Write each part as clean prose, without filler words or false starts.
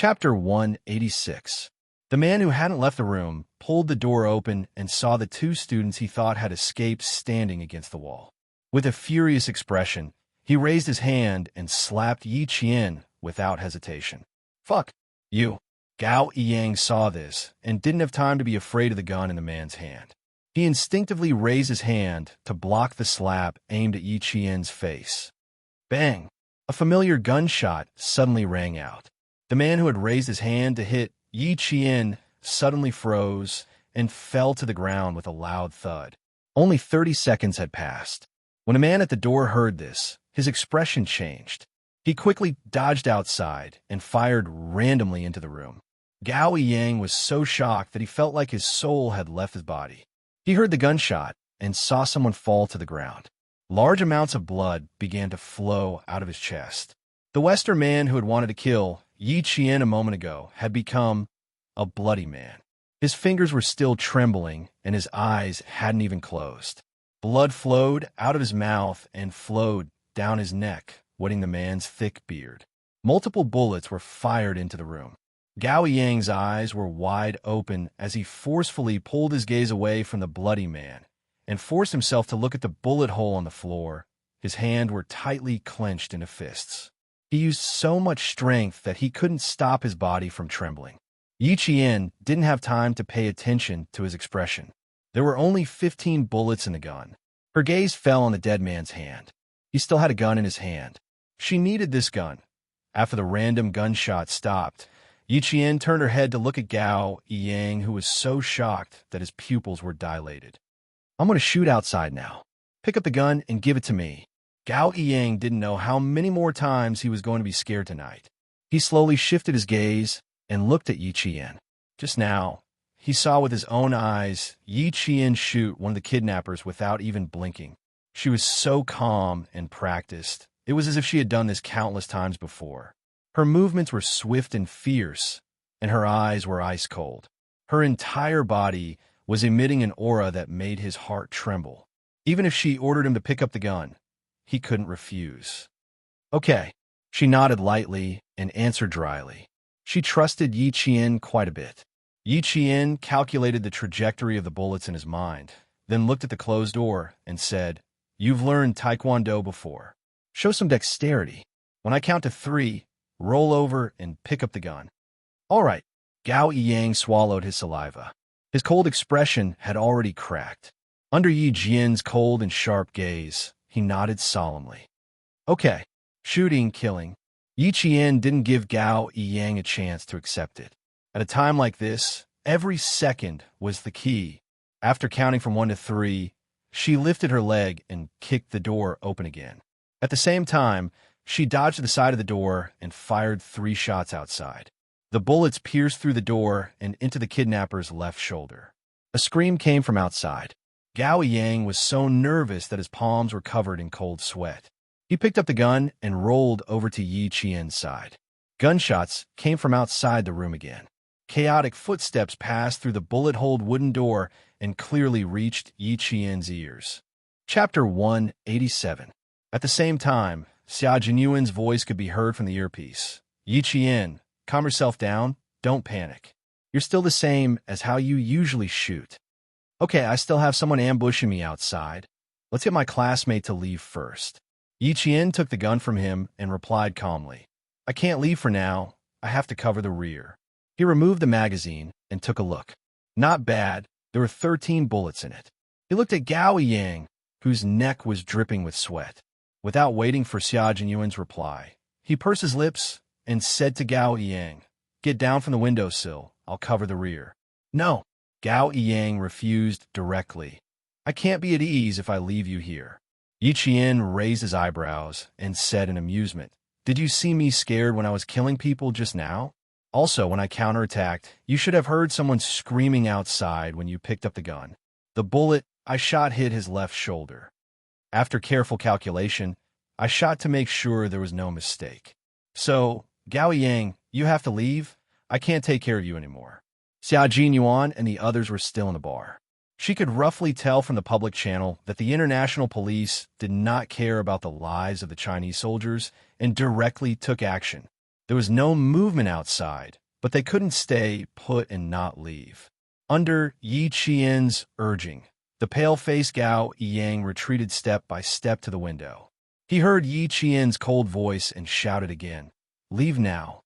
Chapter 186. The man who hadn't left the room pulled the door open and saw the two students he thought had escaped standing against the wall. With a furious expression, he raised his hand and slapped Yi Qian without hesitation. "Fuck you." Gao Yang saw this and didn't have time to be afraid of the gun in the man's hand. He instinctively raised his hand to block the slap aimed at Yi Qian's face. Bang! A familiar gunshot suddenly rang out. The man who had raised his hand to hit Yi Qian suddenly froze and fell to the ground with a loud thud. Only 30 seconds had passed. When a man at the door heard this, his expression changed. He quickly dodged outside and fired randomly into the room. Gao Yang was so shocked that he felt like his soul had left his body. He heard the gunshot and saw someone fall to the ground. Large amounts of blood began to flow out of his chest. The Western man who had wanted to kill Yi Qian a moment ago had become a bloody man. His fingers were still trembling and his eyes hadn't even closed. Blood flowed out of his mouth and flowed down his neck, wetting the man's thick beard. Multiple bullets were fired into the room. Gao Yang's eyes were wide open as he forcefully pulled his gaze away from the bloody man and forced himself to look at the bullet hole on the floor. His hands were tightly clenched into fists. He used so much strength that he couldn't stop his body from trembling. Yi Qian didn't have time to pay attention to his expression. There were only 15 bullets in the gun. Her gaze fell on the dead man's hand. He still had a gun in his hand. She needed this gun. After the random gunshot stopped, Yi Qian turned her head to look at Gao Yang, who was so shocked that his pupils were dilated. "I'm going to shoot outside now. Pick up the gun and give it to me." Gao Yang didn't know how many more times he was going to be scared tonight. He slowly shifted his gaze and looked at Yi Qian. Just now, he saw with his own eyes Yi Qian shoot one of the kidnappers without even blinking. She was so calm and practiced. It was as if she had done this countless times before. Her movements were swift and fierce, and her eyes were ice cold. Her entire body was emitting an aura that made his heart tremble. Even if she ordered him to pick up the gun, he couldn't refuse. "Okay." She nodded lightly and answered dryly. She trusted Yi Qian quite a bit. Yi Qian calculated the trajectory of the bullets in his mind, then looked at the closed door and said, "You've learned Taekwondo before. Show some dexterity. When I count to 3, roll over and pick up the gun." "All right." Gao Yang swallowed his saliva. His cold expression had already cracked. Under Yi Qian's cold and sharp gaze, he nodded solemnly. "Okay." Shooting, killing. Yi Qian didn't give Gao Yang a chance to accept it. At a time like this, every second was the key. After counting from 1 to 3, she lifted her leg and kicked the door open again. At the same time, she dodged to the side of the door and fired 3 shots outside. The bullets pierced through the door and into the kidnapper's left shoulder. A scream came from outside. Gao Yang was so nervous that his palms were covered in cold sweat. He picked up the gun and rolled over to Yi Qian's side. Gunshots came from outside the room again. Chaotic footsteps passed through the bullet-holed wooden door and clearly reached Yi Qian's ears. Chapter 187. At the same time, Xia Jinyuan's voice could be heard from the earpiece. "Yi Qian, calm yourself down. Don't panic. You're still the same as how you usually shoot. Okay, I still have someone ambushing me outside. Let's get my classmate to leave first." Yi Qian took the gun from him and replied calmly, "I can't leave for now. I have to cover the rear." He removed the magazine and took a look. Not bad. There were 13 bullets in it. He looked at Gao Yang, whose neck was dripping with sweat. Without waiting for Xia Jinyuan's reply, he pursed his lips and said to Gao Yang, "Get down from the windowsill. I'll cover the rear." "No." Gao Yang refused directly. "I can't be at ease if I leave you here." Yi Qian raised his eyebrows and said in amusement, "Did you see me scared when I was killing people just now? Also, when I counterattacked, you should have heard someone screaming outside when you picked up the gun. The bullet I shot hit his left shoulder. After careful calculation, I shot to make sure there was no mistake. So, Gao Yang, you have to leave. I can't take care of you anymore." Xia Jinyuan and the others were still in the bar. She could roughly tell from the public channel that the international police did not care about the lives of the Chinese soldiers and directly took action. There was no movement outside, but they couldn't stay put and not leave. Under Yi Qian's urging, the pale-faced Gao Yang retreated step by step to the window. He heard Yi Qian's cold voice and shouted again, "Leave now."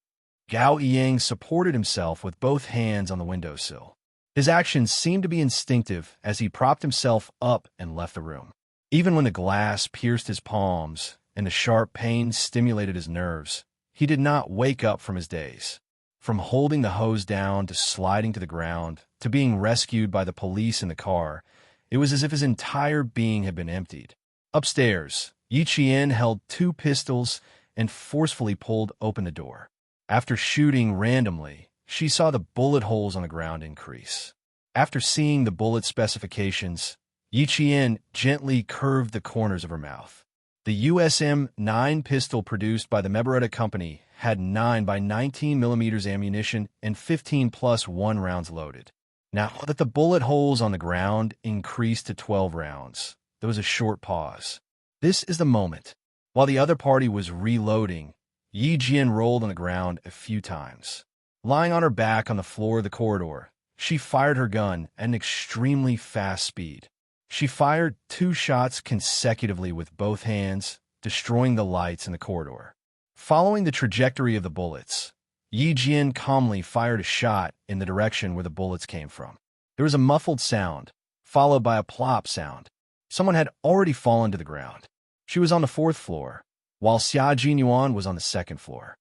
Gao Yang supported himself with both hands on the windowsill. His actions seemed to be instinctive as he propped himself up and left the room. Even when the glass pierced his palms and the sharp pain stimulated his nerves, he did not wake up from his daze. From holding the hose down to sliding to the ground to being rescued by the police in the car, it was as if his entire being had been emptied. Upstairs, Yi Qian held 2 pistols and forcefully pulled open the door. After shooting randomly, she saw the bullet holes on the ground increase. After seeing the bullet specifications, Yi Qian gently curved the corners of her mouth. The USM-9 pistol produced by the Meberetta Company had 9 by 19 mm ammunition and 15 plus 1 rounds loaded. Now that the bullet holes on the ground increased to 12 rounds, there was a short pause. This is the moment. While the other party was reloading, Yi Qian rolled on the ground a few times. Lying on her back on the floor of the corridor, she fired her gun at an extremely fast speed. She fired 2 shots consecutively with both hands, destroying the lights in the corridor. Following the trajectory of the bullets, Yi Qian calmly fired a shot in the direction where the bullets came from. There was a muffled sound, followed by a plop sound. Someone had already fallen to the ground. She was on the 4th floor, while Xia Jinyuan was on the 2nd floor.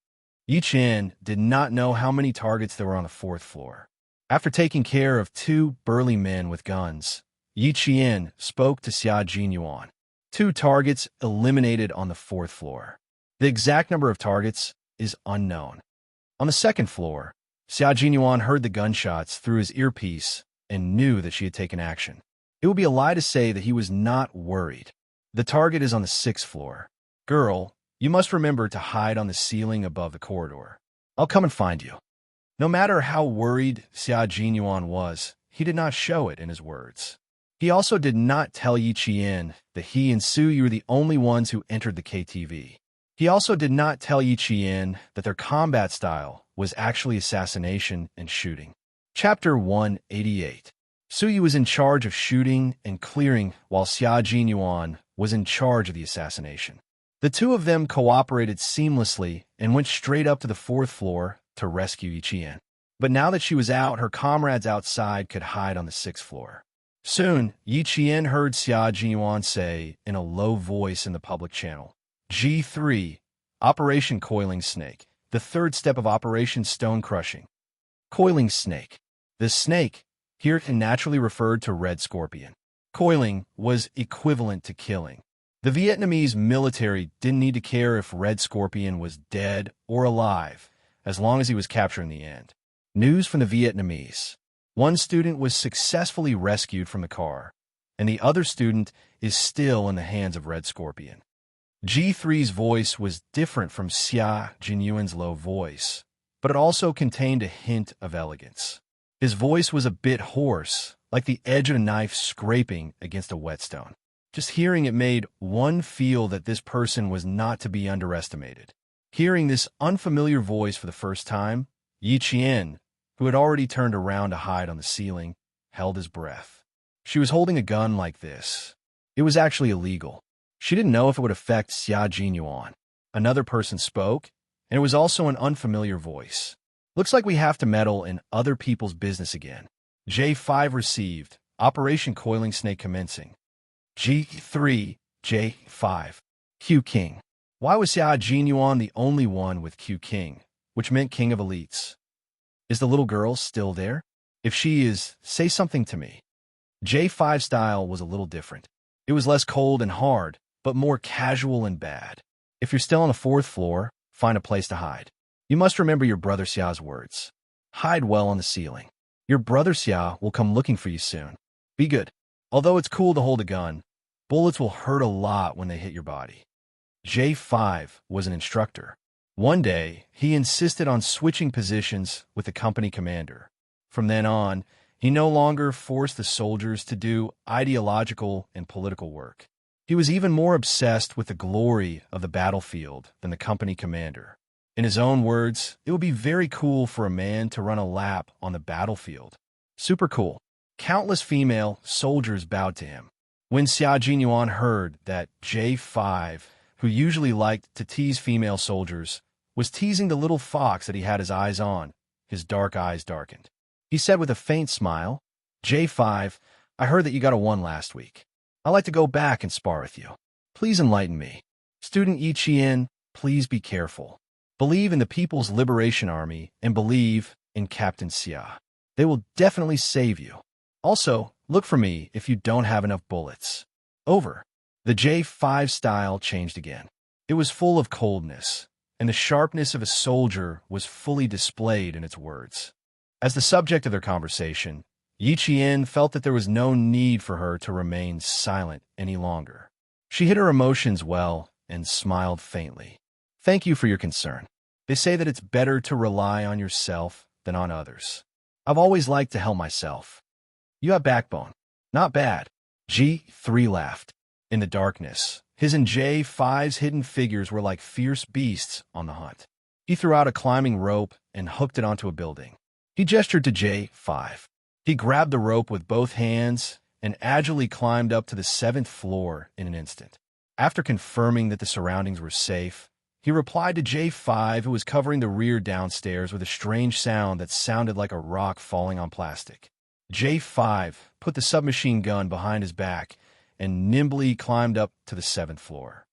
Yi Qian did not know how many targets there were on the 4th floor. After taking care of 2 burly men with guns, Yi Qian spoke to Xia Jinyuan. 2 targets eliminated on the 4th floor. The exact number of targets is unknown. On the 2nd floor, Xia Jinyuan heard the gunshots through his earpiece and knew that she had taken action. It would be a lie to say that he was not worried. The target is on the 6th floor. "Girl, you must remember to hide on the ceiling above the corridor. I'll come and find you." No matter how worried Xia Jinyuan was, he did not show it in his words. He also did not tell Yi Qian that he and Su Yu were the only ones who entered the KTV. He also did not tell Yi Qian that their combat style was actually assassination and shooting. Chapter 188. Su Yu was in charge of shooting and clearing, while Xia Jinyuan was in charge of the assassination. The 2 of them cooperated seamlessly and went straight up to the 4th floor to rescue Yi Qian. But now that she was out, her comrades outside could hide on the 6th floor. Soon, Yi Qian heard Xia Jinyuan say in a low voice in the public channel, "G3, Operation Coiling Snake, the 3rd step of Operation Stone Crushing. Coiling Snake." The snake here naturally referred to Red Scorpion. Coiling was equivalent to killing. The Vietnamese military didn't need to care if Red Scorpion was dead or alive, as long as he was captured in the end. News from the Vietnamese. 1 student was successfully rescued from the car, and the other student is still in the hands of Red Scorpion. G3's voice was different from Xia Jinyuan's low voice, but it also contained a hint of elegance. His voice was a bit hoarse, like the edge of a knife scraping against a whetstone. Just hearing it made one feel that this person was not to be underestimated. Hearing this unfamiliar voice for the first time, Yi Qian, who had already turned around to hide on the ceiling, held his breath. She was holding a gun like this. It was actually illegal. She didn't know if it would affect Xia Jinyuan. Another person spoke, and it was also an unfamiliar voice. "Looks like we have to meddle in other people's business again. J5 received. Operation Coiling Snake commencing. G3, J5. Q King." Why was Xia Jinyuan the only one with Q King, which meant King of Elites? Is the little girl still there? If she is, say something to me. J5 style was a little different. It was less cold and hard, but more casual and bad. If you're still on the 4th floor, find a place to hide. You must remember your brother Xia's words. Hide well on the ceiling. Your brother Xia will come looking for you soon. Be good. Although it's cool to hold a gun, bullets will hurt a lot when they hit your body. J5 was an instructor. One day, he insisted on switching positions with the company commander. From then on, he no longer forced the soldiers to do ideological and political work. He was even more obsessed with the glory of the battlefield than the company commander. In his own words, it would be very cool for a man to run a lap on the battlefield. Super cool. Countless female soldiers bowed to him. When Xianxia heard that J5, who usually liked to tease female soldiers, was teasing the little fox that he had his eyes on, his dark eyes darkened. He said with a faint smile, J5, I heard that you got a 1 last week. I'd like to go back and spar with you. Please enlighten me. Student Yiqian, please be careful. Believe in the People's Liberation Army and believe in Captain Xia. They will definitely save you. Also, look for me if you don't have enough bullets. Over. The J5 style changed again. It was full of coldness, and the sharpness of a soldier was fully displayed in its words. As the subject of their conversation, Yiqian felt that there was no need for her to remain silent any longer. She hid her emotions well and smiled faintly. Thank you for your concern. They say that it's better to rely on yourself than on others. I've always liked to help myself. You have backbone. Not bad. G3 laughed. In the darkness, his and J5's hidden figures were like fierce beasts on the hunt. He threw out a climbing rope and hooked it onto a building. He gestured to J5. He grabbed the rope with both hands and agilely climbed up to the 7th floor in an instant. After confirming that the surroundings were safe, he replied to J5, who was covering the rear downstairs, with a strange sound that sounded like a rock falling on plastic. J5 put the submachine gun behind his back and nimbly climbed up to the 7th floor.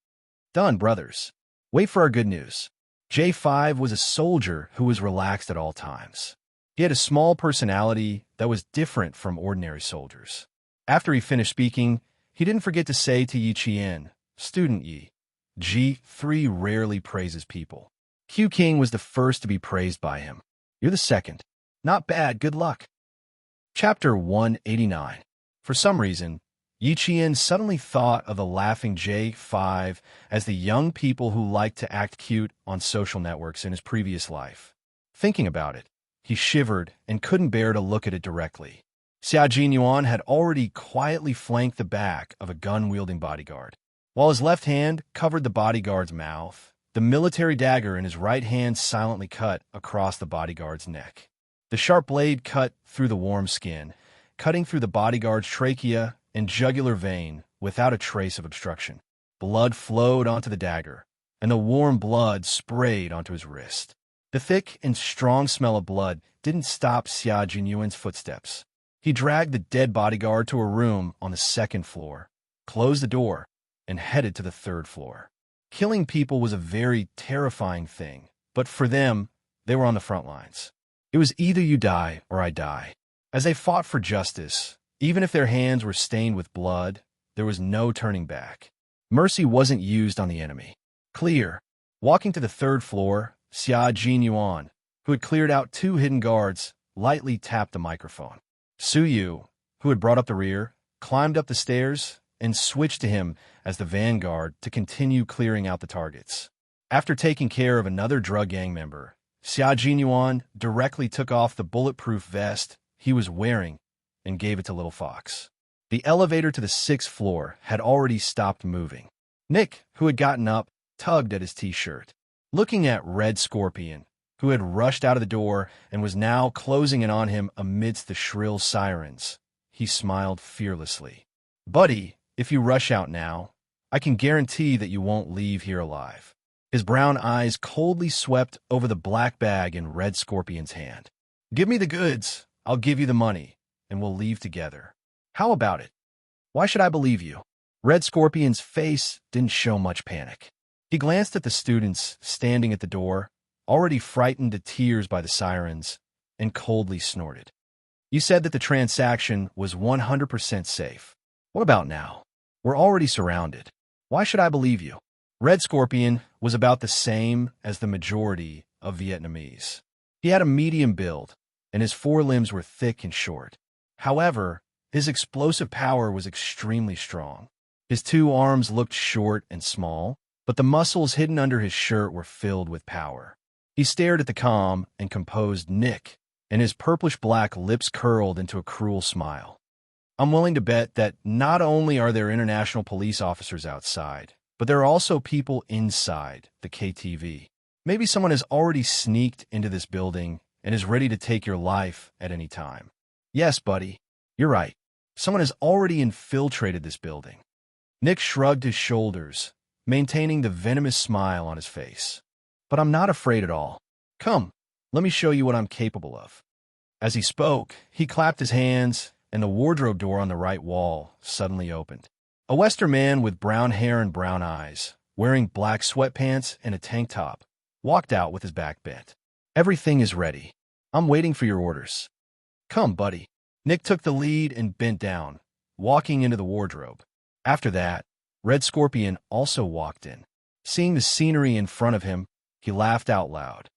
Done, brothers. Wait for our good news. J5 was a soldier who was relaxed at all times. He had a small personality that was different from ordinary soldiers. After he finished speaking, he didn't forget to say to Yiqian, Student Yi, G3 rarely praises people. Q King was the first to be praised by him. You're the second. Not bad, good luck. Chapter 189. For some reason, Yiqian suddenly thought of the laughing J5 as the young people who liked to act cute on social networks in his previous life. Thinking about it, he shivered and couldn't bear to look at it directly. Xianxia had already quietly flanked the back of a gun-wielding bodyguard. While his left hand covered the bodyguard's mouth, the military dagger in his right hand silently cut across the bodyguard's neck. The sharp blade cut through the warm skin, cutting through the bodyguard's trachea and jugular vein without a trace of obstruction. Blood flowed onto the dagger, and the warm blood sprayed onto his wrist. The thick and strong smell of blood didn't stop Xianxia's footsteps. He dragged the dead bodyguard to a room on the 2nd floor, closed the door, and headed to the 3rd floor. Killing people was a very terrifying thing, but for them, they were on the front lines. It was either you die or I die. As they fought for justice, even if their hands were stained with blood, there was no turning back. Mercy wasn't used on the enemy. Clear. Walking to the 3rd floor, Xianxia, who had cleared out 2 hidden guards, lightly tapped the microphone. Su Yu, who had brought up the rear, climbed up the stairs and switched to him as the vanguard to continue clearing out the targets. After taking care of another drug gang member, Xianxia directly took off the bulletproof vest he was wearing and gave it to Little Fox. The elevator to the 6th floor had already stopped moving. Nick, who had gotten up, tugged at his t-shirt. Looking at Red Scorpion, who had rushed out of the door and was now closing in on him amidst the shrill sirens, he smiled fearlessly. Buddy, if you rush out now, I can guarantee that you won't leave here alive. His brown eyes coldly swept over the black bag in Red Scorpion's hand. Give me the goods, I'll give you the money, and we'll leave together. How about it? Why should I believe you? Red Scorpion's face didn't show much panic. He glanced at the students standing at the door, already frightened to tears by the sirens, and coldly snorted. You said that the transaction was 100% safe. What about now? We're already surrounded. Why should I believe you? Red Scorpion was about the same as the majority of Vietnamese. He had a medium build, and his forelimbs were thick and short. However, his explosive power was extremely strong. His 2 arms looked short and small, but the muscles hidden under his shirt were filled with power. He stared at the calm and composed Nick, and his purplish-black lips curled into a cruel smile. I'm willing to bet that not only are there international police officers outside, but there are also people inside the KTV. Maybe someone has already sneaked into this building and is ready to take your life at any time. Yes, buddy, you're right. Someone has already infiltrated this building. Nick shrugged his shoulders, maintaining the venomous smile on his face. But I'm not afraid at all. Come, let me show you what I'm capable of. As he spoke, he clapped his hands, and the wardrobe door on the right wall suddenly opened. A Western man with brown hair and brown eyes, wearing black sweatpants and a tank top, walked out with his back bent. Everything is ready. I'm waiting for your orders. Come, buddy. Nick took the lead and bent down, walking into the wardrobe. After that, Red Scorpion also walked in. Seeing the scenery in front of him, he laughed out loud.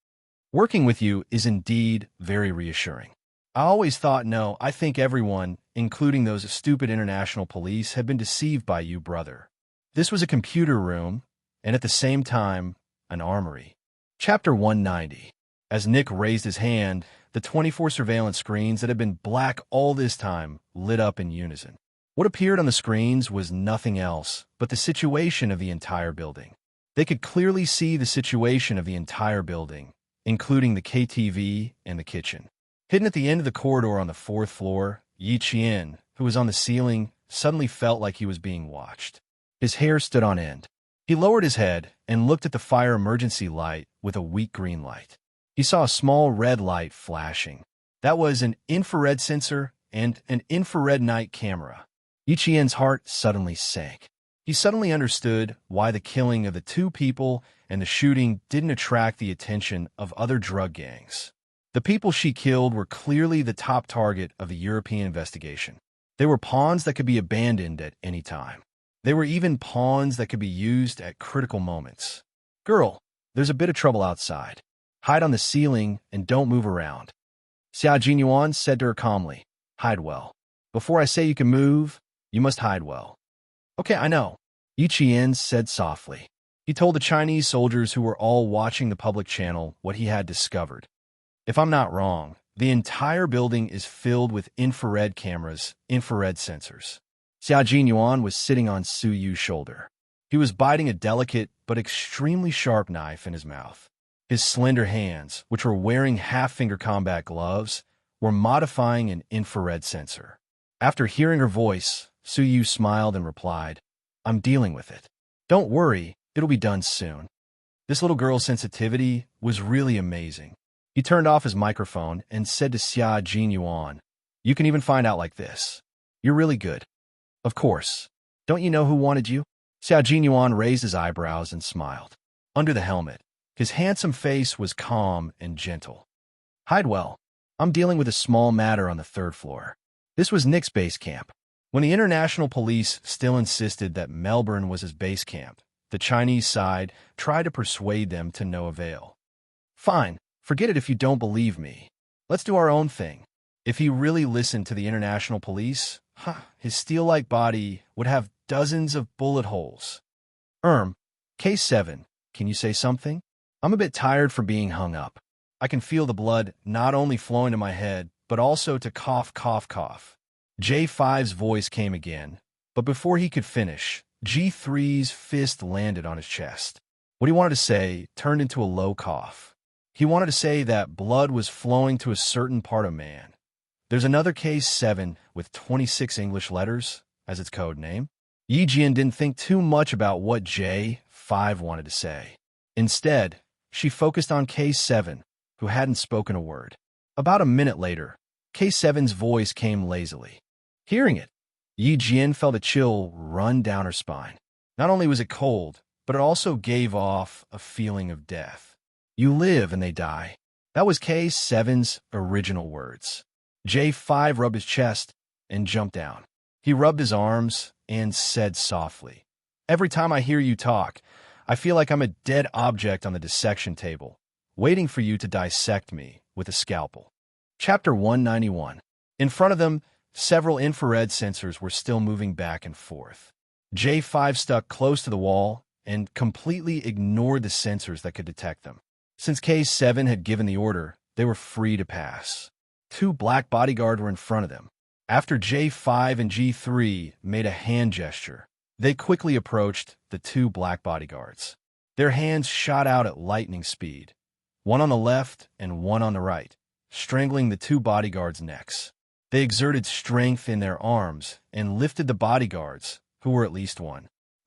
Working with you is indeed very reassuring. I always thought I think everyone, including those stupid international police, had been deceived by you, brother. This was a computer room, and at the same time, an armory. Chapter 190. As Nick raised his hand, the 24 surveillance screens that had been black all this time lit up in unison. What appeared on the screens was nothing else but the situation of the entire building. They could clearly see the situation of the entire building, including the KTV and the kitchen. Hidden at the end of the corridor on the 4th floor, Xianxia, who was on the ceiling, suddenly felt like he was being watched. His hair stood on end. He lowered his head and looked at the fire emergency light with a weak green light. He saw a small red light flashing. That was an infrared sensor and an infrared night camera. Xianxia's heart suddenly sank. He suddenly understood why the killing of the 2 people and the shooting didn't attract the attention of other drug gangs. The people she killed were clearly the top target of the European investigation. They were pawns that could be abandoned at any time. They were even pawns that could be used at critical moments. Girl, there's a bit of trouble outside. Hide on the ceiling and don't move around. Xia Jinyuan said to her calmly. Hide well. Before I say you can move, you must hide well. Okay, I know. Xianxia said softly. He told the Chinese soldiers who were all watching the public channel what he had discovered. If I'm not wrong, the entire building is filled with infrared cameras, infrared sensors. Xia Jinyuan was sitting on Su Yu's shoulder. He was biting a delicate but extremely sharp knife in his mouth. His slender hands, which were wearing half-finger combat gloves, were modifying an infrared sensor. After hearing her voice, Su Yu smiled and replied, I'm dealing with it. Don't worry, it'll be done soon. This little girl's sensitivity was really amazing. He turned off his microphone and said to Xia Jinyuan, You can even find out like this. You're really good. Of course. Don't you know who wanted you? Xia Jinyuan raised his eyebrows and smiled. Under the helmet, his handsome face was calm and gentle. Hide well. I'm dealing with a small matter on the 3rd floor. This was Nick's base camp. When the international police still insisted that Melbourne was his base camp, the Chinese side tried to persuade them to no avail. Fine. Forget it if you don't believe me. Let's do our own thing. If he really listened to the international police, his steel-like body would have dozens of bullet holes. Case 7, can you say something? I'm a bit tired from being hung up. I can feel the blood not only flowing to my head, but also to cough, cough, cough. J5's voice came again, but before he could finish, G3's fist landed on his chest. What he wanted to say turned into a low cough. He wanted to say that blood was flowing to a certain part of man. There's another case 7 with 26 English letters as its code name. Yijian didn't think too much about what J5 wanted to say. Instead, she focused on case 7, who hadn't spoken a word. About a minute later, case 7's voice came lazily. Hearing it, Yijian felt a chill run down her spine. Not only was it cold, but it also gave off a feeling of death. You live and they die. That was case 7's original words. J5 rubbed his chest and jumped down. He rubbed his arms and said softly, Every time I hear you talk, I feel like I'm a dead object on the dissection table, waiting for you to dissect me with a scalpel. Chapter 191. In front of them, several infrared sensors were still moving back and forth. J5 stuck close to the wall and completely ignored the sensors that could detect them. Since case 7 had given the order, they were free to pass. 2 black bodyguards were in front of them. After J5 and G3 made a hand gesture, they quickly approached the 2 black bodyguards. Their hands shot out at lightning speed, one on the left and one on the right, strangling the two bodyguards' necks. They exerted strength in their arms and lifted the bodyguards, who were at least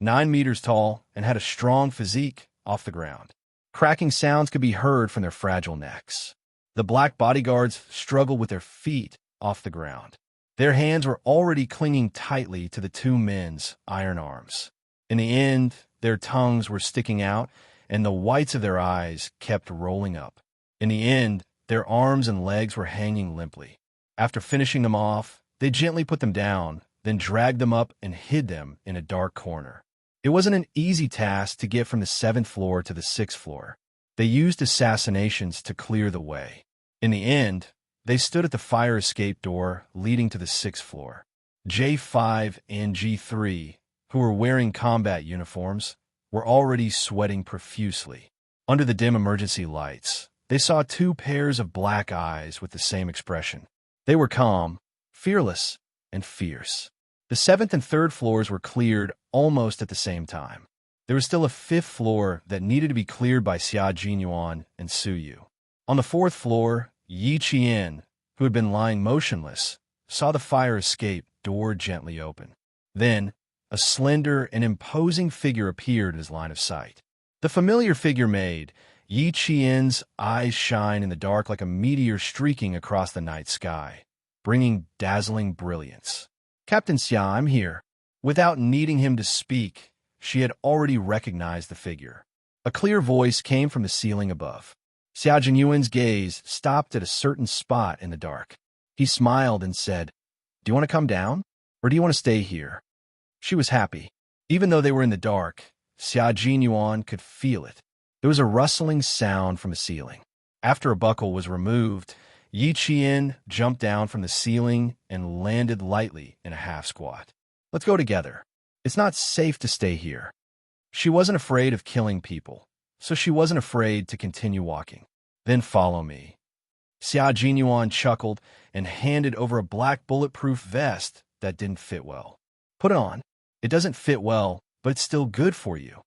9 meters tall and had a strong physique, off the ground. Cracking sounds could be heard from their fragile necks. The black bodyguards struggled with their feet off the ground. Their hands were already clinging tightly to the two men's iron arms. In the end, their tongues were sticking out, and the whites of their eyes kept rolling up. In the end, their arms and legs were hanging limply. After finishing them off, they gently put them down, then dragged them up and hid them in a dark corner. It wasn't an easy task to get from the 7th floor to the 6th floor. They used assassinations to clear the way. In the end, they stood at the fire escape door leading to the 6th floor. J5 and G3, who were wearing combat uniforms, were already sweating profusely. Under the dim emergency lights, they saw two pairs of black eyes with the same expression. They were calm, fearless, and fierce. The 7th and 3rd floors were cleared almost at the same time. There was still a 5th floor that needed to be cleared by Xia Jinyuan and Su Yu. On the 4th floor, Yi Qian, who had been lying motionless, saw the fire escape door gently open. Then, a slender and imposing figure appeared in his line of sight. The familiar figure made Yi Qian's eyes shine in the dark like a meteor streaking across the night sky, bringing dazzling brilliance. "Captain Xia, I'm here." Without needing him to speak, she had already recognized the figure. A clear voice came from the ceiling above. Xia Jinyuan's gaze stopped at a certain spot in the dark. He smiled and said, "Do you want to come down, or do you want to stay here?" She was happy. Even though they were in the dark, Xia Jinyuan could feel it. There was a rustling sound from the ceiling. After a buckle was removed, Yi Qian jumped down from the ceiling and landed lightly in a half-squat. "Let's go together. It's not safe to stay here." She wasn't afraid of killing people, so she wasn't afraid to continue walking. "Then follow me." Xia Jinyuan chuckled and handed over a black bulletproof vest that didn't fit well. "Put it on. It doesn't fit well, but it's still good for you."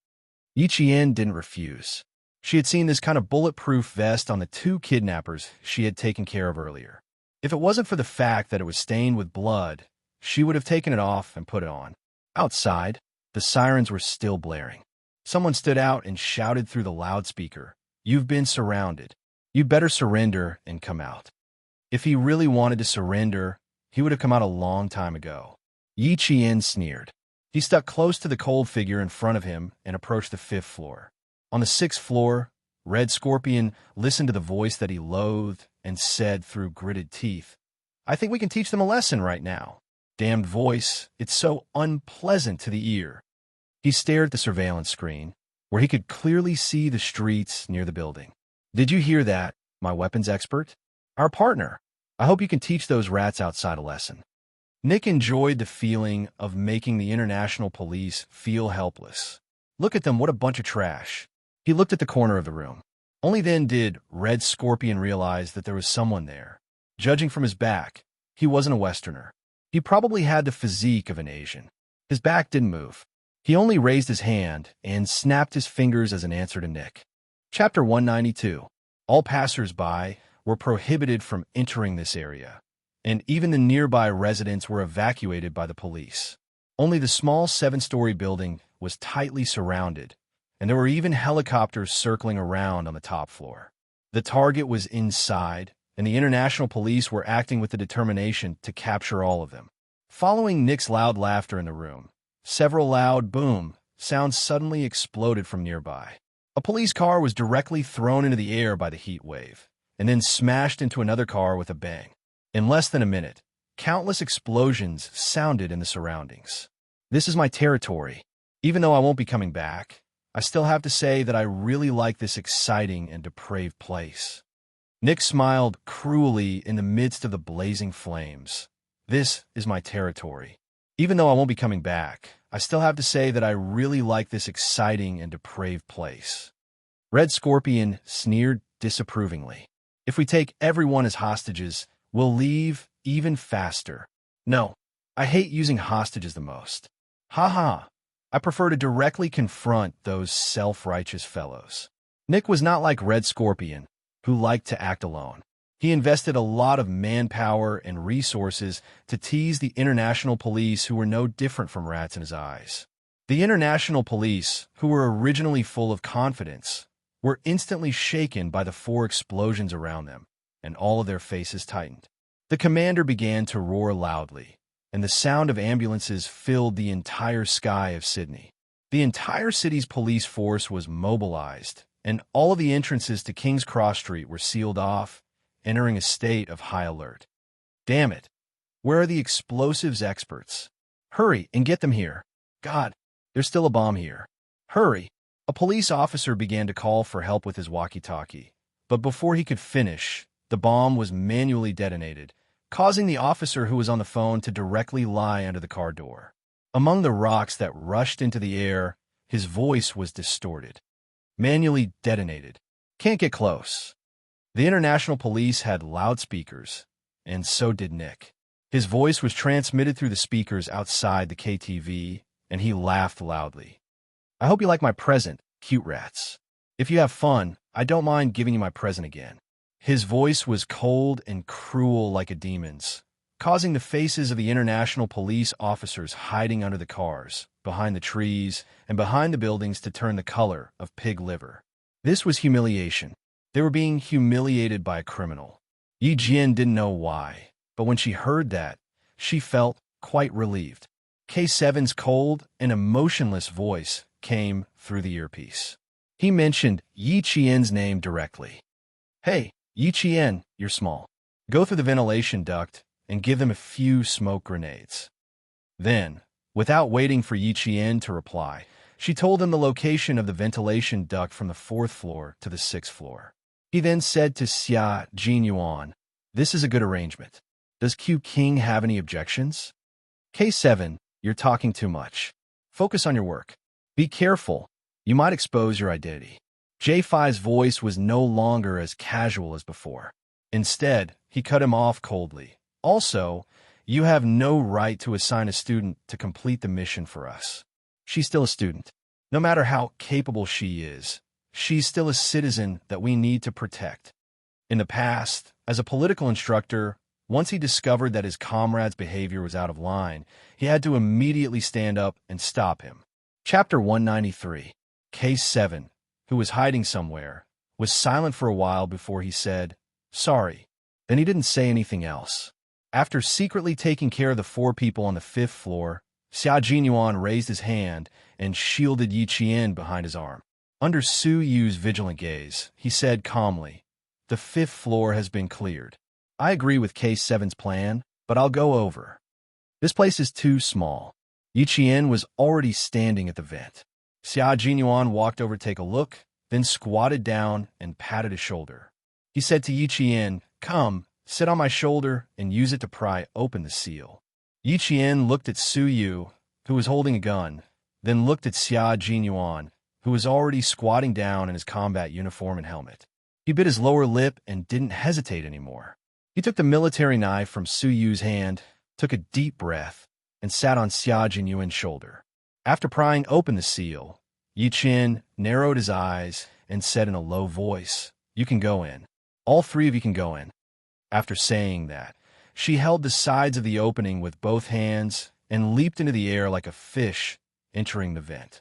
Yi Qian didn't refuse. She had seen this kind of bulletproof vest on the two kidnappers she had taken care of earlier. If it wasn't for the fact that it was stained with blood, she would have taken it off and put it on. Outside, the sirens were still blaring. Someone stood out and shouted through the loudspeaker, "You've been surrounded. You'd better surrender and come out." If he really wanted to surrender, he would have come out a long time ago. Yi Qian sneered. He stuck close to the cold figure in front of him and approached the 5th floor. On the 6th floor, Red Scorpion listened to the voice that he loathed and said through gritted teeth, "I think we can teach them a lesson right now." Damned voice, it's so unpleasant to the ear. He stared at the surveillance screen, where he could clearly see the streets near the building. "Did you hear that, my weapons expert? Our partner. I hope you can teach those rats outside a lesson." Nick enjoyed the feeling of making the international police feel helpless. Look at them, what a bunch of trash. He looked at the corner of the room. Only then did Red Scorpion realize that there was someone there. Judging from his back, he wasn't a Westerner. He probably had the physique of an Asian. His back didn't move. He only raised his hand and snapped his fingers as an answer to Nick. Chapter 192. All passers-by were prohibited from entering this area, and even the nearby residents were evacuated by the police. Only the small 7-story building was tightly surrounded, and there were even helicopters circling around on the top floor. The target was inside, and the international police were acting with the determination to capture all of them. Following Nick's loud laughter in the room, several loud boom sounds suddenly exploded from nearby. A police car was directly thrown into the air by the heat wave, and then smashed into another car with a bang. In less than a minute, countless explosions sounded in the surroundings. "This is my territory. Even though I won't be coming back, I still have to say that I really like this exciting and depraved place." Nick smiled cruelly in the midst of the blazing flames. "This is my territory. Even though I won't be coming back, I still have to say that I really like this exciting and depraved place." Red Scorpion sneered disapprovingly. "If we take everyone as hostages, we'll leave even faster." "No, I hate using hostages the most." "Ha ha. I prefer to directly confront those self-righteous fellows. Nick was not like Red Scorpion, who liked to act alone. He invested a lot of manpower and resources to tease the international police who were no different from rats in his eyes. The international police, who were originally full of confidence, were instantly shaken by the 4 explosions around them, and all of their faces tightened. The commander began to roar loudly, and the sound of ambulances filled the entire sky of Sydney. The entire city's police force was mobilized, and all of the entrances to King's Cross Street were sealed off, entering a state of high alert. Damn it! Where are the explosives experts? Hurry and get them here. God, there's still a bomb here. Hurry! A police officer began to call for help with his walkie-talkie, but before he could finish, the bomb was manually detonated, causing the officer who was on the phone to directly lie under the car door. Among the rocks that rushed into the air, his voice was distorted. Manually detonated. Can't get close. The international police had loudspeakers, and so did Nick. His voice was transmitted through the speakers outside the KTV, and he laughed loudly. I hope you like my present, cute rats. If you have fun, I don't mind giving you my present again. His voice was cold and cruel like a demon's, causing the faces of the international police officers hiding under the cars, behind the trees, and behind the buildings to turn the color of pig liver. This was humiliation. They were being humiliated by a criminal. Yi Jian didn't know why, but when she heard that, she felt quite relieved. K7's cold and emotionless voice came through the earpiece. He mentioned Yi Qian's name directly. Hey, Yi Qian, you're small. Go through the ventilation duct and give them a few smoke grenades. Then, without waiting for Yi Qian to reply, she told him the location of the ventilation duct from the 4th floor to the 6th floor. He then said to Xia Jinyuan, "This is a good arrangement. Does Q King have any objections?" K7, you're talking too much. Focus on your work. Be careful. You might expose your identity. J5's voice was no longer as casual as before. Instead, he cut him off coldly. Also, you have no right to assign a student to complete the mission for us. She's still a student. No matter how capable she is, she's still a citizen that we need to protect. In the past, as a political instructor, once he discovered that his comrade's behavior was out of line, he had to immediately stand up and stop him. Chapter 193. Case 7, who was hiding somewhere, was silent for a while before he said, "Sorry." Then he didn't say anything else. After secretly taking care of the 4 people on the 5th floor, Xia Jinyuan raised his hand and shielded Yi Qian behind his arm. Under Su Yu's vigilant gaze, he said calmly, "The 5th floor has been cleared. I agree with Case 7's plan, but I'll go over. This place is too small." Yi Qian was already standing at the vent. Xia Jinyuan walked over to take a look, then squatted down and patted his shoulder. He said to Yi Qian, "Come, sit on my shoulder and use it to pry open the seal." Yi Qian looked at Su Yu, who was holding a gun, then looked at Xia Jinyuan, who was already squatting down in his combat uniform and helmet. He bit his lower lip and didn't hesitate anymore. He took the military knife from Su Yu's hand, took a deep breath, and sat on Xia Jinyuan's shoulder. After prying open the seal, Yi Qian narrowed his eyes and said in a low voice, "You can go in. All 3 of you can go in." After saying that, she held the sides of the opening with both hands and leaped into the air like a fish entering the vent.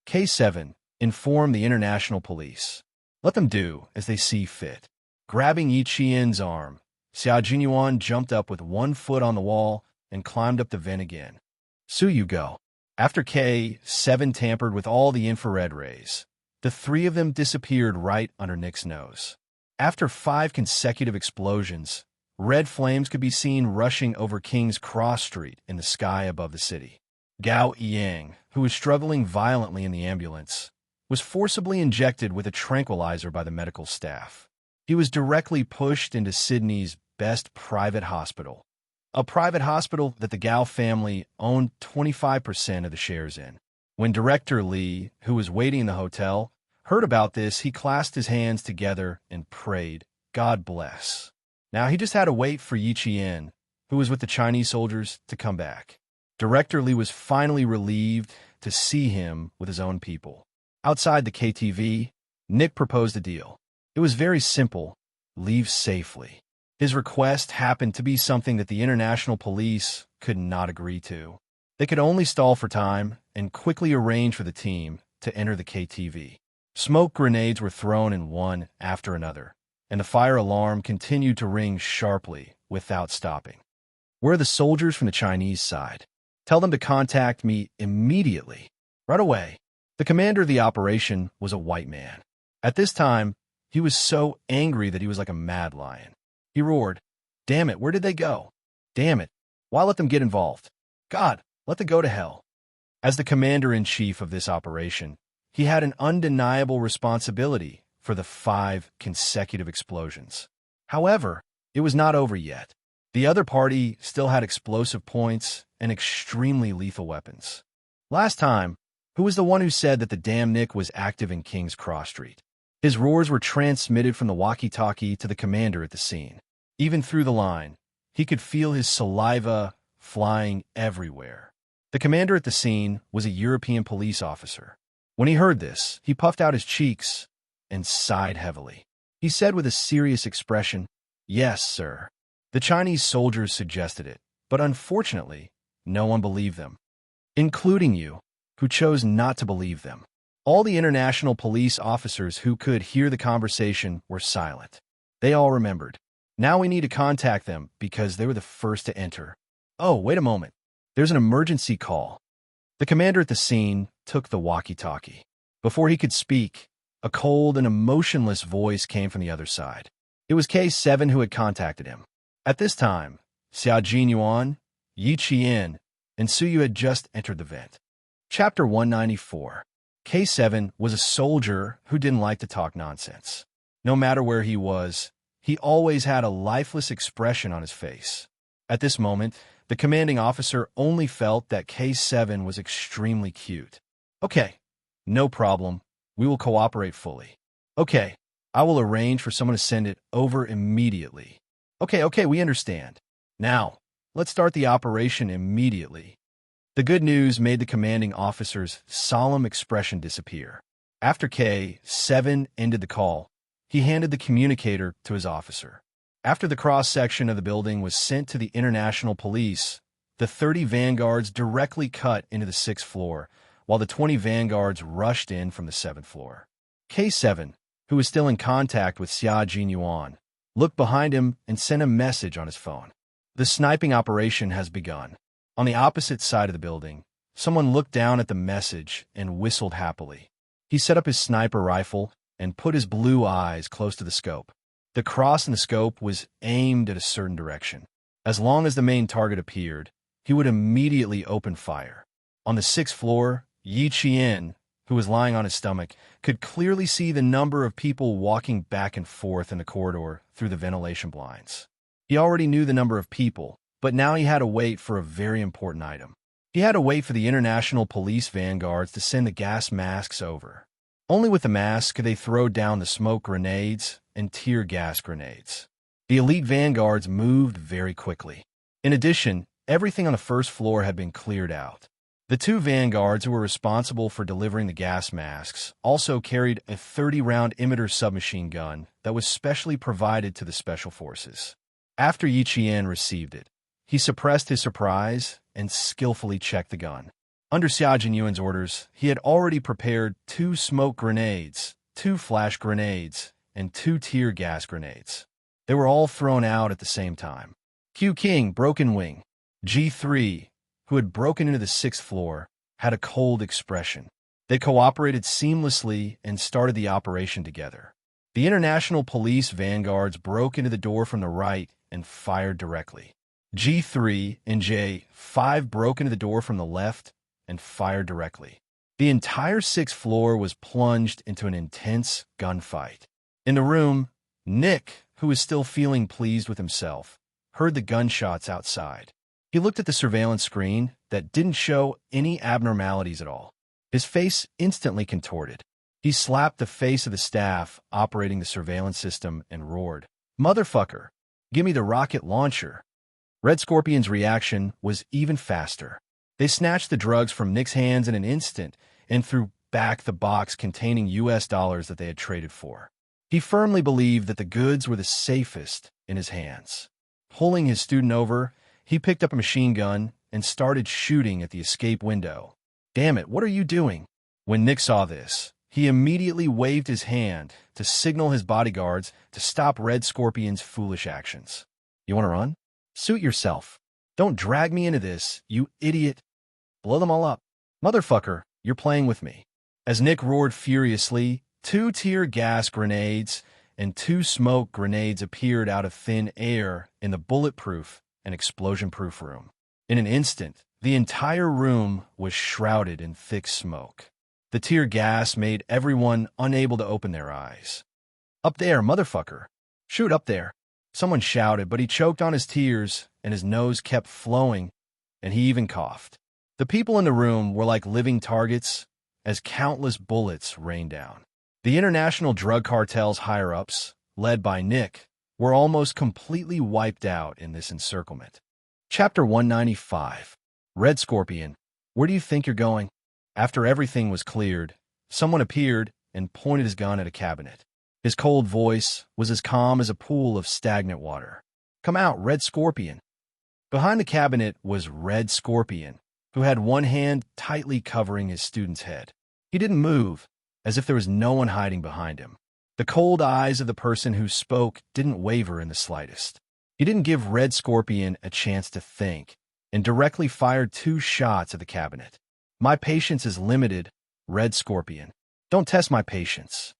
K7, inform the international police. Let them do as they see fit. Grabbing Yi Qian's arm, Xia Jinyuan jumped up with 1 foot on the wall and climbed up the vent again. Su Yu go. After K7 tampered with all the infrared rays, the 3 of them disappeared right under Nick's nose. After 5 consecutive explosions, red flames could be seen rushing over King's Cross Street in the sky above the city. Gao Yang, who was struggling violently in the ambulance, was forcibly injected with a tranquilizer by the medical staff. He was directly pushed into Sydney's best private hospital, a private hospital that the Gao family owned 25% of the shares in. When Director Li, who was waiting in the hotel, heard about this, he clasped his hands together and prayed, "God bless." Now he just had to wait for Yi Qian, who was with the Chinese soldiers, to come back. Director Li was finally relieved to see him with his own people. Outside the KTV, Nick proposed a deal. It was very simple: leave safely. His request happened to be something that the international police could not agree to. They could only stall for time and quickly arrange for the team to enter the KTV. Smoke grenades were thrown in one after another, and the fire alarm continued to ring sharply without stopping. "Where are the soldiers from the Chinese side? Tell them to contact me immediately. Right away." The commander of the operation was a white man. At this time, he was so angry that he was like a mad lion. He roared, "Damn it, where did they go? Damn it, why let them get involved? God, let them go to hell." As the commander-in-chief of this operation, he had an undeniable responsibility for the 5 consecutive explosions. However, it was not over yet. The other party still had explosive points and extremely lethal weapons. Last time, who was the one who said that the damn Nick was active in King's Cross Street? His roars were transmitted from the walkie-talkie to the commander at the scene. Even through the line, he could feel his saliva flying everywhere. The commander at the scene was a European police officer. When he heard this, he puffed out his cheeks and sighed heavily. He said with a serious expression, "Yes, sir." The Chinese soldiers suggested it, but unfortunately, no one believed them, including you, who chose not to believe them. All the international police officers who could hear the conversation were silent. They all remembered. Now we need to contact them because they were the first to enter. Oh, wait a moment. There's an emergency call. The commander at the scene took the walkie-talkie. Before he could speak, a cold and emotionless voice came from the other side. It was K7 who had contacted him. At this time, Xia Jinyuan, Yi Qian, and Suyu had just entered the vent. Chapter 194. K7 was a soldier who didn't like to talk nonsense. No matter where he was, he always had a lifeless expression on his face. At this moment, the commanding officer only felt that K7 was extremely cute. "Okay, no problem. We will cooperate fully." "Okay, I will arrange for someone to send it over immediately." Okay, we understand. Now, let's start the operation immediately." The good news made the commanding officer's solemn expression disappear. After K7 ended the call, he handed the communicator to his officer. After the cross-section of the building was sent to the international police, the 30 vanguards directly cut into the 6th floor, while the 20 vanguards rushed in from the 7th floor. K7, who was still in contact with Xia Jinyuan, looked behind him and sent a message on his phone. "The sniping operation has begun." On the opposite side of the building, someone looked down at the message and whistled happily. He set up his sniper rifle and put his blue eyes close to the scope. The cross in the scope was aimed at a certain direction. As long as the main target appeared, he would immediately open fire. On the 6th floor, Yi Qian, who was lying on his stomach, could clearly see the number of people walking back and forth in the corridor through the ventilation blinds. He already knew the number of people, but now he had to wait for a very important item. He had to wait for the international police vanguards to send the gas masks over. Only with the masks could they throw down the smoke grenades and tear gas grenades. The elite vanguards moved very quickly. In addition, everything on the 1st floor had been cleared out. The 2 vanguards who were responsible for delivering the gas masks also carried a 30-round emitter submachine gun that was specially provided to the special forces. After Yi Qian received it, he suppressed his surprise and skillfully checked the gun. Under Xia Jinyuan's orders, he had already prepared 2 smoke grenades, 2 flash grenades, and 2 tear gas grenades. They were all thrown out at the same time. Q King, Broken Wing, G3, who had broken into the 6th floor, had a cold expression. They cooperated seamlessly and started the operation together. The international police vanguards broke into the door from the right and fired directly. G3 and J5 broke into the door from the left and fired directly. The entire 6th floor was plunged into an intense gunfight. In the room, Nick, who was still feeling pleased with himself, heard the gunshots outside. He looked at the surveillance screen that didn't show any abnormalities at all. His face instantly contorted. He slapped the face of the staff operating the surveillance system and roared, "Motherfucker, give me the rocket launcher." Red Scorpion's reaction was even faster. They snatched the drugs from Nick's hands in an instant and threw back the box containing US dollars that they had traded for. He firmly believed that the goods were the safest in his hands. Pulling his student over, he picked up a machine gun and started shooting at the escape window. "Damn it, what are you doing?" When Nick saw this, he immediately waved his hand to signal his bodyguards to stop Red Scorpion's foolish actions. "You want to run? Suit yourself. Don't drag me into this, you idiot. Blow them all up. Motherfucker, you're playing with me." As Nick roared furiously, 2 tear gas grenades and 2 smoke grenades appeared out of thin air in the bulletproof and explosion-proof room. In an instant, the entire room was shrouded in thick smoke. The tear gas made everyone unable to open their eyes. "Up there, motherfucker! Shoot up there!" Someone shouted, but he choked on his tears and his nose kept flowing, and he even coughed. The people in the room were like living targets as countless bullets rained down. The international drug cartel's higher-ups, led by Nick, were almost completely wiped out in this encirclement. Chapter 195. Red Scorpion, where do you think you're going? After everything was cleared, someone appeared and pointed his gun at a cabinet. His cold voice was as calm as a pool of stagnant water. "Come out, Red Scorpion." Behind the cabinet was Red Scorpion, who had one hand tightly covering his student's head. He didn't move, as if there was no one hiding behind him. The cold eyes of the person who spoke didn't waver in the slightest. He didn't give Red Scorpion a chance to think, and directly fired 2 shots at the cabinet. "My patience is limited, Red Scorpion. Don't test my patience."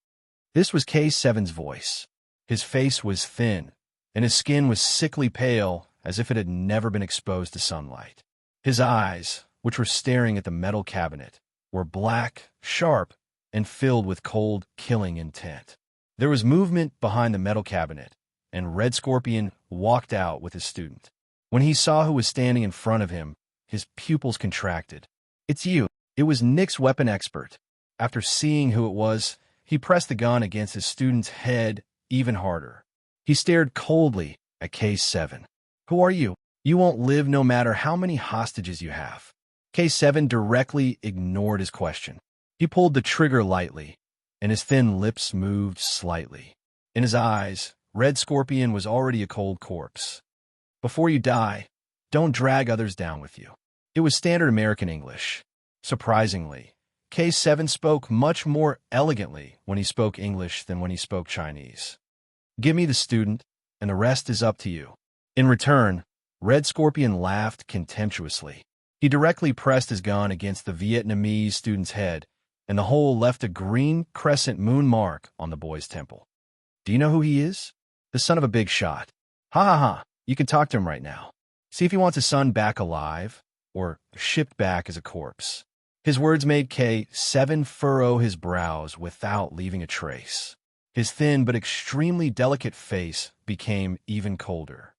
This was K7's voice. His face was thin, and his skin was sickly pale, as if it had never been exposed to sunlight. His eyes, which were staring at the metal cabinet, were black, sharp, and filled with cold, killing intent. There was movement behind the metal cabinet, and Red Scorpion walked out with his student. When he saw who was standing in front of him, his pupils contracted. "It's you." It was Nick's weapon expert. After seeing who it was, he pressed the gun against his student's head even harder. He stared coldly at K7. "Who are you? You won't live no matter how many hostages you have." K7 directly ignored his question. He pulled the trigger lightly, and his thin lips moved slightly. In his eyes, Red Scorpion was already a cold corpse. "Before you die, don't drag others down with you." It was standard American English. Surprisingly, K7 spoke much more elegantly when he spoke English than when he spoke Chinese. "Give me the student, and the rest is up to you." In return, Red Scorpion laughed contemptuously. He directly pressed his gun against the Vietnamese student's head, and the hole left a green crescent moon mark on the boy's temple. "Do you know who he is? The son of a big shot. Ha ha ha, you can talk to him right now. See if he wants his son back alive, or shipped back as a corpse." His words made K7 furrow his brows without leaving a trace. His thin but extremely delicate face became even colder.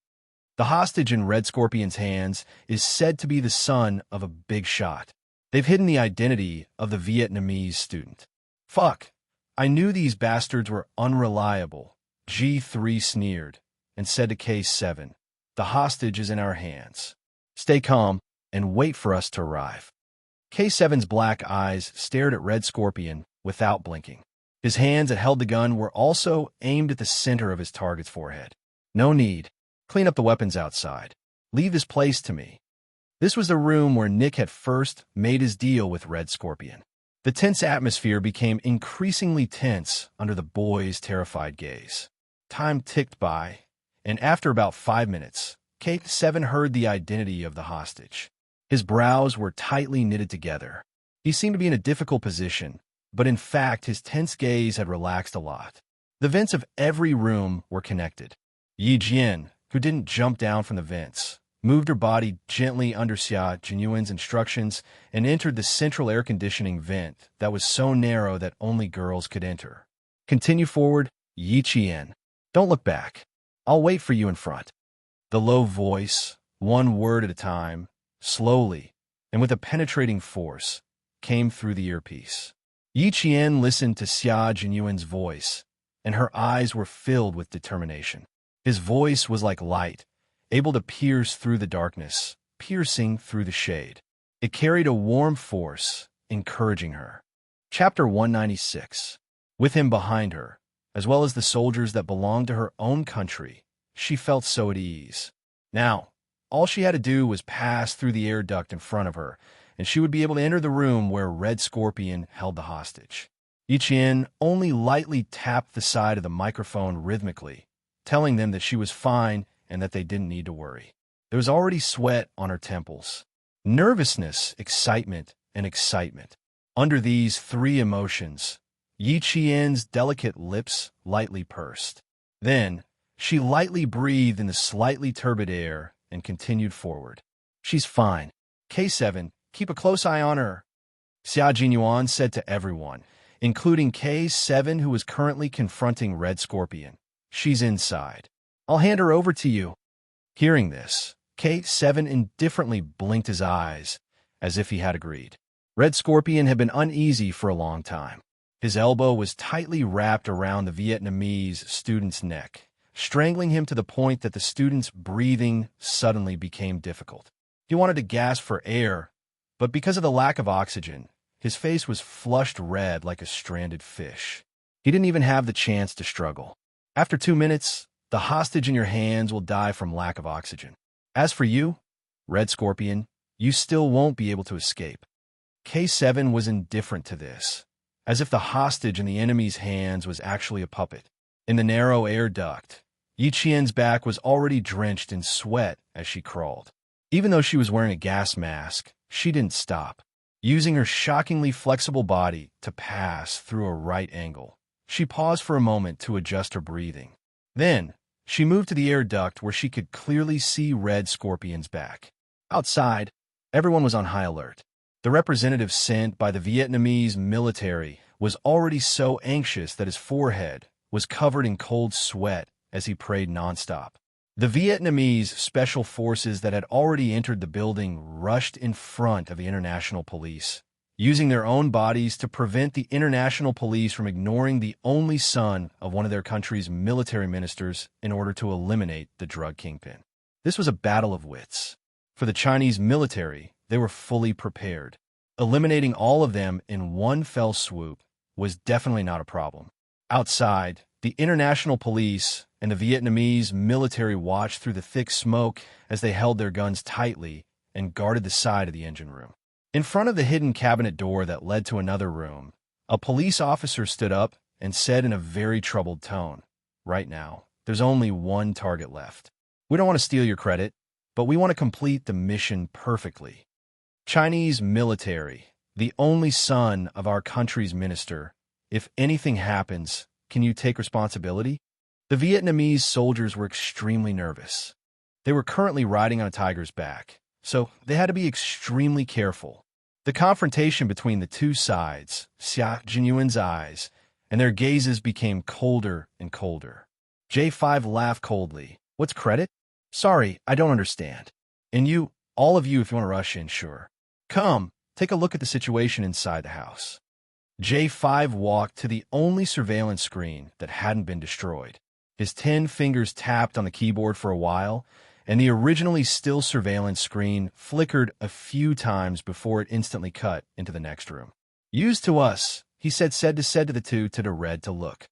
The hostage in Red Scorpion's hands is said to be the son of a big shot. They've hidden the identity of the Vietnamese student. "Fuck, I knew these bastards were unreliable," G3 sneered and said to K7, "The hostage is in our hands. Stay calm and wait for us to arrive." K7's black eyes stared at Red Scorpion without blinking. His hands that held the gun were also aimed at the center of his target's forehead. "No need. Clean up the weapons outside. Leave this place to me." This was the room where Nick had first made his deal with Red Scorpion. The tense atmosphere became increasingly tense under the boy's terrified gaze. Time ticked by, and after about 5 minutes, K7 heard the identity of the hostage. His brows were tightly knitted together. He seemed to be in a difficult position, but in fact his tense gaze had relaxed a lot. The vents of every room were connected. Yi Jian, who didn't jump down from the vents, moved her body gently under Xia Jinyuan's instructions and entered the central air conditioning vent that was so narrow that only girls could enter. "Continue forward, Yi Qian. Don't look back. I'll wait for you in front." The low voice, one word at a time, slowly, and with a penetrating force, came through the earpiece. Yi Qian listened to Xia Jinyuan's voice, and her eyes were filled with determination. His voice was like light, able to pierce through the darkness, piercing through the shade. It carried a warm force, encouraging her. Chapter 196. With him behind her, as well as the soldiers that belonged to her own country, she felt so at ease. Now, all she had to do was pass through the air duct in front of her, and she would be able to enter the room where Red Scorpion held the hostage. Yiqian only lightly tapped the side of the microphone rhythmically, telling them that she was fine and that they didn't need to worry. There was already sweat on her temples. Nervousness, excitement, and excitement. Under these three emotions, Yiqian's delicate lips lightly pursed. Then, she lightly breathed in the slightly turbid air and continued forward. She's fine. K7, keep a close eye on her, Xia Jinyuan said to everyone, including K7 who was currently confronting Red Scorpion. She's inside. I'll hand her over to you. Hearing this, K7 indifferently blinked his eyes, as if he had agreed. Red Scorpion had been uneasy for a long time. His elbow was tightly wrapped around the Vietnamese student's neck, strangling him to the point that the student's breathing suddenly became difficult. He wanted to gasp for air, but because of the lack of oxygen, his face was flushed red like a stranded fish. He didn't even have the chance to struggle. After 2 minutes, the hostage in your hands will die from lack of oxygen. As for you, Red Scorpion, you still won't be able to escape. K7 was indifferent to this, as if the hostage in the enemy's hands was actually a puppet. In the narrow air duct, Yiqian's back was already drenched in sweat as she crawled. Even though she was wearing a gas mask, she didn't stop. Using her shockingly flexible body to pass through a right angle, she paused for a moment to adjust her breathing. Then, she moved to the air duct where she could clearly see Red Scorpion's back. Outside, everyone was on high alert. The representative sent by the Vietnamese military was already so anxious that his forehead was covered in cold sweat as he prayed nonstop. The Vietnamese special forces that had already entered the building rushed in front of the international police, using their own bodies to prevent the international police from ignoring the only son of one of their country's military ministers in order to eliminate the drug kingpin. This was a battle of wits. For the Chinese military, they were fully prepared. Eliminating all of them in one fell swoop was definitely not a problem. Outside, the international police and the Vietnamese military watched through the thick smoke as they held their guns tightly and guarded the side of the engine room. In front of the hidden cabinet door that led to another room, a police officer stood up and said in a very troubled tone, "Right now, there's only one target left. We don't want to steal your credit, but we want to complete the mission perfectly. Chinese military, the only son of our country's minister. If anything happens, can you take responsibility?" The Vietnamese soldiers were extremely nervous. They were currently riding on a tiger's back, so they had to be extremely careful. The confrontation between the two sides, Xia Jinyuan's eyes, and their gazes became colder and colder. J5 laughed coldly. "What's credit? Sorry, I don't understand. And you, all of you, if you want to rush in, sure. Come, take a look at the situation inside the house." J5 walked to the only surveillance screen that hadn't been destroyed. His 10 fingers tapped on the keyboard for a while, and the originally still surveillance screen flickered a few times before it instantly cut into the next room. "Used to us," he said to the two to the red to look.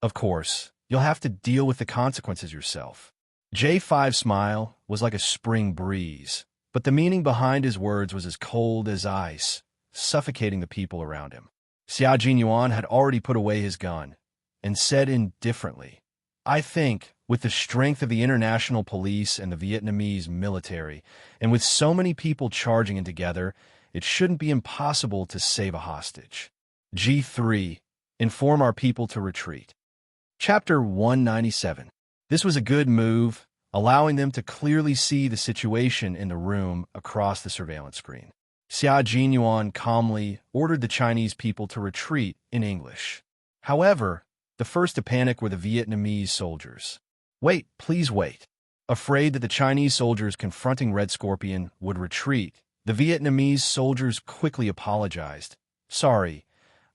"Of course, you'll have to deal with the consequences yourself." J5's smile was like a spring breeze, but the meaning behind his words was as cold as ice, suffocating the people around him. Xia Jinyuan had already put away his gun and said indifferently, "I think, with the strength of the international police and the Vietnamese military, and with so many people charging in together, it shouldn't be impossible to save a hostage. G3, inform our people to retreat." Chapter 197. This was a good move, allowing them to clearly see the situation in the room across the surveillance screen. Xia Jinyuan calmly ordered the Chinese people to retreat in English. However, the first to panic were the Vietnamese soldiers. "Wait, please wait." Afraid that the Chinese soldiers confronting Red Scorpion would retreat, the Vietnamese soldiers quickly apologized. "Sorry,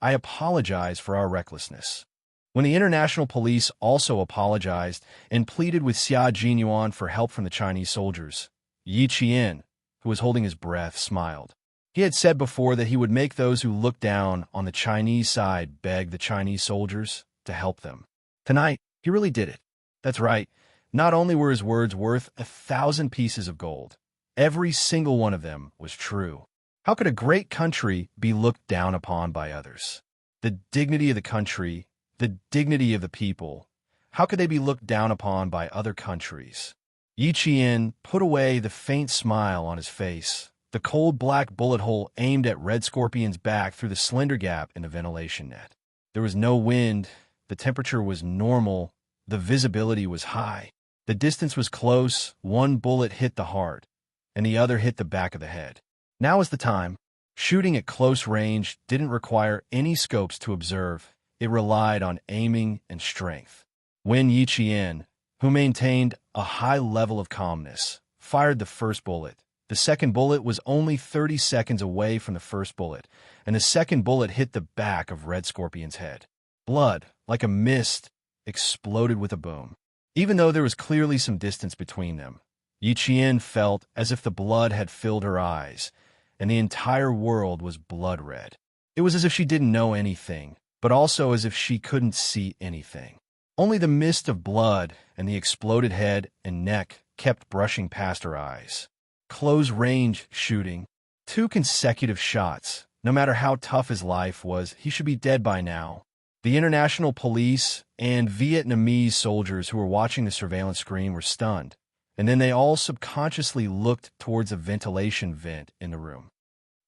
I apologize for our recklessness." When the international police also apologized and pleaded with Xia Jinyuan for help from the Chinese soldiers, Yiqian, who was holding his breath, smiled. He had said before that he would make those who looked down on the Chinese side beg the Chinese soldiers to help them. Tonight, he really did it. That's right. Not only were his words worth 1,000 pieces of gold, every single one of them was true. How could a great country be looked down upon by others? The dignity of the country, the dignity of the people, how could they be looked down upon by other countries? Yi Qian put away the faint smile on his face, the cold black bullet hole aimed at Red Scorpion's back through the slender gap in the ventilation net. There was no wind, the temperature was normal, the visibility was high. The distance was close, one bullet hit the heart, and the other hit the back of the head. Now is the time. Shooting at close range didn't require any scopes to observe. It relied on aiming and strength. When Yi Qian, who maintained a high level of calmness, fired the first bullet, the second bullet was only 30 seconds away from the first bullet, and the second bullet hit the back of Red Scorpion's head. Blood, like a mist, exploded with a boom. Even though there was clearly some distance between them, Yi Qian felt as if the blood had filled her eyes, and the entire world was blood red. It was as if she didn't know anything, but also as if she couldn't see anything. Only the mist of blood and the exploded head and neck kept brushing past her eyes. Close-range shooting. 2 consecutive shots. No matter how tough his life was, he should be dead by now. The international police and Vietnamese soldiers who were watching the surveillance screen were stunned, and then they all subconsciously looked towards a ventilation vent in the room.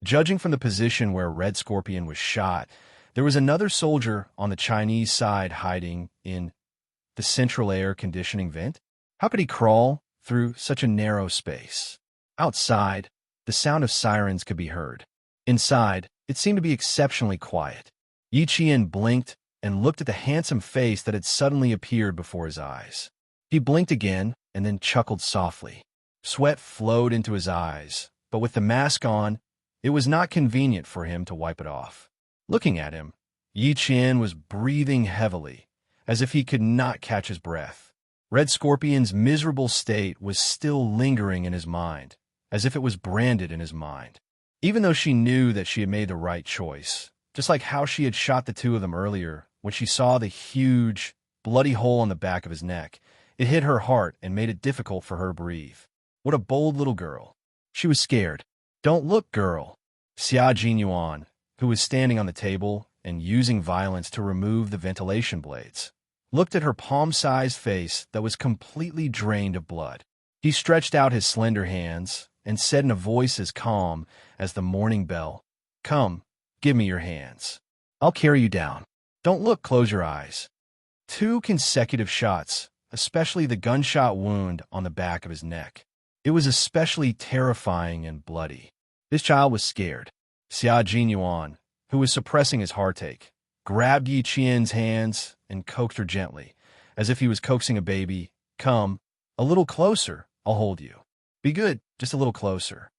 Judging from the position where Red Scorpion was shot, there was another soldier on the Chinese side hiding in the central air conditioning vent. How could he crawl through such a narrow space? Outside, the sound of sirens could be heard. Inside, it seemed to be exceptionally quiet. Yi Qian blinked and looked at the handsome face that had suddenly appeared before his eyes. He blinked again and then chuckled softly. Sweat flowed into his eyes, but with the mask on, it was not convenient for him to wipe it off. Looking at him, Yi Qian was breathing heavily, as if he could not catch his breath. Red Scorpion's miserable state was still lingering in his mind, as if it was branded in his mind. Even though she knew that she had made the right choice, just like how she had shot the 2 of them earlier when she saw the huge, bloody hole on the back of his neck, it hit her heart and made it difficult for her to breathe. What a bold little girl. She was scared. Don't look, girl. Xia Jinyuan, who was standing on the table and using violence to remove the ventilation blades, looked at her palm-sized face that was completely drained of blood. He stretched out his slender hands and said in a voice as calm as the morning bell, "Come, give me your hands. I'll carry you down. Don't look, close your eyes." 2 consecutive shots, especially the gunshot wound on the back of his neck. It was especially terrifying and bloody. This child was scared. Xia Jinyuan, who was suppressing his heartache, grabbed Yi Qian's hands and coaxed her gently, as if he was coaxing a baby. "Come, a little closer, I'll hold you. Be good, just a little closer."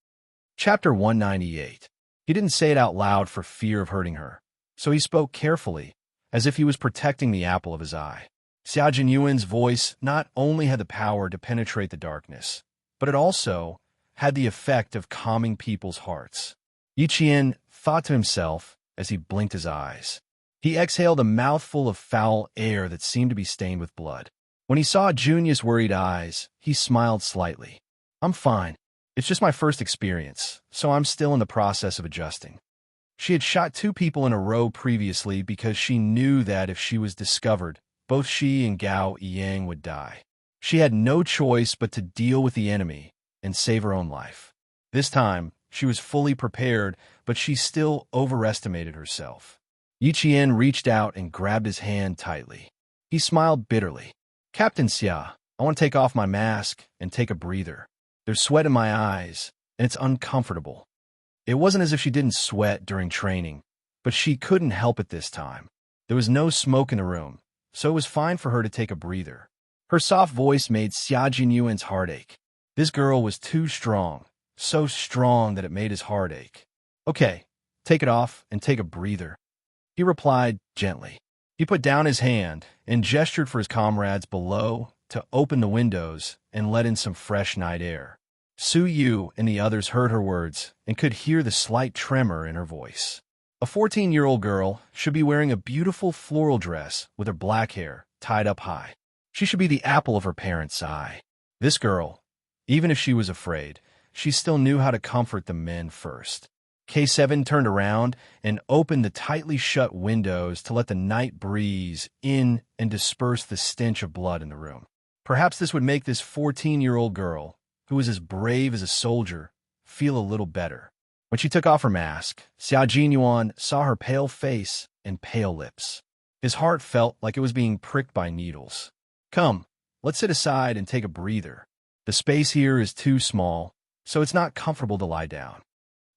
Chapter 198. He didn't say it out loud for fear of hurting her, so he spoke carefully, as if he was protecting the apple of his eye. Xia Jinyuan's voice not only had the power to penetrate the darkness, but it also had the effect of calming people's hearts. Yi Qian thought to himself as he blinked his eyes. He exhaled a mouthful of foul air that seemed to be stained with blood. When he saw Junia's worried eyes, he smiled slightly. "I'm fine. It's just my first experience, so I'm still in the process of adjusting." She had shot 2 people in a row previously because she knew that if she was discovered, both she and Gao Yang would die. She had no choice but to deal with the enemy and save her own life. This time, she was fully prepared, but she still overestimated herself. Yi Qian reached out and grabbed his hand tightly. He smiled bitterly. "Captain Xia, I want to take off my mask and take a breather. There's sweat in my eyes, and it's uncomfortable." It wasn't as if she didn't sweat during training, but she couldn't help it this time. There was no smoke in the room, so it was fine for her to take a breather. Her soft voice made Xia Jinyuan's heart ache. This girl was too strong, so strong that it made his heart ache. "Okay, take it off and take a breather," he replied gently. He put down his hand and gestured for his comrades below to open the windows and let in some fresh night air. Su Yu and the others heard her words and could hear the slight tremor in her voice. A 14-year-old girl should be wearing a beautiful floral dress with her black hair tied up high. She should be the apple of her parents' eye. This girl, even if she was afraid, she still knew how to comfort the men first. K7 turned around and opened the tightly shut windows to let the night breeze in and disperse the stench of blood in the room. Perhaps this would make this 14-year-old girl, who was as brave as a soldier, feel a little better. When she took off her mask, Xia Jinyuan saw her pale face and pale lips. His heart felt like it was being pricked by needles. Come, let's sit aside and take a breather. The space here is too small, so it's not comfortable to lie down.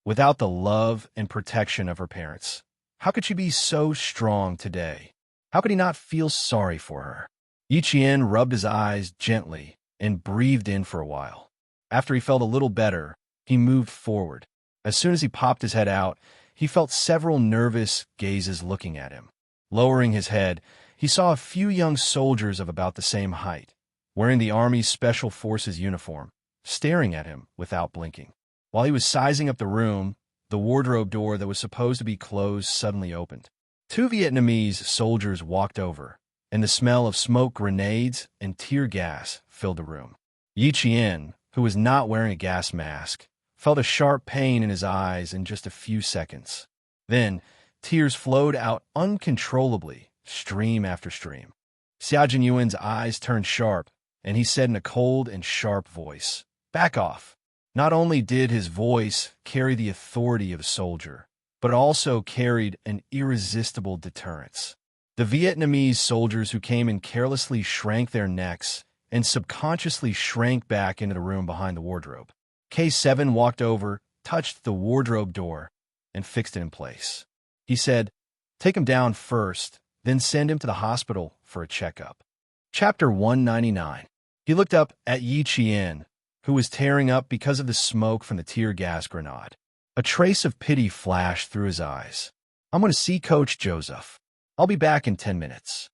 Without the love and protection of her parents, how could she be so strong today? How could he not feel sorry for her? Yi Qian rubbed his eyes gently and breathed in for a while. After he felt a little better, he moved forward. As soon as he popped his head out, he felt several nervous gazes looking at him. Lowering his head, he saw a few young soldiers of about the same height, wearing the Army's Special Forces uniform, staring at him without blinking. While he was sizing up the room, the wardrobe door that was supposed to be closed suddenly opened. 2 Vietnamese soldiers walked over, and the smell of smoke grenades and tear gas filled the room. Yi Qian, who was not wearing a gas mask, felt a sharp pain in his eyes in just a few seconds. Then, tears flowed out uncontrollably, stream after stream. Xia Jinyuan's eyes turned sharp, and he said in a cold and sharp voice, "Back off." Not only did his voice carry the authority of a soldier, but it also carried an irresistible deterrence. The Vietnamese soldiers who came in carelessly shrank their necks and subconsciously shrank back into the room behind the wardrobe. K7 walked over, touched the wardrobe door, and fixed it in place. He said, "Take him down first, then send him to the hospital for a checkup." Chapter 199. He looked up at Yi Qian, who was tearing up because of the smoke from the tear gas grenade. A trace of pity flashed through his eyes. "I'm going to see Coach Joseph. I'll be back in 10 minutes.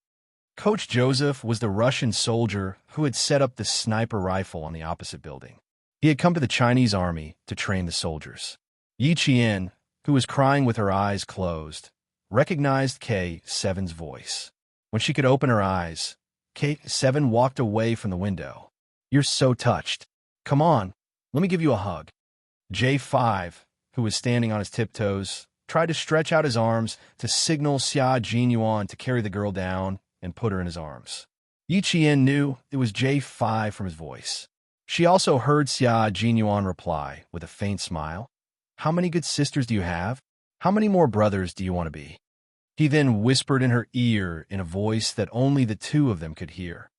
Coach Joseph was the Russian soldier who had set up the sniper rifle on the opposite building. He had come to the Chinese army to train the soldiers. Yi Qian, who was crying with her eyes closed, recognized K7's voice. When she could open her eyes, K7 walked away from the window. "You're so touched. Come on, let me give you a hug." J5, who was standing on his tiptoes, tried to stretch out his arms to signal Xia Jinyuan to carry the girl down and put her in his arms. Yi Qian knew it was J5 from his voice. She also heard Xia Jinyuan reply with a faint smile, "How many good sisters do you have? How many more brothers do you want to be?" He then whispered in her ear in a voice that only the two of them could hear,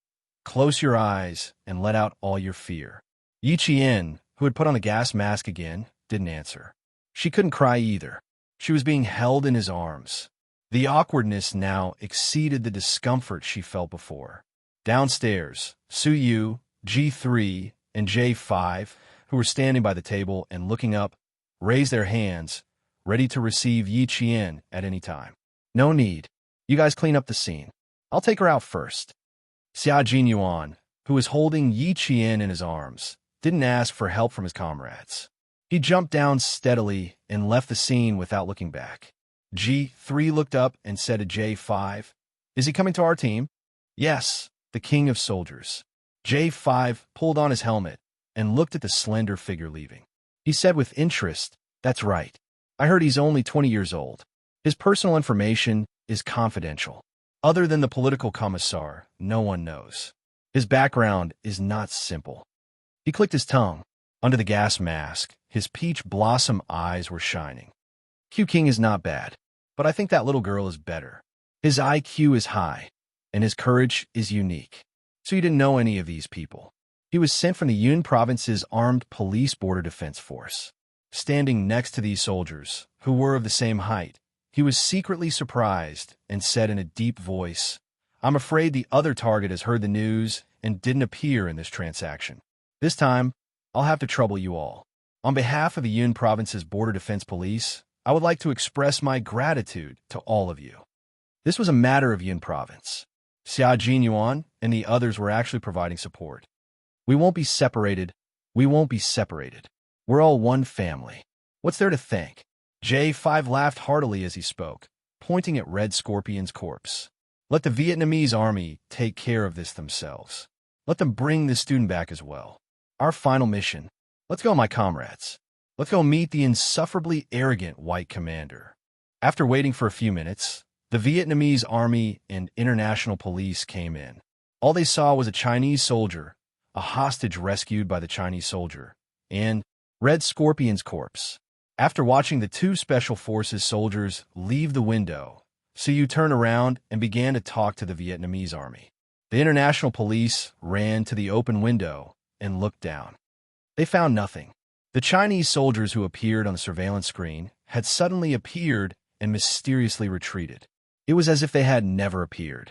"Close your eyes and let out all your fear." Yi Qian, who had put on the gas mask again, didn't answer. She couldn't cry either. She was being held in his arms. The awkwardness now exceeded the discomfort she felt before. Downstairs, Su Yu, G3, and J5, who were standing by the table and looking up, raised their hands, ready to receive Yi Qian at any time. "No need. You guys clean up the scene. I'll take her out first." Xia Jinyuan, who was holding Yi Qian in his arms, didn't ask for help from his comrades. He jumped down steadily and left the scene without looking back. G3 looked up and said to J5, "Is he coming to our team?" "Yes, the king of soldiers." J5 pulled on his helmet and looked at the slender figure leaving. He said with interest, "That's right. I heard he's only 20 years old. His personal information is confidential. Other than the political commissar, no one knows. His background is not simple." He clicked his tongue. Under the gas mask, his peach blossom eyes were shining. "Q King is not bad, but I think that little girl is better. His IQ is high, and his courage is unique." So he didn't know any of these people. He was sent from the Yun Province's Armed Police Border Defense Force. Standing next to these soldiers, who were of the same height, he was secretly surprised and said in a deep voice, "I'm afraid the other target has heard the news and didn't appear in this transaction. This time, I'll have to trouble you all. On behalf of the Yun Province's Border Defense Police, I would like to express my gratitude to all of you." This was a matter of Yun Province. Xia Jinyuan and the others were actually providing support. "We won't be separated. We won't be separated. We're all one family. What's there to think? J5 laughed heartily as he spoke, pointing at Red Scorpion's corpse. Let the Vietnamese army take care of this themselves. Let them bring the student back as well. Our final mission. Let's go, my comrades. Let's go meet the insufferably arrogant white commander. After waiting for a few minutes, the Vietnamese army and international police came in. All they saw was a Chinese soldier, a hostage rescued by the Chinese soldier, and Red Scorpion's corpse. After watching the two special forces soldiers leave the window, Siyu turned around and began to talk to the Vietnamese army. The international police ran to the open window and looked down. They found nothing. The Chinese soldiers who appeared on the surveillance screen had suddenly appeared and mysteriously retreated. It was as if they had never appeared.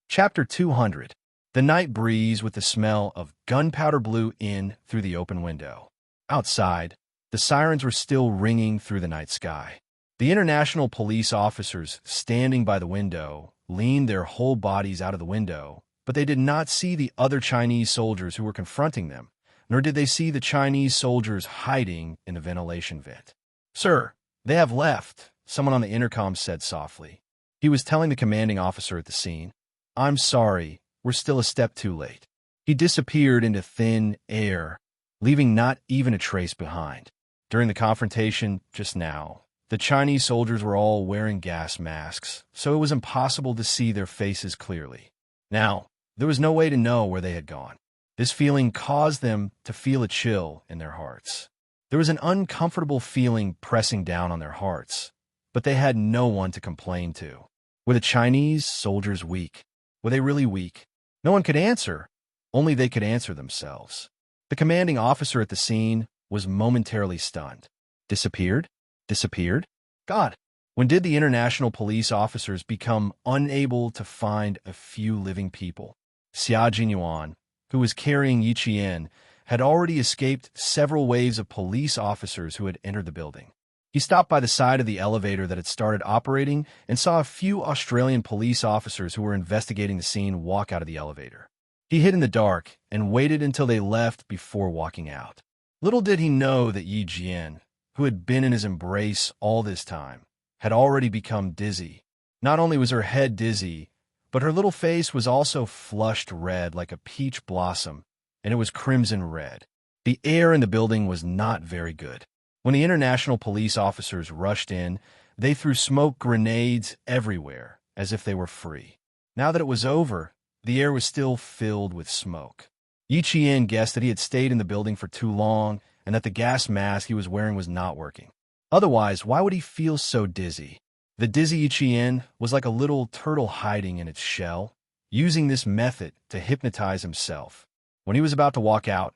Chapter 200. The night breeze with the smell of gunpowder blew in through the open window. Outside, the sirens were still ringing through the night sky. The international police officers standing by the window leaned their whole bodies out of the window, but they did not see the other Chinese soldiers who were confronting them, nor did they see the Chinese soldiers hiding in the ventilation vent. "Sir, they have left," someone on the intercom said softly. He was telling the commanding officer at the scene, "I'm sorry, we're still a step too late." He disappeared into thin air, leaving not even a trace behind. During the confrontation just now, the Chinese soldiers were all wearing gas masks, so it was impossible to see their faces clearly. Now, there was no way to know where they had gone. This feeling caused them to feel a chill in their hearts. There was an uncomfortable feeling pressing down on their hearts, but they had no one to complain to. Were the Chinese soldiers weak? Were they really weak? No one could answer. Only they could answer themselves. The commanding officer at the scene was momentarily stunned. Disappeared? Disappeared? God, when did the international police officers become unable to find a few living people? Xianxia, who was carrying Yiqian, had already escaped several waves of police officers who had entered the building. He stopped by the side of the elevator that had started operating and saw a few Australian police officers who were investigating the scene walk out of the elevator. He hid in the dark and waited until they left before walking out. Little did he know that Yi Jian, who had been in his embrace all this time, had already become dizzy. Not only was her head dizzy, but her little face was also flushed red like a peach blossom, and it was crimson red. The air in the building was not very good. When the international police officers rushed in, they threw smoke grenades everywhere, as if they were free. Now that it was over, the air was still filled with smoke. Yiqian guessed that he had stayed in the building for too long and that the gas mask he was wearing was not working. Otherwise, why would he feel so dizzy? The dizzy Yiqian was like a little turtle hiding in its shell, using this method to hypnotize himself. When he was about to walk out,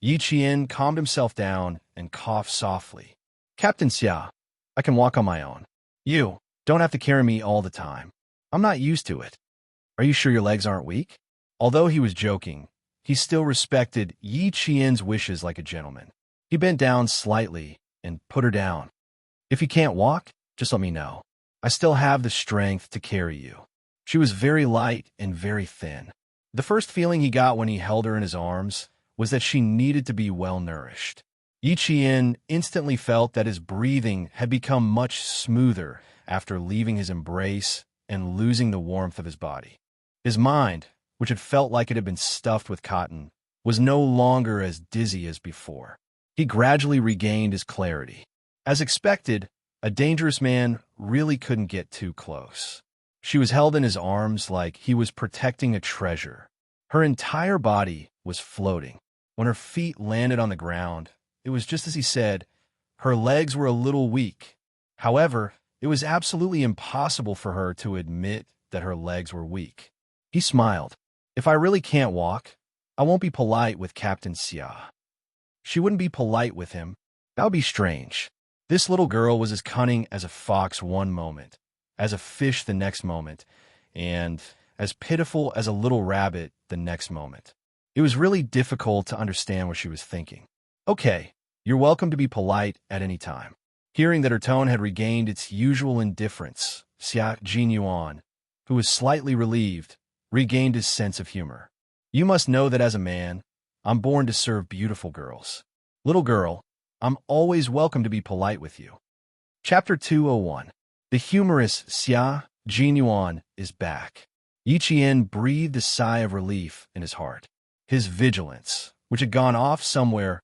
Yiqian calmed himself down and coughed softly. "Captain Xia, I can walk on my own. You don't have to carry me all the time. I'm not used to it. Are you sure your legs aren't weak?" Although he was joking, he still respected Yi Qian's wishes like a gentleman. He bent down slightly and put her down. "If you can't walk, just let me know. I still have the strength to carry you." She was very light and very thin. The first feeling he got when he held her in his arms was that she needed to be well-nourished. Yi Qian instantly felt that his breathing had become much smoother after leaving his embrace and losing the warmth of his body. His mind, which had felt like it had been stuffed with cotton, was no longer as dizzy as before. He gradually regained his clarity. As expected, a dangerous man really couldn't get too close. She was held in his arms like he was protecting a treasure. Her entire body was floating. When her feet landed on the ground, it was just as he said. Her legs were a little weak. However, it was absolutely impossible for her to admit that her legs were weak. He smiled. "If I really can't walk, I won't be polite with Captain Xia." She wouldn't be polite with him. That would be strange. This little girl was as cunning as a fox one moment, as a fish the next moment, and as pitiful as a little rabbit the next moment. It was really difficult to understand what she was thinking. "Okay, you're welcome to be polite at any time." Hearing that her tone had regained its usual indifference, Xia Jinyuan, who was slightly relieved, regained his sense of humor. "You must know that as a man, I'm born to serve beautiful girls. Little girl, I'm always welcome to be polite with you. Chapter 201. The humorous Xia Jinyuan is back. Yi Qian breathed a sigh of relief in his heart. His vigilance, which had gone off somewhere,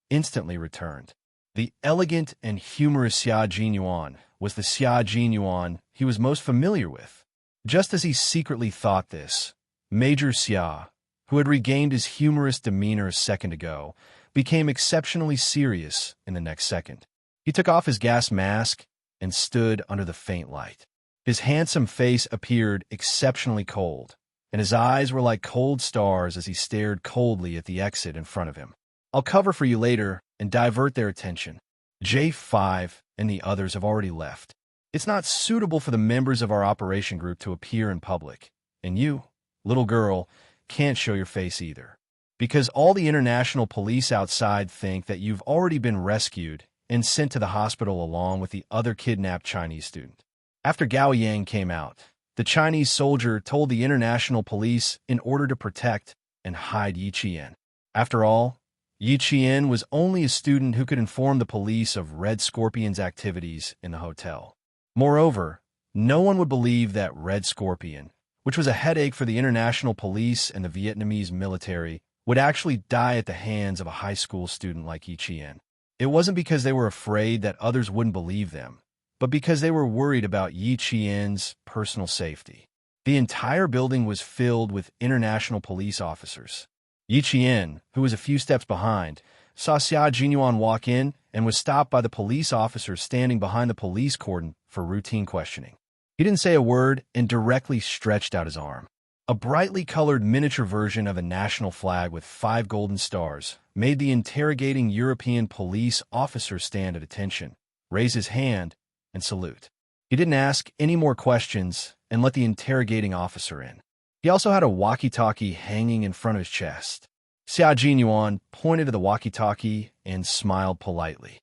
instantly returned. The elegant and humorous Xia Jinyuan was the Xia Jinyuan he was most familiar with. Just as he secretly thought this, Major Xia, who had regained his humorous demeanor a second ago, became exceptionally serious in the next second. He took off his gas mask and stood under the faint light. His handsome face appeared exceptionally cold, and his eyes were like cold stars as he stared coldly at the exit in front of him. I'll cover for you later and divert their attention. J5 and the others have already left. It's not suitable for the members of our operation group to appear in public, and you, little girl, can't show your face either. Because all the international police outside think that you've already been rescued and sent to the hospital along with the other kidnapped Chinese student. After Gao Yang came out, the Chinese soldier told the international police in order to protect and hide Yi Qian. After all, Yi Qian was only a student who could inform the police of Red Scorpion's activities in the hotel. Moreover, no one would believe that Red Scorpion, which was a headache for the international police and the Vietnamese military, would actually die at the hands of a high school student like Yi Qian. It wasn't because they were afraid that others wouldn't believe them, but because they were worried about Yi Qian's personal safety. The entire building was filled with international police officers. Yi Qian, who was a few steps behind, saw Xia Jinyuan walk in and was stopped by the police officer standing behind the police cordon for routine questioning. He didn't say a word and directly stretched out his arm. A brightly colored miniature version of a national flag with 5 golden stars made the interrogating European police officer stand at attention, raise his hand, and salute. He didn't ask any more questions and let the interrogating officer in. He also had a walkie-talkie hanging in front of his chest. Xia Jinyuan pointed to the walkie-talkie and smiled politely.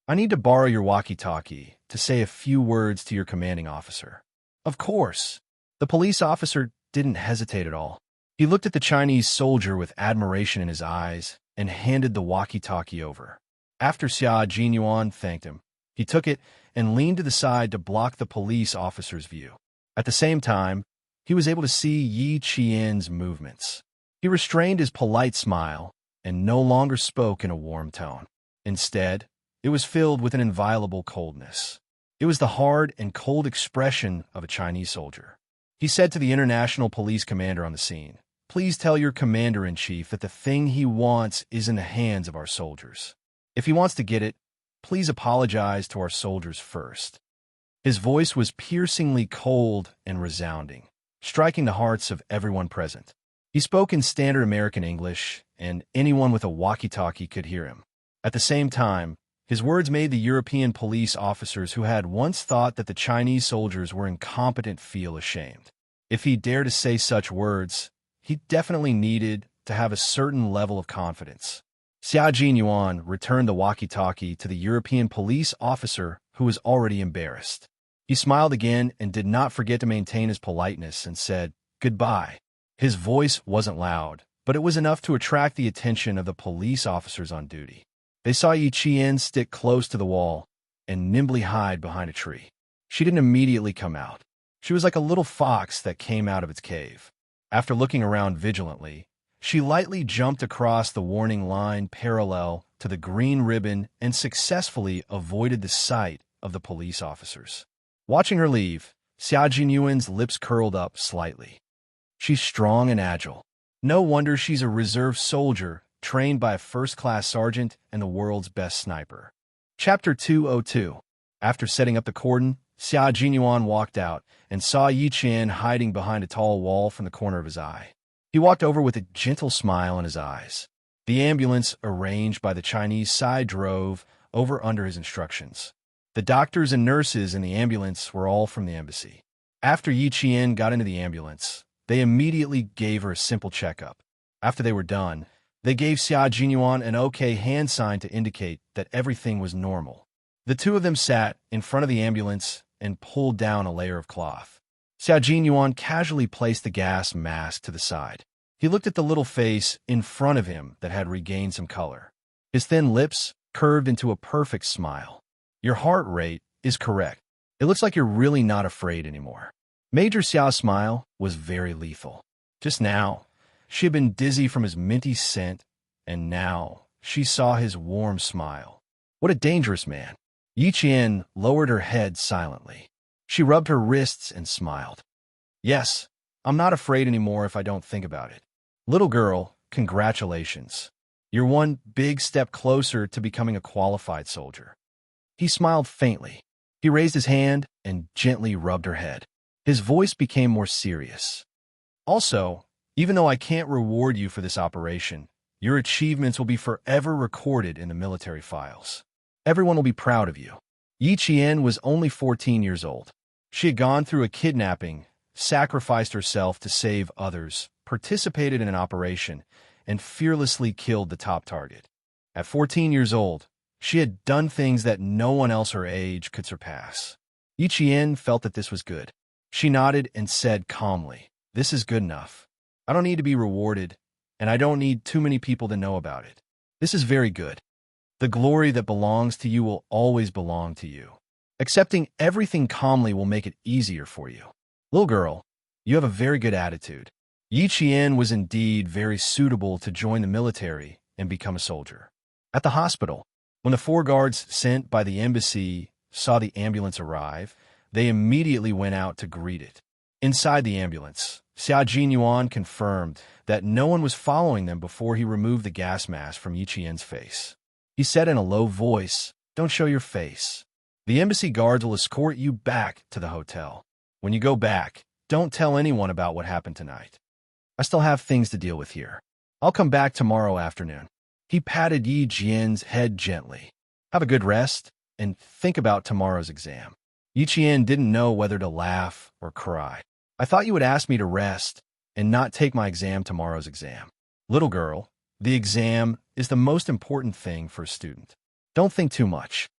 I need to borrow your walkie-talkie to say a few words to your commanding officer. Of course. The police officer didn't hesitate at all. He looked at the Chinese soldier with admiration in his eyes and handed the walkie-talkie over. After Xia Jinyuan thanked him, he took it and leaned to the side to block the police officer's view. At the same time, he was able to see Yi Qian's movements. He restrained his polite smile and no longer spoke in a warm tone. Instead, it was filled with an inviolable coldness. It was the hard and cold expression of a Chinese soldier. He said to the international police commander on the scene, "Please tell your commander-in-chief that the thing he wants is in the hands of our soldiers. If he wants to get it, please apologize to our soldiers first." His voice was piercingly cold and resounding, striking the hearts of everyone present. He spoke in standard American English, and anyone with a walkie-talkie could hear him. At the same time, his words made the European police officers who had once thought that the Chinese soldiers were incompetent feel ashamed. If he dared to say such words, he definitely needed to have a certain level of confidence. Xia Jinyuan returned the walkie-talkie to the European police officer who was already embarrassed. He smiled again and did not forget to maintain his politeness and said, "Goodbye." His voice wasn't loud, but it was enough to attract the attention of the police officers on duty. They saw Yi Qian stick close to the wall and nimbly hide behind a tree. She didn't immediately come out. She was like a little fox that came out of its cave. After looking around vigilantly, she lightly jumped across the warning line parallel to the green ribbon and successfully avoided the sight of the police officers. Watching her leave, Xia Jinyuan's lips curled up slightly. She's strong and agile. No wonder she's a reserve soldier trained by a first-class sergeant and the world's best sniper. Chapter 202. After setting up the cordon, Xia Jinyuan walked out and saw Yi Qian hiding behind a tall wall from the corner of his eye. He walked over with a gentle smile in his eyes. The ambulance arranged by the Chinese side drove over under his instructions. The doctors and nurses in the ambulance were all from the embassy. After Yi Qian got into the ambulance, they immediately gave her a simple checkup. After they were done, they gave Xia Jinyuan an OK hand sign to indicate that everything was normal. The two of them sat in front of the ambulance and pulled down a layer of cloth. Xia Jinyuan casually placed the gas mask to the side. He looked at the little face in front of him that had regained some color. His thin lips curved into a perfect smile. Your heart rate is correct. It looks like you're really not afraid anymore. Major Xiao's smile was very lethal. Just now, she had been dizzy from his minty scent, and now she saw his warm smile. What a dangerous man. Yi Qian lowered her head silently. She rubbed her wrists and smiled. Yes, I'm not afraid anymore if I don't think about it. Little girl, congratulations. You're one big step closer to becoming a qualified soldier. He smiled faintly. He raised his hand and gently rubbed her head. His voice became more serious. Also, even though I can't reward you for this operation, your achievements will be forever recorded in the military files. Everyone will be proud of you. Yi Qian was only 14 years old. She had gone through a kidnapping, sacrificed herself to save others, participated in an operation, and fearlessly killed the top target. At 14 years old, she had done things that no one else her age could surpass. Yi Qian felt that this was good. She nodded and said calmly, "This is good enough. I don't need to be rewarded, and I don't need too many people to know about it. This is very good. The glory that belongs to you will always belong to you. Accepting everything calmly will make it easier for you. Little girl, you have a very good attitude." Yi Qian was indeed very suitable to join the military and become a soldier. At the hospital, when the 4 guards sent by the embassy saw the ambulance arrive, they immediately went out to greet it. Inside the ambulance, Xia Jinyuan confirmed that no one was following them before he removed the gas mask from Yi Qian's face. He said in a low voice, "Don't show your face. The embassy guards will escort you back to the hotel. When you go back, don't tell anyone about what happened tonight. I still have things to deal with here. I'll come back tomorrow afternoon." He patted Yi Qian's head gently. "Have a good rest, and think about tomorrow's exam." Yi Qian didn't know whether to laugh or cry. "I thought you would ask me to rest and not take my exam tomorrow's exam. Little girl, the exam is the most important thing for a student. Don't think too much."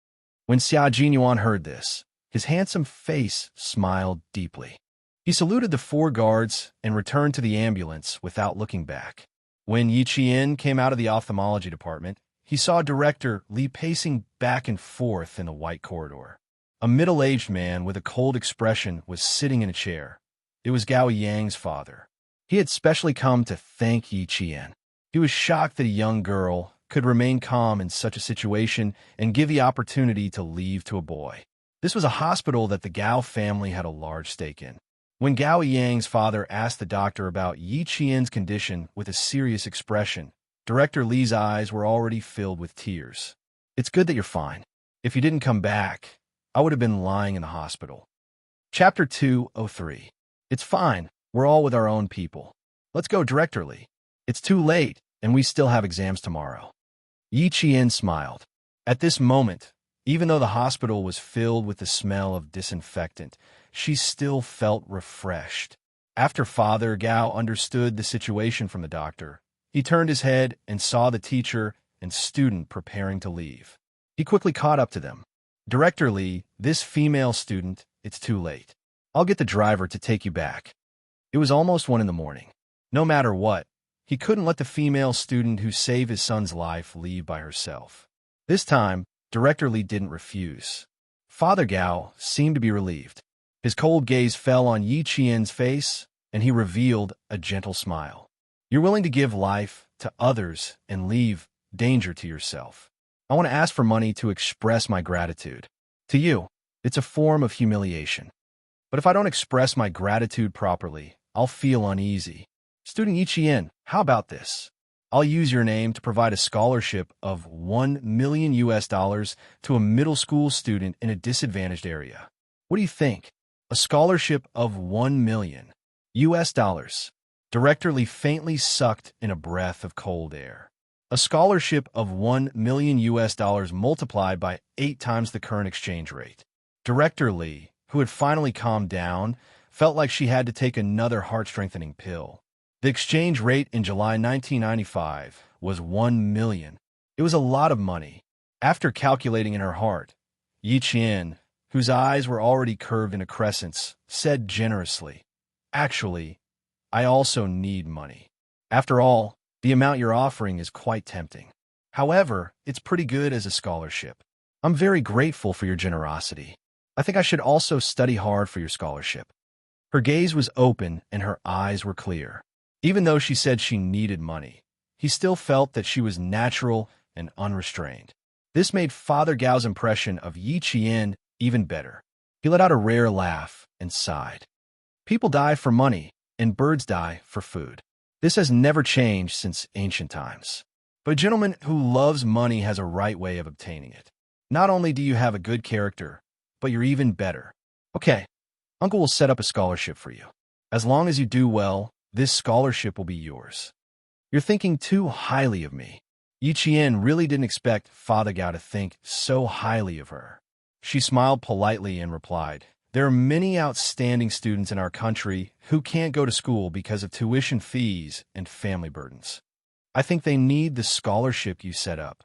When Xia Jinyuan heard this, his handsome face smiled deeply. He saluted the 4 guards and returned to the ambulance without looking back. When Yi Qian came out of the ophthalmology department, he saw Director Li pacing back and forth in the white corridor. A middle-aged man with a cold expression was sitting in a chair. It was Gao Yang's father. He had specially come to thank Yi Qian. He was shocked that a young girl could remain calm in such a situation and give the opportunity to leave to a boy. This was a hospital that the Gao family had a large stake in. When Gao Yang's father asked the doctor about Yi Qian's condition with a serious expression, Director Li's eyes were already filled with tears. "It's good that you're fine. If you didn't come back, I would have been lying in the hospital." Chapter 203. It's fine. We're all with our own people. Let's go, Director Li. It's too late, and we still have exams tomorrow. Yi Qian smiled. At this moment, even though the hospital was filled with the smell of disinfectant, she still felt refreshed. After Father Gao understood the situation from the doctor, he turned his head and saw the teacher and student preparing to leave. He quickly caught up to them. "Director Li, this female student, it's too late. I'll get the driver to take you back." It was almost 1 in the morning. No matter what, he couldn't let the female student who saved his son's life leave by herself. This time, Director Li didn't refuse. Father Gao seemed to be relieved. His cold gaze fell on Yi Qian's face, and he revealed a gentle smile. "You're willing to give life to others and leave danger to yourself. I want to ask for money to express my gratitude. To you, it's a form of humiliation. But if I don't express my gratitude properly, I'll feel uneasy. Student Yi Qian, how about this? I'll use your name to provide a scholarship of $1 million to a middle school student in a disadvantaged area. What do you think? A scholarship of $1 million. Director Li faintly sucked in a breath of cold air. A scholarship of $1 million multiplied by 8 times the current exchange rate. Director Li, who had finally calmed down, felt like she had to take another heart-strengthening pill. The exchange rate in July 1995 was 1 million. It was a lot of money. After calculating in her heart, Yi Qian, whose eyes were already curved into crescents, said generously, "Actually, I also need money. After all, the amount you're offering is quite tempting." However, it's pretty good as a scholarship. I'm very grateful for your generosity. I think I should also study hard for your scholarship." Her gaze was open and her eyes were clear. Even though she said she needed money, he still felt that she was natural and unrestrained. This made Father Gao's impression of Yi Qian even better. He let out a rare laugh and sighed. People die for money, and birds die for food. This has never changed since ancient times. But a gentleman who loves money has a right way of obtaining it. Not only do you have a good character, but you're even better. Okay, Uncle will set up a scholarship for you. As long as you do well, this scholarship will be yours. You're thinking too highly of me. Yi Qian really didn't expect Father Gao to think so highly of her. She smiled politely and replied, "There are many outstanding students in our country who can't go to school because of tuition fees and family burdens. I think they need the scholarship you set up."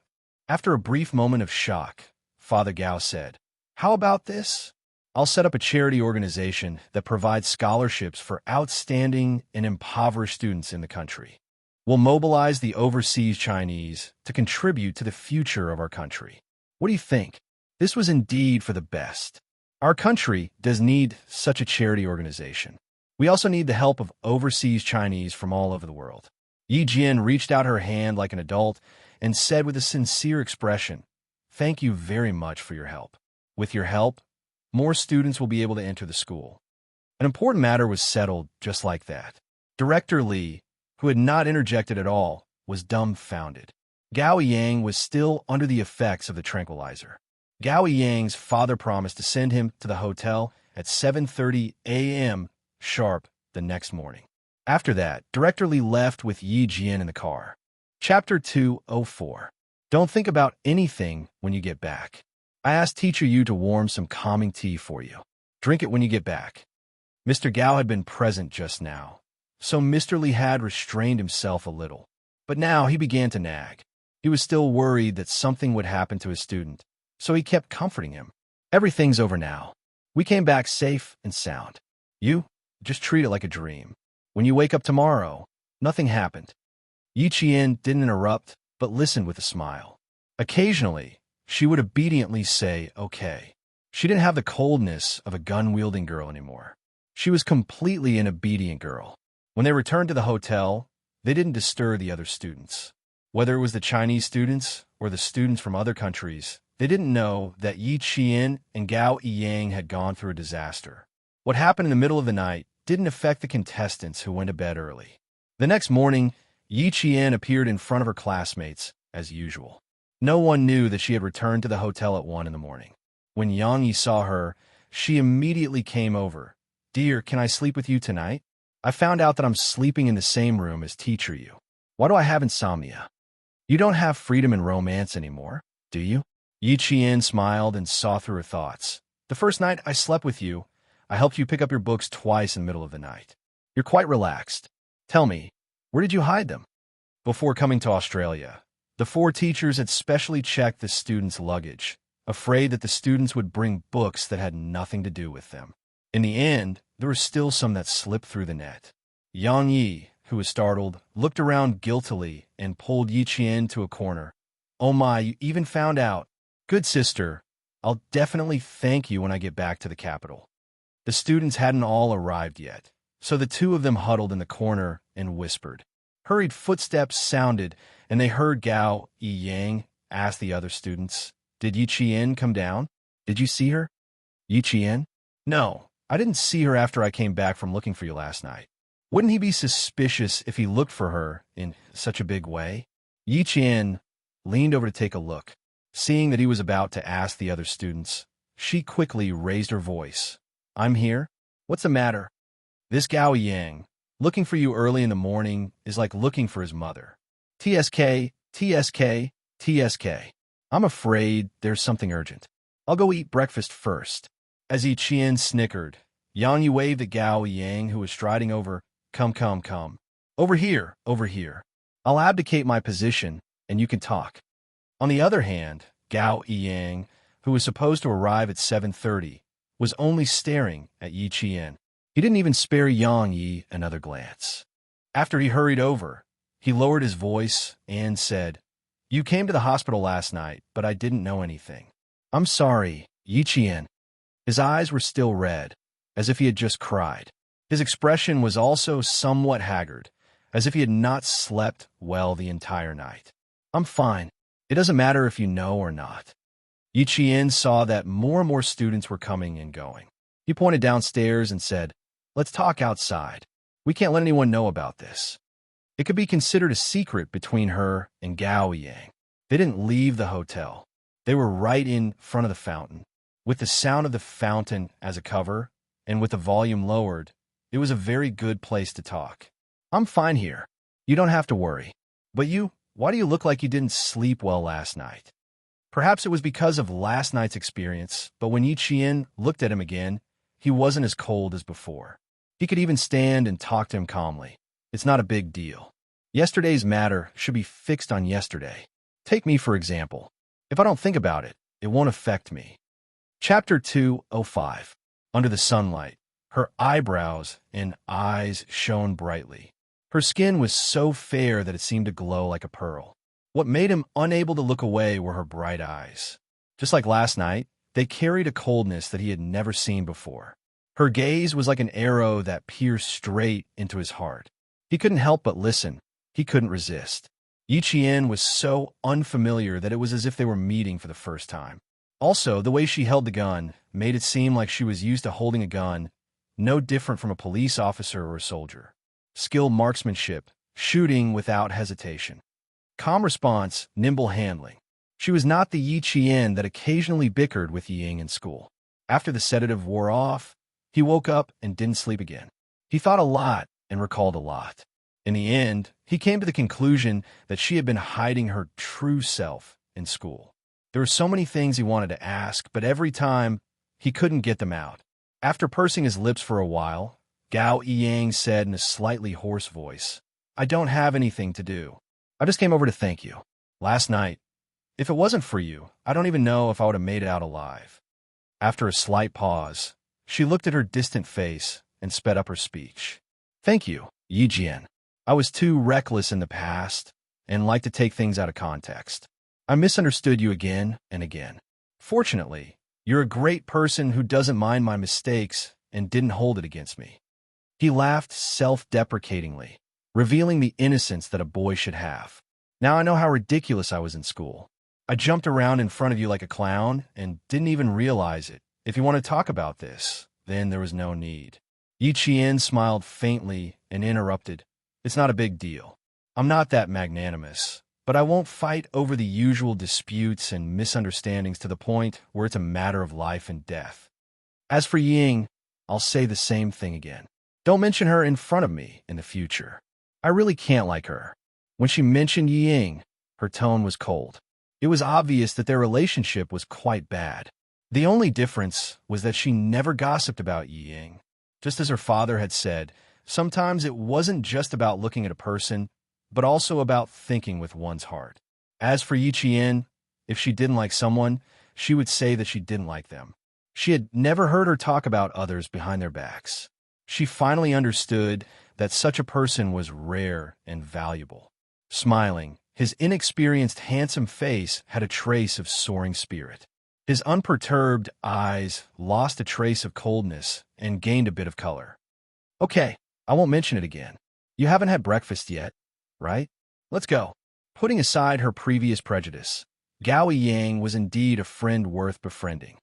After a brief moment of shock, Father Gao said, "How about this? I'll set up a charity organization that provides scholarships for outstanding and impoverished students in the country. We'll mobilize the overseas Chinese to contribute to the future of our country. What do you think?" This was indeed for the best. Our country does need such a charity organization. We also need the help of overseas Chinese from all over the world. Yi Jian reached out her hand like an adult and said with a sincere expression, "Thank you very much for your help. With your help, more students will be able to enter the school." An important matter was settled just like that. Director Li, who had not interjected at all, was dumbfounded. Gao Yang was still under the effects of the tranquilizer. Gao Yang's father promised to send him to the hotel at 7:30 a.m. sharp the next morning. After that, Director Li left with Yi Jian in the car. Chapter 204. Don't think about anything when you get back. I asked Teacher Yu to warm some calming tea for you. Drink it when you get back. Mr. Gao had been present just now, so Mr. Li had restrained himself a little. But now he began to nag. He was still worried that something would happen to his student, so he kept comforting him. "Everything's over now. We came back safe and sound. You just treat it like a dream. When you wake up tomorrow, nothing happened." Yi Qian didn't interrupt, but listened with a smile. Occasionally, she would obediently say, "Okay." She didn't have the coldness of a gun-wielding girl anymore. She was completely an obedient girl. When they returned to the hotel, they didn't disturb the other students. Whether it was the Chinese students or the students from other countries, they didn't know that Yi Qian and Gao Yang had gone through a disaster. What happened in the middle of the night didn't affect the contestants who went to bed early. The next morning, Yi Qian appeared in front of her classmates, as usual. No one knew that she had returned to the hotel at 1 in the morning. When Yang Yi saw her, she immediately came over. "Dear, can I sleep with you tonight? I found out that I'm sleeping in the same room as Teacher Yu. Why do I have insomnia?" "You don't have freedom and romance anymore, do you?" Yi Qian smiled and saw through her thoughts. "The first night I slept with you, I helped you pick up your books twice in the middle of the night. You're quite relaxed. Tell me, where did you hide them?" Before coming to Australia, the 4 teachers had specially checked the students' luggage, afraid that the students would bring books that had nothing to do with them. In the end, there were still some that slipped through the net. Yang Yi, who was startled, looked around guiltily and pulled Yi Qian to a corner. "Oh my, you even found out. Good sister, I'll definitely thank you when I get back to the capital." The students hadn't all arrived yet, so the 2 of them huddled in the corner and whispered. Hurried footsteps sounded, and they heard Gao Yang ask the other students, "Did Yi Qian come down? Did you see her?" "Yi Qian? No, I didn't see her after I came back from looking for you last night." Wouldn't he be suspicious if he looked for her in such a big way? Yi Qian leaned over to take a look. Seeing that he was about to ask the other students, she quickly raised her voice. "I'm here. What's the matter?" "This Gao Yang, looking for you early in the morning, is like looking for his mother. TSK, TSK, TSK. I'm afraid there's something urgent. I'll go eat breakfast first." As Yi Qian snickered, Yang Yi waved at Gao Yang, who was striding over. Come, come, come. Over here, over here. I'll abdicate my position, and you can talk." On the other hand, Gao Yang, who was supposed to arrive at 7:30, was only staring at Yi Qian. He didn't even spare Yang Yi another glance. After he hurried over, he lowered his voice and said, You came to the hospital last night, but I didn't know anything. I'm sorry, Yiqian. His eyes were still red, as if he had just cried. His expression was also somewhat haggard, as if he had not slept well the entire night. I'm fine. It doesn't matter if you know or not. Yiqian saw that more and more students were coming and going. He pointed downstairs and said, "Let's talk outside. We can't let anyone know about this." It could be considered a secret between her and Gao Yang. They didn't leave the hotel. They were right in front of the fountain. With the sound of the fountain as a cover, and with the volume lowered, it was a very good place to talk. I'm fine here. You don't have to worry. But why do you look like you didn't sleep well last night? Perhaps it was because of last night's experience, but when Yiqian looked at him again, he wasn't as cold as before. He could even stand and talk to him calmly. It's not a big deal. Yesterday's matter should be fixed on yesterday. Take me, for example. If I don't think about it, it won't affect me. Chapter 205. Under the sunlight, her eyebrows and eyes shone brightly. Her skin was so fair that it seemed to glow like a pearl. What made him unable to look away were her bright eyes. Just like last night, they carried a coldness that he had never seen before. Her gaze was like an arrow that pierced straight into his heart. He couldn't help but listen. He couldn't resist. Yiqian was so unfamiliar that it was as if they were meeting for the first time. Also, the way she held the gun made it seem like she was used to holding a gun, no different from a police officer or a soldier. Skilled marksmanship, shooting without hesitation. Calm response, nimble handling. She was not the Yiqian that occasionally bickered with Ying in school. After the sedative wore off, he woke up and didn't sleep again. He thought a lot and recalled a lot. In the end, he came to the conclusion that she had been hiding her true self in school. There were so many things he wanted to ask, but every time, he couldn't get them out. After pursing his lips for a while, Gao Yang said in a slightly hoarse voice, "I don't have anything to do. I just came over to thank you. Last night, if it wasn't for you, I don't even know if I would have made it out alive." After a slight pause, she looked at her distant face and sped up her speech. "Thank you, Yijian. I was too reckless in the past and like to take things out of context. I misunderstood you again and again. Fortunately, you're a great person who doesn't mind my mistakes and didn't hold it against me." He laughed self-deprecatingly, revealing the innocence that a boy should have. "Now I know how ridiculous I was in school. I jumped around in front of you like a clown and didn't even realize it. If you want to talk about this, then there was no need." Yiqian smiled faintly and interrupted, "It's not a big deal. I'm not that magnanimous, but I won't fight over the usual disputes and misunderstandings to the point where it's a matter of life and death. As for Ying, I'll say the same thing again. Don't mention her in front of me in the future. I really can't like her." When she mentioned Ying, her tone was cold. It was obvious that their relationship was quite bad. The only difference was that she never gossiped about Ying. Just as her father had said, sometimes it wasn't just about looking at a person, but also about thinking with one's heart. As for Yiqian, if she didn't like someone, she would say that she didn't like them. She had never heard her talk about others behind their backs. She finally understood that such a person was rare and valuable. Smiling, his inexperienced, handsome face had a trace of soaring spirit. His unperturbed eyes lost a trace of coldness and gained a bit of color. "Okay, I won't mention it again. You haven't had breakfast yet, right? Let's go." Putting aside her previous prejudice, Gao Yang was indeed a friend worth befriending.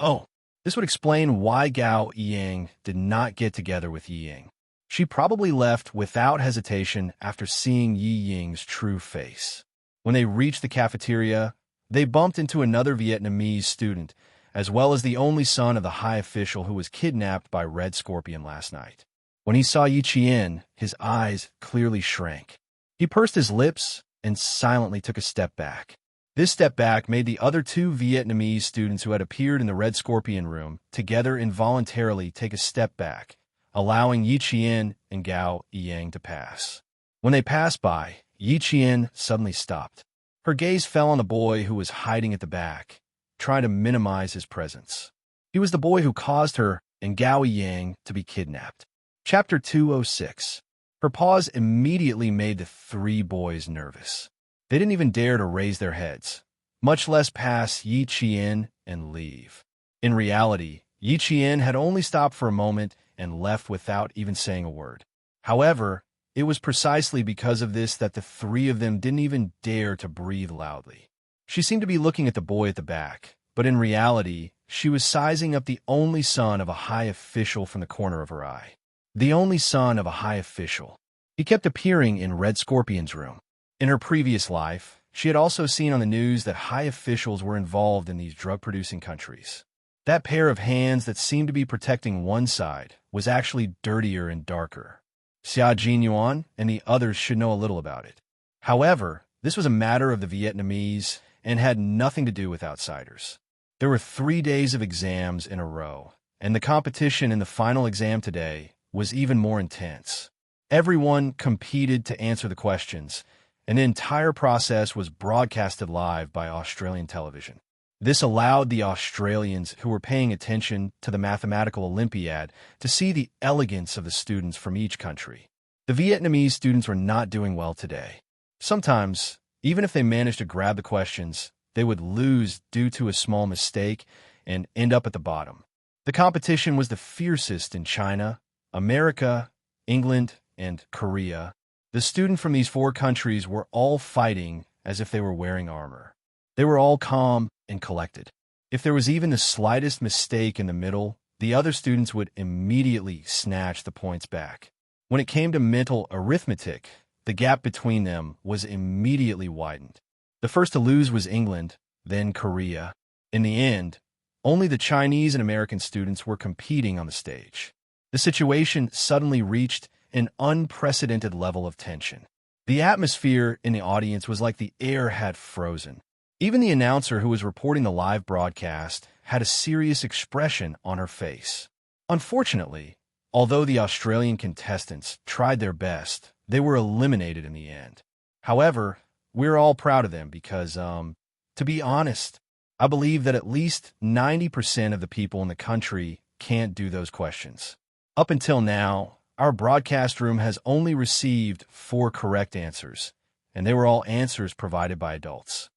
Oh, this would explain why Gao Yang did not get together with Yi Ying. She probably left without hesitation after seeing Yi Ying's true face. When they reached the cafeteria, they bumped into another Vietnamese student, as well as the only son of the high official who was kidnapped by Red Scorpion last night. When he saw Yiqian, his eyes clearly shrank. He pursed his lips and silently took a step back. This step back made the other two Vietnamese students who had appeared in the Red Scorpion room together involuntarily take a step back, allowing Yiqian and Gao Yang to pass. When they passed by, Yiqian suddenly stopped. Her gaze fell on the boy who was hiding at the back, trying to minimize his presence. He was the boy who caused her and Gao Yang to be kidnapped. Chapter 206. Her pause immediately made the three boys nervous. They didn't even dare to raise their heads, much less pass Yi Qian and leave. In reality, Yi Qian had only stopped for a moment and left without even saying a word. However, it was precisely because of this that the three of them didn't even dare to breathe loudly. She seemed to be looking at the boy at the back, but in reality, she was sizing up the only son of a high official from the corner of her eye. The only son of a high official. He kept appearing in Red Scorpion's room. In her previous life, she had also seen on the news that high officials were involved in these drug-producing countries. That pair of hands that seemed to be protecting one side was actually dirtier and darker. Xia Jinyuan and the others should know a little about it. However, this was a matter of the Vietnamese and had nothing to do with outsiders. There were 3 days of exams in a row, and the competition in the final exam today was even more intense. Everyone competed to answer the questions, and the entire process was broadcasted live by Australian television. This allowed the Australians who were paying attention to the mathematical Olympiad to see the elegance of the students from each country. The Vietnamese students were not doing well today. Sometimes, even if they managed to grab the questions, they would lose due to a small mistake and end up at the bottom. The competition was the fiercest in China, America, England, and Korea. The students from these 4 countries were all fighting as if they were wearing armor. They were all calm and collected. If there was even the slightest mistake in the middle, the other students would immediately snatch the points back. When it came to mental arithmetic, the gap between them was immediately widened. The first to lose was England, then Korea. In the end, only the Chinese and American students were competing on the stage. The situation suddenly reached an unprecedented level of tension. The atmosphere in the audience was like the air had frozen. Even the announcer who was reporting the live broadcast had a serious expression on her face. Unfortunately, although the Australian contestants tried their best, they were eliminated in the end. However, we're all proud of them because, to be honest, I believe that at least 90% of the people in the country can't do those questions. Up until now, our broadcast room has only received 4 correct answers, and they were all answers provided by adults.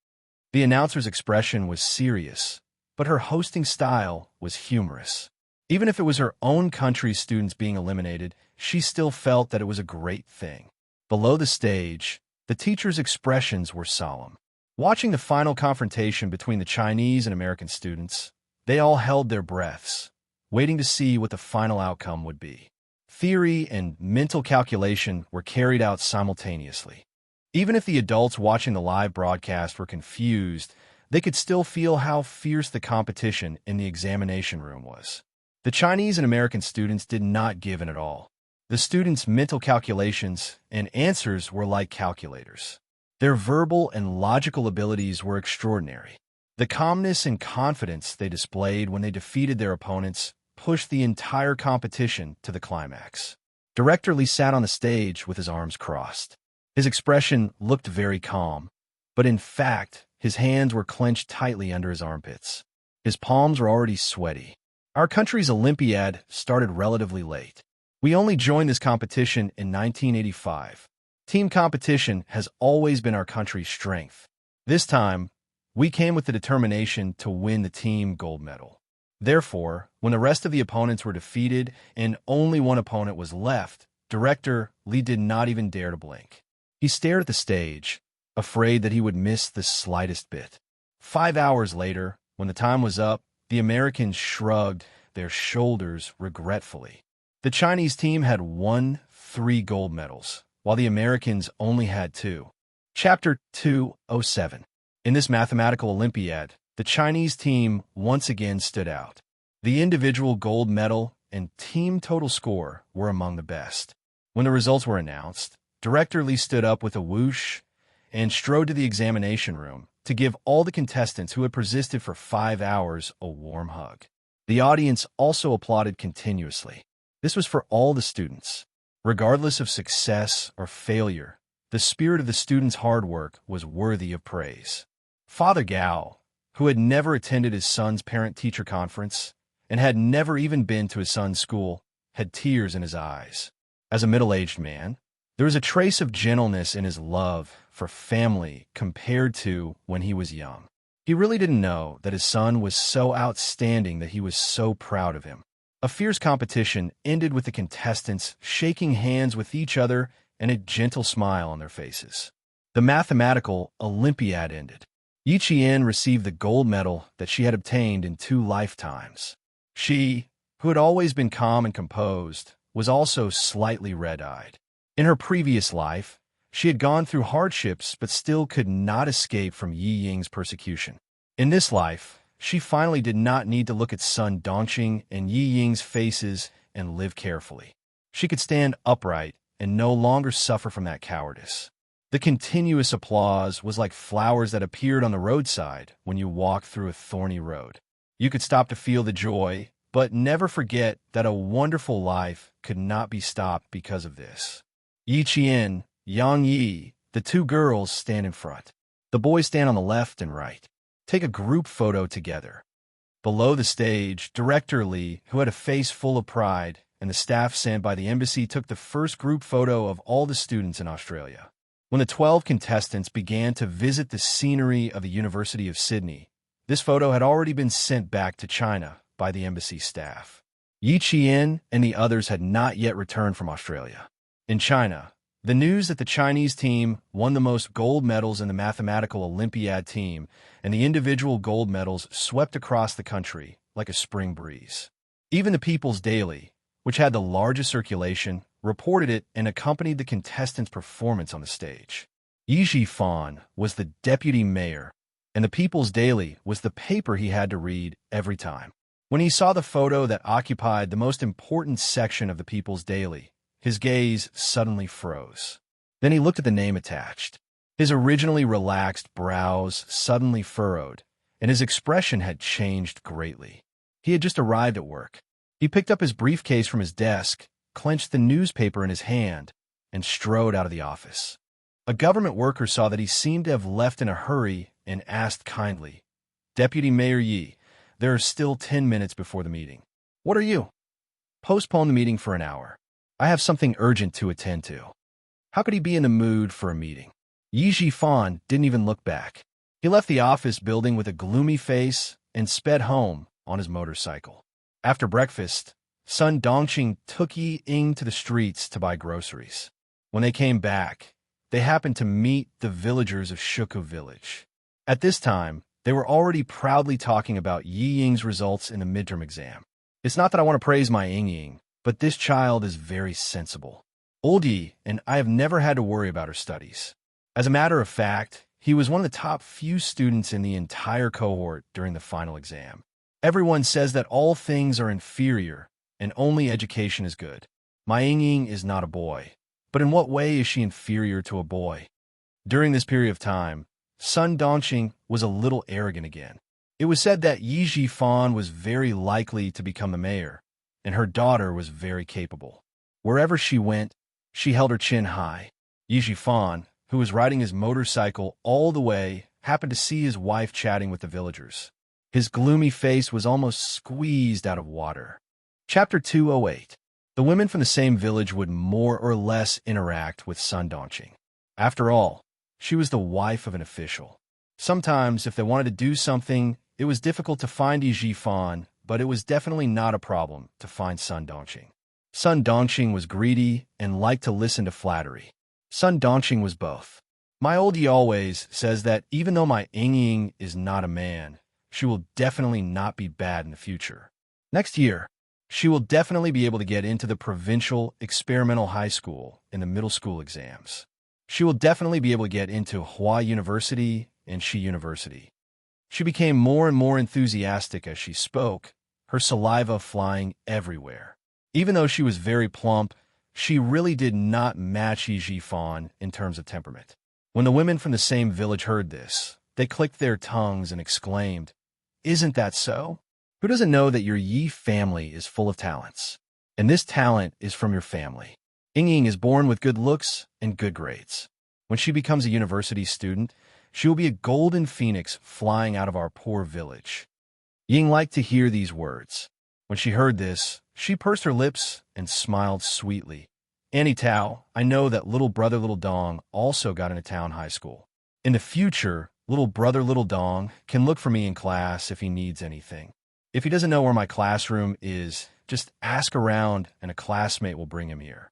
The announcer's expression was serious, but her hosting style was humorous. Even if it was her own country's students being eliminated, she still felt that it was a great thing. Below the stage, the teacher's expressions were solemn. Watching the final confrontation between the Chinese and American students, they all held their breaths, waiting to see what the final outcome would be. Theory and mental calculation were carried out simultaneously. Even if the adults watching the live broadcast were confused, they could still feel how fierce the competition in the examination room was. The Chinese and American students did not give in at all. The students' mental calculations and answers were like calculators. Their verbal and logical abilities were extraordinary. The calmness and confidence they displayed when they defeated their opponents pushed the entire competition to the climax. Director Li sat on the stage with his arms crossed. His expression looked very calm, but in fact, his hands were clenched tightly under his armpits. His palms were already sweaty. Our country's Olympiad started relatively late. We only joined this competition in 1985. Team competition has always been our country's strength. This time, we came with the determination to win the team gold medal. Therefore, when the rest of the opponents were defeated and only one opponent was left, Director Li did not even dare to blink. He stared at the stage, afraid that he would miss the slightest bit. 5 hours later, when the time was up, the Americans shrugged their shoulders regretfully. The Chinese team had won 3 gold medals, while the Americans only had 2. Chapter 207. In this mathematical Olympiad, the Chinese team once again stood out. The individual gold medal and team total score were among the best. When the results were announced, Director Li stood up with a whoosh and strode to the examination room to give all the contestants who had persisted for 5 hours a warm hug. The audience also applauded continuously. This was for all the students. Regardless of success or failure, the spirit of the students' hard work was worthy of praise. Father Gao, who had never attended his son's parent-teacher conference and had never even been to his son's school, had tears in his eyes. As a middle-aged man, There was a trace of gentleness in his love for family compared to when he was young. He really didn't know that his son was so outstanding that he was so proud of him. A fierce competition ended with the contestants shaking hands with each other and a gentle smile on their faces. The mathematical Olympiad ended. Yiqian received the gold medal that she had obtained in 2 lifetimes. She, who had always been calm and composed, was also slightly red-eyed. In her previous life, she had gone through hardships but still could not escape from Yi Ying's persecution. In this life, she finally did not need to look at Sun Dongqing and Yi Ying's faces and live carefully. She could stand upright and no longer suffer from that cowardice. The continuous applause was like flowers that appeared on the roadside when you walk through a thorny road. You could stop to feel the joy, but never forget that a wonderful life could not be stopped because of this. Yi Qian, Yang Yi, the 2 girls stand in front. The boys stand on the left and right. Take a group photo together. Below the stage, Director Li, who had a face full of pride, and the staff sent by the embassy took the first group photo of all the students in Australia. When the 12 contestants began to visit the scenery of the University of Sydney, this photo had already been sent back to China by the embassy staff. Yi Qian and the others had not yet returned from Australia. In China, the news that the Chinese team won the most gold medals in the mathematical Olympiad team and the individual gold medals swept across the country like a spring breeze. Even the People's Daily, which had the largest circulation, reported it and accompanied the contestants' performance on the stage. Yi Zhifan was the deputy mayor, and the People's Daily was the paper he had to read every time. When he saw the photo that occupied the most important section of the People's Daily, his gaze suddenly froze. Then he looked at the name attached. His originally relaxed brows suddenly furrowed, and his expression had changed greatly. He had just arrived at work. He picked up his briefcase from his desk, clenched the newspaper in his hand, and strode out of the office. A government worker saw that he seemed to have left in a hurry and asked kindly, "Deputy Mayor Yi, there are still 10 minutes before the meeting. What are you?" "Postpone the meeting for an hour. I have something urgent to attend to." How could he be in the mood for a meeting? Yi Zhifan didn't even look back. He left the office building with a gloomy face and sped home on his motorcycle. After breakfast, Sun Dongqing took Yi Ying to the streets to buy groceries. When they came back, they happened to meet the villagers of Shuku village. At this time, they were already proudly talking about Yi Ying's results in the midterm exam. It's not that I want to praise my Ying, but this child is very sensible. Old Yi and I have never had to worry about her studies. As a matter of fact, he was one of the top few students in the entire cohort during the final exam. Everyone says that all things are inferior and only education is good. My Ying is not a boy, but in what way is she inferior to a boy? During this period of time, Sun Dongqing was a little arrogant again. It was said that Yi Zhifan was very likely to become the mayor, and her daughter was very capable. Wherever she went, she held her chin high. Yi Zhifan, who was riding his motorcycle all the way, happened to see his wife chatting with the villagers. His gloomy face was almost squeezed out of water. Chapter 208. The women from the same village would more or less interact with Sun Dongqing. After all, she was the wife of an official. Sometimes, if they wanted to do something, it was difficult to find Yi Zhifan, but it was definitely not a problem to find Sun Dongqing. Sun Dongqing was greedy and liked to listen to flattery. Sun Dongqing was both. My old Yi always says that even though my Ying is not a man, she will definitely not be bad in the future. Next year, she will definitely be able to get into the provincial experimental high school in the middle school exams. She will definitely be able to get into Hua University and Shi University. She became more and more enthusiastic as she spoke, her saliva flying everywhere. Even though she was very plump, she really did not match Yi Zhifan in terms of temperament. When the women from the same village heard this, they clicked their tongues and exclaimed, "Isn't that so? Who doesn't know that your Yi family is full of talents? And this talent is from your family. Ying is born with good looks and good grades. When she becomes a university student, she will be a golden phoenix flying out of our poor village." Ying liked to hear these words. When she heard this, she pursed her lips and smiled sweetly. Annie Tao, I know that little brother Little Dong also got into town high school. In the future, little brother Little Dong can look for me in class if he needs anything. If he doesn't know where my classroom is, just ask around and a classmate will bring him here.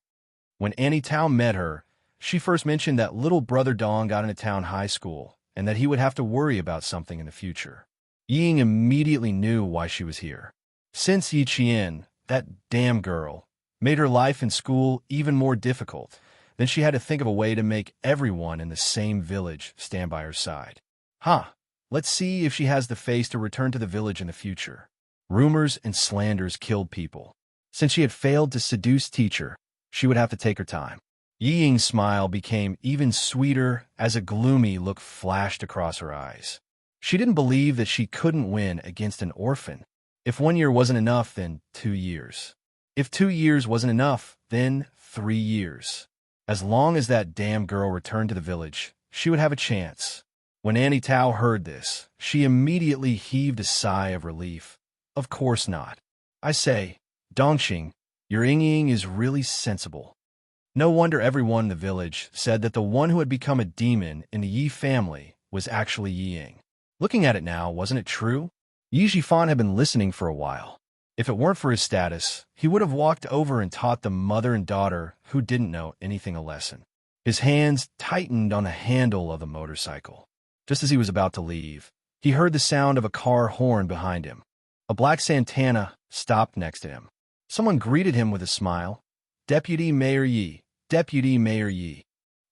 When Annie Tao met her, she first mentioned that little brother Dong got into town high school and that he would have to worry about something in the future. Ying immediately knew why she was here. Since Yi Qian, that damn girl, made her life in school even more difficult, then she had to think of a way to make everyone in the same village stand by her side. Let's see if she has the face to return to the village in the future. Rumors and slanders killed people. Since she had failed to seduce teacher, she would have to take her time. Yi Ying's smile became even sweeter as a gloomy look flashed across her eyes. She didn't believe that she couldn't win against an orphan. If 1 year wasn't enough, then 2 years. If 2 years wasn't enough, then 3 years. As long as that damn girl returned to the village, she would have a chance. When Annie Tao heard this, she immediately heaved a sigh of relief. Of course not. I say, Dongxing, your Ying is really sensible. No wonder everyone in the village said that the one who had become a demon in the Yi family was actually Yi Ying. Looking at it now, wasn't it true? Yi Zhifan had been listening for a while. If it weren't for his status, he would have walked over and taught the mother and daughter who didn't know anything a lesson. His hands tightened on the handle of the motorcycle. Just as he was about to leave, he heard the sound of a car horn behind him. A black Santana stopped next to him. Someone greeted him with a smile. Deputy Mayor Yi, Deputy Mayor Yi.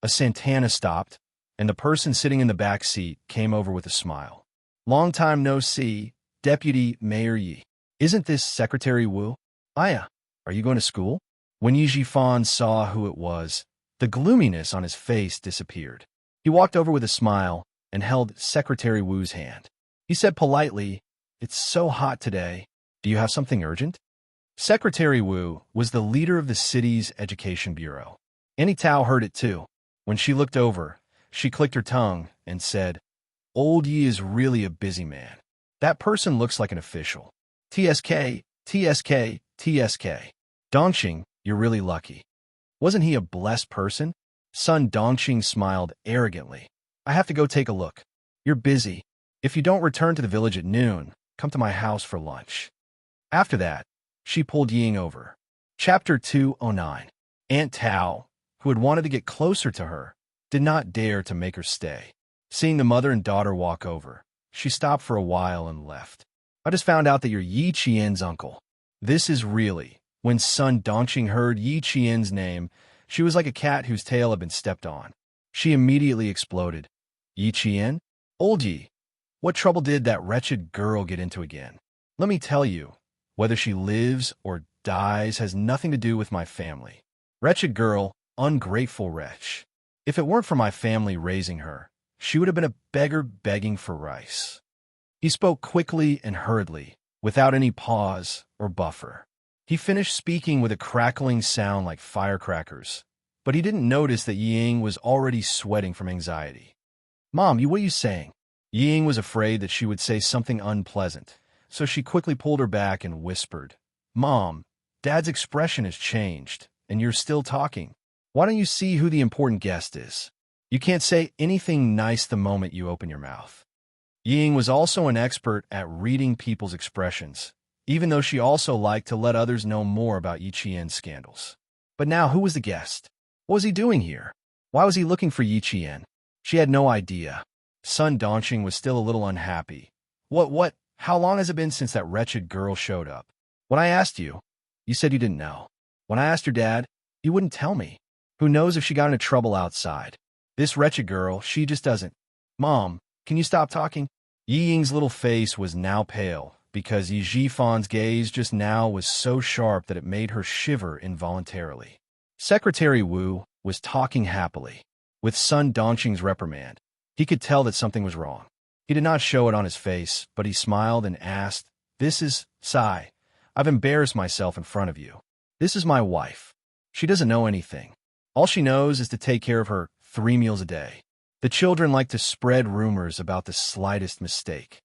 A Santana stopped, and the person sitting in the back seat came over with a smile. Long time no see, Deputy Mayor Yi. Isn't this Secretary Wu? Aya, are you going to school? When Yi Zhifan saw who it was, the gloominess on his face disappeared. He walked over with a smile and held Secretary Wu's hand. He said politely, "It's so hot today. Do you have something urgent?" Secretary Wu was the leader of the city's education bureau. Annie Tao heard it too. When she looked over, she clicked her tongue and said, "Old Yi is really a busy man. That person looks like an official. TSK, TSK, TSK. Dongxing, you're really lucky. Wasn't he a blessed person?" Son Dongxing smiled arrogantly. "I have to go take a look. You're busy. If you don't return to the village at noon, come to my house for lunch." After that, she pulled Ying over. Chapter 209. Aunt Tao, who had wanted to get closer to her, did not dare to make her stay. Seeing the mother and daughter walk over, she stopped for a while and left. "I just found out that you're Yi Qian's uncle." This is really. When son Dongxing heard Yi Qian's name, she was like a cat whose tail had been stepped on. She immediately exploded. "Yi Qian? Old Yi? What trouble did that wretched girl get into again? Let me tell you, whether she lives or dies has nothing to do with my family. Wretched girl, ungrateful wretch. If it weren't for my family raising her, she would have been a beggar begging for rice." He spoke quickly and hurriedly, without any pause or buffer. He finished speaking with a crackling sound like firecrackers, but he didn't notice that Yi Ying was already sweating from anxiety. "Mom, what are you saying?" Yi Ying was afraid that she would say something unpleasant, so she quickly pulled her back and whispered, "Mom, Dad's expression has changed, and you're still talking. Why don't you see who the important guest is? You can't say anything nice the moment you open your mouth." Yi Ying was also an expert at reading people's expressions, even though she also liked to let others know more about Yi Qian's scandals. But now, who was the guest? What was he doing here? Why was he looking for Yi Qian? She had no idea. Son Dongxing was still a little unhappy. How long has it been since that wretched girl showed up? When I asked you, you said you didn't know. When I asked your dad, you wouldn't tell me. Who knows if she got into trouble outside? This wretched girl, she just doesn't. Mom, can you stop talking? Yi Ying's little face was now pale, because Yi Zhifan's gaze just now was so sharp that it made her shiver involuntarily. Secretary Wu was talking happily. With son Dongxing's reprimand, he could tell that something was wrong. He did not show it on his face, but he smiled and asked, "This is Sai. I've embarrassed myself in front of you. This is my wife. She doesn't know anything. All she knows is to take care of her 3 meals a day." The children like to spread rumors about the slightest mistake.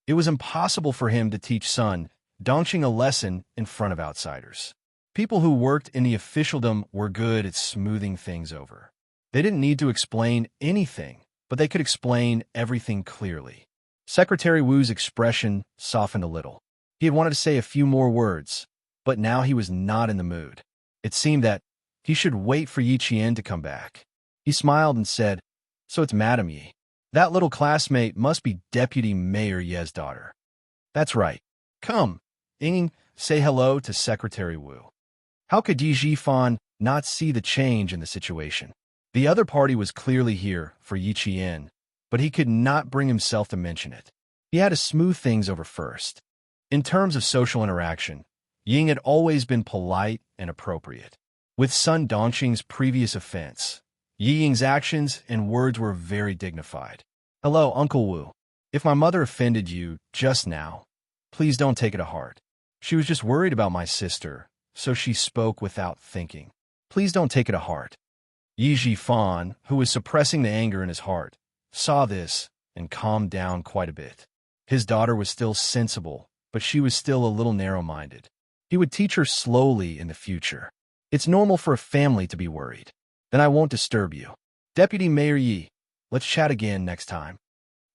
It was impossible for him to teach son Dongxing a lesson in front of outsiders. People who worked in the officialdom were good at smoothing things over. They didn't need to explain anything, but they could explain everything clearly. Secretary Wu's expression softened a little. He had wanted to say a few more words, but now he was not in the mood. It seemed that he should wait for Yi Qian to come back. He smiled and said, "So it's Madame Yi. That little classmate must be Deputy Mayor Ye's daughter." "That's right. Come, Ying, say hello to Secretary Wu." How could Yi Zhifan not see the change in the situation? The other party was clearly here for Yi Qian, but he could not bring himself to mention it. He had to smooth things over first. In terms of social interaction, Ying had always been polite and appropriate. With Sun Dongxing's previous offense, Yi Ying's actions and words were very dignified. "Hello, Uncle Wu. If my mother offended you just now, please don't take it to heart. She was just worried about my sister, so she spoke without thinking. Please don't take it to heart." Yi Zhifan, who was suppressing the anger in his heart, saw this and calmed down quite a bit. His daughter was still sensible, but she was still a little narrow-minded. He would teach her slowly in the future. It's normal for a family to be worried. Then I won't disturb you. Deputy Mayor Yi, let's chat again next time.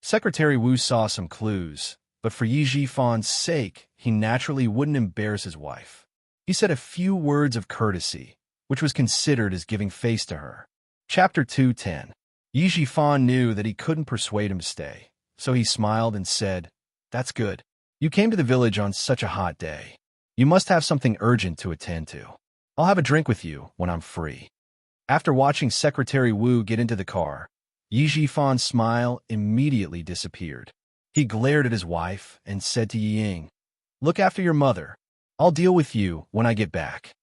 Secretary Wu saw some clues, but for Yi Zhifan's sake, he naturally wouldn't embarrass his wife. He said a few words of courtesy, which was considered as giving face to her. Chapter 210. Yi Zhifan knew that he couldn't persuade him to stay, so he smiled and said, "That's good. You came to the village on such a hot day. You must have something urgent to attend to. I'll have a drink with you when I'm free." After watching Secretary Wu get into the car, Yi Zhifan's smile immediately disappeared. He glared at his wife and said to Yi Ying, "Look after your mother. I'll deal with you when I get back."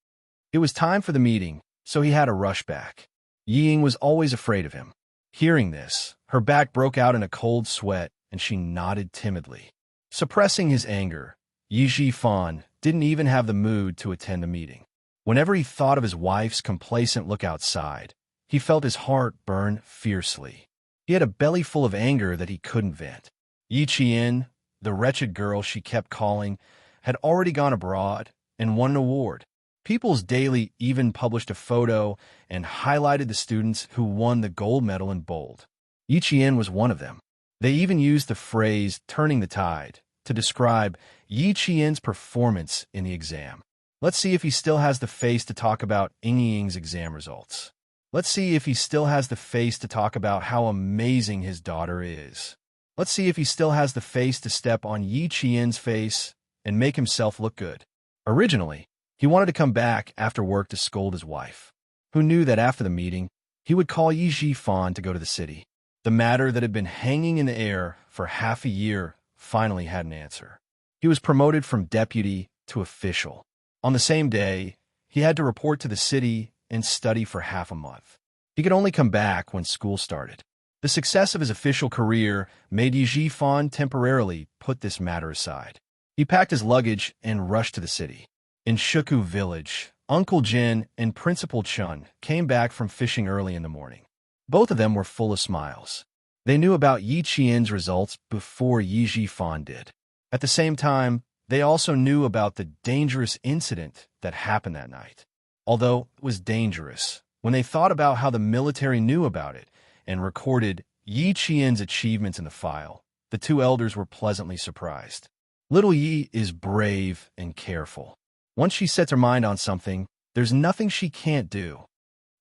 It was time for the meeting, so he had to rush back. Yi Ying was always afraid of him. Hearing this, her back broke out in a cold sweat, and she nodded timidly. Suppressing his anger, Yi Zhifan didn't even have the mood to attend the meeting. Whenever he thought of his wife's complacent look outside, he felt his heart burn fiercely. He had a belly full of anger that he couldn't vent. Yi Qian, the wretched girl she kept calling, had already gone abroad and won an award. People's Daily even published a photo and highlighted the students who won the gold medal in bold. Yi Qian was one of them. They even used the phrase "turning the tide" to describe Yi Qian's performance in the exam. Let's see if he still has the face to talk about Ying Ying's exam results. Let's see if he still has the face to talk about how amazing his daughter is. Let's see if he still has the face to step on Yi Qian's face and make himself look good. Originally, he wanted to come back after work to scold his wife, who knew that after the meeting, he would call Yi Zhifan to go to the city. The matter that had been hanging in the air for half a year finally had an answer. He was promoted from deputy to official. On the same day, he had to report to the city and study for half a month. He could only come back when school started. The success of his official career made Yi Zhifan temporarily put this matter aside. He packed his luggage and rushed to the city. In Shuku village, Uncle Jin and Principal Chun came back from fishing early in the morning. Both of them were full of smiles. They knew about Yi Qian's results before Yi Zhifan did. At the same time, they also knew about the dangerous incident that happened that night. Although it was dangerous, when they thought about how the military knew about it and recorded Yi Qian's achievements in the file, the two elders were pleasantly surprised. Little Yi is brave and careful. Once she sets her mind on something, there's nothing she can't do.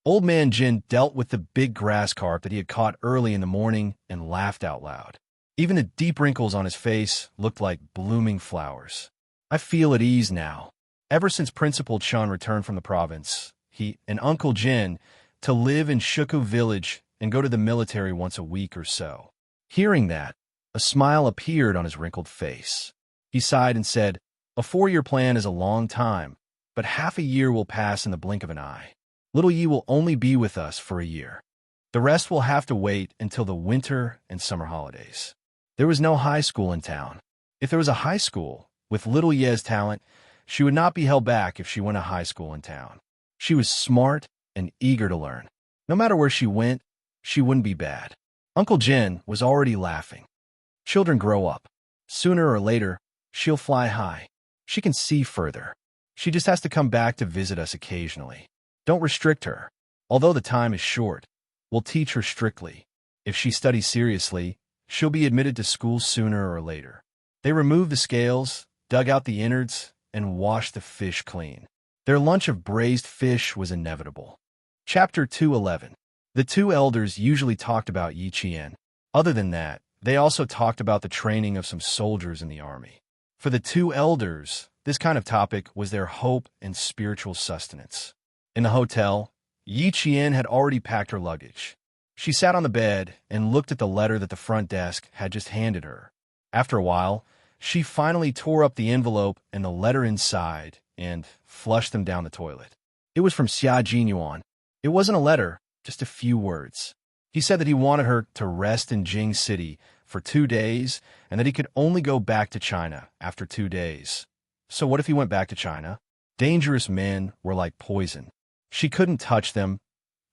Old Man Jin dealt with the big grass carp that he had caught early in the morning and laughed out loud. Even the deep wrinkles on his face looked like blooming flowers. "I feel at ease now." Ever since Principal Chun returned from the province, he and Uncle Jin to live in Shuku village and go to the military once a week or so. Hearing that, a smile appeared on his wrinkled face. He sighed and said, "A 4-year plan is a long time, but half a year will pass in the blink of an eye. Little Yi will only be with us for a year. The rest will have to wait until the winter and summer holidays." There was no high school in town. If there was a high school, with little Ye's talent, she would not be held back if she went to high school in town. She was smart and eager to learn. No matter where she went, she wouldn't be bad. Uncle Jin was already laughing. Children grow up. Sooner or later, she'll fly high. She can see further. She just has to come back to visit us occasionally. Don't restrict her. Although the time is short, we'll teach her strictly. If she studies seriously, she'll be admitted to school sooner or later. They removed the scales, dug out the innards, and washed the fish clean. Their lunch of braised fish was inevitable. Chapter 211. The two elders usually talked about Yiqian. Other than that, they also talked about the training of some soldiers in the army. For the two elders, this kind of topic was their hope and spiritual sustenance. In the hotel, Yiqian had already packed her luggage. She sat on the bed and looked at the letter that the front desk had just handed her. After a while, she finally tore up the envelope and the letter inside and flushed them down the toilet. It was from Xia Jinyuan. It wasn't a letter, just a few words. He said that he wanted her to rest in Jing City for 2 days and that he could only go back to China after 2 days. So what if he went back to China? Dangerous men were like poison. She couldn't touch them,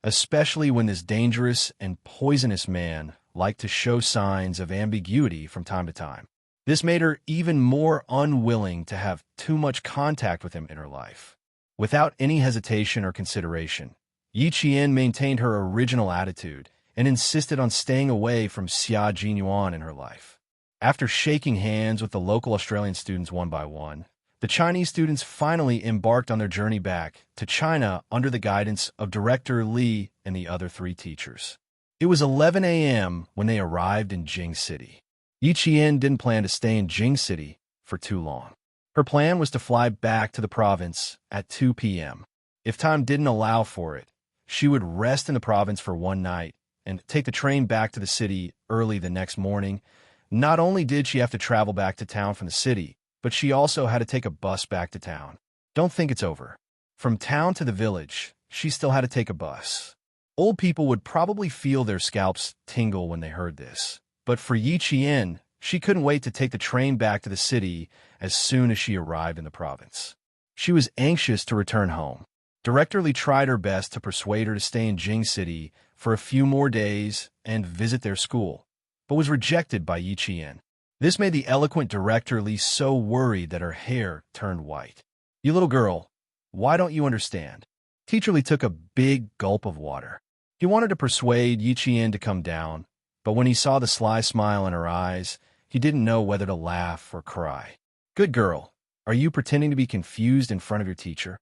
especially when this dangerous and poisonous man liked to show signs of ambiguity from time to time. This made her even more unwilling to have too much contact with him in her life. Without any hesitation or consideration, Yiqian maintained her original attitude and insisted on staying away from Xia Jinyuan in her life. After shaking hands with the local Australian students one by one, the Chinese students finally embarked on their journey back to China under the guidance of Director Li and the other 3 teachers. It was 11 a.m. when they arrived in Jing City. Yiqian didn't plan to stay in Jing City for too long. Her plan was to fly back to the province at 2 p.m. If time didn't allow for it, she would rest in the province for one night and take the train back to the city early the next morning. Not only did she have to travel back to town from the city, but she also had to take a bus back to town. Don't think it's over. From town to the village, she still had to take a bus. Old people would probably feel their scalps tingle when they heard this. But for Yiqian, she couldn't wait to take the train back to the city as soon as she arrived in the province. She was anxious to return home. Director Li tried her best to persuade her to stay in Jing City for a few more days and visit their school, but was rejected by Yiqian. This made the eloquent Director Li so worried that her hair turned white. "You little girl, why don't you understand?" Teacher Li took a big gulp of water. He wanted to persuade Yiqian to come down, but when he saw the sly smile in her eyes, he didn't know whether to laugh or cry. "Good girl, are you pretending to be confused in front of your teacher?"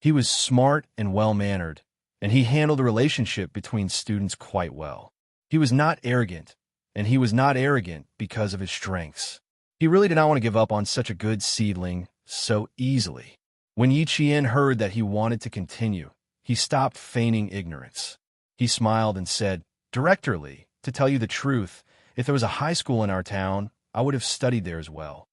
He was smart and well-mannered, and he handled the relationship between students quite well. He was not arrogant, and he was not arrogant because of his strengths. He really did not want to give up on such a good seedling so easily. When Yiqian heard that he wanted to continue, he stopped feigning ignorance. He smiled and said, "Director Li, to tell you the truth, if there was a high school in our town, I would have studied there as well."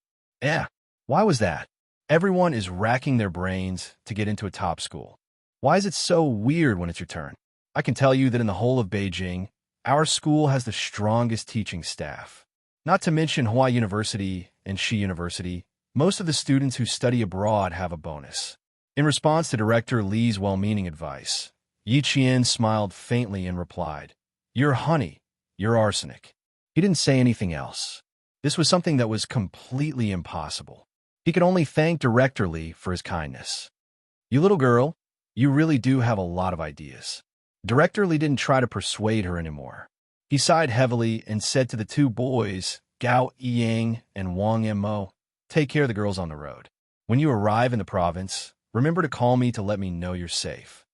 Why was that? Everyone is racking their brains to get into a top school. Why is it so weird when it's your turn? I can tell you that in the whole of Beijing, our school has the strongest teaching staff. Not to mention Hawaii University and Xi University, most of the students who study abroad have a bonus. In response to Director Li's well-meaning advice, Yiqian smiled faintly and replied, "You're honey, you're arsenic." He didn't say anything else. This was something that was completely impossible. He could only thank Director Li for his kindness. "You little girl, you really do have a lot of ideas." Director Li didn't try to persuade her anymore. He sighed heavily and said to the 2 boys, Gao Yiyang and Wang Mo, "Take care of the girls on the road. When you arrive in the province, remember to call me to let me know you're safe."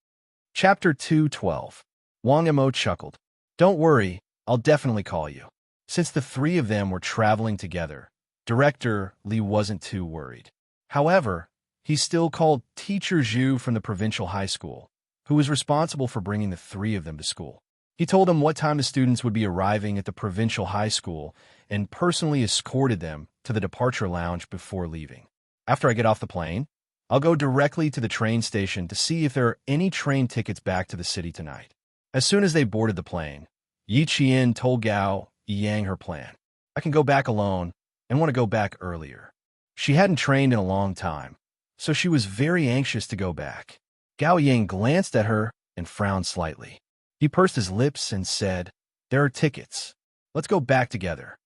Chapter 212. Wang Mo chuckled. "Don't worry, I'll definitely call you." Since the 3 of them were traveling together, Director Li wasn't too worried. However, he still called Teacher Zhu from the provincial high school, who was responsible for bringing the 3 of them to school. He told them what time the students would be arriving at the provincial high school and personally escorted them to the departure lounge before leaving. "After I get off the plane, I'll go directly to the train station to see if there are any train tickets back to the city tonight." As soon as they boarded the plane, Yiqian told Gao Yiyang her plan. "I can go back alone and want to go back earlier." She hadn't trained in a long time, so she was very anxious to go back. Gao Yiyang glanced at her and frowned slightly. He pursed his lips and said, "There are tickets. Let's go back together."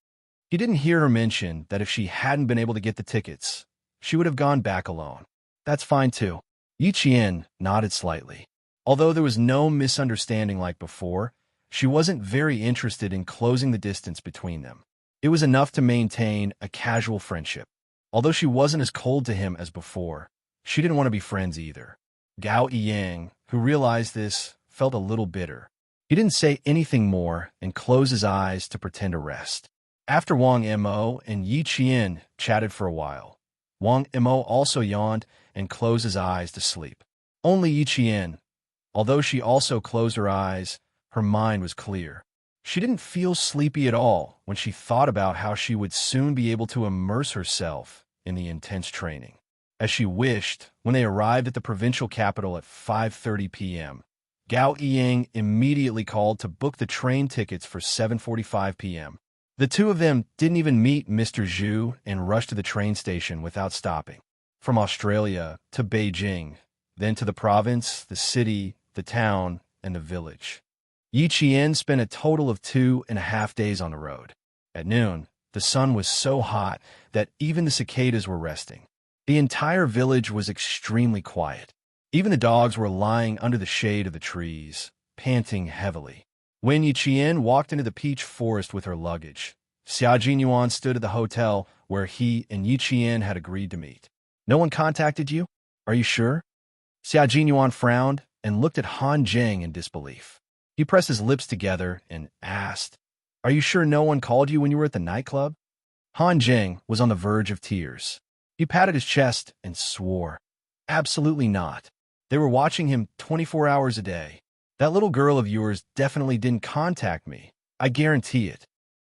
He didn't hear her mention that if she hadn't been able to get the tickets, she would have gone back alone. That's fine too. Yi Qian nodded slightly. Although there was no misunderstanding like before, she wasn't very interested in closing the distance between them. It was enough to maintain a casual friendship. Although she wasn't as cold to him as before, she didn't want to be friends either. Gao Yiyang, who realized this, felt a little bitter. He didn't say anything more and closed his eyes to pretend to rest. After Wang Mo and Yi Qian chatted for a while, Wang Mo also yawned and closed his eyes to sleep. Only Yi Qian, although she also closed her eyes, her mind was clear. She didn't feel sleepy at all when she thought about how she would soon be able to immerse herself in the intense training. As she wished, when they arrived at the provincial capital at 5:30 p.m., Gao Yiyang immediately called to book the train tickets for 7:45 p.m. The two of them didn't even meet Mr. Zhu and rushed to the train station without stopping. From Australia to Beijing, then to the province, the city, the town, and the village. Yi Qian spent a total of 2.5 days on the road. At noon, the sun was so hot that even the cicadas were resting. The entire village was extremely quiet. Even the dogs were lying under the shade of the trees, panting heavily. When Yi Qian walked into the peach forest with her luggage, Xia Jinyuan stood at the hotel where he and Yi Qian had agreed to meet. No one contacted you? Are you sure? Xia Jinyuan frowned and looked at Han Zheng in disbelief. He pressed his lips together and asked, "Are you sure no one called you when you were at the nightclub?" Han Zheng was on the verge of tears. He patted his chest and swore, "Absolutely not. They were watching him 24 hours a day. That little girl of yours definitely didn't contact me. I guarantee it."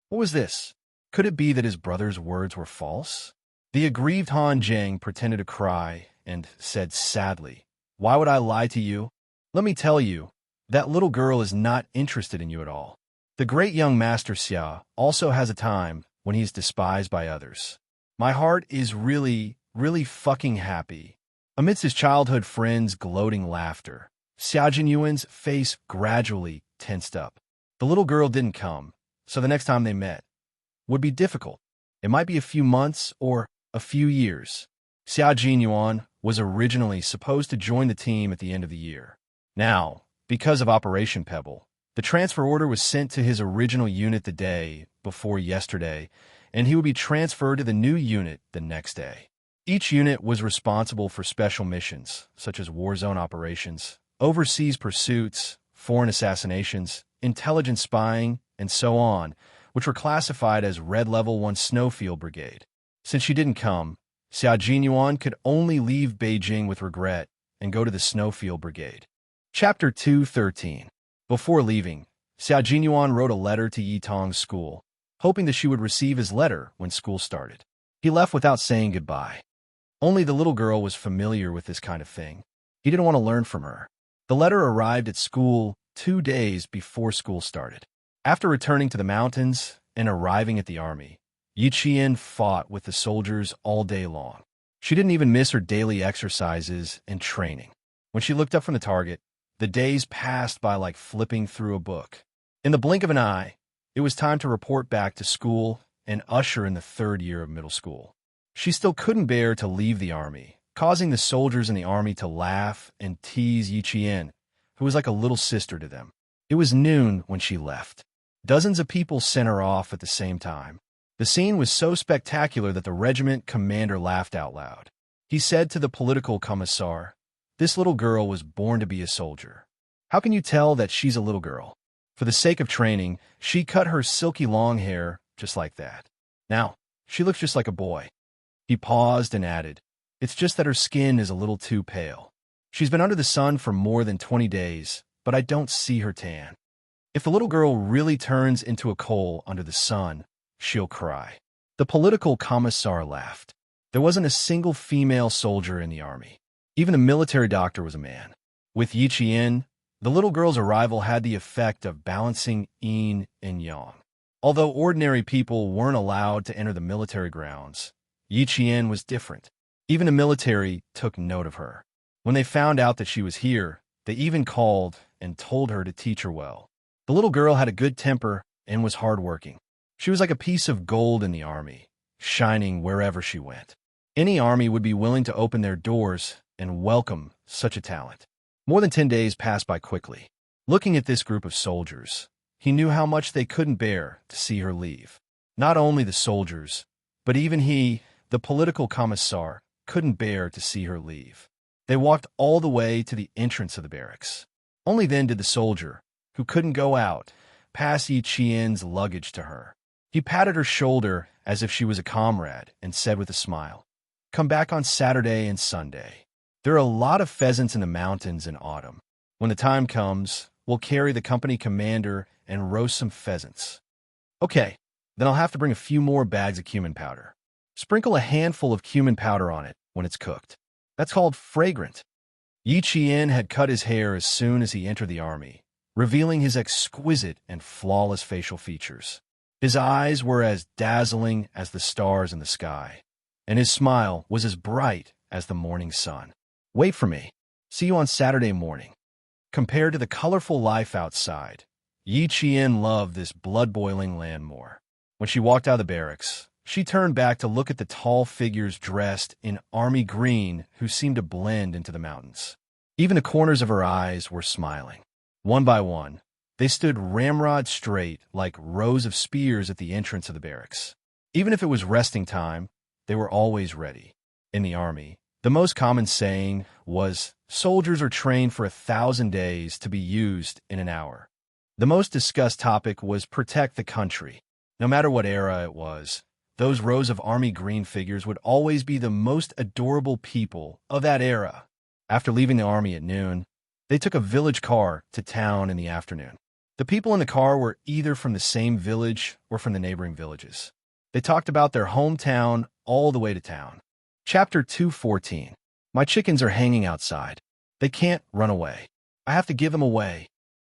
What was this? Could it be that his brother's words were false? The aggrieved Han Zheng pretended to cry and said sadly, "Why would I lie to you? Let me tell you, that little girl is not interested in you at all. The great young Master Xia also has a time when he is despised by others. My heart is really, really fucking happy." Amidst his childhood friends' gloating laughter, Xia Jinyuan's face gradually tensed up. The little girl didn't come, so the next time they met would be difficult. It might be a few months or a few years. Xia Jinyuan was originally supposed to join the team at the end of the year. Now, because of Operation Pebble, the transfer order was sent to his original unit the day before yesterday, and he would be transferred to the new unit the next day. Each unit was responsible for special missions, such as war zone operations, overseas pursuits, foreign assassinations, intelligence spying, and so on, which were classified as Red Level 1 Snowfield Brigade. Since she didn't come, Xia Jinyuan could only leave Beijing with regret and go to the Snowfield Brigade. Chapter 213. Before leaving, Xia Jinyuan wrote a letter to Yi Tong's school, hoping that she would receive his letter when school started. He left without saying goodbye. Only the little girl was familiar with this kind of thing. He didn't want to learn from her. The letter arrived at school 2 days before school started. After returning to the mountains and arriving at the army, Yi Qian fought with the soldiers all day long. She didn't even miss her daily exercises and training. When she looked up from the target, the days passed by like flipping through a book. In the blink of an eye, it was time to report back to school and usher in the 3rd year of middle school. She still couldn't bear to leave the army, causing the soldiers in the army to laugh and tease Yi Qian, who was like a little sister to them. It was noon when she left. Dozens of people sent her off at the same time. The scene was so spectacular that the regiment commander laughed out loud. He said to the political commissar, "This little girl was born to be a soldier. How can you tell that she's a little girl?" For the sake of training, she cut her silky long hair just like that. Now, she looks just like a boy. He paused and added, "It's just that her skin is a little too pale. She's been under the sun for more than 20 days, but I don't see her tan. If the little girl really turns into a coal under the sun, she'll cry." The political commissar laughed. There wasn't a single female soldier in the army. Even the military doctor was a man. With Yi Qian, the little girl's arrival had the effect of balancing yin and yang. Although ordinary people weren't allowed to enter the military grounds, Yi Qian was different. Even the military took note of her. When they found out that she was here, they even called and told her to teach her well. The little girl had a good temper and was hardworking. She was like a piece of gold in the army, shining wherever she went. Any army would be willing to open their doors and welcome such a talent. More than 10 days passed by quickly. Looking at this group of soldiers, he knew how much they couldn't bear to see her leave. Not only the soldiers, but even he, the political commissar, couldn't bear to see her leave. They walked all the way to the entrance of the barracks. Only then did the soldier, who couldn't go out, pass Yi Qian's luggage to her. He patted her shoulder as if she was a comrade and said with a smile, "Come back on Saturday and Sunday. There are a lot of pheasants in the mountains in autumn. When the time comes, we'll carry the company commander and roast some pheasants." "Okay, then I'll have to bring a few more bags of cumin powder. Sprinkle a handful of cumin powder on it when it's cooked. That's called fragrant." Yi Qian had cut his hair as soon as he entered the army, revealing his exquisite and flawless facial features. His eyes were as dazzling as the stars in the sky, and his smile was as bright as the morning sun. "Wait for me. See you on Saturday morning." Compared to the colorful life outside, Yi Qian loved this blood-boiling land more. When she walked out of the barracks, she turned back to look at the tall figures dressed in army green who seemed to blend into the mountains. Even the corners of her eyes were smiling. One by one, they stood ramrod straight like rows of spears at the entrance of the barracks. Even if it was resting time, they were always ready. In the army, the most common saying was, "Soldiers are trained for 1,000 days to be used in an hour." The most discussed topic was protect the country. No matter what era it was, those rows of army green figures would always be the most adorable people of that era. After leaving the army at noon, they took a village car to town in the afternoon. The people in the car were either from the same village or from the neighboring villages. They talked about their hometown all the way to town. Chapter 214. My chickens are hanging outside. They can't run away. I have to give them away.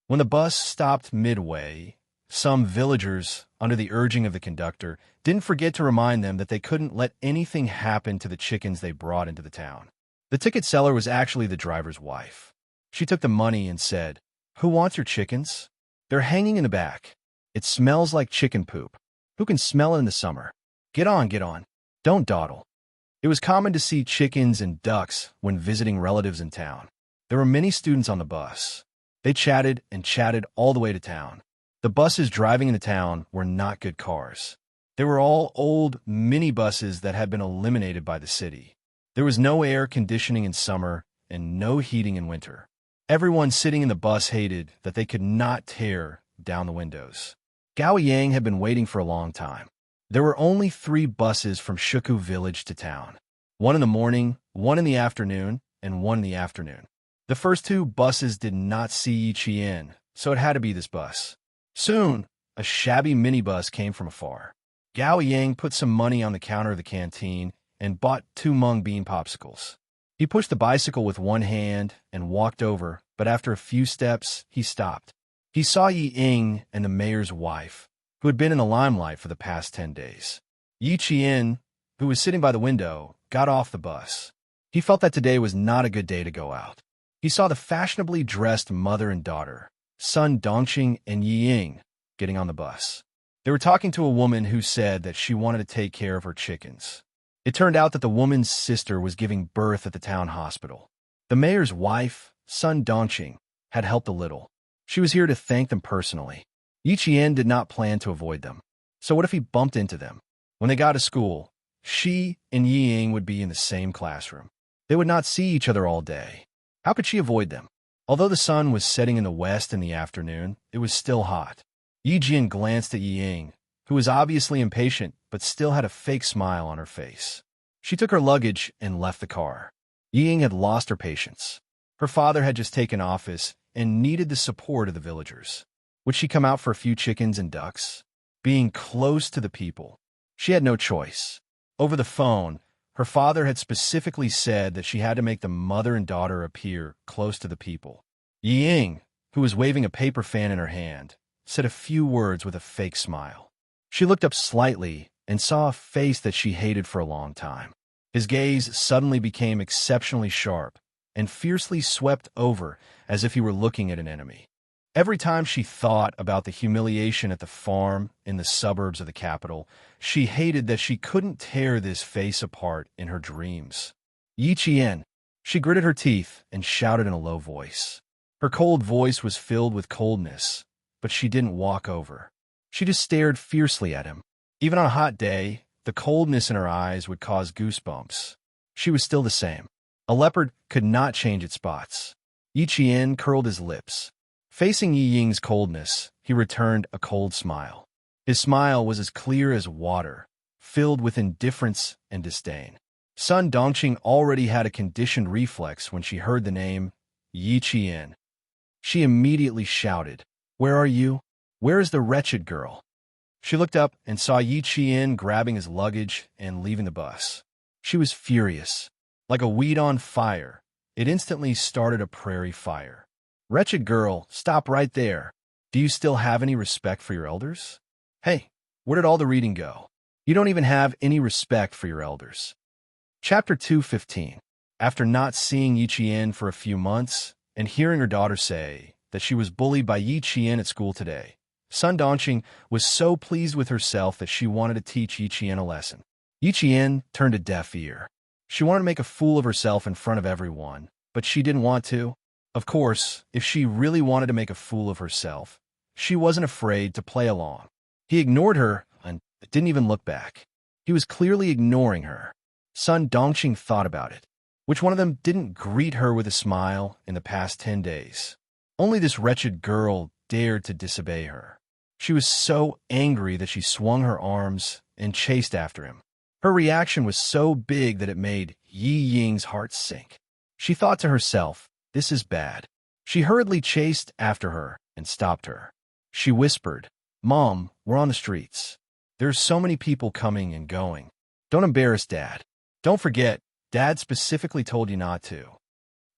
When the bus stopped midway, some villagers, under the urging of the conductor, didn't forget to remind them that they couldn't let anything happen to the chickens they brought into the town. The ticket seller was actually the driver's wife. She took the money and said, "Who wants your chickens? They're hanging in the back. It smells like chicken poop. Who can smell it in the summer? Get on, get on. Don't dawdle." It was common to see chickens and ducks when visiting relatives in town. There were many students on the bus. They chatted and chatted all the way to town. The buses driving into town were not good cars. They were all old minibuses that had been eliminated by the city. There was no air conditioning in summer and no heating in winter. Everyone sitting in the bus hated that they could not tear down the windows. Gao Yang had been waiting for a long time. There were only 3 buses from Shuku village to town. One in the morning, one in the afternoon, and one in the afternoon. The first 2 buses did not see Yi Qian, so it had to be this bus. Soon, a shabby minibus came from afar. Gao Yang put some money on the counter of the canteen and bought 2 mung bean popsicles. He pushed the bicycle with one hand and walked over, but after a few steps, he stopped. He saw Yi Ying and the mayor's wife, who had been in the limelight for the past 10 days. Yi Qian, who was sitting by the window, got off the bus. He felt that today was not a good day to go out. He saw the fashionably dressed mother and daughter, Sun Dongqing and Yi Ying, getting on the bus. They were talking to a woman who said that she wanted to take care of her chickens. It turned out that the woman's sister was giving birth at the town hospital. The mayor's wife, Sun Dongqing, had helped a little. She was here to thank them personally. Yi Qian did not plan to avoid them. So what if he bumped into them? When they got to school, she and Yi Ying would be in the same classroom. They would not see each other all day. How could she avoid them? Although the sun was setting in the west in the afternoon, it was still hot. Yi Jian glanced at Yi Ying, who was obviously impatient but still had a fake smile on her face. She took her luggage and left the car. Yi Ying had lost her patience. Her father had just taken office and needed the support of the villagers. Would she come out for a few chickens and ducks? Being close to the people, she had no choice. Over the phone, her father had specifically said that she had to make the mother and daughter appear close to the people. Yi Ying, who was waving a paper fan in her hand, said a few words with a fake smile. She looked up slightly and saw a face that she hated for a long time. His gaze suddenly became exceptionally sharp and fiercely swept over as if he were looking at an enemy. Every time she thought about the humiliation at the farm in the suburbs of the capital, she hated that she couldn't tear this face apart in her dreams. Yi Qian. She gritted her teeth and shouted in a low voice. Her cold voice was filled with coldness, but she didn't walk over. She just stared fiercely at him. Even on a hot day, the coldness in her eyes would cause goosebumps. She was still the same. A leopard could not change its spots. Yi Qian curled his lips. Facing Yi Ying's coldness, he returned a cold smile. His smile was as clear as water, filled with indifference and disdain. Sun Dongqing already had a conditioned reflex when she heard the name Yi Qian. She immediately shouted, "Where are you? Where is the wretched girl?" She looked up and saw Yi Qian grabbing his luggage and leaving the bus. She was furious. Like a weed on fire, it instantly started a prairie fire. "Wretched girl, stop right there. Do you still have any respect for your elders? Hey, where did all the reading go? You don't even have any respect for your elders." Chapter 215. After not seeing Yi Qian for a few months and hearing her daughter say that she was bullied by Yi Qian at school today, Sun Dongqing was so pleased with herself that she wanted to teach Yi Qian a lesson. Yi Qian turned a deaf ear. She wanted to make a fool of herself in front of everyone, but she didn't want to. Of course, if she really wanted to make a fool of herself, she wasn't afraid to play along. He ignored her and didn't even look back. He was clearly ignoring her. Sun Dongqing thought about it. Which one of them didn't greet her with a smile in the past 10 days? Only this wretched girl dared to disobey her. She was so angry that she swung her arms and chased after him. Her reaction was so big that it made Yi Ying's heart sink. She thought to herself, "This is bad." She hurriedly chased after her and stopped her. She whispered, "Mom, we're on the streets. There's so many people coming and going. Don't embarrass Dad. Don't forget, Dad specifically told you not to."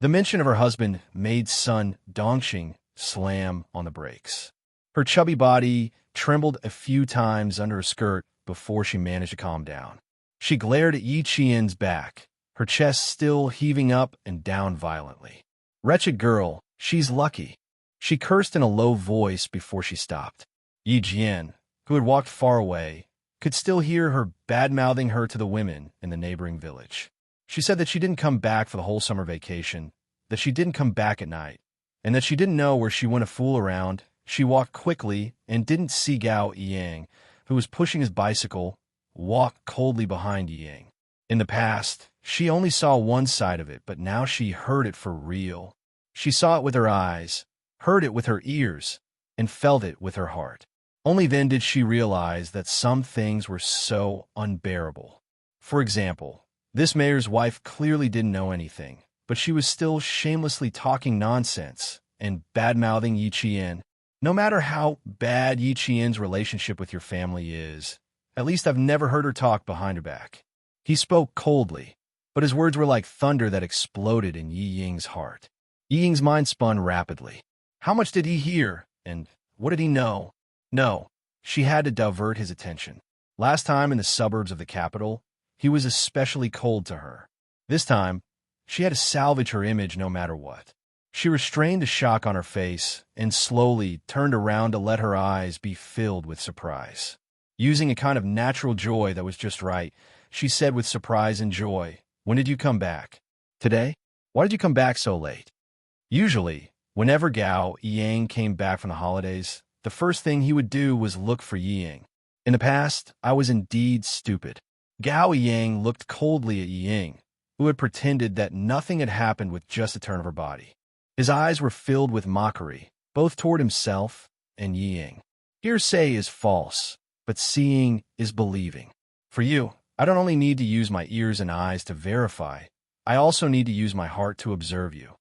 The mention of her husband made Sun Dongqing slam on the brakes. Her chubby body trembled a few times under her skirt before she managed to calm down. She glared at Yi Qian's back, her chest still heaving up and down violently. "Wretched girl, she's lucky." She cursed in a low voice before she stopped. Yi Jian, who had walked far away, could still hear her bad-mouthing her to the women in the neighboring village. She said that she didn't come back for the whole summer vacation, that she didn't come back at night, and that she didn't know where she went to fool around. She walked quickly and didn't see Gao Yang, who was pushing his bicycle, walk coldly behind Yang. In the past, she only saw one side of it, but now she heard it for real. She saw it with her eyes, heard it with her ears, and felt it with her heart. Only then did she realize that some things were so unbearable. For example, this mayor's wife clearly didn't know anything, but she was still shamelessly talking nonsense and bad-mouthing Yi Qian. No matter how bad Yi Qian's relationship with your family is, at least I've never heard her talk behind her back. He spoke coldly, but his words were like thunder that exploded in Yi Ying's heart. Yi Ying's mind spun rapidly. How much did he hear, and what did he know? No, she had to divert his attention. Last time in the suburbs of the capital, he was especially cold to her. This time, she had to salvage her image no matter what. She restrained the shock on her face and slowly turned around to let her eyes be filled with surprise. Using a kind of natural joy that was just right, she said with surprise and joy, "When did you come back? Today? Why did you come back so late?" Usually, whenever Gao Yang came back from the holidays, the first thing he would do was look for Ying. In the past, I was indeed stupid. Gao Yang looked coldly at Ying, who had pretended that nothing had happened with just a turn of her body. His eyes were filled with mockery, both toward himself and Ying. Hearsay is false, but seeing is believing. For you, I don't only need to use my ears and eyes to verify, I also need to use my heart to observe you.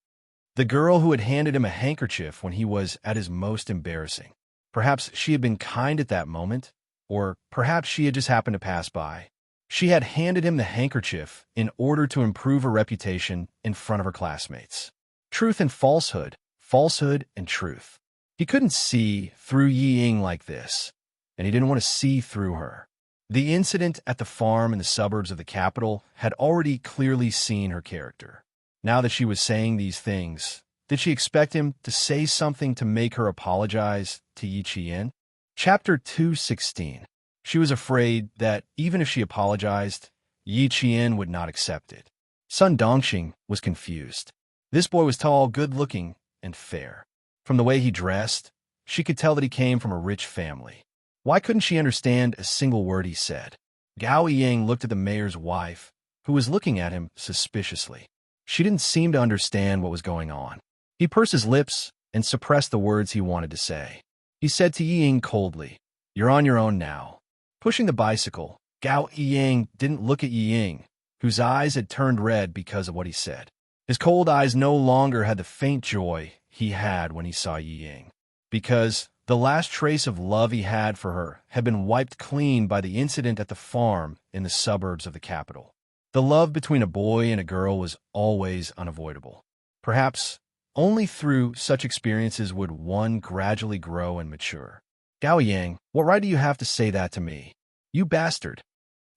The girl who had handed him a handkerchief when he was at his most embarrassing. Perhaps she had been kind at that moment, or perhaps she had just happened to pass by. She had handed him the handkerchief in order to improve her reputation in front of her classmates. Truth and falsehood, falsehood and truth. He couldn't see through Yi Ying like this, and he didn't want to see through her. The incident at the farm in the suburbs of the capital had already clearly seen her character. Now that she was saying these things, Did she expect him to say something to make her apologize to Yi Qian? Chapter 216. She was afraid that even if she apologized, Yi Qian would not accept it. Sun Dongxing was confused. This boy was tall, good-looking, and fair. From the way he dressed, she could tell that he came from a rich family. Why couldn't she understand a single word he said? Gao Ying looked at the mayor's wife, who was looking at him suspiciously. She didn't seem to understand what was going on. He pursed his lips and suppressed the words he wanted to say. He said to Ying coldly, "You're on your own now." Pushing the bicycle, Gao Ying didn't look at Ying, whose eyes had turned red because of what he said. His cold eyes no longer had the faint joy he had when he saw Ying, because the last trace of love he had for her had been wiped clean by the incident at the farm in the suburbs of the capital. The love between a boy and a girl was always unavoidable. Perhaps only through such experiences would one gradually grow and mature. "Gao Yang, what right do you have to say that to me? You bastard."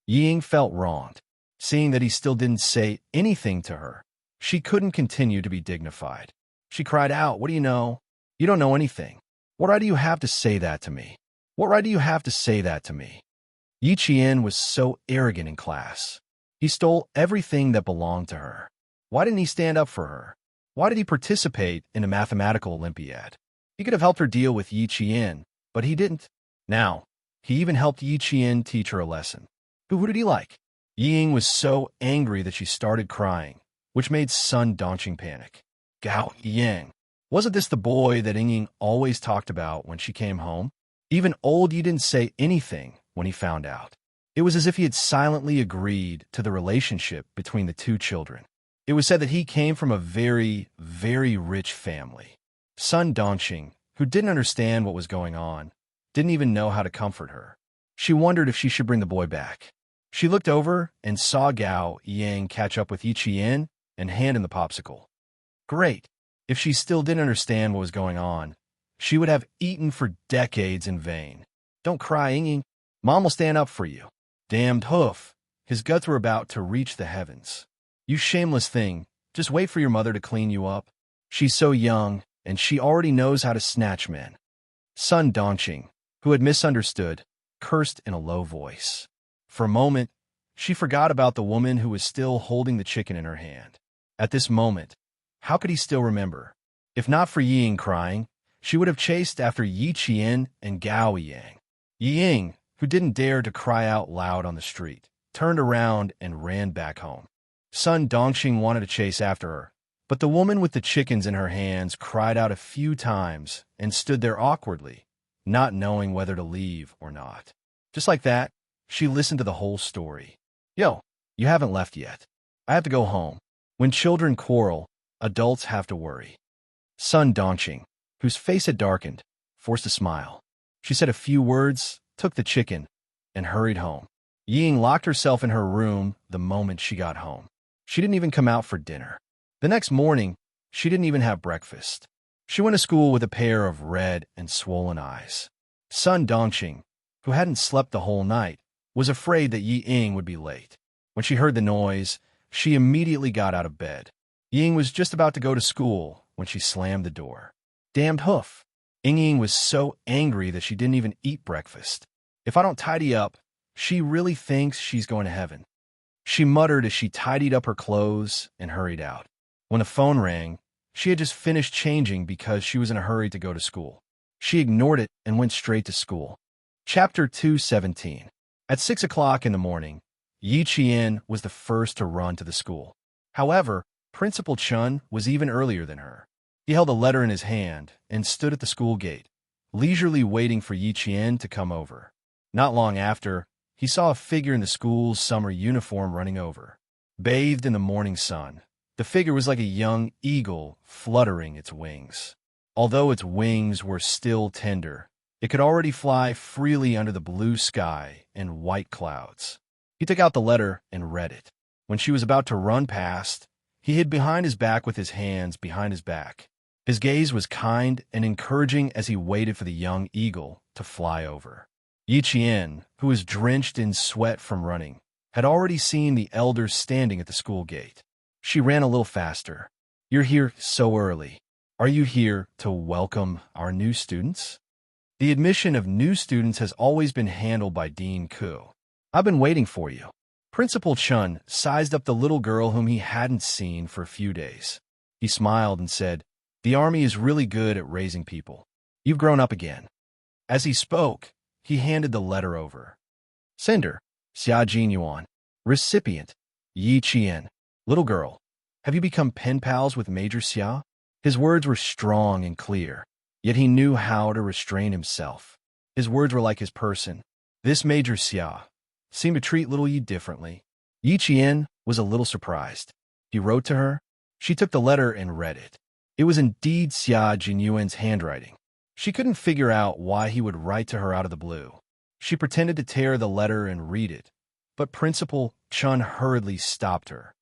Ying felt wronged. Seeing that he still didn't say anything to her, she couldn't continue to be dignified. She cried out, "What do you know? You don't know anything. What right do you have to say that to me? What right do you have to say that to me?" Yi Qian was so arrogant in class. He stole everything that belonged to her. Why didn't he stand up for her? Why did he participate in a mathematical Olympiad? He could have helped her deal with Yi Qian, but he didn't. Now, he even helped Yi Qian teach her a lesson. Who did he like? Ying was so angry that she started crying, which made Sun Dongxing panic. Gao Yang. Wasn't this the boy that Ying always talked about when she came home? Even old Yi didn't say anything when he found out. It was as if he had silently agreed to the relationship between the two children. It was said that he came from a very, very rich family. Sun Dongxing, who didn't understand what was going on, didn't even know how to comfort her. She wondered if she should bring the boy back. She looked over and saw Gao Yang catch up with Yi Qian and hand him the popsicle. Great. If she still didn't understand what was going on, she would have eaten for decades in vain. "Don't cry, Ying. Mom will stand up for you." Damned hoof. His guts were about to reach the heavens. "You shameless thing. Just wait for your mother to clean you up. She's so young, and she already knows how to snatch men." Sun Dongxing, who had misunderstood, cursed in a low voice. For a moment, she forgot about the woman who was still holding the chicken in her hand. At this moment, how could he still remember? If not for Ying crying, she would have chased after Yi Qian and Gao Yang. Ying, who didn't dare to cry out loud on the street, turned around and ran back home. Sun Dongxing wanted to chase after her, but the woman with the chickens in her hands cried out a few times and stood there awkwardly, not knowing whether to leave or not. Just like that, she listened to the whole story. "Yo, you haven't left yet. I have to go home. When children quarrel, adults have to worry." Sun Dongxing, whose face had darkened, forced a smile. She said a few words, took the chicken, and hurried home. Ying locked herself in her room the moment she got home. She didn't even come out for dinner. The next morning, she didn't even have breakfast. She went to school with a pair of red and swollen eyes. Sun Dongxing, who hadn't slept the whole night, was afraid that Yi Ying would be late. When she heard the noise, she immediately got out of bed. Ying was just about to go to school when she slammed the door. Damned hoof. Ying was so angry that she didn't even eat breakfast. "If I don't tidy up, she really thinks she's going to heaven." She muttered as she tidied up her clothes and hurried out. When the phone rang, she had just finished changing because she was in a hurry to go to school. She ignored it and went straight to school. Chapter 217. At 6 o'clock in the morning, Yi Qian was the first to run to the school. However, Principal Chun was even earlier than her. He held a letter in his hand and stood at the school gate, leisurely waiting for Yi Qian to come over. Not long after, he saw a figure in the school's summer uniform running over. Bathed in the morning sun, the figure was like a young eagle fluttering its wings. Although its wings were still tender, it could already fly freely under the blue sky and white clouds. He took out the letter and read it. When she was about to run past, he hid behind his back with his hands behind his back. His gaze was kind and encouraging as he waited for the young eagle to fly over. Yi Qian, who was drenched in sweat from running, had already seen the elders standing at the school gate. She ran a little faster. "You're here so early. Are you here to welcome our new students? The admission of new students has always been handled by Dean Ku. I've been waiting for you. Principal Chun sized up the little girl whom he hadn't seen for a few days. He smiled and said, "The army is really good at raising people. You've grown up again." As he spoke, he handed the letter over. Sender, Xia Jinyuan. Recipient, Yi Qian. Little girl, have you become pen pals with Major Xia? His words were strong and clear, yet he knew how to restrain himself. His words were like his person. This Major Xia seemed to treat little Yi differently. Yi Qian was a little surprised. He wrote to her. She took the letter and read it. It was indeed Xia Jinyuan's handwriting. She couldn't figure out why he would write to her out of the blue. She pretended to tear the letter and read it, but Principal Chun hurriedly stopped her.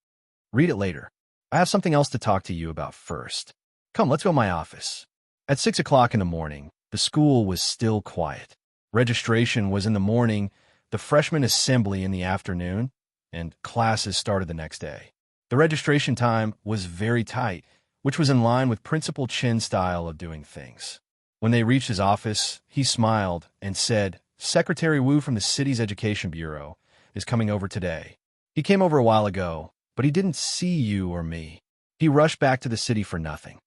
"Read it later. I have something else to talk to you about first. Come, let's go to my office." At 6 o'clock in the morning, the school was still quiet. Registration was in the morning, the freshman assembly in the afternoon, and classes started the next day. The registration time was very tight, which was in line with Principal Chin's style of doing things. When they reached his office, he smiled and said, "Secretary Wu from the city's education bureau is coming over today. He came over a while ago, but he didn't see you or me. He rushed back to the city for nothing.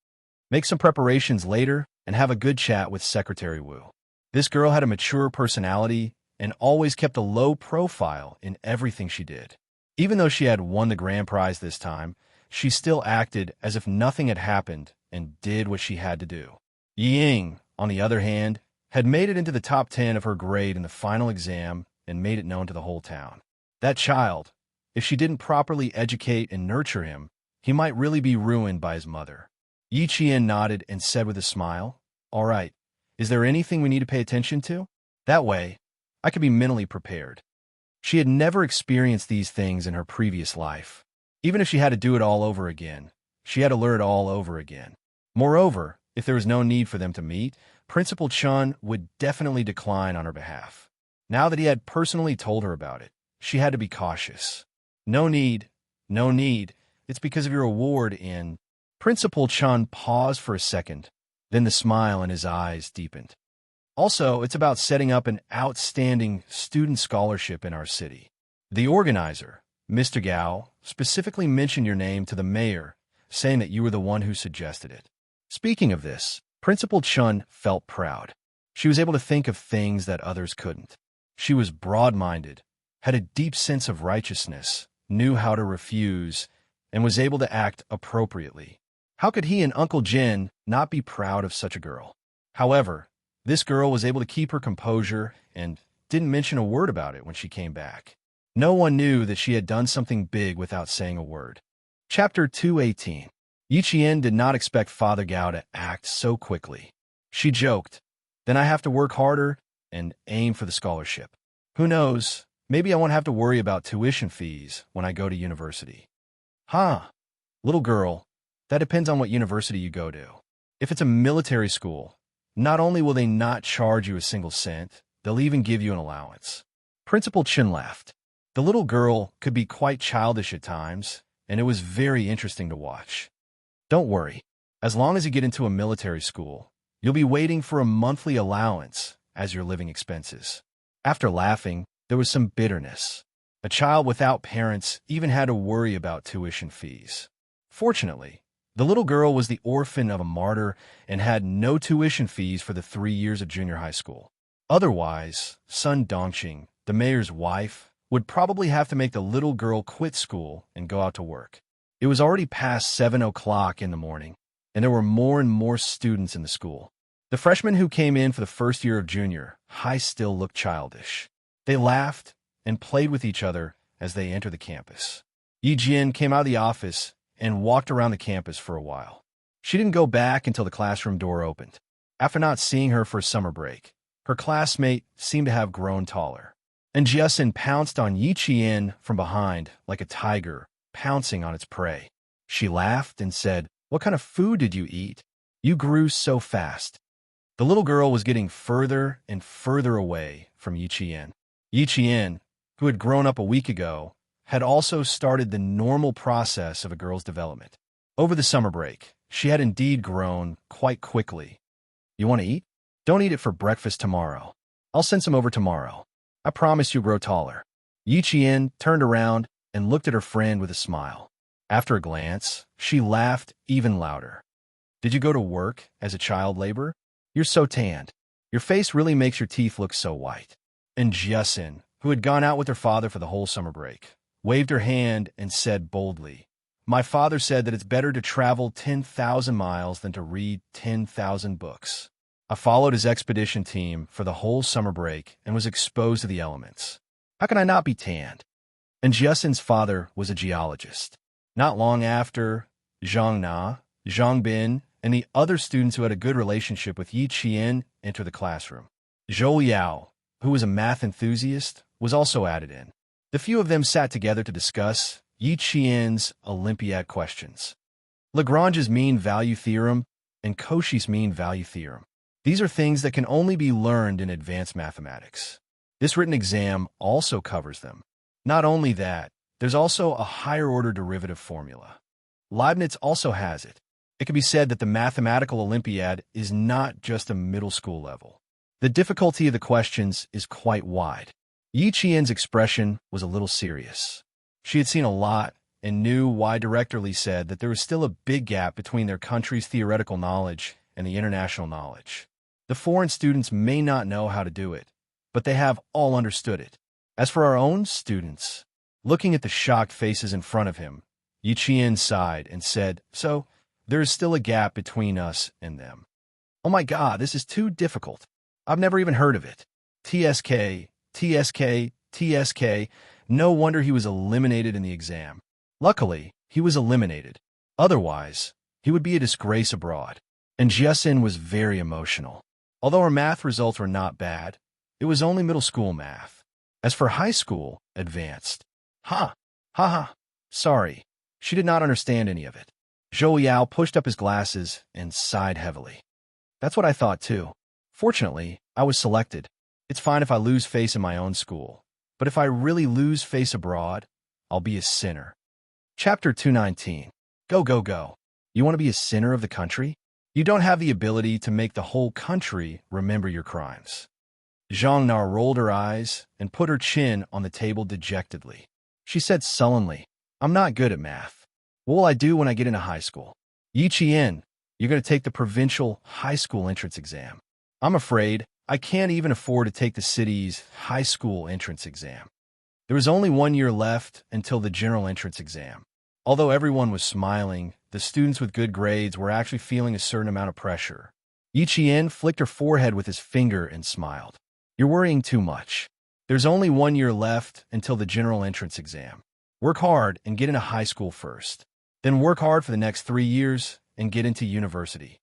Make some preparations later and have a good chat with Secretary Wu." This girl had a mature personality and always kept a low profile in everything she did. Even though she had won the grand prize this time, she still acted as if nothing had happened and did what she had to do. Ying, on the other hand, had made it into the top 10 of her grade in the final exam and made it known to the whole town. That child, if she didn't properly educate and nurture him, he might really be ruined by his mother. Yi Qian nodded and said with a smile, "All right, is there anything we need to pay attention to? That way, I could be mentally prepared." She had never experienced these things in her previous life. Even if she had to do it all over again, she had to learn it all over again. Moreover, if there was no need for them to meet, Principal Chun would definitely decline on her behalf. Now that he had personally told her about it, she had to be cautious. No need. It's because of your award in... Principal Chun paused for a second, then the smile in his eyes deepened. Also, it's about setting up an outstanding student scholarship in our city. The organizer, Mr. Gao, specifically mentioned your name to the mayor, saying that you were the one who suggested it. Speaking of this, Principal Chun felt proud. She was able to think of things that others couldn't. She was broad-minded, had a deep sense of righteousness, knew how to refuse, and was able to act appropriately. How could he and Uncle Jin not be proud of such a girl? However, this girl was able to keep her composure and didn't mention a word about it when she came back. No one knew that she had done something big without saying a word. Chapter 218. Yi Qian did not expect Father Gao to act so quickly. She joked, "Then I have to work harder and aim for the scholarship. Who knows, maybe I won't have to worry about tuition fees when I go to university." "Huh, little girl, that depends on what university you go to. If it's a military school, not only will they not charge you a single cent, they'll even give you an allowance." Principal Chin laughed. The little girl could be quite childish at times, and it was very interesting to watch. "Don't worry. As long as you get into a military school, you'll be waiting for a monthly allowance as your living expenses." After laughing, there was some bitterness. A child without parents even had to worry about tuition fees. Fortunately, the little girl was the orphan of a martyr and had no tuition fees for the 3 years of junior high school. Otherwise, Sun Dongqing, the mayor's wife, would probably have to make the little girl quit school and go out to work. It was already past 7 o'clock in the morning, and there were more and more students in the school. The freshmen who came in for the first year of junior high still looked childish. They laughed and played with each other as they entered the campus. Yi Jin came out of the office and walked around the campus for a while. She didn't go back until the classroom door opened. After not seeing her for a summer break, her classmate seemed to have grown taller. And Jiasin pounced on Yi Qian from behind like a tiger pouncing on its prey. She laughed and said, "What kind of food did you eat? You grew so fast." The little girl was getting further and further away from Yi Qian. Yi Qian, who had grown up a week ago, had also started the normal process of a girl's development. Over the summer break, She had indeed grown quite quickly. You want to eat? Don't eat it for breakfast tomorrow. I'll send some over tomorrow. I promise you'll grow taller. Yi Qian turned around and looked at her friend with a smile. After a glance, she laughed even louder. Did you go to work as a child laborer? You're so tanned. Your face really makes your teeth look so white. And Jiasin, who had gone out with her father for the whole summer break, waved her hand and said boldly, My father said that it's better to travel 10,000 miles than to read 10,000 books. I followed his expedition team for the whole summer break and was exposed to the elements. How can I not be tanned? And Jiasin's father was a geologist. Not long after, Zhang Na, Zhang Bin, and the other students who had a good relationship with Yi Qian entered the classroom. Zhou Yao, who was a math enthusiast, was also added in. The few of them sat together to discuss Yi Qian's Olympiad questions. Lagrange's mean value theorem and Cauchy's mean value theorem. These are things that can only be learned in advanced mathematics. This written exam also covers them. Not only that, there's also a higher-order derivative formula. Leibniz also has it. It can be said that the mathematical Olympiad is not just a middle school level. The difficulty of the questions is quite wide. Yi Qian's expression was a little serious. She had seen a lot and knew why Director Li said that there was still a big gap between their country's theoretical knowledge and the international knowledge. The foreign students may not know how to do it, but they have all understood it. As for our own students, looking at the shocked faces in front of him, Yi Qian sighed and said, So, there is still a gap between us and them. Oh my God, this is too difficult. I've never even heard of it. TSK, TSK, TSK. No wonder he was eliminated in the exam. Luckily, he was eliminated. Otherwise, he would be a disgrace abroad. And Jiasin was very emotional. Although her math results were not bad, it was only middle school math. As for high school, advanced. Ha! Ha ha! Sorry. She did not understand any of it. Zhou Yao pushed up his glasses and sighed heavily. That's what I thought too. Fortunately, I was selected. It's fine if I lose face in my own school. But if I really lose face abroad, I'll be a sinner. Chapter 219. Go, go, go. You want to be a sinner of the country? You don't have the ability to make the whole country remember your crimes. Zhang Na rolled her eyes and put her chin on the table dejectedly. She said sullenly, I'm not good at math. What will I do when I get into high school? Yi Qian, you're going to take the provincial high school entrance exam. I'm afraid I can't even afford to take the city's high school entrance exam. There was only 1 year left until the general entrance exam. Although everyone was smiling, the students with good grades were actually feeling a certain amount of pressure. Yi Qian flicked her forehead with his finger and smiled. You're worrying too much. There's only 1 year left until the general entrance exam. Work hard and get into high school first. Then work hard for the next 3 years and get into university.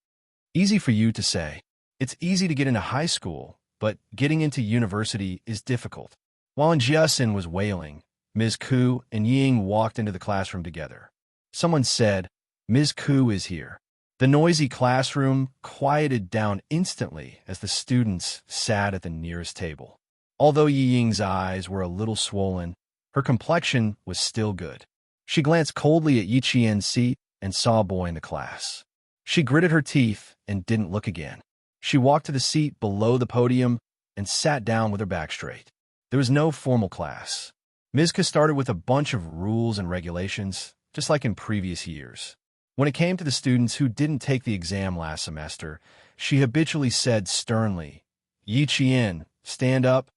Easy for you to say. It's easy to get into high school, but getting into university is difficult. While Jiasin was wailing, Ms. Ku and Ying walked into the classroom together. Someone said, Ms. Ku is here. The noisy classroom quieted down instantly as the students sat at the nearest table. Although Yi Ying's eyes were a little swollen, her complexion was still good. She glanced coldly at Yi Qian's seat and saw a boy in the class. She gritted her teeth and didn't look again. She walked to the seat below the podium and sat down with her back straight. There was no formal class. Ms. Ku started with a bunch of rules and regulations, just like in previous years. When it came to the students who didn't take the exam last semester, she habitually said sternly, Yi Qian, stand up.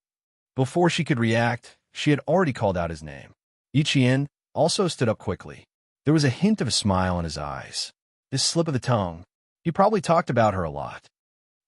Before she could react, she had already called out his name. Yi Qian also stood up quickly. There was a hint of a smile in his eyes. This slip of the tongue. He probably talked about her a lot.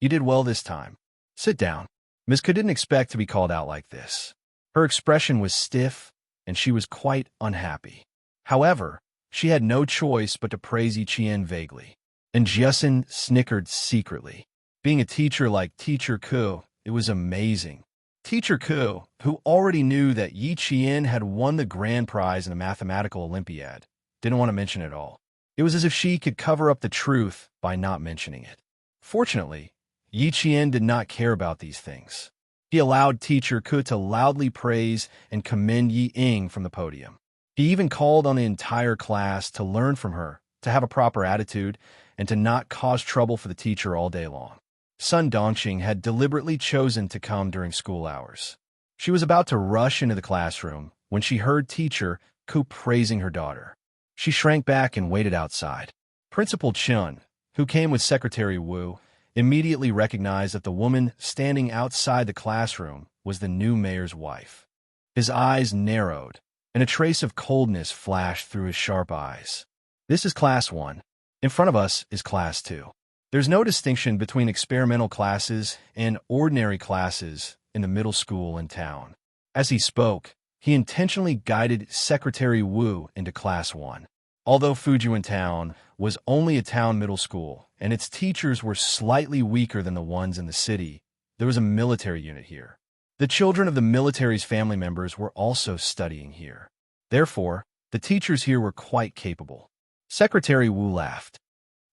You did well this time. Sit down. Ms. Ku didn't expect to be called out like this. Her expression was stiff, and she was quite unhappy. However, she had no choice but to praise Yi Qian vaguely. And Jiasin snickered secretly. Being a teacher like Teacher Ku, it was amazing. Teacher Ku, who already knew that Yi Qian had won the grand prize in the mathematical Olympiad, didn't want to mention it at all. It was as if she could cover up the truth by not mentioning it. Fortunately, Yi Qian did not care about these things. He allowed Teacher Ku to loudly praise and commend Yi Ying from the podium. He even called on the entire class to learn from her, to have a proper attitude, and to not cause trouble for the teacher all day long. Sun Dongqing had deliberately chosen to come during school hours. She was about to rush into the classroom when she heard teacher Ku praising her daughter. She shrank back and waited outside. Principal Chun, who came with Secretary Wu, immediately recognized that the woman standing outside the classroom was the new mayor's wife. His eyes narrowed, and a trace of coldness flashed through his sharp eyes. This is Class 1. In front of us is Class 2. There's no distinction between experimental classes and ordinary classes in the middle school in town. As he spoke, he intentionally guided Secretary Wu into Class 1. Although Fujian Town was only a town middle school, and its teachers were slightly weaker than the ones in the city, there was a military unit here. The children of the military's family members were also studying here. Therefore, the teachers here were quite capable. Secretary Wu laughed.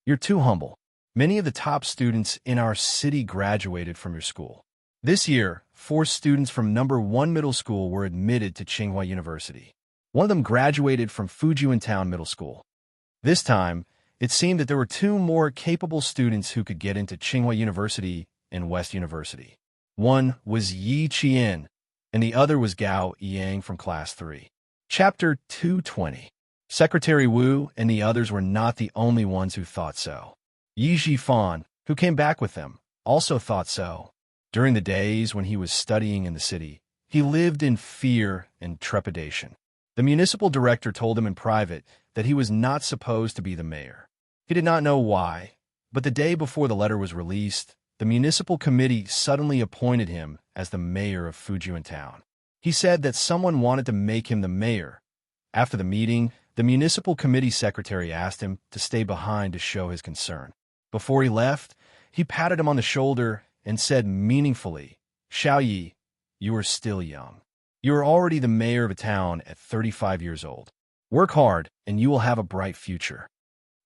"You're too humble. Many of the top students in our city graduated from your school. This year, 4 students from number 1 middle school were admitted to Tsinghua University. One of them graduated from Fujian Town Middle School. This time, it seemed that there were 2 more capable students who could get into Tsinghua University and West University. One was Yi Qian, and the other was Gao Yang from Class 3. Chapter 220. Secretary Wu and the others were not the only ones who thought so. Yi Zhifan, who came back with them, also thought so. During the days when he was studying in the city, he lived in fear and trepidation. The municipal director told him in private that he was not supposed to be the mayor. He did not know why, but the day before the letter was released, the municipal committee suddenly appointed him as the mayor of Fujian Town. He said that someone wanted to make him the mayor. After the meeting, the municipal committee secretary asked him to stay behind to show his concern. Before he left, he patted him on the shoulder and said meaningfully, "Xiao Yi, you are still young. You are already the mayor of a town at 35 years old. Work hard, and you will have a bright future."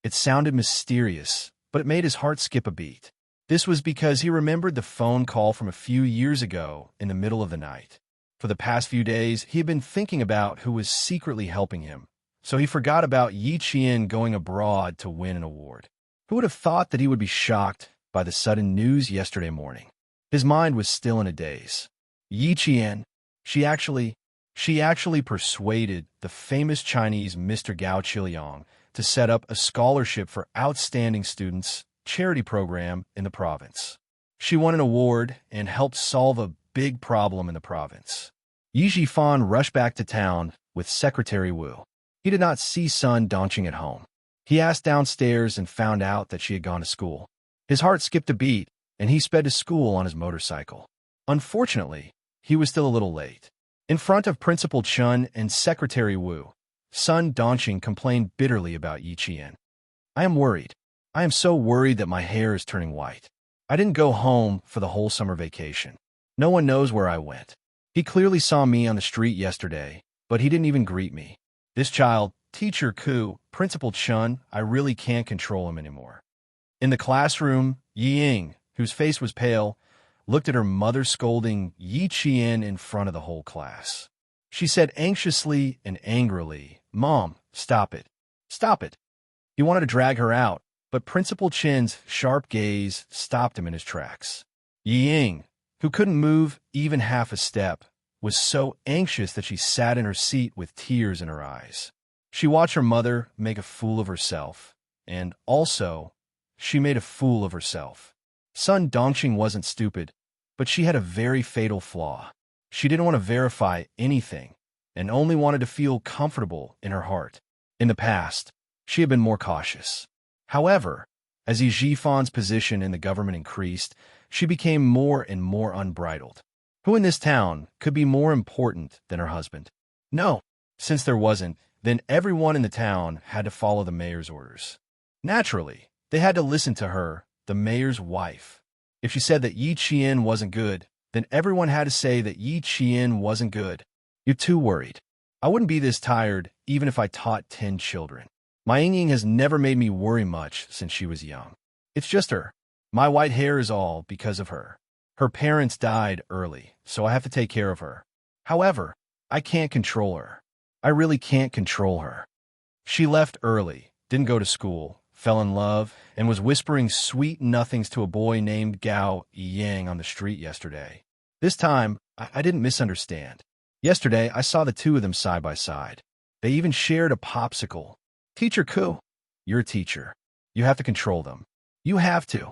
It sounded mysterious, but it made his heart skip a beat. This was because he remembered the phone call from a few years ago in the middle of the night. For the past few days, he had been thinking about who was secretly helping him, so he forgot about Yi Qian going abroad to win an award. Who would have thought that he would be shocked by the sudden news yesterday morning? His mind was still in a daze. Yi Qian, she actually persuaded the famous Chinese Mr. Gao Qiliang to set up a scholarship for outstanding students charity program in the province. She won an award and helped solve a big problem in the province. Yi Zhifan rushed back to town with Secretary Wu. He did not see Sun Dongqing at home. He asked downstairs and found out that she had gone to school. His heart skipped a beat, and he sped to school on his motorcycle. Unfortunately, he was still a little late. In front of Principal Chun and Secretary Wu, Sun Dongqing complained bitterly about Yi Qian. "I am worried. I am so worried that my hair is turning white. I didn't go home for the whole summer vacation. No one knows where I went. He clearly saw me on the street yesterday, but he didn't even greet me. This child, Teacher Ku, Principal Chun, I really can't control him anymore." In the classroom, Yi Ying, whose face was pale, looked at her mother scolding Yi Qian in front of the whole class. She said anxiously and angrily, "Mom, stop it. Stop it." He wanted to drag her out, but Principal Chin's sharp gaze stopped him in his tracks. Yi Ying, who couldn't move even half a step, was so anxious that she sat in her seat with tears in her eyes. She watched her mother make a fool of herself, and also, she made a fool of herself. Sun Dongqing wasn't stupid, but she had a very fatal flaw. She didn't want to verify anything, and only wanted to feel comfortable in her heart. In the past, she had been more cautious. However, as Yi Zhifan's position in the government increased, she became more and more unbridled. Who in this town could be more important than her husband? No. Since there wasn't, then everyone in the town had to follow the mayor's orders. Naturally, they had to listen to her, the mayor's wife. If she said that Yi Qian wasn't good, then everyone had to say that Yi Qian wasn't good. "You're too worried. I wouldn't be this tired even if I taught 10 children. My Ying has never made me worry much since she was young. It's just her. My white hair is all because of her. Her parents died early, so I have to take care of her. However, I can't control her. I really can't control her. She left early, didn't go to school, fell in love, and was whispering sweet nothings to a boy named Gao Yang on the street yesterday. This time, I didn't misunderstand. Yesterday, I saw the two of them side by side. They even shared a popsicle. Teacher Ku, you're a teacher. You have to control them. You have to.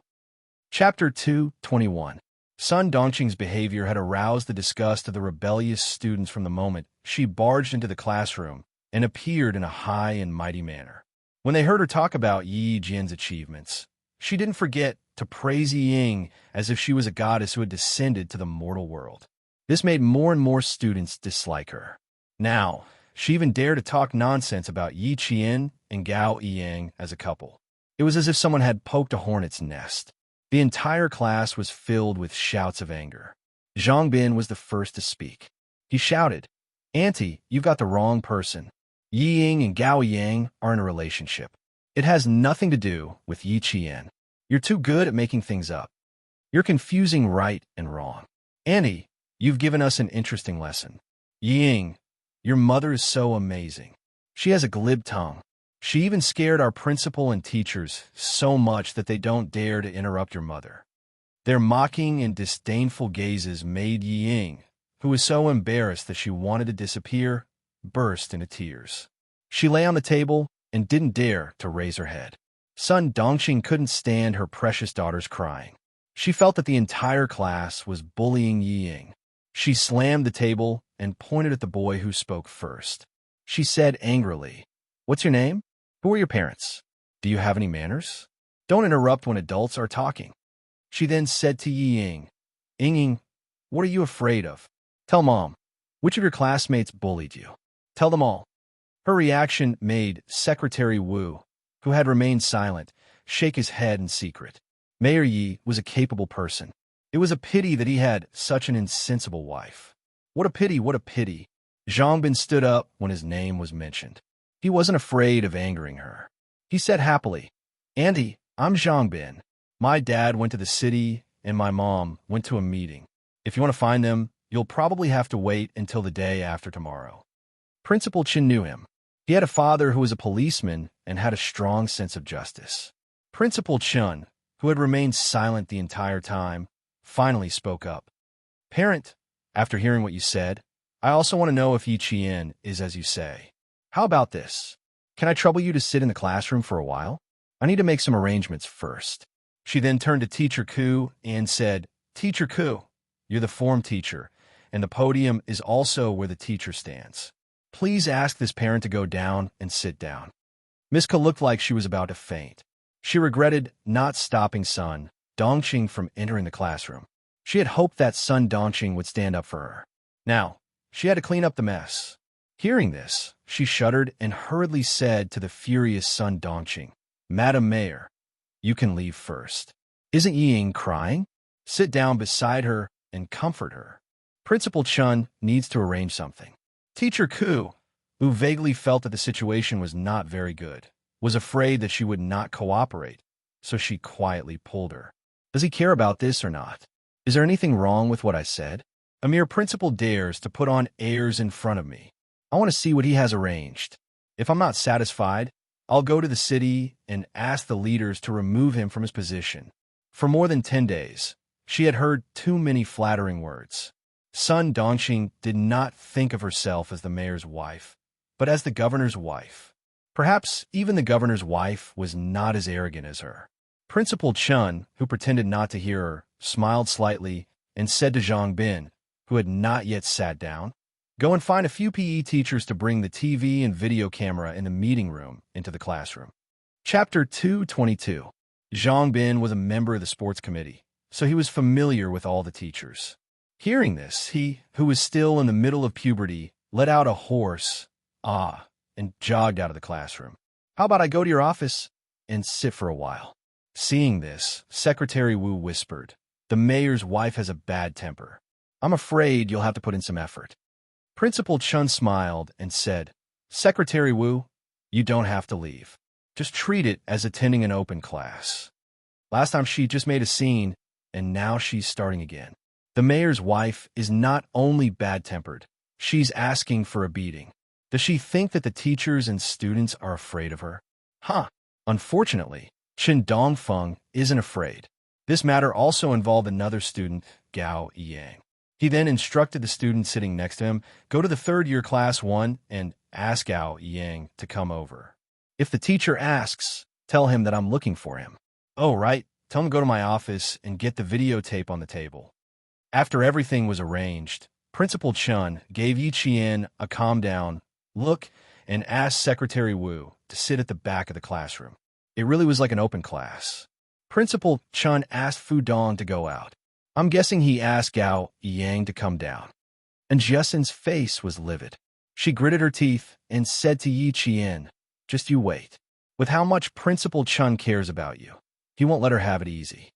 Chapter 2:21. Sun Dongqing's behavior had aroused the disgust of the rebellious students from the moment she barged into the classroom and appeared in a high and mighty manner. When they heard her talk about Yi Jian's achievements, she didn't forget to praise Ying as if she was a goddess who had descended to the mortal world. This made more and more students dislike her. Now, she even dared to talk nonsense about Yi Qian and Gao Yang as a couple. It was as if someone had poked a hornet's nest. The entire class was filled with shouts of anger. Zhang Bin was the first to speak. He shouted, "Auntie, you've got the wrong person. Yi Ying and Gao Yang are in a relationship. It has nothing to do with Yi Qian. You're too good at making things up. You're confusing right and wrong. Auntie, you've given us an interesting lesson. Yi Ying, your mother is so amazing. She has a glib tongue. She even scared our principal and teachers so much that they don't dare to interrupt your mother." Their mocking and disdainful gazes made Yi Ying, who was so embarrassed that she wanted to disappear, burst into tears. She lay on the table and didn't dare to raise her head. Sun Dongqing couldn't stand her precious daughter's crying. She felt that the entire class was bullying Yi Ying. She slammed the table and pointed at the boy who spoke first. She said angrily, "What's your name? Who are your parents? Do you have any manners? Don't interrupt when adults are talking." She then said to Yi Ying, "Ying, what are you afraid of? Tell Mom, which of your classmates bullied you? Tell them all." Her reaction made Secretary Wu, who had remained silent, shake his head in secret. Mayor Yi was a capable person. It was a pity that he had such an insensible wife. What a pity, what a pity. Zhang Bin stood up when his name was mentioned. He wasn't afraid of angering her. He said happily, "Auntie, I'm Zhang Bin. My dad went to the city and my mom went to a meeting. If you want to find them, you'll probably have to wait until the day after tomorrow." Principal Chen knew him. He had a father who was a policeman and had a strong sense of justice. Principal Chen, who had remained silent the entire time, finally spoke up. "Parent, after hearing what you said, I also want to know if Yi Qian is as you say. How about this? Can I trouble you to sit in the classroom for a while? I need to make some arrangements first." She then turned to Teacher Ku and said, "Teacher Ku, you're the form teacher, and the podium is also where the teacher stands. Please ask this parent to go down and sit down." Miss Ku looked like she was about to faint. She regretted not stopping Sun Dongqing from entering the classroom. She had hoped that Sun Dongqing would stand up for her. Now, she had to clean up the mess. Hearing this, she shuddered and hurriedly said to the furious Sun Dongqing, "Madam Mayor, you can leave first. Isn't Yi Ying crying? Sit down beside her and comfort her. Principal Chen needs to arrange something." Teacher Ku, who vaguely felt that the situation was not very good, was afraid that she would not cooperate, so she quietly pulled her. "Does he care about this or not? Is there anything wrong with what I said? A mere principal dares to put on airs in front of me. I want to see what he has arranged. If I'm not satisfied, I'll go to the city and ask the leaders to remove him from his position." For more than 10 days, she had heard too many flattering words. Sun Dongqing did not think of herself as the mayor's wife, but as the governor's wife. Perhaps even the governor's wife was not as arrogant as her. Principal Chen, who pretended not to hear her, smiled slightly and said to Zhang Bin, who had not yet sat down, "Go and find a few PE teachers to bring the TV and video camera in the meeting room into the classroom." Chapter 2:22. Zhang Bin was a member of the sports committee, so he was familiar with all the teachers. Hearing this, he, who was still in the middle of puberty, let out a hoarse "ah" and jogged out of the classroom. "How about I go to your office and sit for a while?" Seeing this, Secretary Wu whispered, "The mayor's wife has a bad temper. I'm afraid you'll have to put in some effort." Principal Chen smiled and said, "Secretary Wu, you don't have to leave. Just treat it as attending an open class. Last time she just made a scene, and now she's starting again. The mayor's wife is not only bad-tempered, she's asking for a beating. Does she think that the teachers and students are afraid of her? Huh, Unfortunately, Chen Dongfeng isn't afraid. This matter also involved another student, Gao Yang. He then instructed the student sitting next to him, go to the third-year class 1 and ask Gao Yang to come over. If the teacher asks, tell him that I'm looking for him. Oh, right, tell him to go to my office and get the videotape on the table. After everything was arranged, Principal Chun gave Yi Qian a calm-down look and asked Secretary Wu to sit at the back of the classroom. It really was like an open class. Principal Chun asked Fu Dong to go out. I'm guessing he asked Gao Yang to come down. And Jessen's face was livid. She gritted her teeth and said to Yi Qian, just you wait. With how much Principal Chun cares about you, he won't let her have it easy.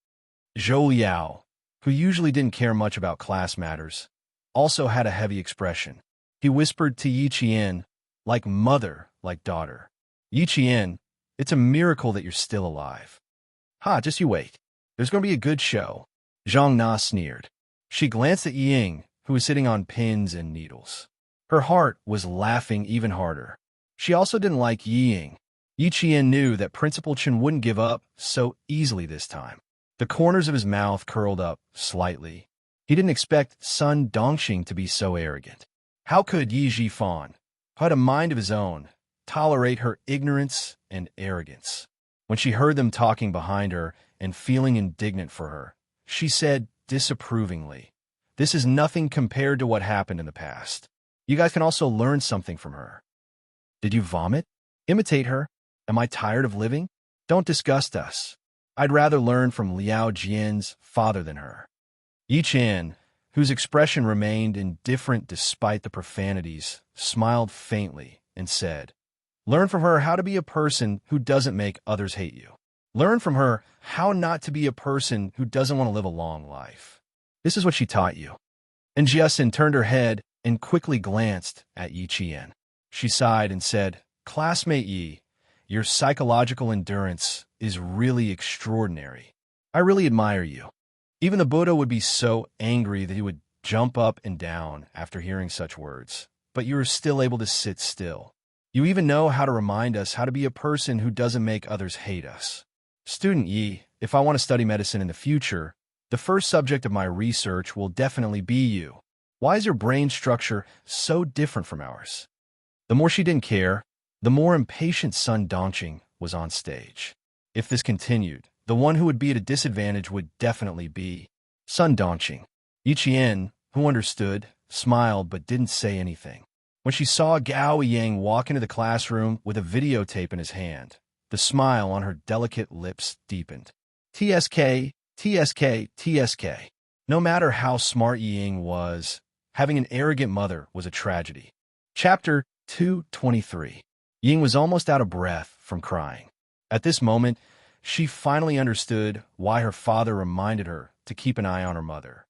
Zhou Liao, who usually didn't care much about class matters, also had a heavy expression. He whispered to Yi Qian, like mother, like daughter. Yi Qian, it's a miracle that you're still alive. Ha, just you wait. There's going to be a good show. Zhang Na sneered. She glanced at Ying, who was sitting on pins and needles. Her heart was laughing even harder. She also didn't like Ying. Yi Qian knew that Principal Chen wouldn't give up so easily this time. The corners of his mouth curled up slightly. He didn't expect Sun Dongxing to be so arrogant. How could Yi Zhifan, who had a mind of his own, tolerate her ignorance and arrogance? When she heard them talking behind her and feeling indignant for her, she said disapprovingly, "This is nothing compared to what happened in the past. You guys can also learn something from her." Did you vomit? Imitate her? Am I tired of living? Don't disgust us. I'd rather learn from Liao Jian's father than her. Yi Qian, whose expression remained indifferent despite the profanities, smiled faintly and said, "Learn from her how to be a person who doesn't make others hate you. Learn from her how not to be a person who doesn't want to live a long life. This is what she taught you." And Jiasin turned her head and quickly glanced at Yi Qian. She sighed and said, "Classmate Yi, your psychological endurance is really extraordinary. I really admire you. Even the Buddha would be so angry that he would jump up and down after hearing such words, but you are still able to sit still. You even know how to remind us how to be a person who doesn't make others hate us. Student Yi, if I want to study medicine in the future, the first subject of my research will definitely be you. Why is your brain structure so different from ours?" The more she didn't care, the more impatient Sun Dongxing was on stage. If this continued, the one who would be at a disadvantage would definitely be Sun Dongxing. Yi Qian, who understood, smiled but didn't say anything. When she saw Gao Yang walk into the classroom with a videotape in his hand, the smile on her delicate lips deepened. TSK, TSK, TSK. No matter how smart Ying was, having an arrogant mother was a tragedy. Chapter 223. Ying was almost out of breath from crying. At this moment, she finally understood why her father reminded her to keep an eye on her mother.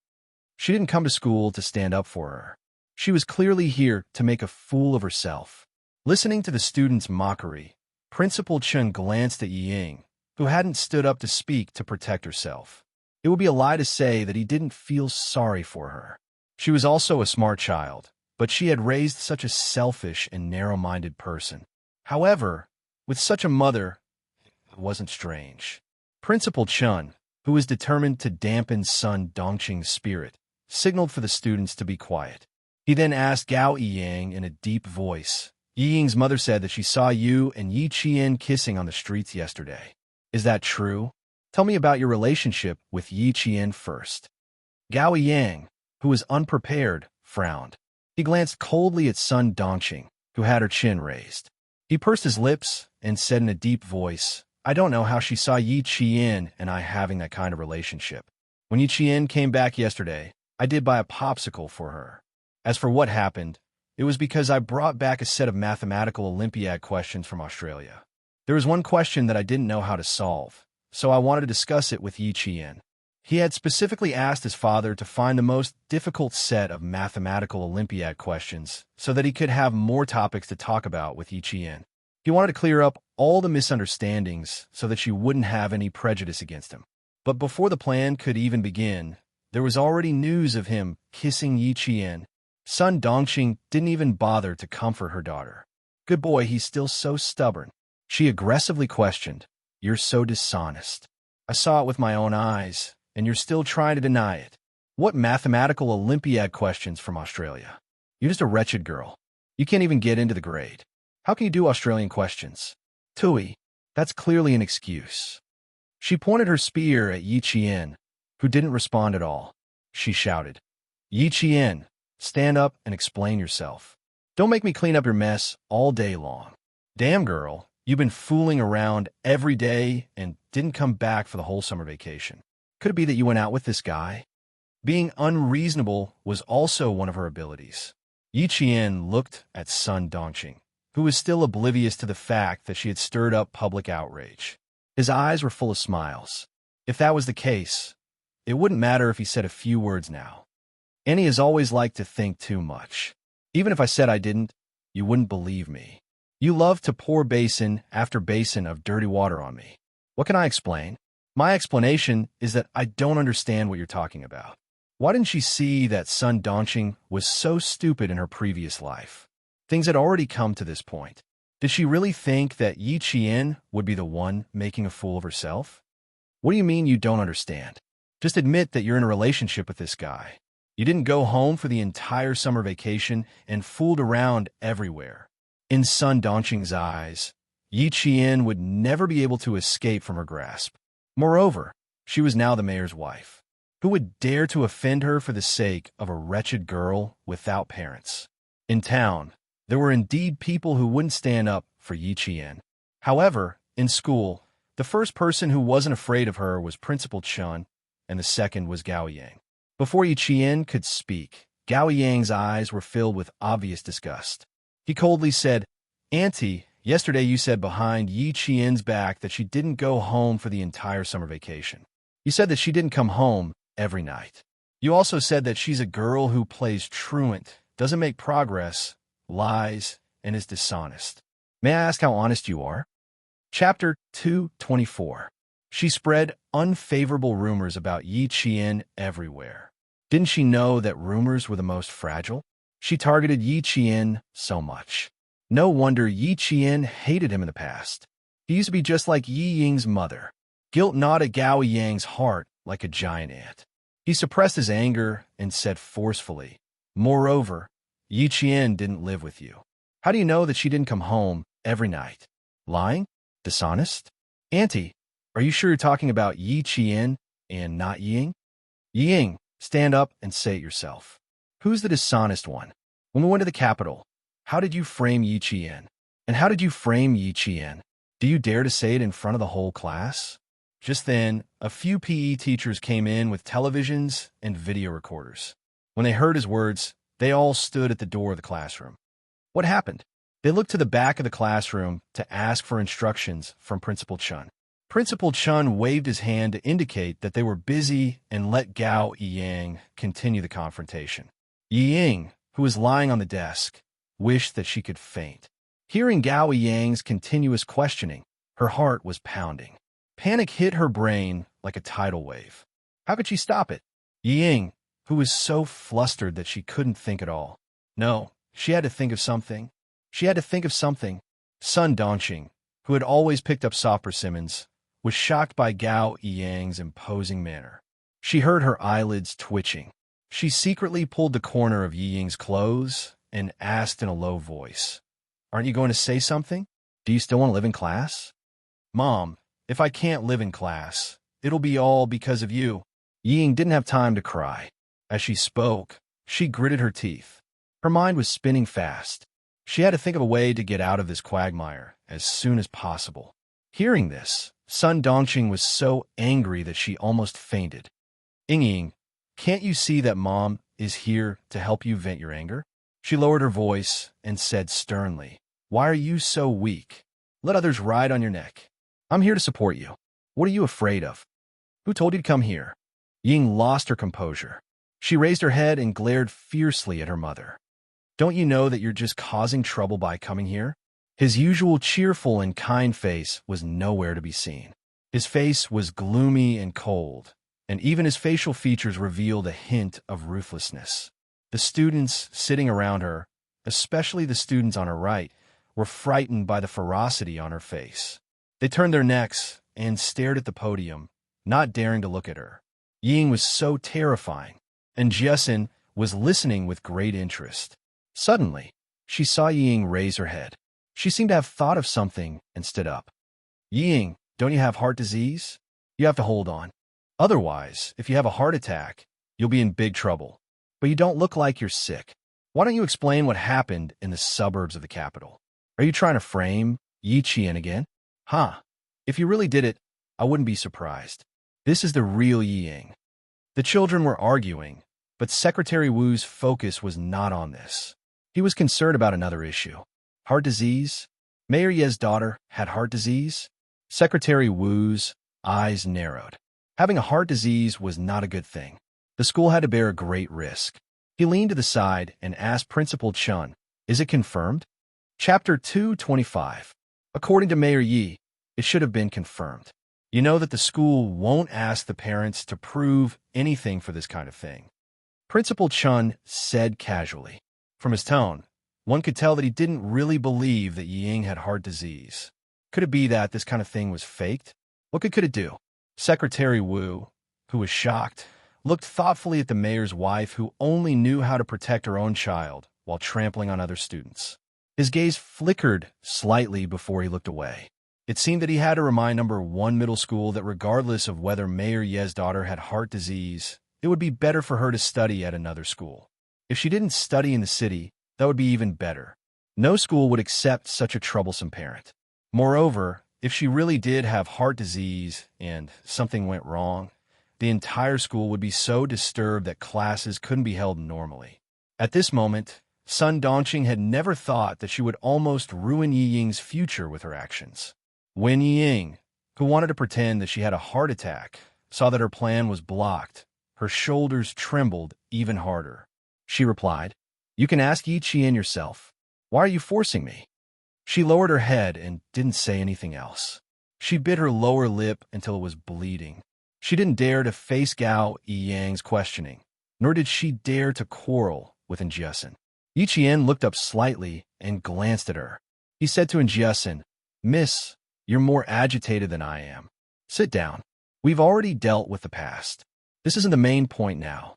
She didn't come to school to stand up for her. She was clearly here to make a fool of herself. Listening to the students' mockery, Principal Chen glanced at Ying, who hadn't stood up to speak to protect herself. It would be a lie to say that he didn't feel sorry for her. She was also a smart child, but she had raised such a selfish and narrow-minded person. However, with such a mother, it wasn't strange. Principal Chun, who was determined to dampen Sun Dongxing's spirit, signaled for the students to be quiet. He then asked Gao Yang in a deep voice. Ying's mother said that she saw you and Yi Qian kissing on the streets yesterday. Is that true? Tell me about your relationship with Yi Qian first. Gao Yang, who was unprepared, frowned. He glanced coldly at Sun Dongxing, who had her chin raised. He pursed his lips and said in a deep voice, "I don't know how she saw Yi Qian and I having that kind of relationship. When Yi Qian came back yesterday, I did buy a popsicle for her. As for what happened, it was because I brought back a set of mathematical Olympiad questions from Australia. There was one question that I didn't know how to solve, so I wanted to discuss it with Yi Qian. He had specifically asked his father to find the most difficult set of mathematical Olympiad questions so that he could have more topics to talk about with Yi Qian. He wanted to clear up all the misunderstandings so that she wouldn't have any prejudice against him. But before the plan could even begin, there was already news of him kissing Yi Qian. Sun Dongxing didn't even bother to comfort her daughter. Good boy, he's still so stubborn. She aggressively questioned, "You're so dishonest. I saw it with my own eyes, and you're still trying to deny it. What mathematical Olympiad questions from Australia? You're just a wretched girl. You can't even get into the grade. How can you do Australian questions? Tui, that's clearly an excuse." She pointed her spear at Yi Qian, who didn't respond at all. She shouted, "Yi Qian, stand up and explain yourself. Don't make me clean up your mess all day long. Damn, girl, you've been fooling around every day and didn't come back for the whole summer vacation. Could it be that you went out with this guy?" Being unreasonable was also one of her abilities. Yi Qian looked at Sun Dongqing, who was still oblivious to the fact that she had stirred up public outrage. His eyes were full of smiles. If that was the case, it wouldn't matter if he said a few words now. Annie has always liked to think too much. Even if I said I didn't, you wouldn't believe me. You love to pour basin after basin of dirty water on me. What can I explain? My explanation is that I don't understand what you're talking about. Why didn't she see that Sun Dongqing was so stupid in her previous life? Things had already come to this point. Did she really think that Yi Qian would be the one making a fool of herself? What do you mean you don't understand? Just admit that you're in a relationship with this guy. You didn't go home for the entire summer vacation and fooled around everywhere. In Sun Dongqing's eyes, Yi Qian would never be able to escape from her grasp. Moreover, she was now the mayor's wife. Who would dare to offend her for the sake of a wretched girl without parents? In town, there were indeed people who wouldn't stand up for Yi Qian. However, in school, the first person who wasn't afraid of her was Principal Chun, and the second was Gao Yang. Before Yi Qian could speak, Gao Yang's eyes were filled with obvious disgust. He coldly said, "Auntie, yesterday you said behind Yi Qian's back that she didn't go home for the entire summer vacation. You said that she didn't come home every night. You also said that she's a girl who plays truant, doesn't make progress, lies, and is dishonest. May I ask how honest you are?" Chapter 224. She spread unfavorable rumors about Yi Qian everywhere. Didn't she know that rumors were the most fragile? She targeted Yi Qian so much. No wonder Yi Qian hated him in the past. He used to be just like Yi Ying's mother. Guilt gnawed at Gao Yang's heart like a giant ant. He suppressed his anger and said forcefully, "Moreover, Yi Qian didn't live with you. How do you know that she didn't come home every night? Lying? Dishonest? Auntie, are you sure you're talking about Yi Qian and not Ying? Ying, stand up and say it yourself. Who's the dishonest one? When we went to the capital, how did you frame Yi Qian? And how did you frame Yi Qian? Do you dare to say it in front of the whole class?" Just then, a few PE teachers came in with televisions and video recorders. When they heard his words, they all stood at the door of the classroom. What happened? They looked to the back of the classroom to ask for instructions from Principal Chun. Principal Chun waved his hand to indicate that they were busy and let Gao Yang continue the confrontation. Yi Ying, who was lying on the desk, wished that she could faint. Hearing Gao Yang's continuous questioning, her heart was pounding. Panic hit her brain like a tidal wave. How could she stop it? Yi Ying, who was so flustered that she couldn't think at all. No, she had to think of something. She had to think of something. Sun Dongqing, who had always picked up soft persimmons, was shocked by Gao Yang's imposing manner. She heard her eyelids twitching. She secretly pulled the corner of Yi Ying's clothes and asked in a low voice, "Aren't you going to say something? Do you still want to live in class?" "Mom, if I can't live in class, it'll be all because of you." Yi Ying didn't have time to cry. As she spoke, she gritted her teeth. Her mind was spinning fast. She had to think of a way to get out of this quagmire as soon as possible. Hearing this, Sun Dongqing was so angry that she almost fainted. "Ying, can't you see that Mom is here to help you vent your anger?" She lowered her voice and said sternly, "Why are you so weak? Let others ride on your neck. I'm here to support you. What are you afraid of? Who told you to come here?" Ying lost her composure. She raised her head and glared fiercely at her mother. "Don't you know that you're just causing trouble by coming here?" His usual cheerful and kind face was nowhere to be seen. His face was gloomy and cold, and even his facial features revealed a hint of ruthlessness. The students sitting around her, especially the students on her right, were frightened by the ferocity on her face. They turned their necks and stared at the podium, not daring to look at her. Ying was so terrifying, and Jiasin was listening with great interest. Suddenly, she saw Ying raise her head. She seemed to have thought of something and stood up. Ying, don't you have heart disease? You have to hold on. Otherwise, if you have a heart attack, you'll be in big trouble. But you don't look like you're sick. Why don't you explain what happened in the suburbs of the capital? Are you trying to frame Yi Qian again? Huh. If you really did it, I wouldn't be surprised. This is the real Ying. The children were arguing, but Secretary Wu's focus was not on this. He was concerned about another issue. Heart disease? Mayor Ye's daughter had heart disease? Secretary Wu's eyes narrowed. Having a heart disease was not a good thing. The school had to bear a great risk. He leaned to the side and asked Principal Chun, "Is it confirmed?" Chapter 225. According to Mayor Yi, it should have been confirmed. You know that the school won't ask the parents to prove anything for this kind of thing. Principal Chun said casually. From his tone, one could tell that he didn't really believe that Ying had heart disease. Could it be that this kind of thing was faked? What could it do? Secretary Wu, who was shocked, looked thoughtfully at the mayor's wife who only knew how to protect her own child while trampling on other students. His gaze flickered slightly before he looked away. It seemed that he had to remind number 1 middle school that regardless of whether Mayor Ye's daughter had heart disease, it would be better for her to study at another school. If she didn't study in the city, that would be even better. No school would accept such a troublesome parent. Moreover, if she really did have heart disease and something went wrong, the entire school would be so disturbed that classes couldn't be held normally. At this moment, Sun Dongqing had never thought that she would almost ruin Yi Ying's future with her actions. When Yi Ying, who wanted to pretend that she had a heart attack, saw that her plan was blocked, her shoulders trembled even harder. She replied, "You can ask Yi Qian yourself. Why are you forcing me?" She lowered her head and didn't say anything else. She bit her lower lip until it was bleeding. She didn't dare to face Gao Yang's questioning, nor did she dare to quarrel with Jiasin. Yi Qian looked up slightly and glanced at her. He said to Jiasin, "Miss, you're more agitated than I am. Sit down. We've already dealt with the past. This isn't the main point now."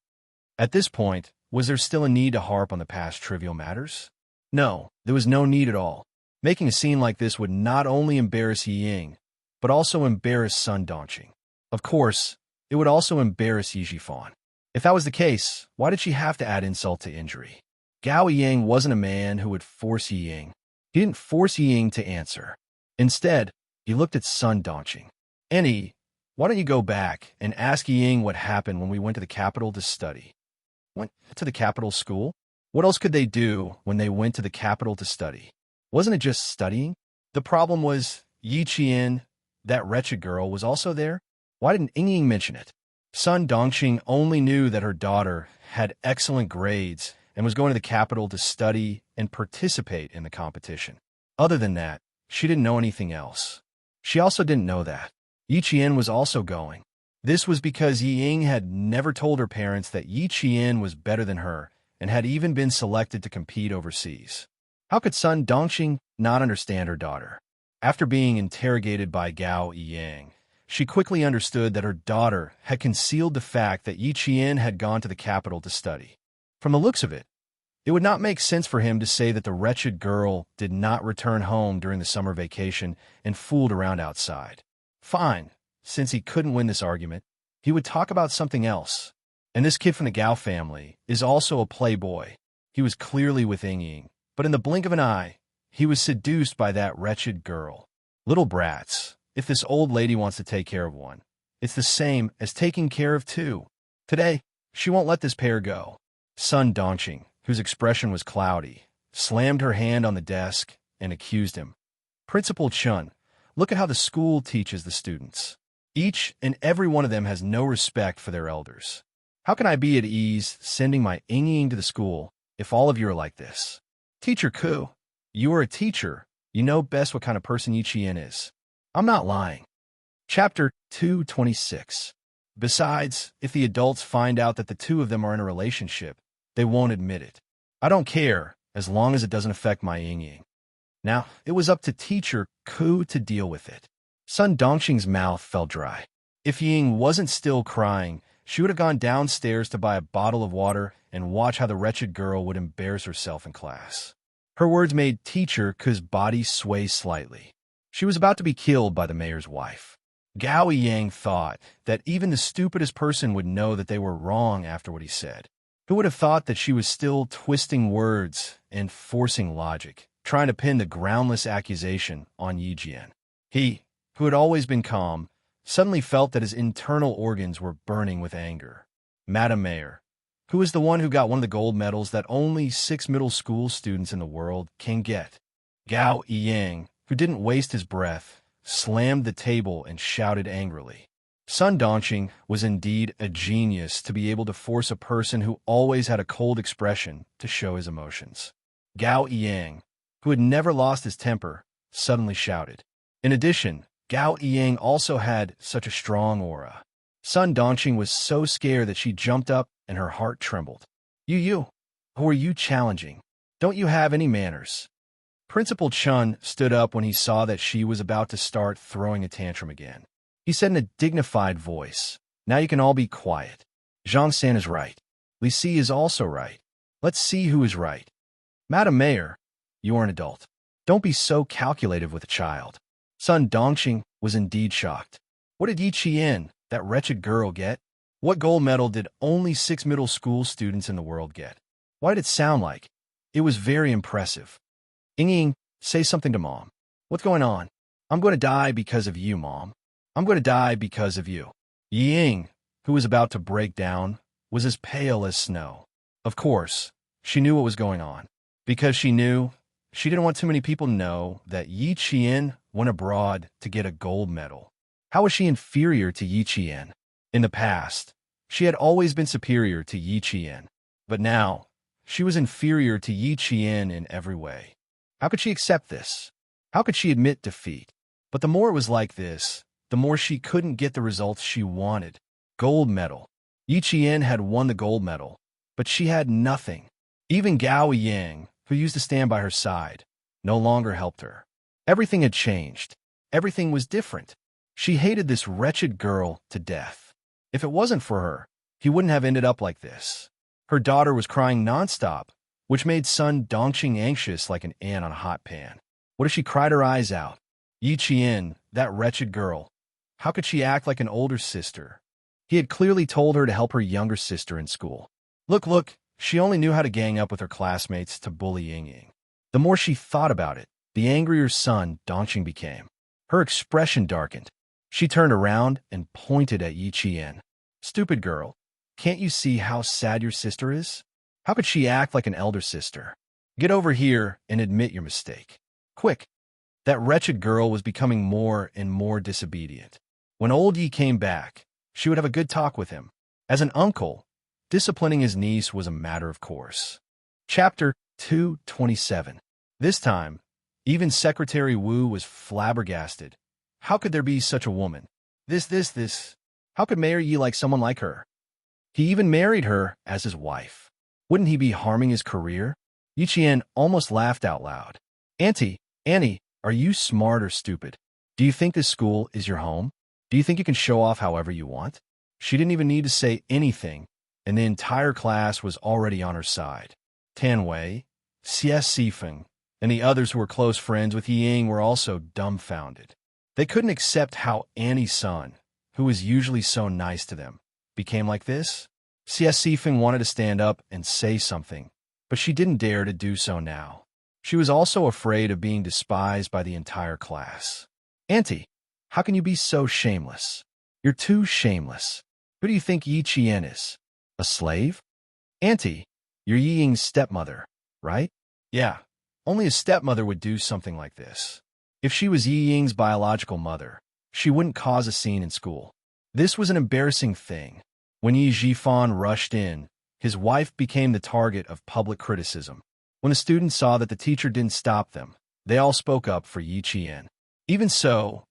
At this point, was there still a need to harp on the past trivial matters? No, there was no need at all. Making a scene like this would not only embarrass Yi Ying, but also embarrass Sun Dongqing. Of course, it would also embarrass Yi Jifan. If that was the case, why did she have to add insult to injury? Gao Ying wasn't a man who would force Yi Ying. He didn't force Yi Ying to answer. Instead, he looked at Sun Dongqing. "Annie, why don't you go back and ask Yi Ying what happened when we went to the capital to study?" Went to the capital school? What else could they do when they went to the capital to study? Wasn't it just studying? The problem was Yi Qian, that wretched girl, was also there. Why didn't Ying mention it? Sun Dongqing only knew that her daughter had excellent grades and was going to the capital to study and participate in the competition. Other than that, she didn't know anything else. She also didn't know that Yi Qian was also going. This was because Yi Ying had never told her parents that Yi Qian was better than her and had even been selected to compete overseas. How could Sun Dongqing not understand her daughter? After being interrogated by Gao Yang, she quickly understood that her daughter had concealed the fact that Yi Qian had gone to the capital to study. From the looks of it, it would not make sense for him to say that the wretched girl did not return home during the summer vacation and fooled around outside. Fine, since he couldn't win this argument, he would talk about something else. And this kid from the Gao family is also a playboy. He was clearly with Ying, but in the blink of an eye, he was seduced by that wretched girl. Little brats, if this old lady wants to take care of one, it's the same as taking care of two. Today, she won't let this pair go. Sun Dongqing, whose expression was cloudy, slammed her hand on the desk and accused him. "Principal Chun, look at how the school teaches the students. Each and every one of them has no respect for their elders. How can I be at ease sending my Ying to the school if all of you are like this? Teacher Ku, you are a teacher. You know best what kind of person Yi Qian is. I'm not lying." Chapter 226. Besides, if the adults find out that the two of them are in a relationship, they won't admit it. I don't care, as long as it doesn't affect my Ying. Now, it was up to teacher Ku to deal with it. Sun Dongxing's mouth felt dry. If Ying wasn't still crying, she would have gone downstairs to buy a bottle of water and watch how the wretched girl would embarrass herself in class. Her words made teacher Ku's body sway slightly. She was about to be killed by the mayor's wife. Gao Yang thought that even the stupidest person would know that they were wrong after what he said. Who would have thought that she was still twisting words and forcing logic, trying to pin the groundless accusation on Yi Jian? He, who had always been calm, suddenly felt that his internal organs were burning with anger. Madam Mayor, who is the one who got one of the gold medals that only 6 middle school students in the world can get? Gao Yang, who didn't waste his breath, slammed the table and shouted angrily. Sun Dongxing was indeed a genius to be able to force a person who always had a cold expression to show his emotions. Gao Yang, who had never lost his temper, suddenly shouted. In addition, Gao Yang also had such a strong aura. Sun Dongxing was so scared that she jumped up and her heart trembled. You, who are you challenging? Don't you have any manners? Principal Chun stood up when he saw that she was about to start throwing a tantrum again. He said in a dignified voice, "Now you can all be quiet. Xianxia is right. Li Si is also right. Let's see who is right. Madam Mayor, you are an adult. Don't be so calculative with a child." Sun Dongxing was indeed shocked. What did Yi Qian, that wretched girl, get? What gold medal did only 6 middle school students in the world get? Why did it sound like? It was very impressive. Ying, say something to Mom. What's going on? I'm going to die because of you, Mom. I'm going to die because of you. Ying, who was about to break down, was as pale as snow. Of course, she knew what was going on. Because she knew, she didn't want too many people to know that Yi Qian went abroad to get a gold medal. How was she inferior to Yi Qian? In the past, she had always been superior to Yi Qian. But now, she was inferior to Yi Qian in every way. How could she accept this? How could she admit defeat? But the more it was like this, the more she couldn't get the results she wanted. Gold medal. Yi Qian had won the gold medal, but she had nothing. Even Gao Yang, who used to stand by her side, no longer helped her. Everything had changed. Everything was different. She hated this wretched girl to death. If it wasn't for her, he wouldn't have ended up like this. Her daughter was crying nonstop, which made Sun Dongxing anxious like an ant on a hot pan. What if she cried her eyes out? Yi Qian, that wretched girl. How could she act like an older sister? He had clearly told her to help her younger sister in school. Look, she only knew how to gang up with her classmates to bully Ying. The more she thought about it, the angrier Sun Dongxing became. Her expression darkened. She turned around and pointed at Yi Qian. Stupid girl, can't you see how sad your sister is? How could she act like an elder sister? Get over here and admit your mistake. Quick. That wretched girl was becoming more and more disobedient. When old Yi came back, she would have a good talk with him. As an uncle, disciplining his niece was a matter of course. Chapter 227. This time, even Secretary Wu was flabbergasted. How could there be such a woman? This. How could Mayor Yi like someone like her? He even married her as his wife. Wouldn't he be harming his career? Yi Qian almost laughed out loud. Annie, are you smart or stupid? Do you think this school is your home? Do you think you can show off however you want? She didn't even need to say anything, and the entire class was already on her side. Tan Wei, Xie Sifeng, and the others who were close friends with Ying were also dumbfounded. They couldn't accept how Annie's son, who was usually so nice to them, became like this. Xie Sifeng wanted to stand up and say something, but she didn't dare to do so now. She was also afraid of being despised by the entire class. Auntie, how can you be so shameless? You're too shameless. Who do you think Yi Qian is? A slave? Auntie, you're Yi Ying's stepmother, right? Yeah, only a stepmother would do something like this. If she was Yi Ying's biological mother, she wouldn't cause a scene in school. This was an embarrassing thing. When Yi Zhifan rushed in, his wife became the target of public criticism. When the students saw that the teacher didn't stop them, they all spoke up for Yi Qian. Even so,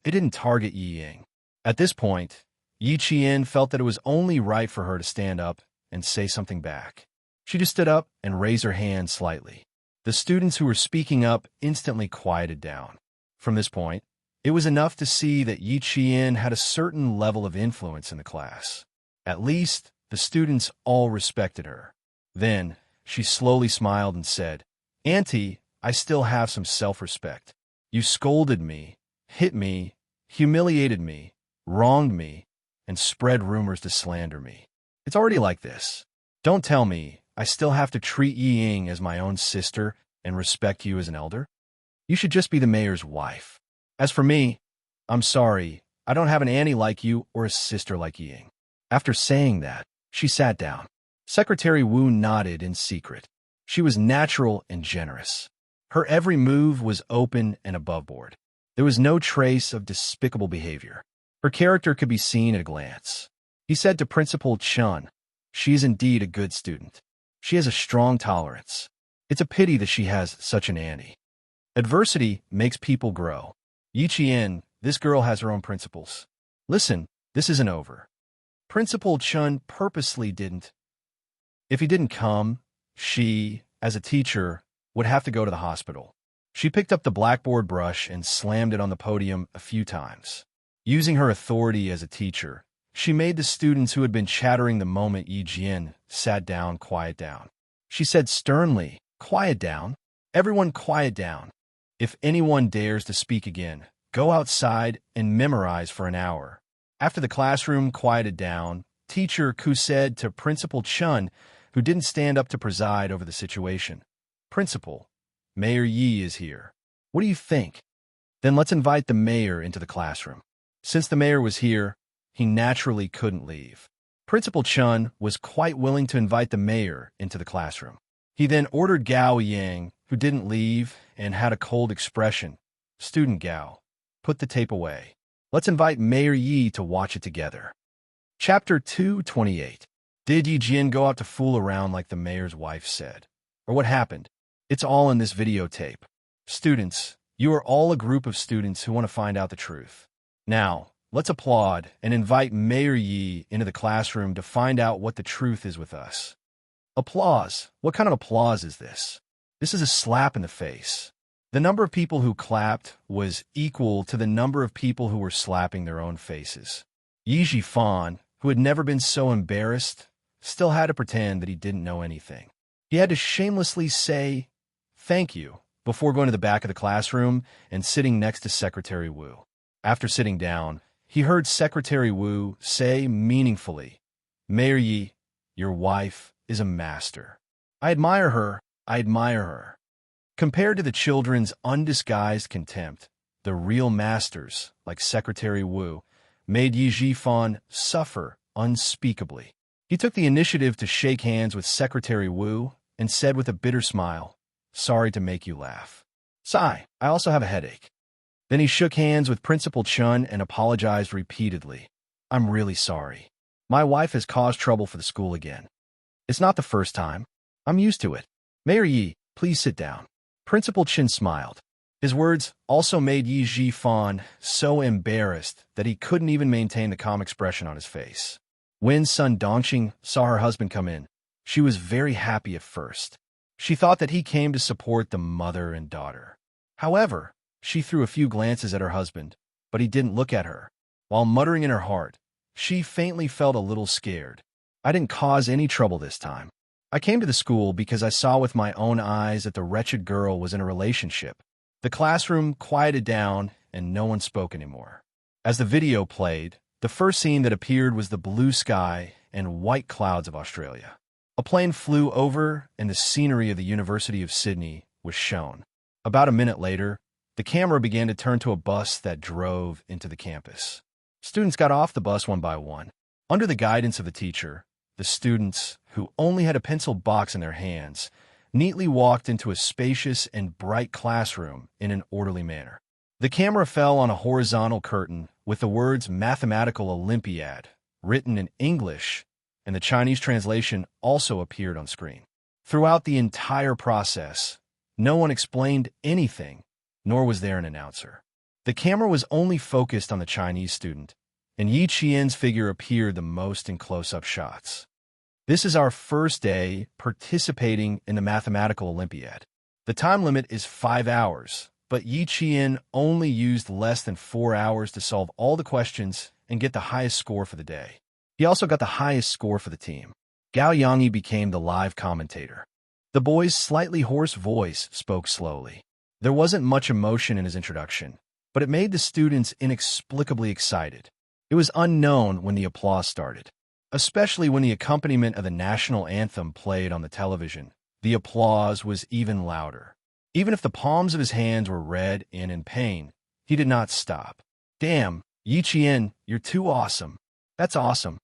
it didn't target Yi Ying. At this point, Yi Qian felt that it was only right for her to stand up and say something back. She just stood up and raised her hand slightly. The students who were speaking up instantly quieted down. From this point, it was enough to see that Yi Qian had a certain level of influence in the class. At least, the students all respected her. Then, she slowly smiled and said, "Auntie, I still have some self-respect. You scolded me, hit me, humiliated me, wronged me, and spread rumors to slander me. It's already like this. Don't tell me I still have to treat Yi Ying as my own sister and respect you as an elder. You should just be the mayor's wife. As for me, I'm sorry, I don't have an auntie like you or a sister like Yi Ying." After saying that, she sat down. Secretary Wu nodded in secret. She was natural and generous. Her every move was open and above board. There was no trace of despicable behavior. Her character could be seen at a glance. He said to Principal Chun, "She is indeed a good student. She has a strong tolerance. It's a pity that she has such an auntie. Adversity makes people grow. Yi Qian, this girl has her own principles. Listen, this isn't over." Principal Chun purposely didn't. If he didn't come, she, as a teacher, would have to go to the hospital. She picked up the blackboard brush and slammed it on the podium a few times. Using her authority as a teacher, she made the students who had been chattering the moment Yi Jian sat down quiet down. She said sternly, "Quiet down. Everyone quiet down. If anyone dares to speak again, go outside and memorize for an hour." After the classroom quieted down, Teacher Ku said to Principal Chun, who didn't stand up to preside over the situation, "Principal, Mayor Yi is here. What do you think? Then let's invite the mayor into the classroom." Since the mayor was here, he naturally couldn't leave. Principal Chun was quite willing to invite the mayor into the classroom. He then ordered Gao Yang, who didn't leave and had a cold expression, "Student Gao, put the tape away. Let's invite Mayor Yi to watch it together." Chapter 228. Did Yi Jian go out to fool around like the mayor's wife said? Or what happened? It's all in this videotape. Students, you are all a group of students who want to find out the truth. Now, let's applaud and invite Mayor Yi into the classroom to find out what the truth is with us. Applause. What kind of applause is this? This is a slap in the face. The number of people who clapped was equal to the number of people who were slapping their own faces. Yi Jifan, who had never been so embarrassed, still had to pretend that he didn't know anything. He had to shamelessly say, "Thank you," before going to the back of the classroom and sitting next to Secretary Wu. After sitting down, he heard Secretary Wu say meaningfully, "Mayor Yi, your wife is a master. I admire her, I admire her." Compared to the children's undisguised contempt, the real masters, like Secretary Wu, made Yi Jifan suffer unspeakably. He took the initiative to shake hands with Secretary Wu and said with a bitter smile, "Sorry to make you laugh. Sigh, I also have a headache." Then he shook hands with Principal Chun and apologized repeatedly. "I'm really sorry. My wife has caused trouble for the school again. It's not the first time. I'm used to it. Mayor Yi, please sit down." Principal Chin smiled. His words also made Yi Jifan so embarrassed that he couldn't even maintain the calm expression on his face. When Sun Dongqing saw her husband come in, she was very happy at first. She thought that he came to support the mother and daughter. However, she threw a few glances at her husband, but he didn't look at her. While muttering in her heart, she faintly felt a little scared. "I didn't cause any trouble this time. I came to the school because I saw with my own eyes that the wretched girl was in a relationship." The classroom quieted down and no one spoke anymore. As the video played, the first scene that appeared was the blue sky and white clouds of Australia. A plane flew over and the scenery of the University of Sydney was shown. About a minute later, the camera began to turn to a bus that drove into the campus. Students got off the bus one by one. Under the guidance of the teacher, the students, who only had a pencil box in their hands, neatly walked into a spacious and bright classroom in an orderly manner. The camera fell on a horizontal curtain with the words "Mathematical Olympiad" written in English, and the Chinese translation also appeared on screen. Throughout the entire process, no one explained anything, nor was there an announcer. The camera was only focused on the Chinese student, and Yi Qian's figure appeared the most in close-up shots. "This is our first day participating in the Mathematical Olympiad. The time limit is 5 hours, but Yi Qian only used less than 4 hours to solve all the questions and get the highest score for the day. He also got the highest score for the team. Gao Yangyi became the live commentator. The boy's slightly hoarse voice spoke slowly. There wasn't much emotion in his introduction, but it made the students inexplicably excited. It was unknown when the applause started. Especially when the accompaniment of the national anthem played on the television, the applause was even louder. Even if the palms of his hands were red and in pain, he did not stop. Damn, Yi Qian, you're too awesome. That's awesome.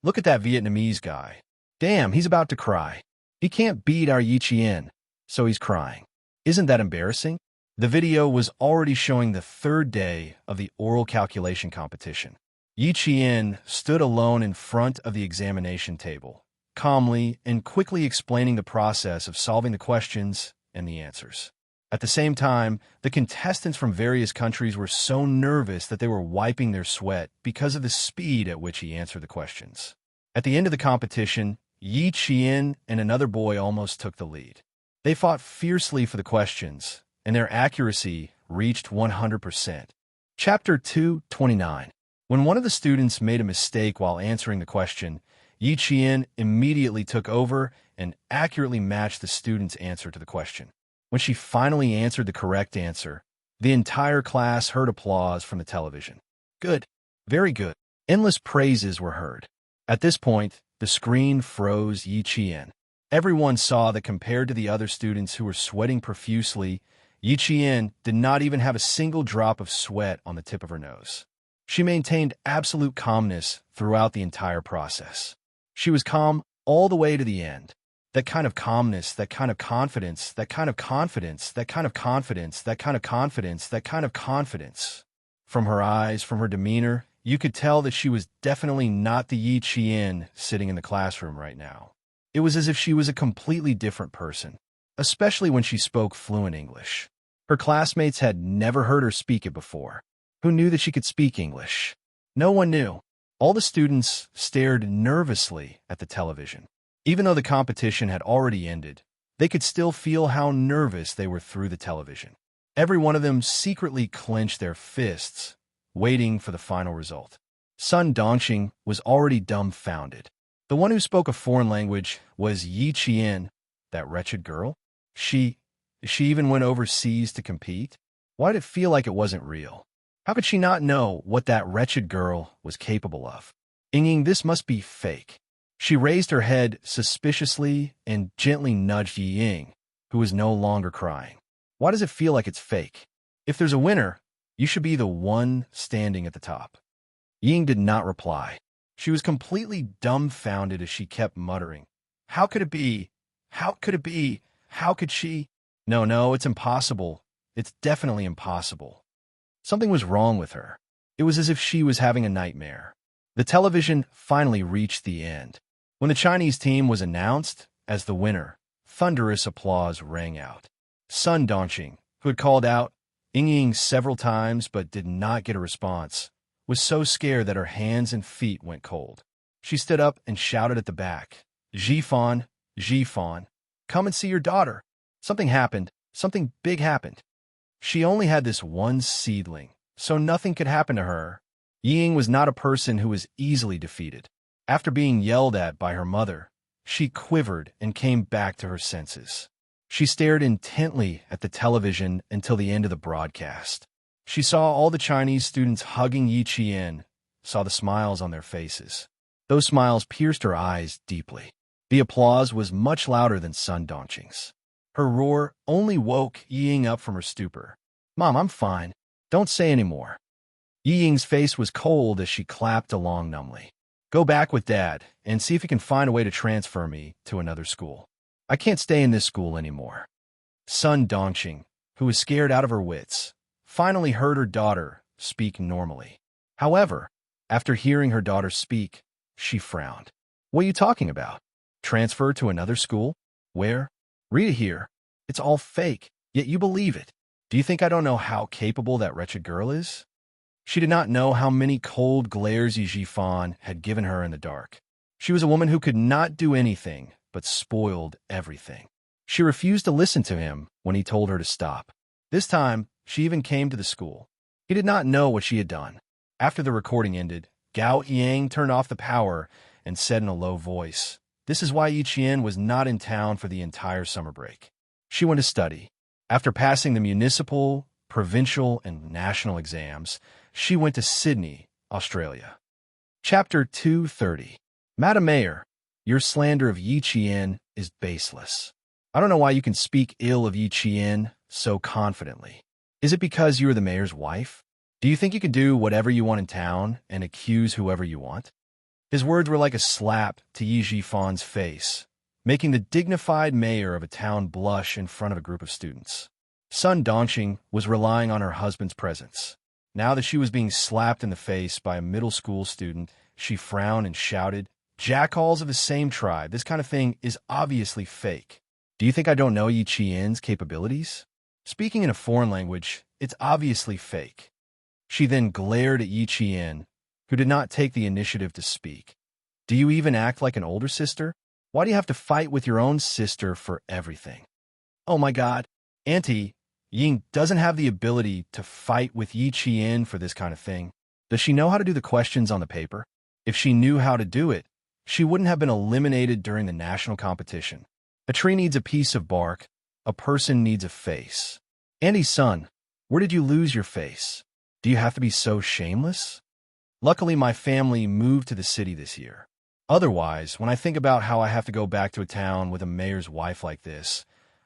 Look at that Vietnamese guy. Damn, he's about to cry. He can't beat our Yi Qian, so he's crying. Isn't that embarrassing? The video was already showing the third day of the oral calculation competition. Yi Qian stood alone in front of the examination table, calmly and quickly explaining the process of solving the questions and the answers. At the same time, the contestants from various countries were so nervous that they were wiping their sweat because of the speed at which he answered the questions. At the end of the competition, Yi Qian and another boy almost took the lead. They fought fiercely for the questions, and their accuracy reached 100%. Chapter 229. When one of the students made a mistake while answering the question, Yi Qian immediately took over and accurately matched the student's answer to the question. When she finally answered the correct answer, the entire class heard applause from the television. Good. Very good. Endless praises were heard. At this point, the screen froze Yi Qian. Everyone saw that compared to the other students who were sweating profusely, Yi Qian did not even have a single drop of sweat on the tip of her nose. She maintained absolute calmness throughout the entire process. She was calm all the way to the end. That kind of calmness, that kind of confidence, that kind of confidence, that kind of confidence, that kind of confidence, that kind of confidence. From her eyes, from her demeanor, you could tell that she was definitely not the Yi Qian sitting in the classroom right now. It was as if she was a completely different person, especially when she spoke fluent English. Her classmates had never heard her speak it before. Who knew that she could speak English? No one knew. All the students stared nervously at the television. Even though the competition had already ended, they could still feel how nervous they were through the television. Every one of them secretly clenched their fists, waiting for the final result. Sun Dongxing was already dumbfounded. The one who spoke a foreign language was Yi Qian, that wretched girl. She even went overseas to compete? Why did it feel like it wasn't real? How could she not know what that wretched girl was capable of? Ying, this must be fake. She raised her head suspiciously and gently nudged Ying, who was no longer crying. Why does it feel like it's fake? If there's a winner, you should be the one standing at the top. Ying did not reply. She was completely dumbfounded as she kept muttering. How could it be? How could it be? How could she? No, it's impossible. It's definitely impossible. Something was wrong with her. It was as if she was having a nightmare. The television finally reached the end. When the Chinese team was announced as the winner, thunderous applause rang out. Sun Dongxing, who had called out Ying several times but did not get a response, was so scared that her hands and feet went cold. She stood up and shouted at the back, Zhifan, come and see your daughter. Something happened. Something big happened. She only had this one seedling, so nothing could happen to her. Ying was not a person who was easily defeated. After being yelled at by her mother, she quivered and came back to her senses. She stared intently at the television until the end of the broadcast. She saw all the Chinese students hugging Yi Qian, saw the smiles on their faces. Those smiles pierced her eyes deeply. The applause was much louder than Sun Dongxing's. Her roar only woke Ying up from her stupor. Mom, I'm fine. Don't say any more. Ying's face was cold as she clapped along numbly. Go back with Dad and see if he can find a way to transfer me to another school. I can't stay in this school anymore. Sun Dongxing, who was scared out of her wits, finally heard her daughter speak normally. However, after hearing her daughter speak, she frowned. What are you talking about? Transfer to another school? Where? Read it here. It's all fake, yet you believe it. Do you think I don't know how capable that wretched girl is? She did not know how many cold glares Yi Zhifan had given her in the dark. She was a woman who could not do anything but spoiled everything. She refused to listen to him when he told her to stop. This time, she even came to the school. He did not know what she had done. After the recording ended, Gao Yang turned off the power and said in a low voice, "This is why Yi Qian was not in town for the entire summer break. She went to study. After passing the municipal, provincial, and national exams, she went to Sydney, Australia." Chapter 230. Madam Mayor, your slander of Yi Qian is baseless. I don't know why you can speak ill of Yi Qian so confidently. Is it because you are the mayor's wife? Do you think you can do whatever you want in town and accuse whoever you want? His words were like a slap to Yi Jifan's face, making the dignified mayor of a town blush in front of a group of students. Sun Dongqing was relying on her husband's presence. Now that she was being slapped in the face by a middle school student, she frowned and shouted, "Jackals of the same tribe, this kind of thing is obviously fake. Do you think I don't know Yi Qian's capabilities? Speaking in a foreign language, it's obviously fake." She then glared at Yi Qian, who did not take the initiative to speak. "Do you even act like an older sister? Why do you have to fight with your own sister for everything?" "Oh my God, Auntie, Ying doesn't have the ability to fight with Yi Qian for this kind of thing. Does she know how to do the questions on the paper? If she knew how to do it, she wouldn't have been eliminated during the national competition. A tree needs a piece of bark. A person needs a face. Auntie's son, where did you lose your face? Do you have to be so shameless? Luckily, my family moved to the city this year. Otherwise, when I think about how I have to go back to a town with a mayor's wife like this,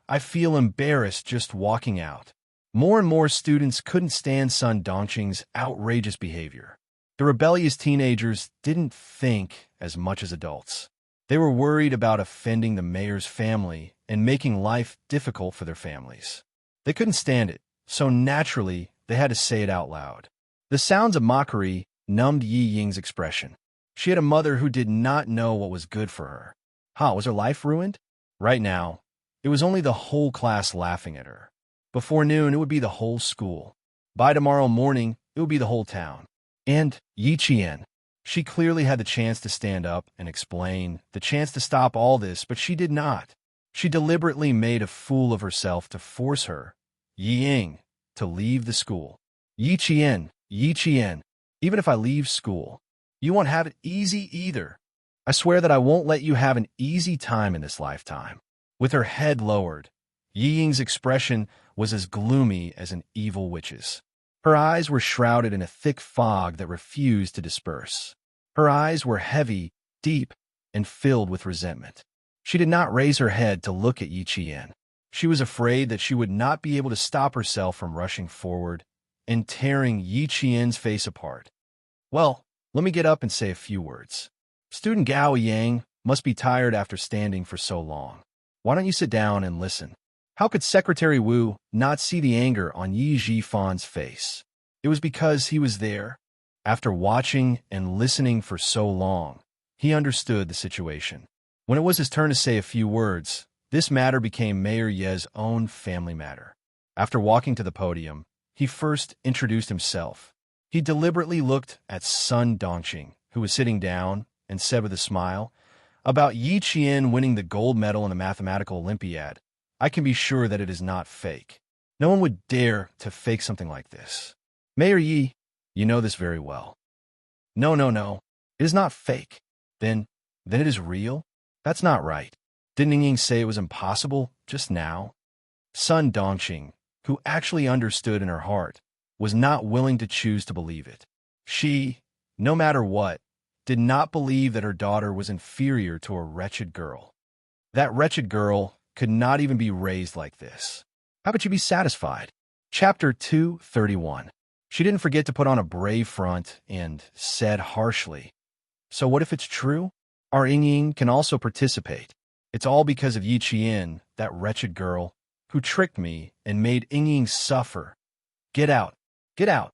I feel embarrassed just walking out." More and more students couldn't stand Sun Dongqing's outrageous behavior. The rebellious teenagers didn't think as much as adults. They were worried about offending the mayor's family and making life difficult for their families. They couldn't stand it, so naturally, they had to say it out loud. The sounds of mockery numbed Yi Ying's expression. She had a mother who did not know what was good for her. Was her life ruined? Right now, it was only the whole class laughing at her. Before noon, it would be the whole school. By tomorrow morning, it would be the whole town. And Yi Qian. She clearly had the chance to stand up and explain, the chance to stop all this, but she did not. She deliberately made a fool of herself to force her, Yi Ying, to leave the school. Yi Qian, even if I leave school, you won't have it easy either. I swear that I won't let you have an easy time in this lifetime." With her head lowered, Yi Ying's expression was as gloomy as an evil witch's. Her eyes were shrouded in a thick fog that refused to disperse. Her eyes were heavy, deep, and filled with resentment. She did not raise her head to look at Yi Qian. She was afraid that she would not be able to stop herself from rushing forward and tearing Yi Qian's face apart. "Well, let me get up and say a few words. Student Gao Yang must be tired after standing for so long. Why don't you sit down and listen?" How could Secretary Wu not see the anger on Yi Jifan's face? It was because he was there. After watching and listening for so long, he understood the situation. When it was his turn to say a few words, this matter became Mayor Ye's own family matter. After walking to the podium, he first introduced himself. He deliberately looked at Sun Dongqing, who was sitting down, and said with a smile, "About Yi Qian winning the gold medal in the mathematical Olympiad, I can be sure that it is not fake. No one would dare to fake something like this. Mayor Yi, you know this very well." No. It is not fake. Then it is real? That's not right. Didn't Ying say it was impossible just now?" Sun Dongqing, who actually understood in her heart, was not willing to choose to believe it. She, no matter what, did not believe that her daughter was inferior to a wretched girl. That wretched girl could not even be raised like this. How could she be satisfied? Chapter 231. She didn't forget to put on a brave front and said harshly, "So what if it's true? Our Ying can also participate. It's all because of Yi Qian, that wretched girl, who tricked me and made Ying suffer. Get out, get out."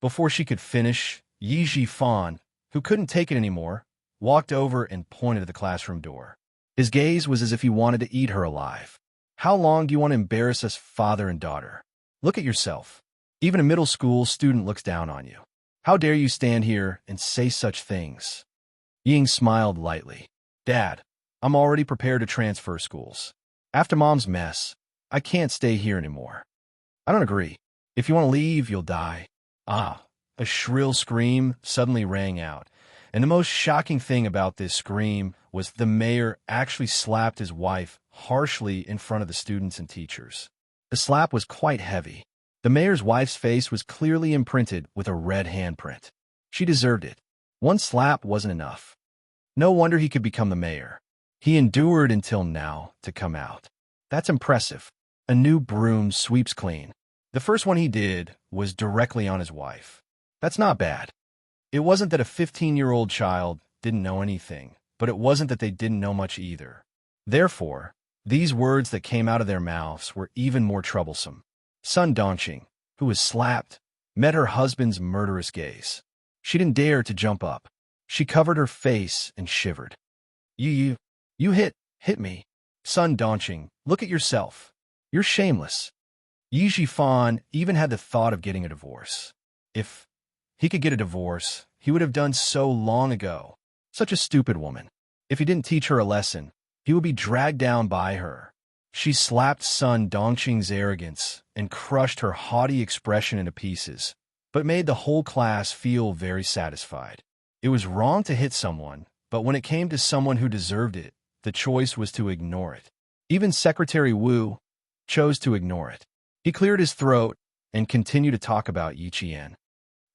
Before she could finish, Yi Jifan, who couldn't take it anymore, walked over and pointed at the classroom door. His gaze was as if he wanted to eat her alive. "How long do you want to embarrass us, father and daughter? Look at yourself. Even a middle school student looks down on you. How dare you stand here and say such things?" Ying smiled lightly. "Dad, I'm already prepared to transfer schools. After Mom's mess, I can't stay here anymore. I don't agree. If you want to leave, you'll die. Ah, a shrill scream suddenly rang out, and the most shocking thing about this scream was the mayor actually slapped his wife harshly in front of the students and teachers. The slap was quite heavy. The mayor's wife's face was clearly imprinted with a red handprint. She deserved it. One slap wasn't enough. No wonder he could become the mayor. He endured until now to come out. That's impressive. A new broom sweeps clean. The first one he did was directly on his wife. That's not bad. It wasn't that a 15-year-old child didn't know anything, but it wasn't that they didn't know much either. Therefore, these words that came out of their mouths were even more troublesome. Sun Dongqing, who was slapped, met her husband's murderous gaze. She didn't dare to jump up. She covered her face and shivered. You hit me. Sun Dongqing, look at yourself. You're shameless. Yi Zhifan even had the thought of getting a divorce. If he could get a divorce, he would have done so long ago. Such a stupid woman. If he didn't teach her a lesson, he would be dragged down by her. She slapped Sun Dongqing's arrogance and crushed her haughty expression into pieces, but made the whole class feel very satisfied. It was wrong to hit someone, but when it came to someone who deserved it, the choice was to ignore it. Even Secretary Wu chose to ignore it. He cleared his throat and continued to talk about Yi Qian.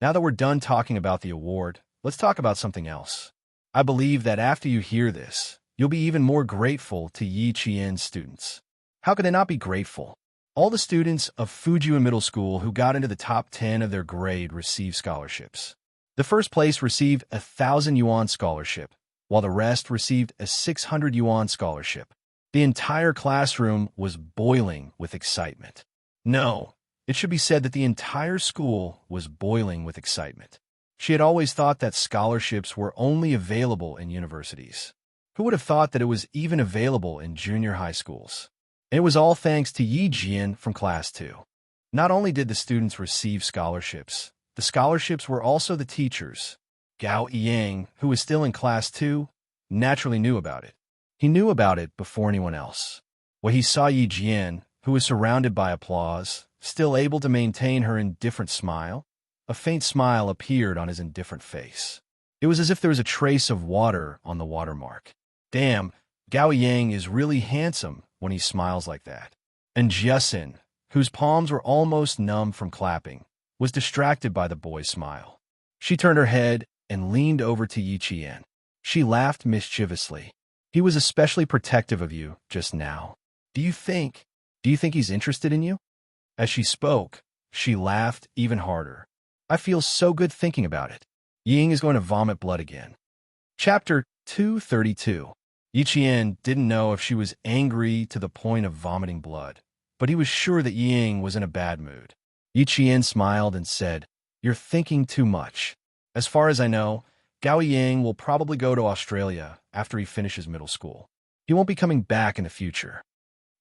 Now that we're done talking about the award, let's talk about something else. I believe that after you hear this, you'll be even more grateful to Yi Qian's students. How could they not be grateful? All the students of Fujian Middle School who got into the top 10 of their grade received scholarships. The first place received a 1,000 yuan scholarship, while the rest received a 600 yuan scholarship. The entire classroom was boiling with excitement. No, it should be said that the entire school was boiling with excitement. She had always thought that scholarships were only available in universities. Who would have thought that it was even available in junior high schools? And it was all thanks to Yi Jian from Class 2. Not only did the students receive scholarships, the scholarships were also the teachers. Gao Yang, who was still in Class 2, naturally knew about it. He knew about it before anyone else. When he saw Yi Jian, who was surrounded by applause, still able to maintain her indifferent smile, a faint smile appeared on his indifferent face. It was as if there was a trace of water on the watermark. Damn, Gao Yang is really handsome when he smiles like that. And Jiasin, whose palms were almost numb from clapping, was distracted by the boy's smile. She turned her head and leaned over to Yi Qian. She laughed mischievously. He was especially protective of you just now. Do you think he's interested in you? As she spoke, she laughed even harder. I feel so good thinking about it. Ying is going to vomit blood again. Chapter 232. Yi Qian didn't know if she was angry to the point of vomiting blood, but he was sure that Ying was in a bad mood. Yi Qian smiled and said, "You're thinking too much. As far as I know, Gao Yang will probably go to Australia after he finishes middle school. He won't be coming back in the future."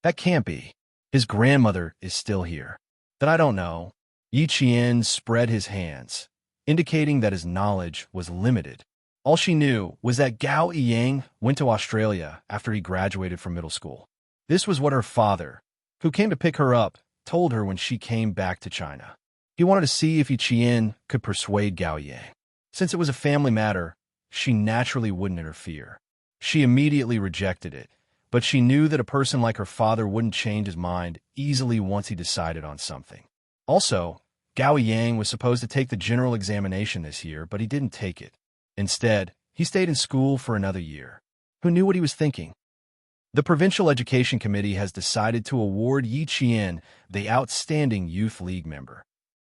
That can't be. His grandmother is still here. That I don't know. Yi Qian spread his hands, indicating that his knowledge was limited. All she knew was that Gao Yang went to Australia after he graduated from middle school. This was what her father, who came to pick her up, told her when she came back to China. He wanted to see if Yi Qian could persuade Gao Yang. Since it was a family matter, she naturally wouldn't interfere. She immediately rejected it, but she knew that a person like her father wouldn't change his mind easily once he decided on something. Also, Gao Yang was supposed to take the general examination this year, but he didn't take it. Instead, he stayed in school for another year. Who knew what he was thinking? The Provincial Education Committee has decided to award Yi Qian the Outstanding Youth League member.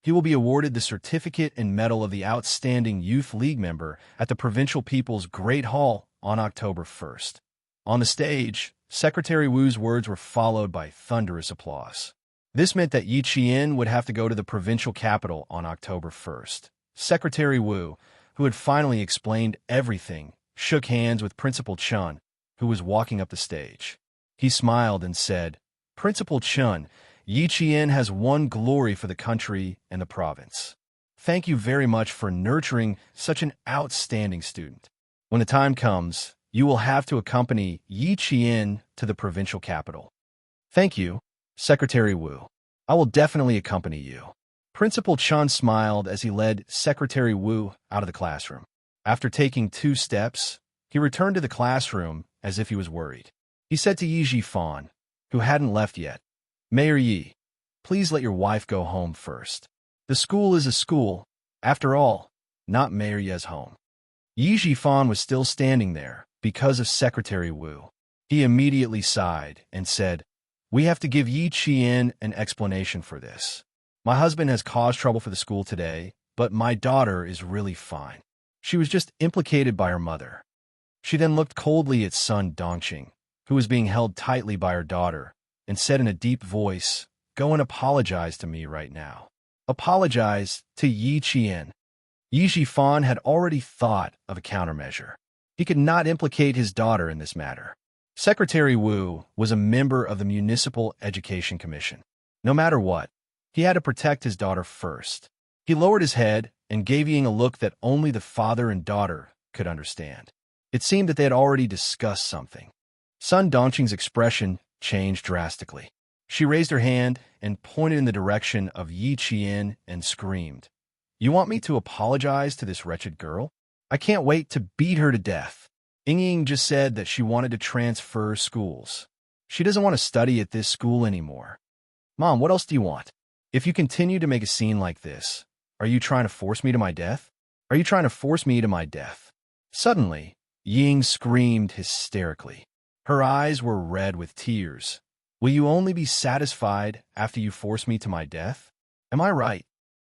He will be awarded the Certificate and Medal of the Outstanding Youth League member at the Provincial People's Great Hall on October 1st. On the stage, Secretary Wu's words were followed by thunderous applause. This meant that Yi Qian would have to go to the provincial capital on October 1st. Secretary Wu, who had finally explained everything, shook hands with Principal Chun, who was walking up the stage. He smiled and said, "Principal Chun, Yi Qian has won glory for the country and the province. Thank you very much for nurturing such an outstanding student. When the time comes, you will have to accompany Yi Qian to the provincial capital. Thank you, Secretary Wu. I will definitely accompany you. Principal Chun smiled as he led Secretary Wu out of the classroom. After taking 2 steps, he returned to the classroom as if he was worried. He said to Yi Jifan, who hadn't left yet, Mayor Yi, please let your wife go home first. The school is a school, after all, not Mayor Ye's home. Yi Jifan was still standing there because of Secretary Wu. He immediately sighed and said, we have to give Yi Qian an explanation for this. My husband has caused trouble for the school today, but my daughter is really fine. She was just implicated by her mother. She then looked coldly at son Dongqing, who was being held tightly by her daughter, and said in a deep voice, go and apologize to me right now. Apologize to Yi Qian. Yi Jifan had already thought of a countermeasure. He could not implicate his daughter in this matter. Secretary Wu was a member of the Municipal Education Commission. No matter what, he had to protect his daughter first. He lowered his head and gave Ying a look that only the father and daughter could understand. It seemed that they had already discussed something. Sun Dongqing's expression changed drastically. She raised her hand and pointed in the direction of Yi Qian and screamed, you want me to apologize to this wretched girl? I can't wait to beat her to death. Ying just said that she wanted to transfer schools. She doesn't want to study at this school anymore. Mom, what else do you want? If you continue to make a scene like this, are you trying to force me to my death? Are you trying to force me to my death? Suddenly, Ying screamed hysterically. Her eyes were red with tears. Will you only be satisfied after you force me to my death? Am I right?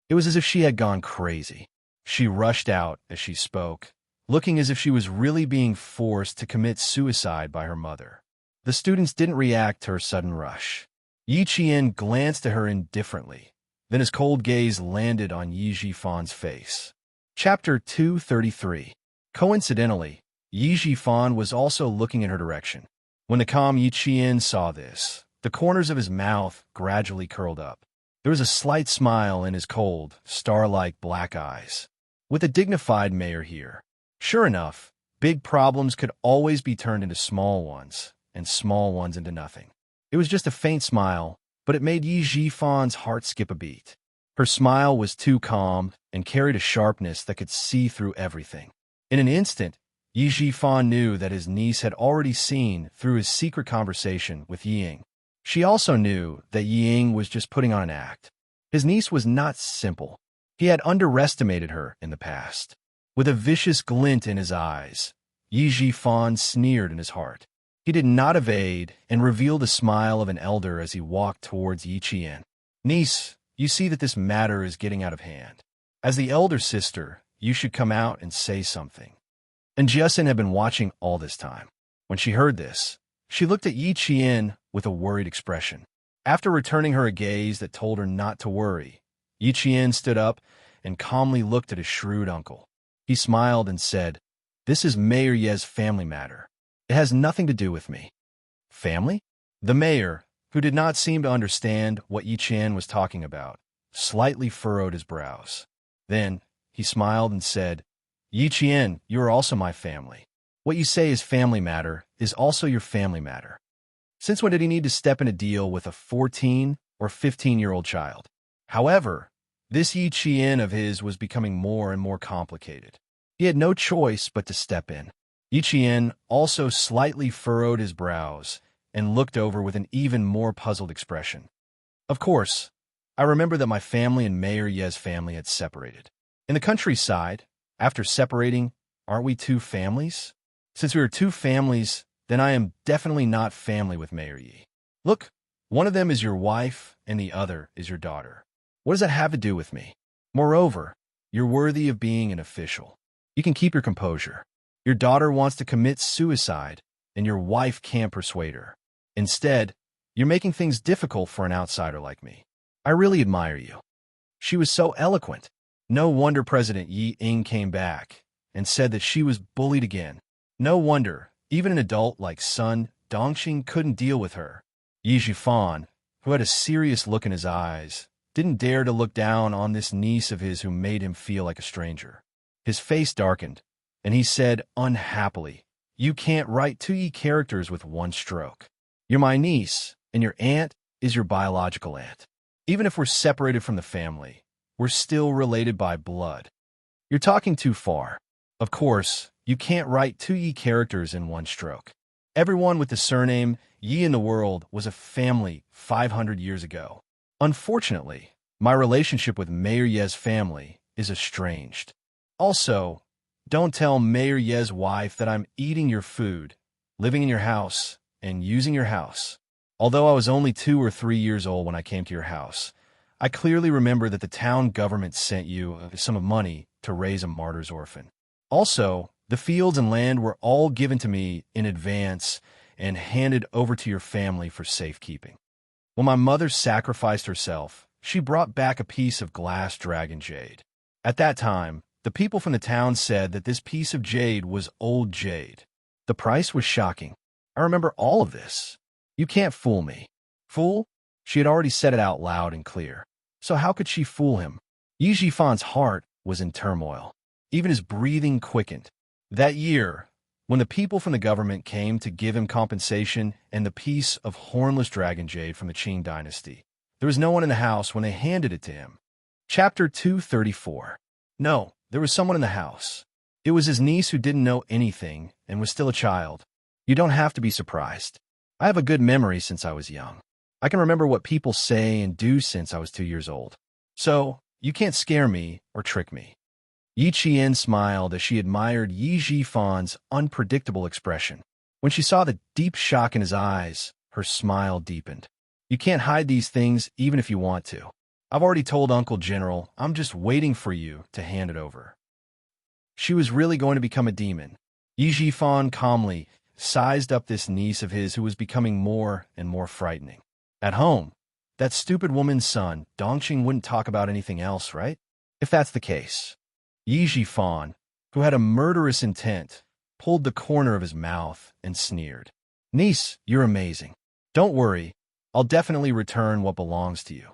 It was as if she had gone crazy. She rushed out as she spoke, looking as if she was really being forced to commit suicide by her mother. The students didn't react to her sudden rush. Yi Qian glanced at her indifferently. Then his cold gaze landed on Yi Jifan's face. Chapter 233. Coincidentally, Yi Jifan was also looking in her direction. When the calm Yi Qian saw this, the corners of his mouth gradually curled up. There was a slight smile in his cold, star-like black eyes. With a dignified mayor here. Sure enough, big problems could always be turned into small ones, and small ones into nothing. It was just a faint smile, but it made Yi Jifan's heart skip a beat. Her smile was too calm and carried a sharpness that could see through everything. In an instant, Yi Jifan knew that his niece had already seen through his secret conversation with Ying. She also knew that Ying was just putting on an act. His niece was not simple. He had underestimated her in the past. With a vicious glint in his eyes, Yi Jifan sneered in his heart. He did not evade and revealed the smile of an elder as he walked towards Yi Qian. Niece, you see that this matter is getting out of hand. As the elder sister, you should come out and say something. And Jiasin had been watching all this time. When she heard this, she looked at Yi Qian with a worried expression. After returning her a gaze that told her not to worry, Yi Qian stood up and calmly looked at his shrewd uncle. He smiled and said, this is Mayor Ye's family matter. It has nothing to do with me. Family? The mayor, who did not seem to understand what Yi Qian was talking about, slightly furrowed his brows. Then he smiled and said, Yi Qian, you are also my family. What you say is family matter is also your family matter. Since when did he need to step in a deal with a 14 or 15-year-old child? However, this Yi Qian of his was becoming more and more complicated. He had no choice but to step in. Yi Qian also slightly furrowed his brows and looked over with an even more puzzled expression. Of course, I remember that my family and Mayor Ye's family had separated. In the countryside, after separating, aren't we 2 families? Since we are 2 families, then I am definitely not family with Mayor Yi. Look, one of them is your wife and the other is your daughter. What does that have to do with me? Moreover, you're worthy of being an official. You can keep your composure. Your daughter wants to commit suicide, and your wife can't persuade her. Instead, you're making things difficult for an outsider like me. I really admire you. She was so eloquent. No wonder President Yi Ying came back and said that she was bullied again. No wonder even an adult like Sun Dongqing couldn't deal with her. Yi Jifan, who had a serious look in his eyes, didn't dare to look down on this niece of his who made him feel like a stranger. His face darkened, and he said unhappily, you can't write 2 characters with one stroke. You're my niece, and your aunt is your biological aunt. Even if we're separated from the family, we're still related by blood. You're talking too far. Of course, you can't write two Yi characters in one stroke. Everyone with the surname Yi in the world was a family 500 years ago. Unfortunately, my relationship with Mayor Ye's family is estranged. Also, don't tell Mayor Ye's wife that I'm eating your food, living in your house, and using your house. Although I was only 2 or 3 years old when I came to your house, I clearly remember that the town government sent you a sum of money to raise a martyr's orphan. Also, the fields and land were all given to me in advance and handed over to your family for safekeeping. When my mother sacrificed herself, she brought back a piece of glass dragon jade. At that time, the people from the town said that this piece of jade was old jade. The price was shocking. I remember all of this. You can't fool me. Fool? She had already said it out loud and clear. So how could she fool him? Yi Jifan's heart was in turmoil. Even his breathing quickened. That year, when the people from the government came to give him compensation and the piece of hornless dragon jade from the Qing dynasty, there was no one in the house when they handed it to him. Chapter 234. No, there was someone in the house. It was his niece who didn't know anything and was still a child. You don't have to be surprised. I have a good memory since I was young. I can remember what people say and do since I was 2 years old. So, you can't scare me or trick me. Yi Qian smiled as she admired Yi Jifan's unpredictable expression. When she saw the deep shock in his eyes, her smile deepened. You can't hide these things even if you want to. I've already told Uncle General I'm just waiting for you to hand it over. She was really going to become a demon. Yi Jifan calmly sized up this niece of his who was becoming more and more frightening. At home, that stupid woman's son, Dongqing, wouldn't talk about anything else, right? If that's the case. Yi Jifan, who had a murderous intent, pulled the corner of his mouth and sneered. Niece, you're amazing. Don't worry, I'll definitely return what belongs to you.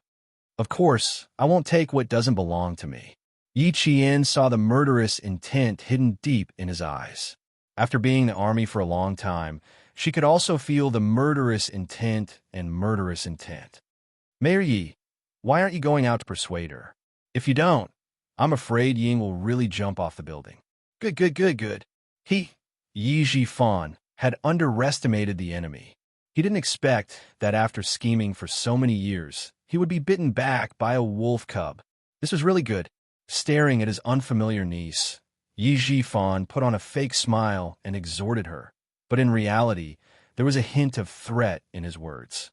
Of course, I won't take what doesn't belong to me. Yi Qian saw the murderous intent hidden deep in his eyes. After being in the army for a long time, she could also feel the murderous intent and murderous intent. Mayor Yi, why aren't you going out to persuade her? If you don't, I'm afraid Ying will really jump off the building. Good. Yi Jifan, had underestimated the enemy. He didn't expect that after scheming for so many years, he would be bitten back by a wolf cub. This was really good. Staring at his unfamiliar niece, Yi Jifan put on a fake smile and exhorted her. But in reality, there was a hint of threat in his words.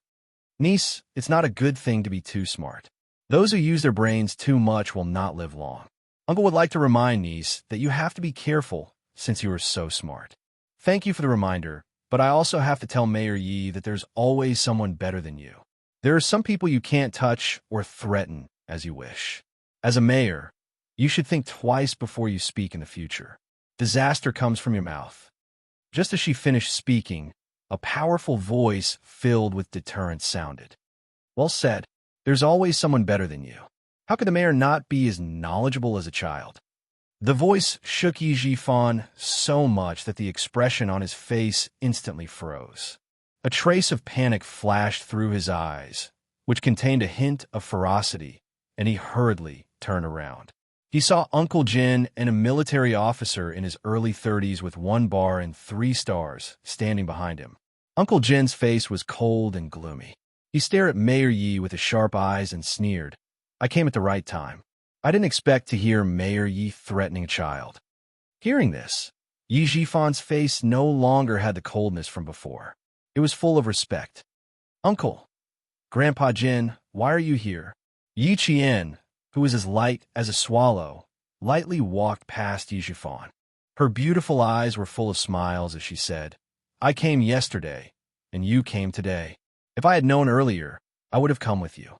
Niece, it's not a good thing to be too smart. Those who use their brains too much will not live long. Uncle would like to remind niece that you have to be careful since you are so smart. Thank you for the reminder, but I also have to tell Mayor Yi that there's always someone better than you. There are some people you can't touch or threaten as you wish. As a mayor, you should think twice before you speak in the future. Disaster comes from your mouth. Just as she finished speaking, a powerful voice filled with deterrence sounded. Well said. There's always someone better than you. How could the mayor not be as knowledgeable as a child? The voice shook Yi Jifan so much that the expression on his face instantly froze. A trace of panic flashed through his eyes, which contained a hint of ferocity, and he hurriedly turned around. He saw Uncle Jin and a military officer in his early 30s with 1 bar and 3 stars standing behind him. Uncle Jin's face was cold and gloomy. He stared at Mayor Yi with his sharp eyes and sneered. I came at the right time. I didn't expect to hear Mayor Yi threatening a child. Hearing this, Yi Jifan's face no longer had the coldness from before. It was full of respect. Uncle, Grandpa Jin, why are you here? Yi Qian, who was as light as a swallow, lightly walked past Yi Jifan. Her beautiful eyes were full of smiles as she said, I came yesterday, and you came today. If I had known earlier, I would have come with you.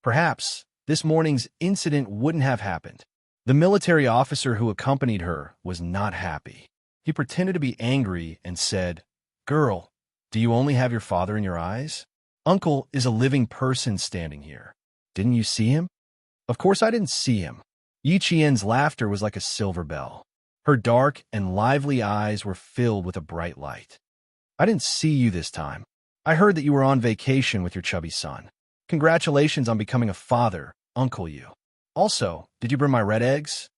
Perhaps this morning's incident wouldn't have happened. The military officer who accompanied her was not happy. He pretended to be angry and said, Girl, do you only have your father in your eyes? Uncle is a living person standing here. Didn't you see him? Of course I didn't see him. Yi Qian's laughter was like a silver bell. Her dark and lively eyes were filled with a bright light. I didn't see you this time. I heard that you were on vacation with your chubby son. Congratulations on becoming a father, Uncle Yu. Also, did you bring my red eggs?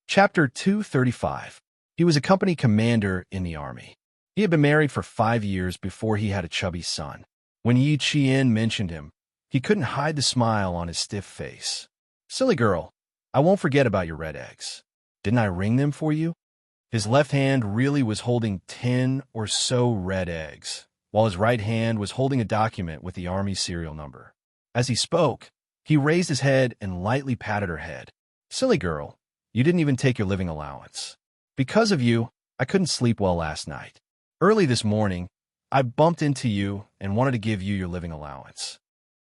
Chapter 235. He was a company commander in the army. He had been married for 5 years before he had a chubby son. When Yi Qian mentioned him, he couldn't hide the smile on his stiff face. Silly girl, I won't forget about your red eggs. Didn't I ring them for you? His left hand really was holding 10 or so red eggs, while his right hand was holding a document with the army serial number. As he spoke, he raised his head and lightly patted her head. Silly girl, you didn't even take your living allowance. Because of you, I couldn't sleep well last night. Early this morning, I bumped into you and wanted to give you your living allowance.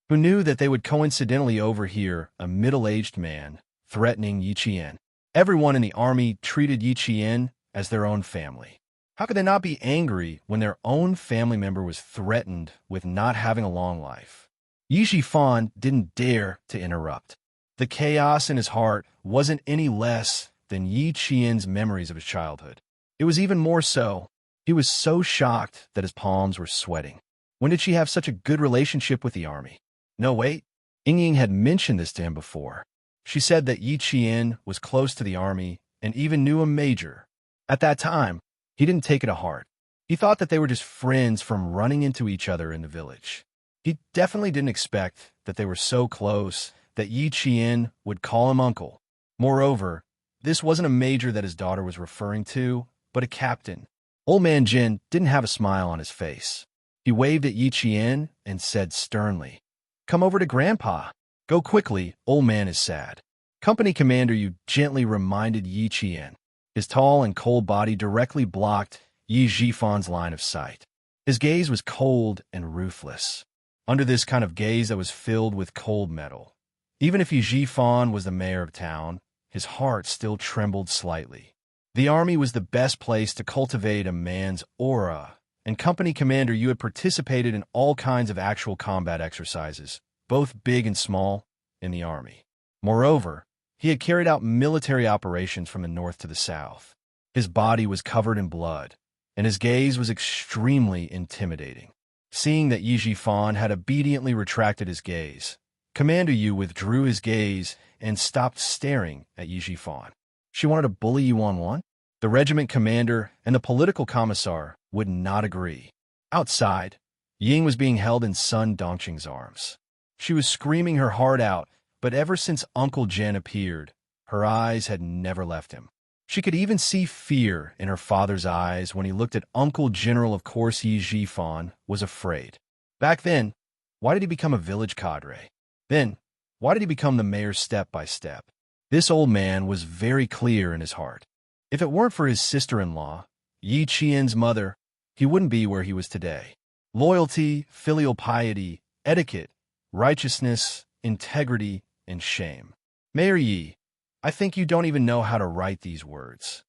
Who knew that they would coincidentally overhear a middle-aged man threatening Yi Qian? Everyone in the army treated Yi Qian as their own family. How could they not be angry when their own family member was threatened with not having a long life? Yi Zhifan didn't dare to interrupt. The chaos in his heart wasn't any less than Yi Qian's memories of his childhood. It was even more so. He was so shocked that his palms were sweating. When did she have such a good relationship with the army? No, wait. Ying had mentioned this to him before. She said that Yi Qian was close to the army and even knew a major. At that time, he didn't take it to heart. He thought that they were just friends from running into each other in the village. He definitely didn't expect that they were so close that Yi Qian would call him uncle. Moreover, this wasn't a major that his daughter was referring to, but a captain. Old man Jin didn't have a smile on his face. He waved at Yi Qian and said sternly, "Come over to Grandpa. Go quickly, old man is sad." Company commander Yu gently reminded Yi Qian. His tall and cold body directly blocked Yi Zhifan's line of sight. His gaze was cold and ruthless. Under this kind of gaze that was filled with cold metal, even if Yi Zhifan was the mayor of town, his heart still trembled slightly. The army was the best place to cultivate a man's aura, and company commander Yu had participated in all kinds of actual combat exercises, both big and small, in the army. Moreover, he had carried out military operations from the north to the south. His body was covered in blood, and his gaze was extremely intimidating. Seeing that Yi Zhifan had obediently retracted his gaze, Commander Yu withdrew his gaze and stopped staring at Yi Zhifan. She wanted to bully you on one? The regiment commander and the political commissar would not agree. Outside, Ying was being held in Sun Dongqing's arms. She was screaming her heart out, but ever since Uncle Jen appeared, her eyes had never left him. She could even see fear in her father's eyes when he looked at Uncle General. Of course, Yi Zhifan was afraid. Back then, why did he become a village cadre? Then, why did he become the mayor step by step? This old man was very clear in his heart. If it weren't for his sister-in-law, Yi Qian's mother, he wouldn't be where he was today. Loyalty, filial piety, etiquette, righteousness, integrity, and shame. Mayor Yi, I think you don't even know how to write these words.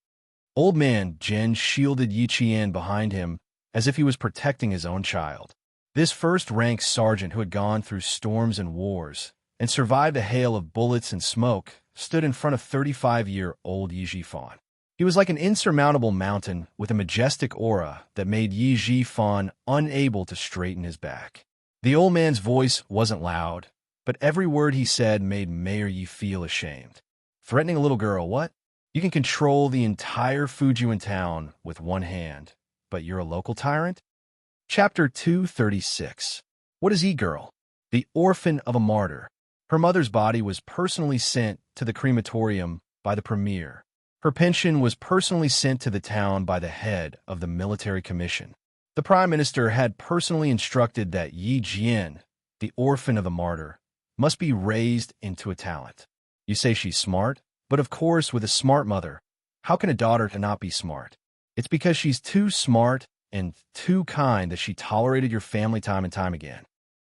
Old man Jen shielded Yi Qian behind him as if he was protecting his own child. This first-rank sergeant who had gone through storms and wars and survived a hail of bullets and smoke stood in front of 35-year-old Yi Zhifan. He was like an insurmountable mountain with a majestic aura that made Yi Zhifan unable to straighten his back. The old man's voice wasn't loud, but every word he said made Mayor Yi feel ashamed. Threatening a little girl, what? You can control the entire Fujian town with one hand, but you're a local tyrant? Chapter 236. What is E-Girl? The orphan of a martyr. Her mother's body was personally sent to the crematorium by the premier. Her pension was personally sent to the town by the head of the military commission. The prime minister had personally instructed that Yi Jian, the orphan of a martyr, must be raised into a talent. You say she's smart? But of course, with a smart mother, how can a daughter not be smart? It's because she's too smart and too kind that she tolerated your family time and time again.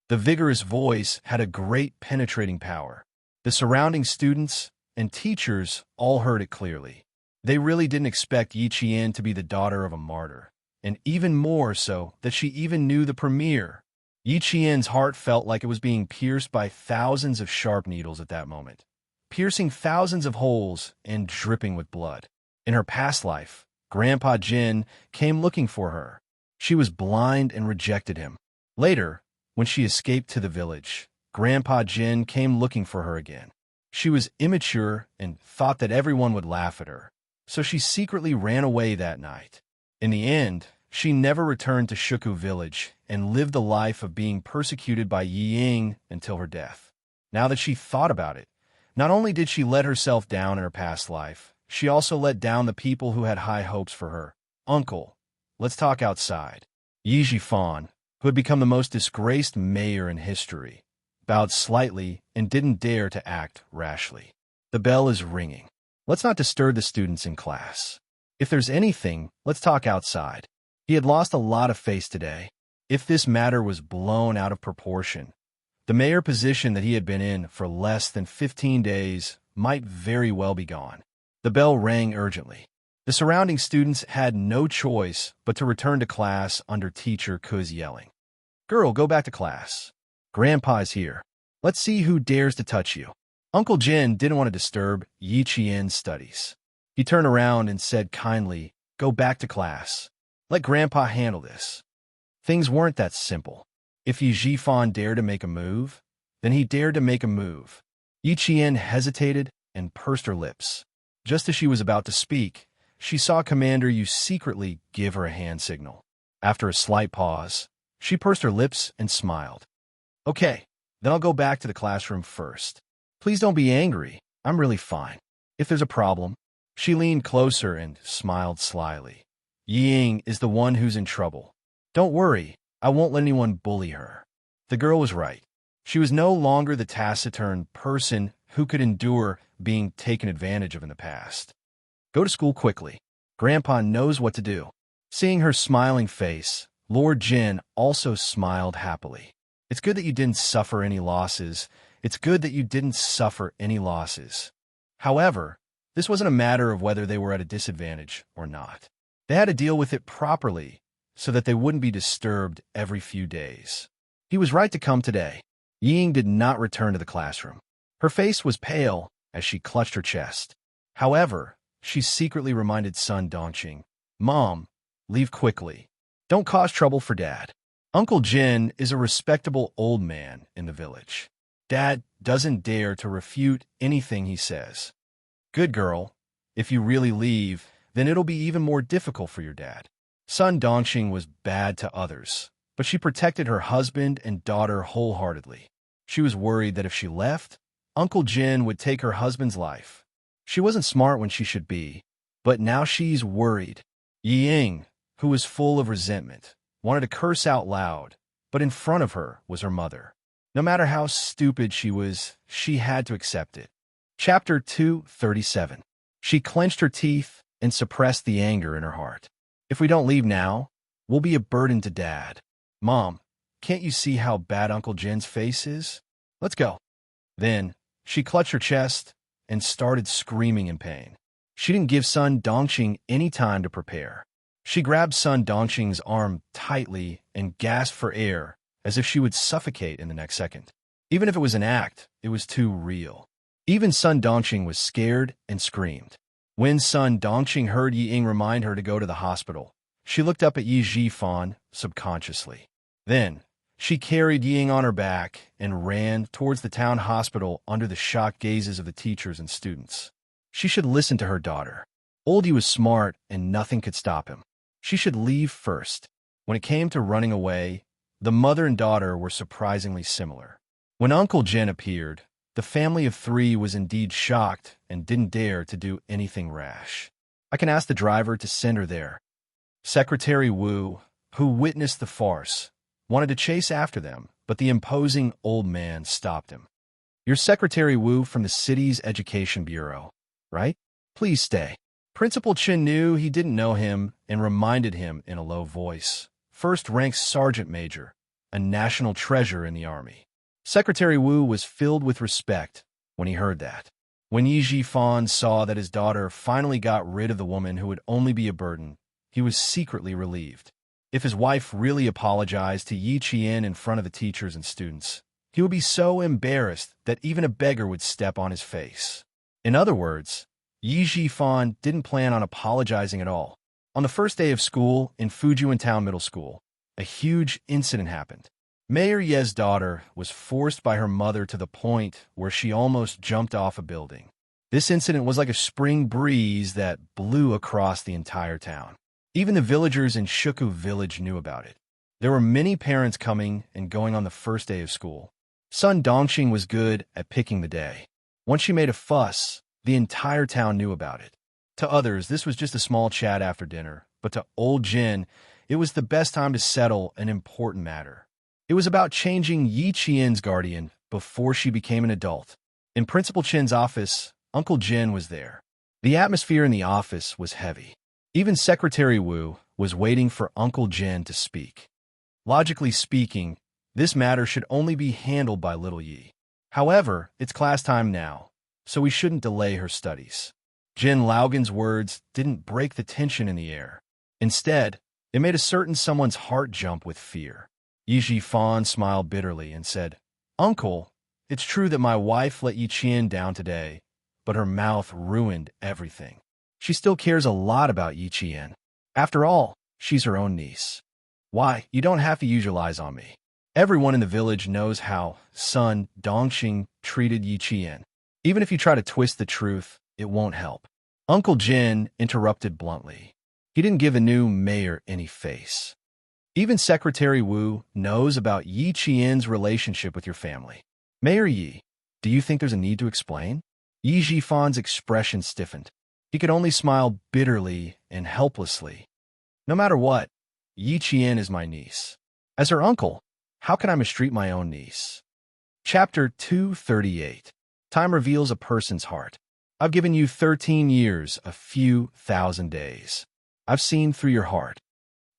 The vigorous voice had a great penetrating power. The surrounding students and teachers all heard it clearly. They really didn't expect Yi Qian to be the daughter of a martyr, and even more so that she even knew the premier. Yi Qian's heart felt like it was being pierced by thousands of sharp needles at that moment, piercing thousands of holes and dripping with blood. In her past life, Grandpa Jin came looking for her. She was blind and rejected him. Later, when she escaped to the village, Grandpa Jin came looking for her again. She was immature and thought that everyone would laugh at her, so she secretly ran away that night. In the end, she never returned to Shuku village and lived the life of being persecuted by Yi Ying until her death. Now that she thought about it, not only did she let herself down in her past life, she also let down the people who had high hopes for her. Uncle, let's talk outside. Yi Jifan, who had become the most disgraced mayor in history, bowed slightly and didn't dare to act rashly. The bell is ringing. Let's not disturb the students in class. If there's anything, let's talk outside. He had lost a lot of face today. If this matter was blown out of proportion, the mayor position that he had been in for less than 15 days might very well be gone. The bell rang urgently. The surrounding students had no choice but to return to class under Teacher Ku's yelling. Girl, go back to class. Grandpa is here. Let's see who dares to touch you. Uncle Jin didn't want to disturb Yi Qian's studies. He turned around and said kindly, go back to class. Let Grandpa handle this. Things weren't that simple. If Yi Jifan dared to make a move, then he dared to make a move. Yi Qian hesitated and pursed her lips. Just as she was about to speak, she saw Commander Yu secretly give her a hand signal. After a slight pause, she pursed her lips and smiled. Okay, then I'll go back to the classroom first. Please don't be angry. I'm really fine. If there's a problem, she leaned closer and smiled slyly. Yi Ying is the one who's in trouble. Don't worry, I won't let anyone bully her. The girl was right. She was no longer the taciturn person who could endure being taken advantage of in the past. Go to school quickly. Grandpa knows what to do. Seeing her smiling face, Lord Jin also smiled happily. It's good that you didn't suffer any losses. It's good that you didn't suffer any losses. However, this wasn't a matter of whether they were at a disadvantage or not. They had to deal with it properly so that they wouldn't be disturbed every few days. He was right to come today. Ying did not return to the classroom. Her face was pale as she clutched her chest. However, she secretly reminded Sun Dongqing, Mom, leave quickly. Don't cause trouble for Dad. Uncle Jin is a respectable old man in the village. Dad doesn't dare to refute anything he says. Good girl. If you really leave, then it'll be even more difficult for your dad. Sun Dongqing was bad to others, but she protected her husband and daughter wholeheartedly. She was worried that if she left, Uncle Jin would take her husband's life. She wasn't smart when she should be, but now she's worried. Yi Ying, who was full of resentment, wanted to curse out loud, but in front of her was her mother. No matter how stupid she was, she had to accept it. Chapter 237. She clenched her teeth and suppressed the anger in her heart. If we don't leave now, we'll be a burden to Dad. Mom, can't you see how bad Uncle Jin's face is? Let's go. Then, she clutched her chest and started screaming in pain. She didn't give Sun Dongqing any time to prepare. She grabbed Sun Dongqing's arm tightly and gasped for air as if she would suffocate in the next second. Even if it was an act, it was too real. Even Sun Dongqing was scared and screamed. When Sun Dongqing heard Yi Ying remind her to go to the hospital, she looked up at Yi Jifan subconsciously. Then, she carried Yi Ying on her back and ran towards the town hospital under the shocked gazes of the teachers and students. She should listen to her daughter. Old Yi was smart and nothing could stop him. She should leave first. When it came to running away, the mother and daughter were surprisingly similar. When Uncle Jin appeared, the family of three was indeed shocked and didn't dare to do anything rash. I can ask the driver to send her there. Secretary Wu, who witnessed the farce, wanted to chase after them, but the imposing old man stopped him. You're Secretary Wu from the city's education bureau, right? Please stay. Principal Chen knew he didn't know him and reminded him in a low voice. First-rank sergeant major, a national treasure in the army. Secretary Wu was filled with respect when he heard that. When Yi Jifan saw that his daughter finally got rid of the woman who would only be a burden, he was secretly relieved. If his wife really apologized to Yi Qian in front of the teachers and students, he would be so embarrassed that even a beggar would step on his face. In other words, Yi Jifan didn't plan on apologizing at all. On the first day of school in Fujian Town Middle School, a huge incident happened. Mayor Ye's daughter was forced by her mother to the point where she almost jumped off a building. This incident was like a spring breeze that blew across the entire town. Even the villagers in Shuku village knew about it. There were many parents coming and going on the first day of school. Son Dongxing was good at picking the day. Once she made a fuss, the entire town knew about it. To others, this was just a small chat after dinner, but to old Jin, it was the best time to settle an important matter. It was about changing Yi Qian's guardian before she became an adult. In Principal Chin's office, Uncle Jin was there. The atmosphere in the office was heavy. Even Secretary Wu was waiting for Uncle Jin to speak. Logically speaking, this matter should only be handled by little Yi. However, it's class time now, so we shouldn't delay her studies. Jin Laogan's words didn't break the tension in the air. Instead, it made a certain someone's heart jump with fear. Yi Jifan smiled bitterly and said, "Uncle, it's true that my wife let Yi Qian down today, but her mouth ruined everything. She still cares a lot about Yi Qian. After all, she's her own niece. Why, you don't have to use your lies on me. Everyone in the village knows how son Dongxing treated Yi Qian. Even if you try to twist the truth, it won't help." Uncle Jin interrupted bluntly. He didn't give a new mayor any face. Even Secretary Wu knows about Yi Qian's relationship with your family. Mayor Yi, do you think there's a need to explain? Yi Jifan's expression stiffened. He could only smile bitterly and helplessly. No matter what, Yi Qian is my niece. As her uncle, how can I mistreat my own niece? Chapter 238. Time reveals a person's heart. I've given you 13 years, a few thousand days. I've seen through your heart.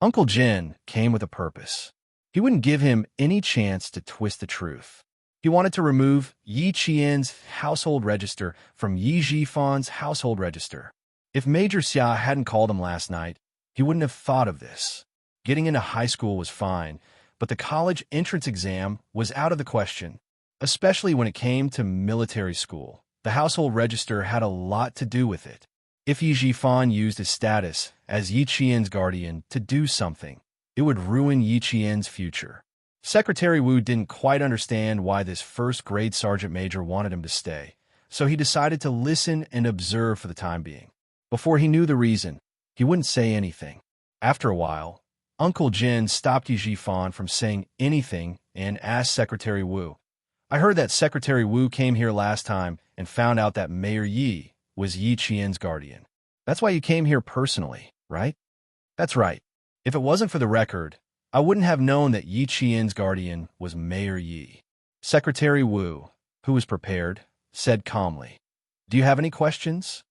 Uncle Jin came with a purpose. He wouldn't give him any chance to twist the truth. He wanted to remove Yi Qian's household register from Yi Jifan's household register. If Major Xia hadn't called him last night, he wouldn't have thought of this. Getting into high school was fine, but the college entrance exam was out of the question, especially when it came to military school. The household register had a lot to do with it. If Yi Jifan used his status as Yi Qian's guardian to do something, it would ruin Yi Qian's future. Secretary Wu didn't quite understand why this first-grade sergeant major wanted him to stay, so he decided to listen and observe for the time being. Before he knew the reason, he wouldn't say anything. After a while, Uncle Jin stopped Yi Jifan from saying anything and asked Secretary Wu, "I heard that Secretary Wu came here last time and found out that Mayor Yi was Yi Qian's guardian. That's why you came here personally, right?" "That's right. If it wasn't for the record, I wouldn't have known that Yi Qian's guardian was Mayor Yi." Secretary Wu, who was prepared, said calmly, "Do you have any questions?"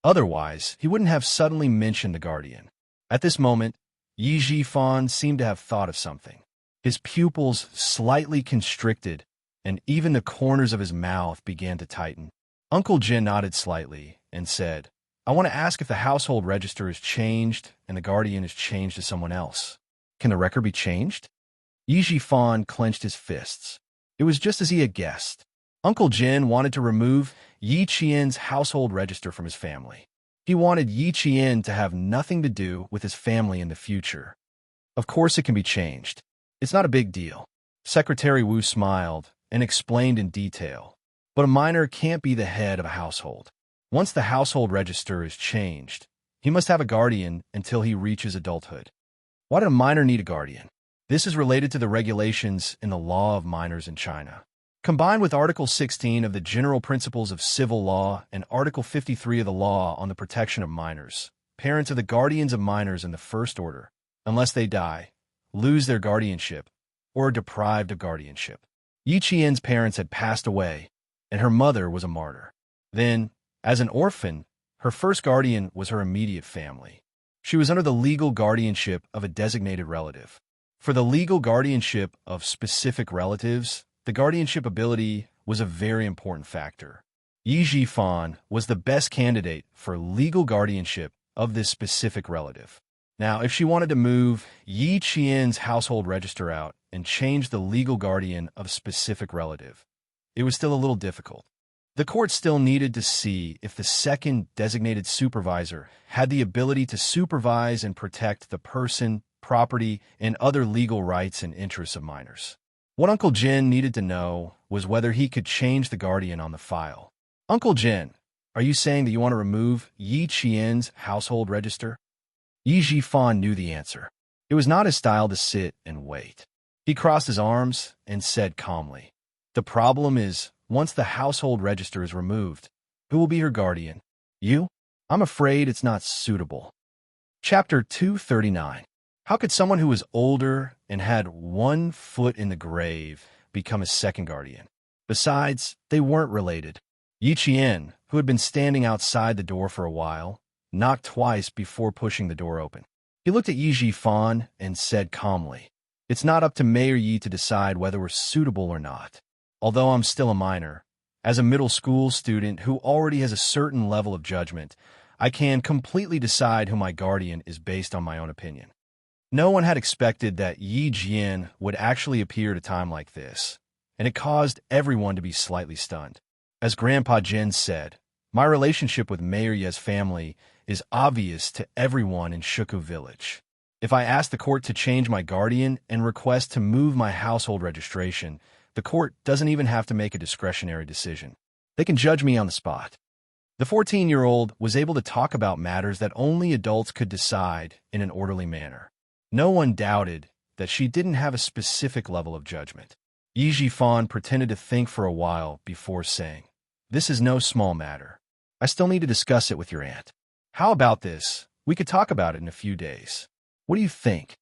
Otherwise, he wouldn't have suddenly mentioned the guardian. At this moment, Yi Jifan seemed to have thought of something. His pupils slightly constricted, and even the corners of his mouth began to tighten. Uncle Jin nodded slightly and said, "I want to ask if the household register is changed and the guardian is changed to someone else. Can the record be changed?" Yi Jifan clenched his fists. It was just as he had guessed. Uncle Jin wanted to remove Yi Qian's household register from his family. He wanted Yi Qian to have nothing to do with his family in the future. Of course it can be changed. It's not a big deal. Secretary Wu smiled and explained in detail. But a minor can't be the head of a household. Once the household register is changed, he must have a guardian until he reaches adulthood. Why did a minor need a guardian? This is related to the regulations in the law of minors in China. Combined with Article 16 of the General Principles of Civil Law and Article 53 of the Law on the Protection of Minors, parents are the guardians of minors in the first order, unless they die, lose their guardianship, or are deprived of guardianship. Yi Qian's parents had passed away, and her mother was a martyr. Then, as an orphan, her first guardian was her immediate family. She was under the legal guardianship of a designated relative. For the legal guardianship of specific relatives, the guardianship ability was a very important factor. Yi Jifan was the best candidate for legal guardianship of this specific relative. Now, if she wanted to move Yi Qian's household register out and change the legal guardian of a specific relative, it was still a little difficult. The court still needed to see if the second designated supervisor had the ability to supervise and protect the person, property, and other legal rights and interests of minors. What Uncle Jin needed to know was whether he could change the guardian on the file. Uncle Jin, are you saying that you want to remove Yi Qian's household register? Yi Jifan knew the answer. It was not his style to sit and wait. He crossed his arms and said calmly, "The problem is, once the household register is removed, who will be her guardian? You? I'm afraid it's not suitable." Chapter 239. How could someone who was older and had one foot in the grave become his second guardian? Besides, they weren't related. Yi Qian, who had been standing outside the door for a while, knocked twice before pushing the door open. He looked at Yi Jifan and said calmly, "It's not up to Mayor Yi to decide whether we're suitable or not. Although I'm still a minor, as a middle school student who already has a certain level of judgment, I can completely decide who my guardian is based on my own opinion." No one had expected that Yi Jian would actually appear at a time like this, and it caused everyone to be slightly stunned. As Grandpa Jin said, "My relationship with Mayor Ye's family is obvious to everyone in Shuku Village. If I ask the court to change my guardian and request to move my household registration, the court doesn't even have to make a discretionary decision. They can judge me on the spot." The 14-year-old was able to talk about matters that only adults could decide in an orderly manner. No one doubted that she didn't have a specific level of judgment. Yi Jifan pretended to think for a while before saying, "This is no small matter. I still need to discuss it with your aunt. How about this? We could talk about it in a few days. What do you think?"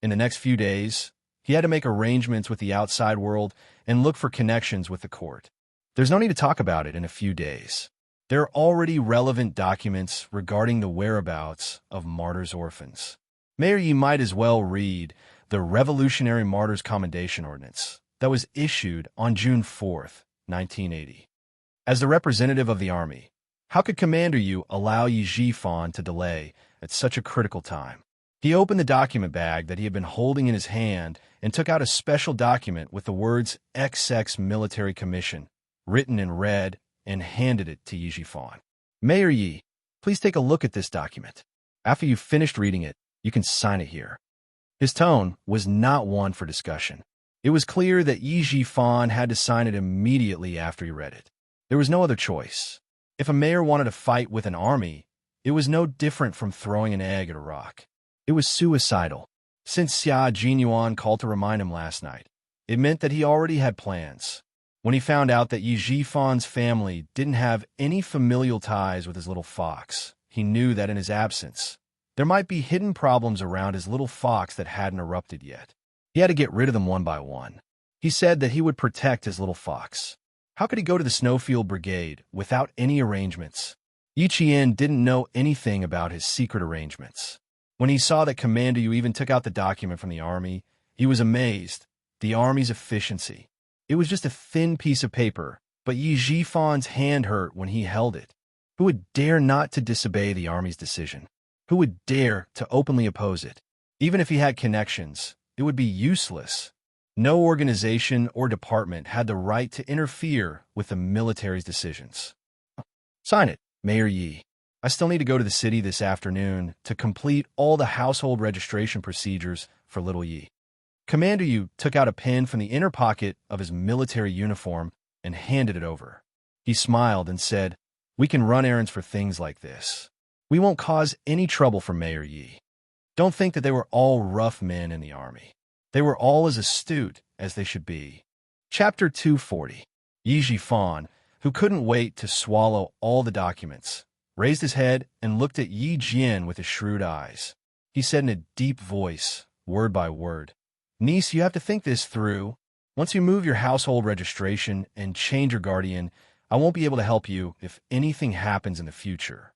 In the next few days, he had to make arrangements with the outside world and look for connections with the court. There's no need to talk about it in a few days. There are already relevant documents regarding the whereabouts of martyrs' orphans. Mayor Yi might as well read the Revolutionary Martyrs Commendation Ordinance that was issued on June 4th, 1980. As the representative of the army, how could Commander Yu allow Yi Jifan to delay at such a critical time? He opened the document bag that he had been holding in his hand and took out a special document with the words XX Military Commission written in red and handed it to Yi Jifan. "Mayor Yi, please take a look at this document. After you've finished reading it, you can sign it here." His tone was not one for discussion. It was clear that Yi Jifan had to sign it immediately after he read it. There was no other choice. If a mayor wanted to fight with an army, it was no different from throwing an egg at a rock. It was suicidal. Since Xia Jinyuan called to remind him last night, it meant that he already had plans. When he found out that Yi Jifan's family didn't have any familial ties with his little fox, he knew that in his absence, there might be hidden problems around his little fox that hadn't erupted yet. He had to get rid of them one by one. He said that he would protect his little fox. How could he go to the Snowfield Brigade without any arrangements? Yi Qian didn't know anything about his secret arrangements. When he saw that Commander Yu even took out the document from the army, he was amazed. The army's efficiency. It was just a thin piece of paper, but Yi Jifan's hand hurt when he held it. Who would dare not to disobey the army's decision? Who would dare to openly oppose it? Even if he had connections, it would be useless. No organization or department had the right to interfere with the military's decisions. "Sign it, Mayor Yi. I still need to go to the city this afternoon to complete all the household registration procedures for little Yi." Commander Yu took out a pen from the inner pocket of his military uniform and handed it over. He smiled and said, "We can run errands for things like this. We won't cause any trouble for Mayor Yi. Don't think that they were all rough men in the army. They were all as astute as they should be." Chapter 240. Yi Jifan, who couldn't wait to swallow all the documents, raised his head and looked at Yi Jian with his shrewd eyes. He said in a deep voice, word by word, "Niece, you have to think this through. Once you move your household registration and change your guardian, I won't be able to help you if anything happens in the future."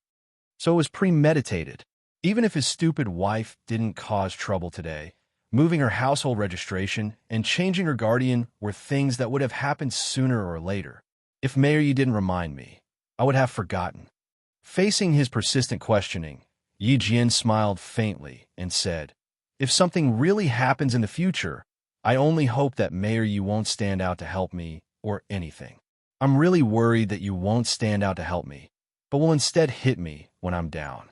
So it was premeditated. Even if his stupid wife didn't cause trouble today, moving her household registration and changing her guardian were things that would have happened sooner or later. If Mayor Yi didn't remind me, I would have forgotten. Facing his persistent questioning, Yi Jian smiled faintly and said, "If something really happens in the future, I only hope that Mayor Yi won't stand out to help me or anything. I'm really worried that you won't stand out to help me, but will instead hit me when I'm down."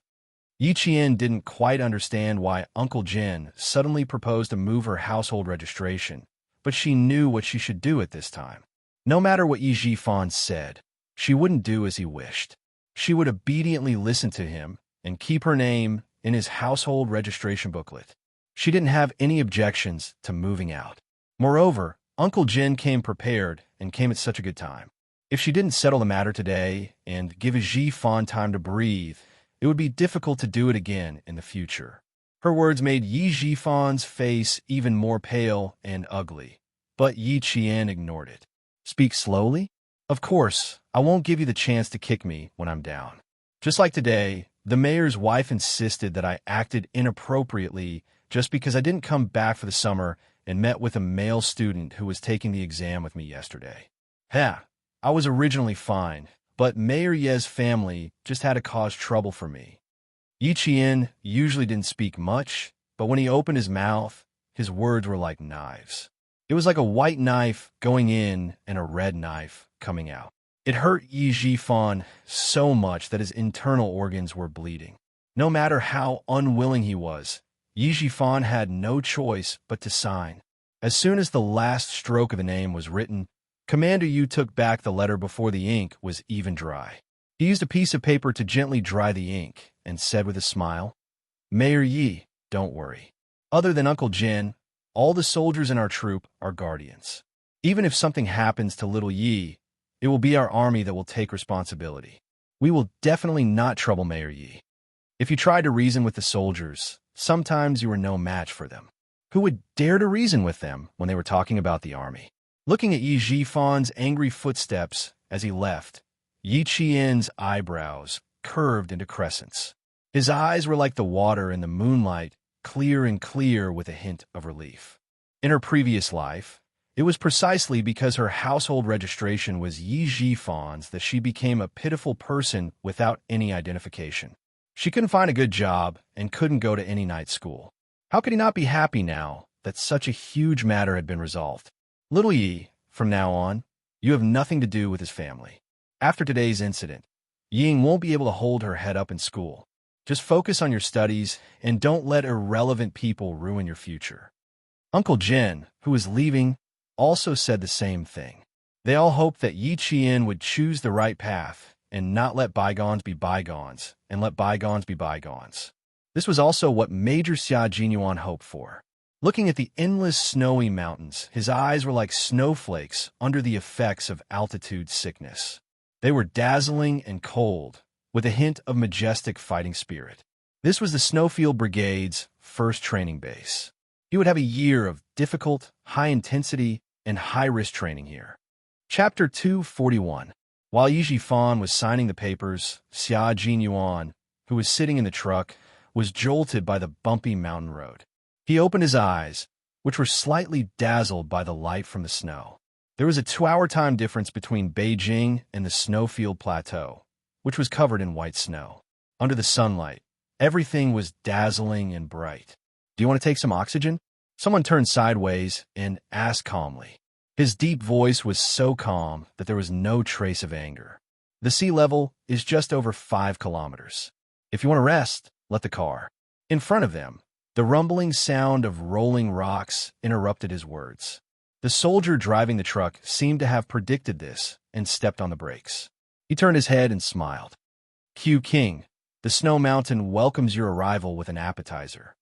Yi Qian didn't quite understand why Uncle Jin suddenly proposed to move her household registration, but she knew what she should do at this time. No matter what Yi Jifan said, she wouldn't do as he wished. She would obediently listen to him and keep her name in his household registration booklet. She didn't have any objections to moving out. Moreover, Uncle Jin came prepared and came at such a good time. If she didn't settle the matter today and give Ji Fan time to breathe, it would be difficult to do it again in the future. Her words made Yi Jifan's face even more pale and ugly, but Yi Qian ignored it. Speak slowly? Of course, I won't give you the chance to kick me when I'm down. Just like today, the mayor's wife insisted that I acted inappropriately just because I didn't come back for the summer and met with a male student who was taking the exam with me yesterday. I was originally fine, but Mayor Ye's family just had to cause trouble for me. Yi Qian usually didn't speak much, but when he opened his mouth, his words were like knives. It was like a white knife going in and a red knife coming out. It hurt Yi Jifan so much that his internal organs were bleeding. No matter how unwilling he was, Yi Jifan had no choice but to sign. As soon as the last stroke of the name was written, Commander Yu took back the letter before the ink was even dry. He used a piece of paper to gently dry the ink and said with a smile, "Mayor Yi, don't worry. Other than Uncle Jin, all the soldiers in our troop are guardians. Even if something happens to little Yi, it will be our army that will take responsibility. We will definitely not trouble Mayor Yi. If you tried to reason with the soldiers, sometimes you were no match for them. Who would dare to reason with them when they were talking about the army?" Looking at Yi Jifan's angry footsteps as he left, Yi Qian's eyebrows curved into crescents. His eyes were like the water in the moonlight, clear and clear with a hint of relief. In her previous life, it was precisely because her household registration was Yi Jifan's that she became a pitiful person without any identification. She couldn't find a good job and couldn't go to any night school. How could he not be happy now that such a huge matter had been resolved? Little Yi, from now on, you have nothing to do with his family. After today's incident, Ying won't be able to hold her head up in school. Just focus on your studies and don't let irrelevant people ruin your future. Uncle Jin, who was leaving, also said the same thing. They all hoped that Yi Qian would choose the right path and not let bygones be bygones and let bygones be bygones. This was also what Major Xia Jinyuan hoped for. Looking at the endless snowy mountains, his eyes were like snowflakes under the effects of altitude sickness. They were dazzling and cold, with a hint of majestic fighting spirit. This was the Snowfield Brigade's first training base. He would have a year of difficult, high-intensity, and high-risk training here. Chapter 241. While Yi Jifan was signing the papers, Xia Jinyuan, who was sitting in the truck, was jolted by the bumpy mountain road. He opened his eyes, which were slightly dazzled by the light from the snow. There was a 2-hour time difference between Beijing and the Snowfield Plateau, which was covered in white snow. Under the sunlight, everything was dazzling and bright. "Do you want to take some oxygen?" Someone turned sideways and asked calmly. His deep voice was so calm that there was no trace of anger. "The sea level is just over 5 kilometers. If you want to rest, let the car." In front of them, the rumbling sound of rolling rocks interrupted his words. The soldier driving the truck seemed to have predicted this and stepped on the brakes. He turned his head and smiled. "Q King, the Snow Mountain welcomes your arrival with an appetizer."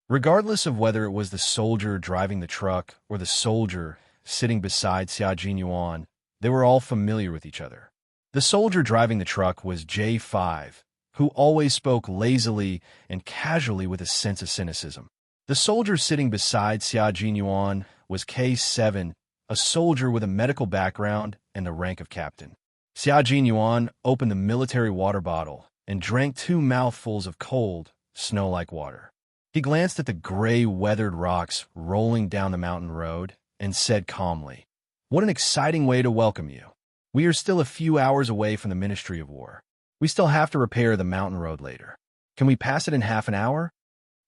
Regardless of whether it was the soldier driving the truck or the soldier sitting beside Xia Jinyuan, they were all familiar with each other. The soldier driving the truck was J5, who always spoke lazily and casually with a sense of cynicism. The soldier sitting beside Xia Jinyuan was K7, a soldier with a medical background and the rank of captain. Xia Jinyuan opened the military water bottle and drank 2 mouthfuls of cold, snow-like water. He glanced at the gray, weathered rocks rolling down the mountain road and said calmly, "What an exciting way to welcome you. We are still a few hours away from the Ministry of War. We still have to repair the mountain road later. Can we pass it in half an hour?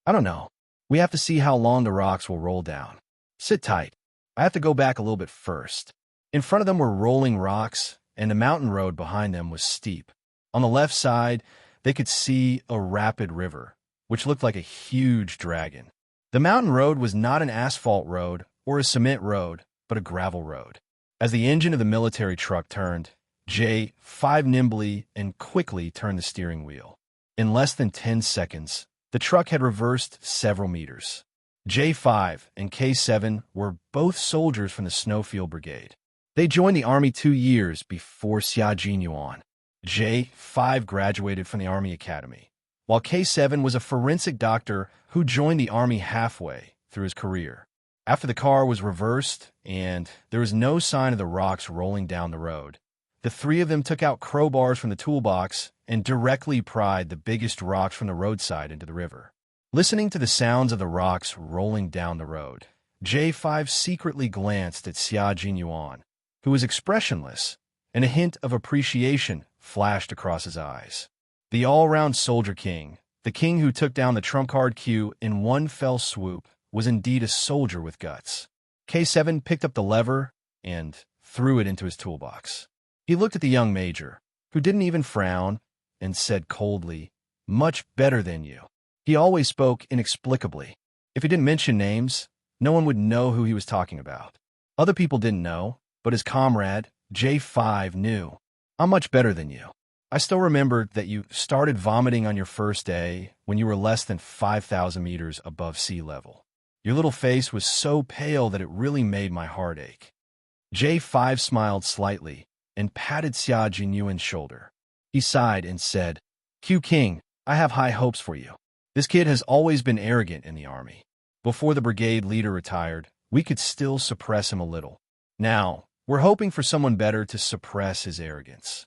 I don't know. We have to see how long the rocks will roll down. Sit tight. I have to go back a little bit first." In front of them were rolling rocks, and the mountain road behind them was steep. On the left side, they could see a rapid river, which looked like a huge dragon. The mountain road was not an asphalt road or a cement road, but a gravel road. As the engine of the military truck turned, J5 nimbly and quickly turned the steering wheel. In less than 10 seconds, the truck had reversed several meters. J5 and K7 were both soldiers from the Snowfield Brigade. They joined the Army 2 years before Xianxia. J5 graduated from the Army Academy, while K7 was a forensic doctor who joined the Army halfway through his career. After the car was reversed and there was no sign of the rocks rolling down the road, the three of them took out crowbars from the toolbox and directly pried the biggest rocks from the roadside into the river. Listening to the sounds of the rocks rolling down the road, J5 secretly glanced at Xianxia, who was expressionless, and a hint of appreciation flashed across his eyes. The all-round soldier king, the king who took down the trump card Q in one fell swoop, was indeed a soldier with guts. K7 picked up the lever and threw it into his toolbox. He looked at the young major, who didn't even frown, and said coldly, "Much better than you." He always spoke inexplicably. If he didn't mention names, no one would know who he was talking about. Other people didn't know, but his comrade, J5, knew. "I'm much better than you. I still remember that you started vomiting on your first day when you were less than 5,000 meters above sea level. Your little face was so pale that it really made my heart ache." J5 smiled slightly and patted Xianxia's shoulder. He sighed and said, "Q King, I have high hopes for you. This kid has always been arrogant in the Army. Before the brigade leader retired, we could still suppress him a little. Now, we're hoping for someone better to suppress his arrogance."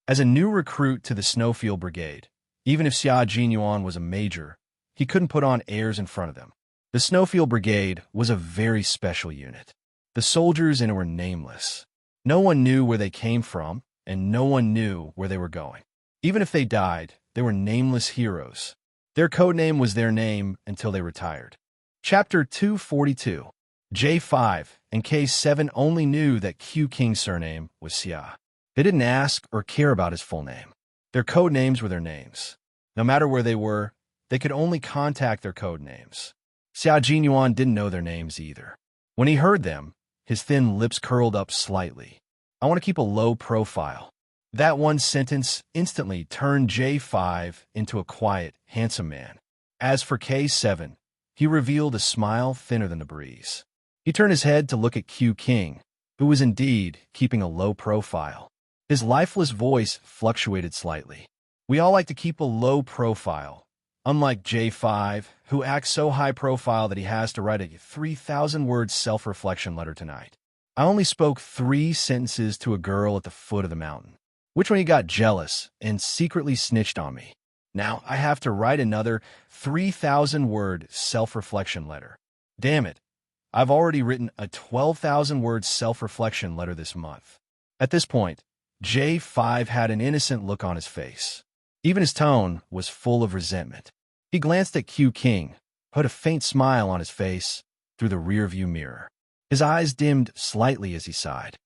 As a new recruit to the Snowfield Brigade, even if Xianxia was a major, he couldn't put on airs in front of them. The Snowfield Brigade was a very special unit. The soldiers in it were nameless. No one knew where they came from, and no one knew where they were going. Even if they died, they were nameless heroes. Their codename was their name until they retired. Chapter 242. J5 and K7 only knew that Q King's surname was Xia. They didn't ask or care about his full name. Their code names were their names. No matter where they were, they could only contact their code names. Xianxia didn't know their names either. When he heard them, his thin lips curled up slightly. "I want to keep a low profile." That one sentence instantly turned J5 into a quiet, handsome man. As for K7, he revealed a smile thinner than the breeze. He turned his head to look at Q King, who was indeed keeping a low profile. His lifeless voice fluctuated slightly. "We all like to keep a low profile, unlike J5, who acts so high profile that he has to write a 3,000-word self-reflection letter tonight. I only spoke 3 sentences to a girl at the foot of the mountain. Which one he got jealous and secretly snitched on me. Now I have to write another 3,000-word self-reflection letter. Damn it, I've already written a 12,000-word self-reflection letter this month." At this point, J5 had an innocent look on his face. Even his tone was full of resentment. He glanced at Q King, put a faint smile on his face through the rearview mirror. His eyes dimmed slightly as he sighed.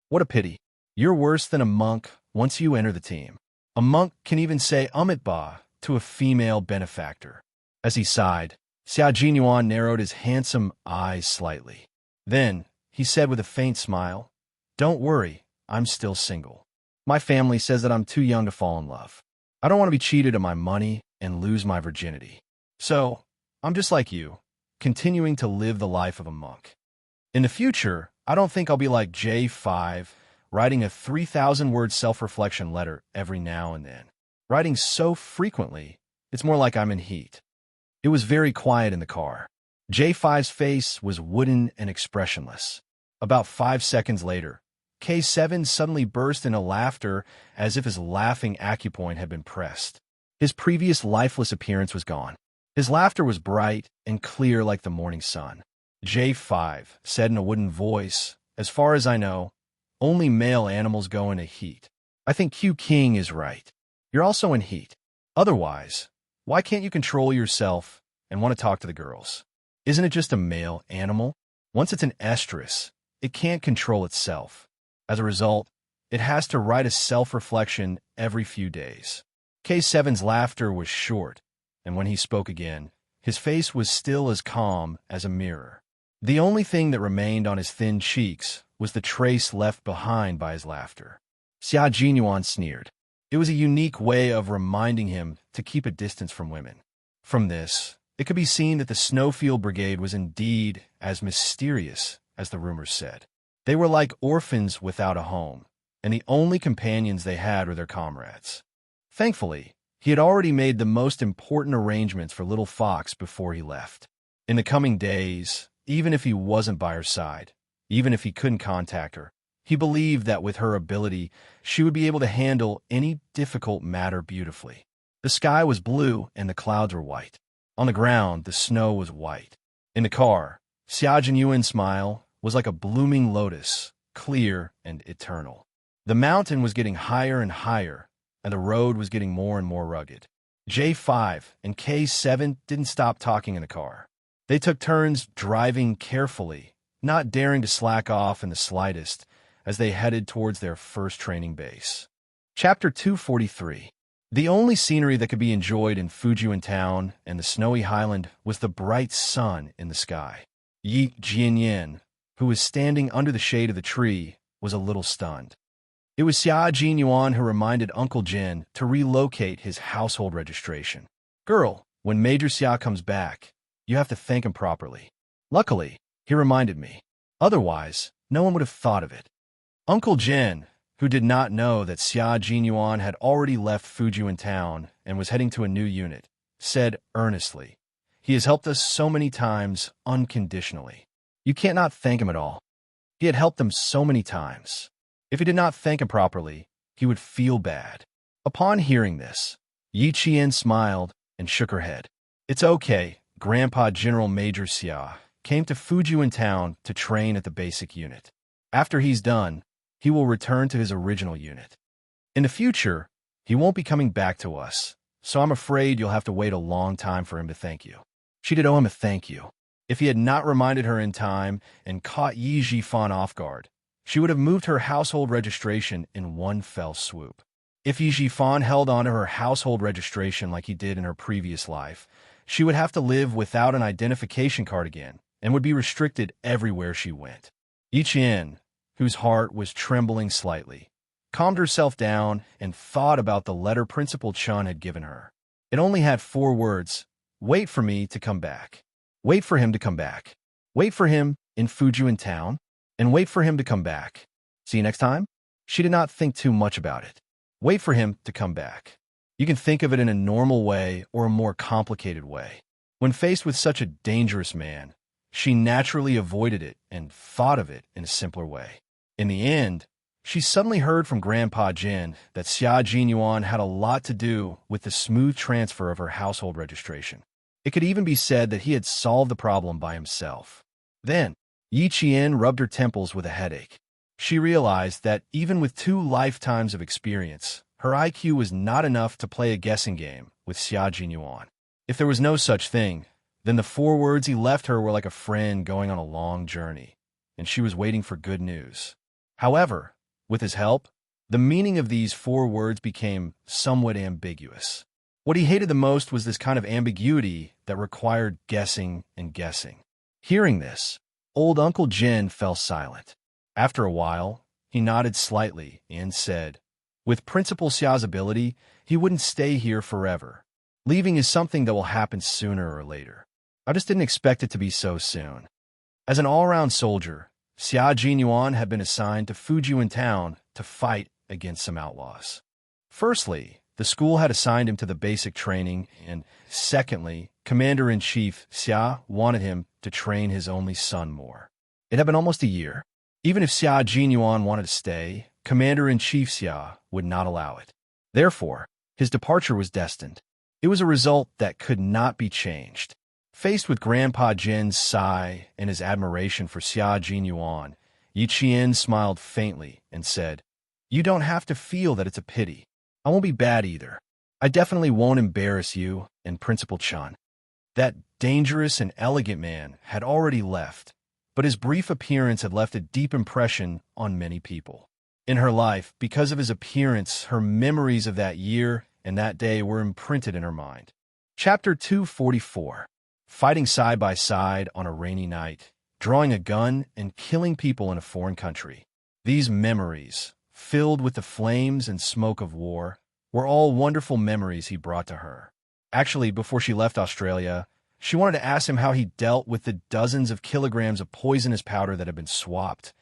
"What a pity. You're worse than a monk once you enter the team. A monk can even say Ba to a female benefactor." As he sighed, Xianxia narrowed his handsome eyes slightly. Then he said with a faint smile, "Don't worry, I'm still single. My family says that I'm too young to fall in love. I don't want to be cheated of my money and lose my virginity. So, I'm just like you, continuing to live the life of a monk. In the future, I don't think I'll be like J5, writing a 3,000-word self-reflection letter every now and then. Writing so frequently, it's more like I'm in heat." It was very quiet in the car. J5's face was wooden and expressionless. About 5 seconds later, K7 suddenly burst into laughter as if his laughing acupoint had been pressed. His previous lifeless appearance was gone. His laughter was bright and clear like the morning sun. J5 said in a wooden voice, "As far as I know, only male animals go into heat. I think Q King is right. You're also in heat. Otherwise, why can't you control yourself and want to talk to the girls? Isn't it just a male animal? Once it's an estrus, it can't control itself. As a result, it has to write a self-reflection every few days." K7's laughter was short, and when he spoke again, his face was still as calm as a mirror. The only thing that remained on his thin cheeks was the trace left behind by his laughter. Xia Jinyuan sneered. It was a unique way of reminding him to keep a distance from women. From this, it could be seen that the Snowfield Brigade was indeed as mysterious as the rumors said. They were like orphans without a home, and the only companions they had were their comrades. Thankfully, he had already made the most important arrangements for Little Fox before he left. In the coming days, even if he wasn't by her side, even if he couldn't contact her, he believed that with her ability, she would be able to handle any difficult matter beautifully. The sky was blue and the clouds were white. On the ground, the snow was white. In the car, Xia Jinyuan's smile was like a blooming lotus, clear and eternal. The mountain was getting higher and higher, and the road was getting more and more rugged. J5 and K7 didn't stop talking in the car. They took turns driving carefully, not daring to slack off in the slightest, as they headed towards their first training base. Chapter 243. The only scenery that could be enjoyed in Fujian Town and the snowy highland was the bright sun in the sky. Yi Jianyan, who was standing under the shade of the tree, was a little stunned. It was Xia Jinyuan who reminded Uncle Jin to relocate his household registration. Girl, when Major Xia comes back, you have to thank him properly. Luckily, he reminded me. Otherwise, no one would have thought of it. Uncle Jin, who did not know that Xia Jinyuan had already left Fujian Town and was heading to a new unit, said earnestly, "He has helped us so many times unconditionally. You can't not thank him at all. He had helped them so many times. If he did not thank him properly, he would feel bad." Upon hearing this, Yi Qian smiled and shook her head. "It's okay. Grandpa General Major Xia came to Fujian Town to train at the basic unit. After he's done, he will return to his original unit. In the future, he won't be coming back to us, so I'm afraid you'll have to wait a long time for him to thank you." She did owe him a thank you. If he had not reminded her in time and caught Yi Jifan off guard, she would have moved her household registration in one fell swoop. If Yi Jifan held onto her household registration like he did in her previous life, she would have to live without an identification card again and would be restricted everywhere she went. Yi Qian, whose heart was trembling slightly, calmed herself down and thought about the letter Principal Chun had given her. It only had 4 words: "Wait for me to come back. Wait for him to come back. Wait for him in Fujian Town, and wait for him to come back. See you next time?" She did not think too much about it. Wait for him to come back. You can think of it in a normal way or a more complicated way. When faced with such a dangerous man, she naturally avoided it and thought of it in a simpler way. In the end, she suddenly heard from Grandpa Jin that Xia Jinyuan had a lot to do with the smooth transfer of her household registration. It could even be said that he had solved the problem by himself. Then, Yi Qian rubbed her temples with a headache. She realized that even with 2 lifetimes of experience, her IQ was not enough to play a guessing game with Xia Jinyuan. If there was no such thing, then the 4 words he left her were like a friend going on a long journey, and she was waiting for good news. However, with his help, the meaning of these 4 words became somewhat ambiguous. What he hated the most was this kind of ambiguity that required guessing and guessing. Hearing this, old Uncle Jin fell silent. After a while, he nodded slightly and said, "With Principal Xia's ability, he wouldn't stay here forever. Leaving is something that will happen sooner or later. I just didn't expect it to be so soon." As an all-around soldier, Xia Jinyuan had been assigned to Fujian Town to fight against some outlaws. Firstly, the school had assigned him to the basic training, and secondly, Commander-in-Chief Xia wanted him to train his only son more. It had been almost a year. Even if Xia Jinyuan wanted to stay, Commander-in-Chief Xia would not allow it. Therefore, his departure was destined. It was a result that could not be changed. Faced with Grandpa Jin's sigh and his admiration for Xia Jinyuan, Yi Qian smiled faintly and said, "You don't have to feel that it's a pity. I won't be bad either. I definitely won't embarrass you and Principal Chun." That dangerous and elegant man had already left, but his brief appearance had left a deep impression on many people. In her life, because of his appearance, her memories of that year and that day were imprinted in her mind. Chapter 244. Fighting side by side on a rainy night, drawing a gun and killing people in a foreign country. These memories, filled with the flames and smoke of war, were all wonderful memories he brought to her. Actually, before she left Australia, she wanted to ask him how he dealt with the dozens of kilograms of poisonous powder that had been swapped,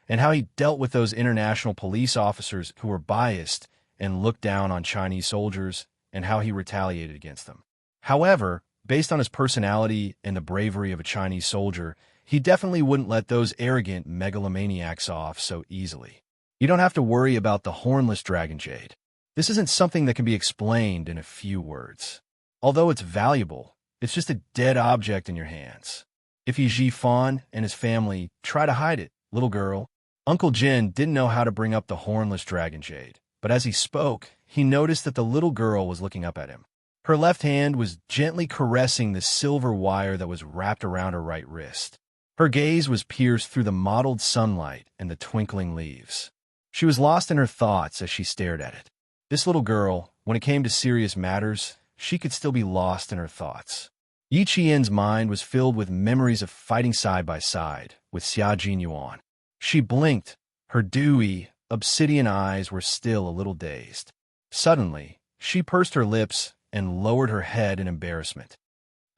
and how he dealt with those international police officers who were biased and looked down on Chinese soldiers, and how he retaliated against them. However, based on his personality and the bravery of a Chinese soldier, he definitely wouldn't let those arrogant megalomaniacs off so easily. You don't have to worry about the hornless dragon jade. This isn't something that can be explained in a few words. Although it's valuable, it's just a dead object in your hands. If Yi Jifan and his family try to hide it, little girl, Uncle Jin didn't know how to bring up the hornless dragon jade, but as he spoke, he noticed that the little girl was looking up at him. Her left hand was gently caressing the silver wire that was wrapped around her right wrist. Her gaze was pierced through the mottled sunlight and the twinkling leaves. She was lost in her thoughts as she stared at it. This little girl, when it came to serious matters, she could still be lost in her thoughts. Yi Qian's mind was filled with memories of fighting side by side with Xia Jinyuan. She blinked. Her dewy, obsidian eyes were still a little dazed. Suddenly, she pursed her lips and lowered her head in embarrassment.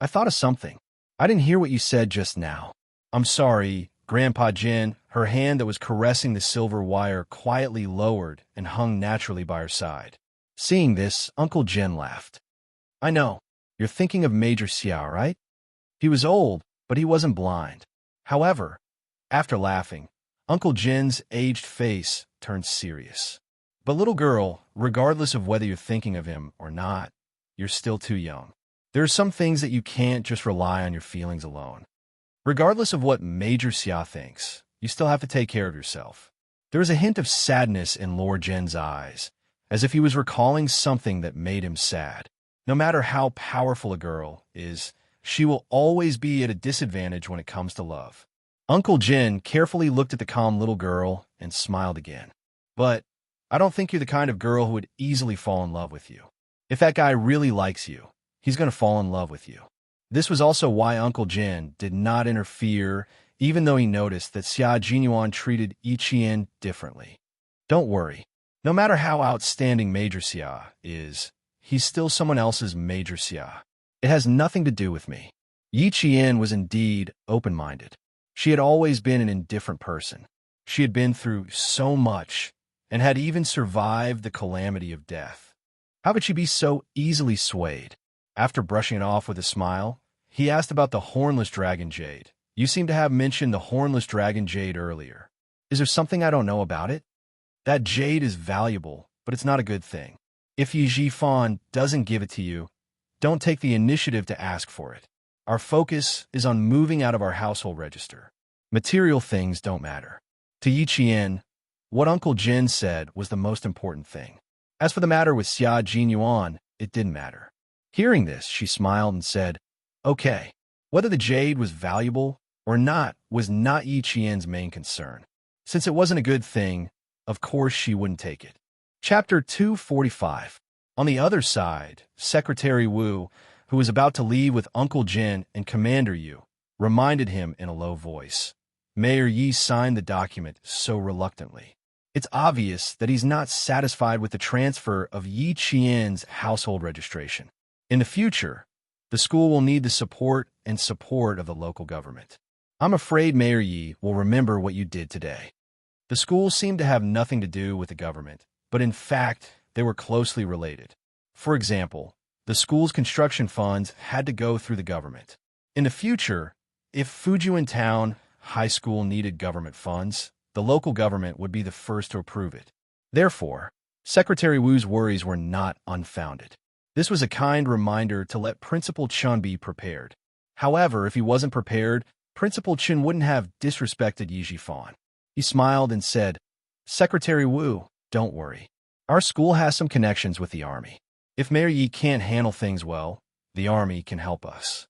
I thought of something. I didn't hear what you said just now. I'm sorry, Grandpa Jin. Her hand that was caressing the silver wire quietly lowered and hung naturally by her side. Seeing this, Uncle Jin laughed. I know. You're thinking of Major Xiao, right? He was old, but he wasn't blind. However, after laughing, Uncle Jin's aged face turned serious. But little girl, regardless of whether you're thinking of him or not, you're still too young. There are some things that you can't just rely on your feelings alone. Regardless of what Major Xia thinks, you still have to take care of yourself. There was a hint of sadness in Lord Jin's eyes, as if he was recalling something that made him sad. No matter how powerful a girl is, she will always be at a disadvantage when it comes to love. Uncle Jin carefully looked at the calm little girl and smiled again. But I don't think you're the kind of girl who would easily fall in love with you. If that guy really likes you, he's going to fall in love with you. This was also why Uncle Jin did not interfere, even though he noticed that Xia Jinyuan treated Yi Qian differently. Don't worry. No matter how outstanding Major Xia is, he's still someone else's Major Xia. It has nothing to do with me. Yi Qian was indeed open-minded. She had always been an indifferent person. She had been through so much and had even survived the calamity of death. How could she be so easily swayed? After brushing it off with a smile, he asked about the hornless dragon jade. You seem to have mentioned the hornless dragon jade earlier. Is there something I don't know about it? That jade is valuable, but it's not a good thing. If Yi Jifan doesn't give it to you, don't take the initiative to ask for it. Our focus is on moving out of our household register. Material things don't matter. To Yi Qian, what Uncle Jin said was the most important thing. As for the matter with Xia Jinyuan, it didn't matter. Hearing this, she smiled and said, Okay, whether the jade was valuable or not was not Yi Qian's main concern. Since it wasn't a good thing, of course she wouldn't take it. Chapter 245. On the other side, Secretary Wu, who was about to leave with Uncle Jin and Commander Yu, reminded him in a low voice. Mayor Yi signed the document so reluctantly. It's obvious that he's not satisfied with the transfer of Yi Qian's household registration. In the future, the school will need the support of the local government. I'm afraid Mayor Yi will remember what you did today. The school seemed to have nothing to do with the government, but in fact, they were closely related. For example, the school's construction funds had to go through the government. In the future, if Fujian Town High School needed government funds, the local government would be the first to approve it. Therefore, Secretary Wu's worries were not unfounded. This was a kind reminder to let Principal Chun be prepared. However, if he wasn't prepared, Principal Chun wouldn't have disrespected Yi Jifan. He smiled and said, Secretary Wu, don't worry. Our school has some connections with the army. If Mayor Yi can't handle things well, the army can help us.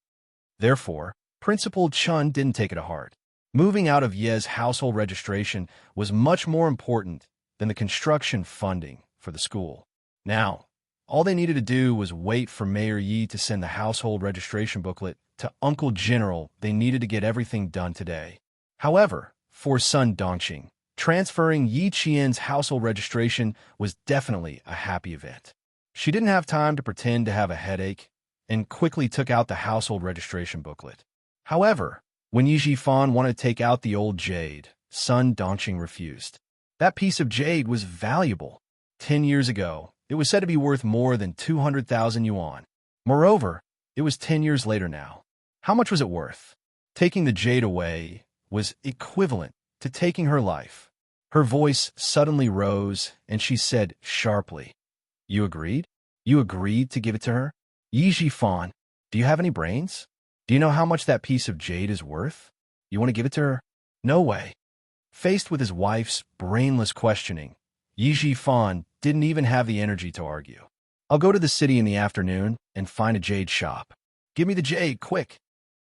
Therefore, Principal Chun didn't take it to heart. Moving out of Ye's household registration was much more important than the construction funding for the school. Now, all they needed to do was wait for Mayor Yi to send the household registration booklet to Uncle General. They needed to get everything done today. However, for Sun Dongqing, transferring Yi Qian's household registration was definitely a happy event. She didn't have time to pretend to have a headache and quickly took out the household registration booklet. However, when Yi Jifan wanted to take out the old jade, Sun Dongqing refused. That piece of jade was valuable. 10 years ago, it was said to be worth more than 200,000 yuan. Moreover, it was 10 years later now. How much was it worth? Taking the jade away was equivalent to taking her life. Her voice suddenly rose, and she said sharply, "You agreed? You agreed to give it to her? Yi Jifan, do you have any brains? Do you know how much that piece of jade is worth? You want to give it to her? No way." Faced with his wife's brainless questioning, Yi Jifan didn't even have the energy to argue. "I'll go to the city in the afternoon and find a jade shop. Give me the jade, quick.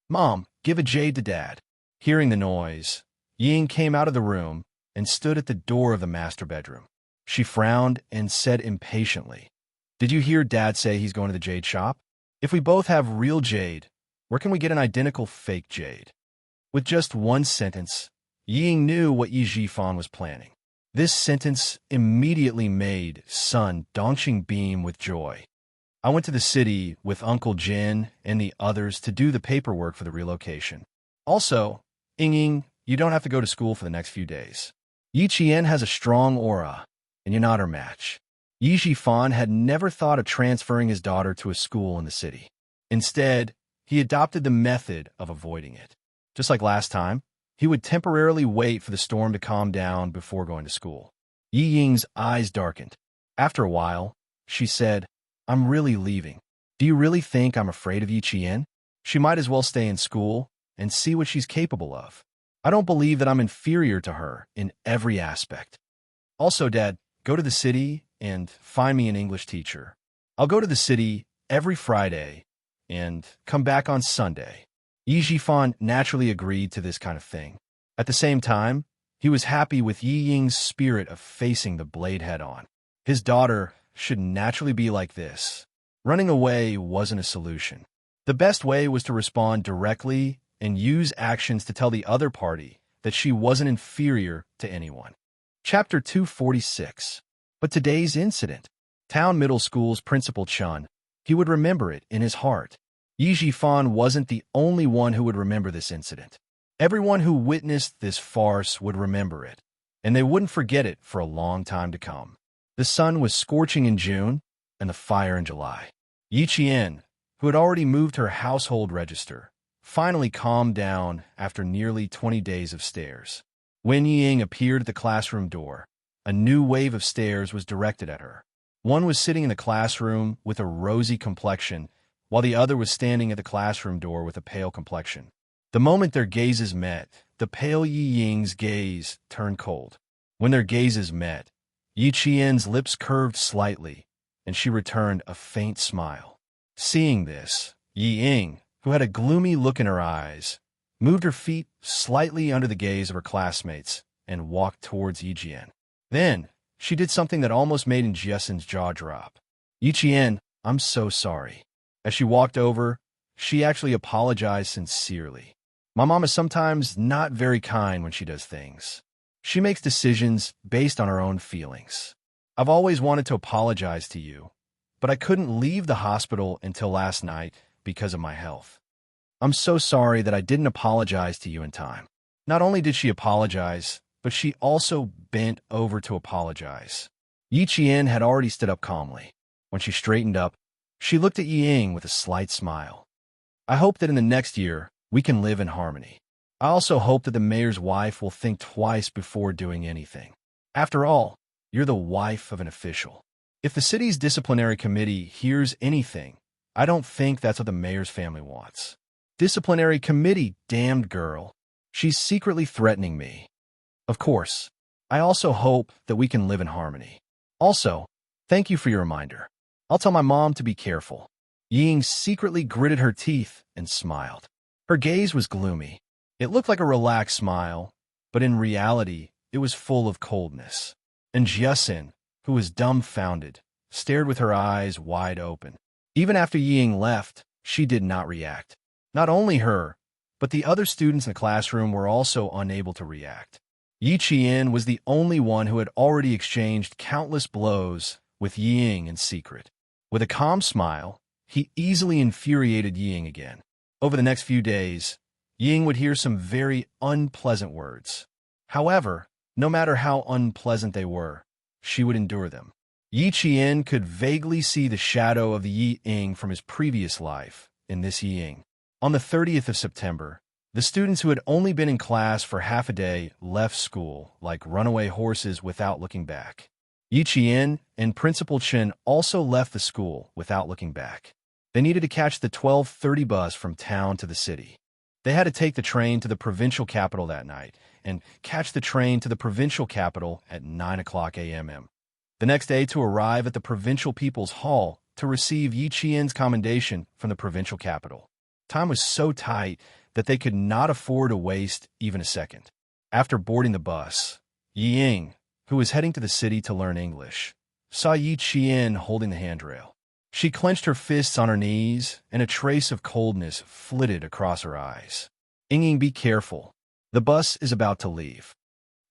Mom, give a jade to Dad." Hearing the noise, Ying came out of the room and stood at the door of the master bedroom. She frowned and said impatiently, "Did you hear Dad say he's going to the jade shop? If we both have real jade, where can we get an identical fake jade?" With just one sentence, Ying knew what Yi Jifan was planning. This sentence immediately made Sun Dongqing beam with joy. "I went to the city with Uncle Jin and the others to do the paperwork for the relocation. Also, Ying, you don't have to go to school for the next few days. Yi Qian has a strong aura, and you're not her match." Yi Jifan had never thought of transferring his daughter to a school in the city. Instead, he adopted the method of avoiding it. Just like last time, he would temporarily wait for the storm to calm down before going to school. Yi Ying's eyes darkened. After a while, she said, "I'm really leaving. Do you really think I'm afraid of Yi Qian? She might as well stay in school and see what she's capable of. I don't believe that I'm inferior to her in every aspect. Also, Dad, go to the city and find me an English teacher. I'll go to the city every Friday and come back on Sunday." Yi Jifan naturally agreed to this kind of thing. At the same time, he was happy with Yi Ying's spirit of facing the blade head-on. His daughter should naturally be like this. Running away wasn't a solution. The best way was to respond directly and use actions to tell the other party that she wasn't inferior to anyone. Chapter 246. But today's incident. Town Middle School's Principal Chun, he would remember it in his heart. Yi Jifan wasn't the only one who would remember this incident. Everyone who witnessed this farce would remember it, and they wouldn't forget it for a long time to come. The sun was scorching in June and the fire in July. Yi Qian, who had already moved her household register, finally calmed down after nearly 20 days of stares. When Ying appeared at the classroom door, a new wave of stares was directed at her. One was sitting in the classroom with a rosy complexion, while the other was standing at the classroom door with a pale complexion. The moment their gazes met, the pale Yi Ying's gaze turned cold. When their gazes met, Yi Qian's lips curved slightly, and she returned a faint smile. Seeing this, Yi Ying, who had a gloomy look in her eyes, moved her feet slightly under the gaze of her classmates and walked towards Yi Jian. Then, she did something that almost made Jiasen's jaw drop. "Yi Qian, I'm so sorry." As she walked over, she actually apologized sincerely. "My mom is sometimes not very kind when she does things. She makes decisions based on her own feelings. I've always wanted to apologize to you, but I couldn't leave the hospital until last night because of my health. I'm so sorry that I didn't apologize to you in time." Not only did she apologize, but she also bent over to apologize. Yi Qian had already stood up calmly. When she straightened up, she looked at Yi Ying with a slight smile. "I hope that in the next year, we can live in harmony. I also hope that the mayor's wife will think twice before doing anything. After all, you're the wife of an official. If the city's disciplinary committee hears anything, I don't think that's what the mayor's family wants. Disciplinary committee, damned girl. She's secretly threatening me. Of course, I also hope that we can live in harmony. Also, thank you for your reminder. I'll tell my mom to be careful." Ying secretly gritted her teeth and smiled. Her gaze was gloomy. It looked like a relaxed smile, but in reality, it was full of coldness. And Jiasen, who was dumbfounded, stared with her eyes wide open. Even after Ying left, she did not react. Not only her, but the other students in the classroom were also unable to react. Yi Qian was the only one who had already exchanged countless blows with Ying in secret. With a calm smile, he easily infuriated Ying again. Over the next few days, Ying would hear some very unpleasant words. However, no matter how unpleasant they were, she would endure them. Yi Qian could vaguely see the shadow of the Yi Ying from his previous life in this Ying. On the 30th of September, the students who had only been in class for half a day left school like runaway horses without looking back. Yi Qian and Principal Chen also left the school without looking back. They needed to catch the 12:30 bus from town to the city. They had to take the train to the provincial capital that night and catch the train to the provincial capital at 9 a.m. The next day to arrive at the Provincial People's Hall to receive Yi Qian's commendation from the provincial capital. Time was so tight that they could not afford to waste even a second. After boarding the bus, Yi Ying, who was heading to the city to learn English, saw Yi Qian holding the handrail. She clenched her fists on her knees, and a trace of coldness flitted across her eyes. Ying, be careful. The bus is about to leave.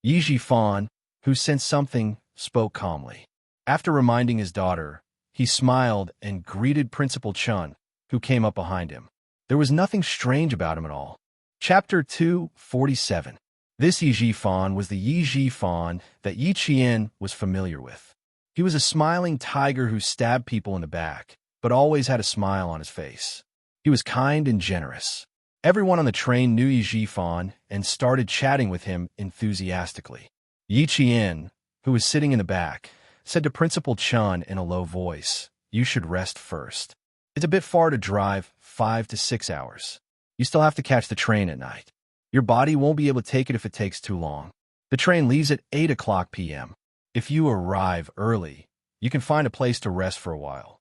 Yi Zhifan, who sensed something, spoke calmly. After reminding his daughter, he smiled and greeted Principal Chen, who came up behind him. There was nothing strange about him at all. Chapter 247. This Yi Zhifan was the Yi Zhifan that Yi Qian was familiar with. He was a smiling tiger who stabbed people in the back, but always had a smile on his face. He was kind and generous. Everyone on the train knew Yi Zhifan and started chatting with him enthusiastically. Yi Qian, who was sitting in the back, said to Principal Chen in a low voice, "You should rest first. It's a bit far to drive, 5 to 6 hours. You still have to catch the train at night. Your body won't be able to take it if it takes too long. The train leaves at 8 p.m. If you arrive early, you can find a place to rest for a while."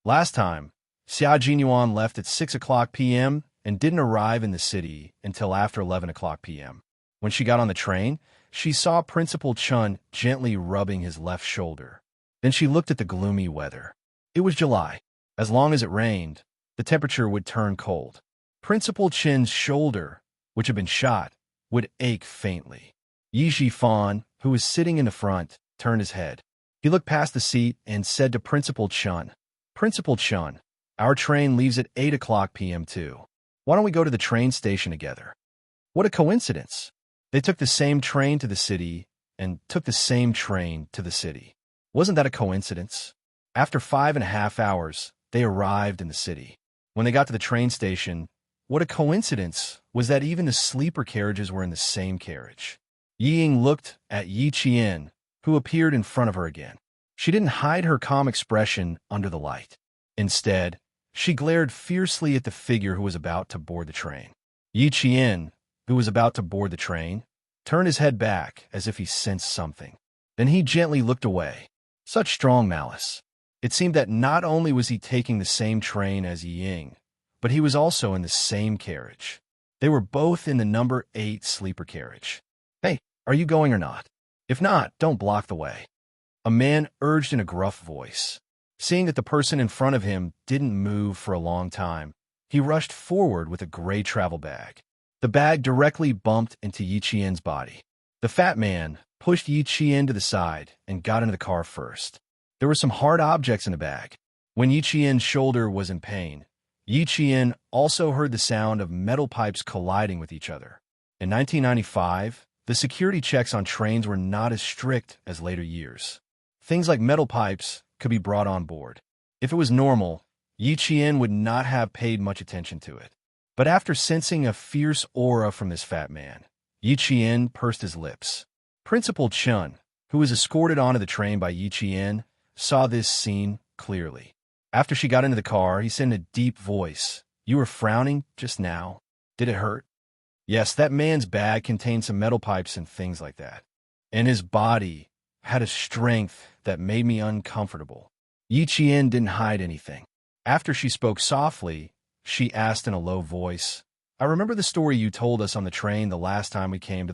Last time, Xia Jinyuan left at 6 p.m. and didn't arrive in the city until after 11 p.m. When she got on the train, she saw Principal Chen gently rubbing his left shoulder. Then she looked at the gloomy weather. It was July. As long as it rained, the temperature would turn cold. Principal Chen's shoulder, which had been shot, would ache faintly. Yi Zhifan, who was sitting in the front, turned his head. He looked past the seat and said to Principal Chen, "Principal Chen, our train leaves at 8 p.m. too. Why don't we go to the train station together?" What a coincidence! They took the same train to the city and took the same train to the city. Wasn't that a coincidence? After 5.5 hours, they arrived in the city. When they got to the train station, what a coincidence was that even the sleeper carriages were in the same carriage. Yi Ying looked at Yi Qian, who appeared in front of her again. She didn't hide her calm expression under the light. Instead, she glared fiercely at the figure who was about to board the train. Yi Qian, who was about to board the train, turned his head back as if he sensed something. Then he gently looked away. Such strong malice. It seemed that not only was he taking the same train as Yi Ying, but he was also in the same carriage. They were both in the number 8 sleeper carriage. "Hey, are you going or not? If not, don't block the way," a man urged in a gruff voice. Seeing that the person in front of him didn't move for a long time, he rushed forward with a gray travel bag. The bag directly bumped into Yi Qian's body. The fat man pushed Yi Qian to the side and got into the car first. There were some hard objects in the bag. When Yi Qian's shoulder was in pain, Yi Qian also heard the sound of metal pipes colliding with each other. In 1995, the security checks on trains were not as strict as later years. Things like metal pipes could be brought on board. If it was normal, Yi Qian would not have paid much attention to it. But after sensing a fierce aura from this fat man, Yi Qian pursed his lips. Principal Chen, who was escorted onto the train by Yi Qian, saw this scene clearly. After she got into the car, he said in a deep voice, "You were frowning just now. Did it hurt?" Yes, that man's bag contained some metal pipes and things like that. And his body had a strength that made me uncomfortable. Yi Qian didn't hide anything. After she spoke softly, she asked in a low voice, "I remember the story you told us on the train the last time we came to the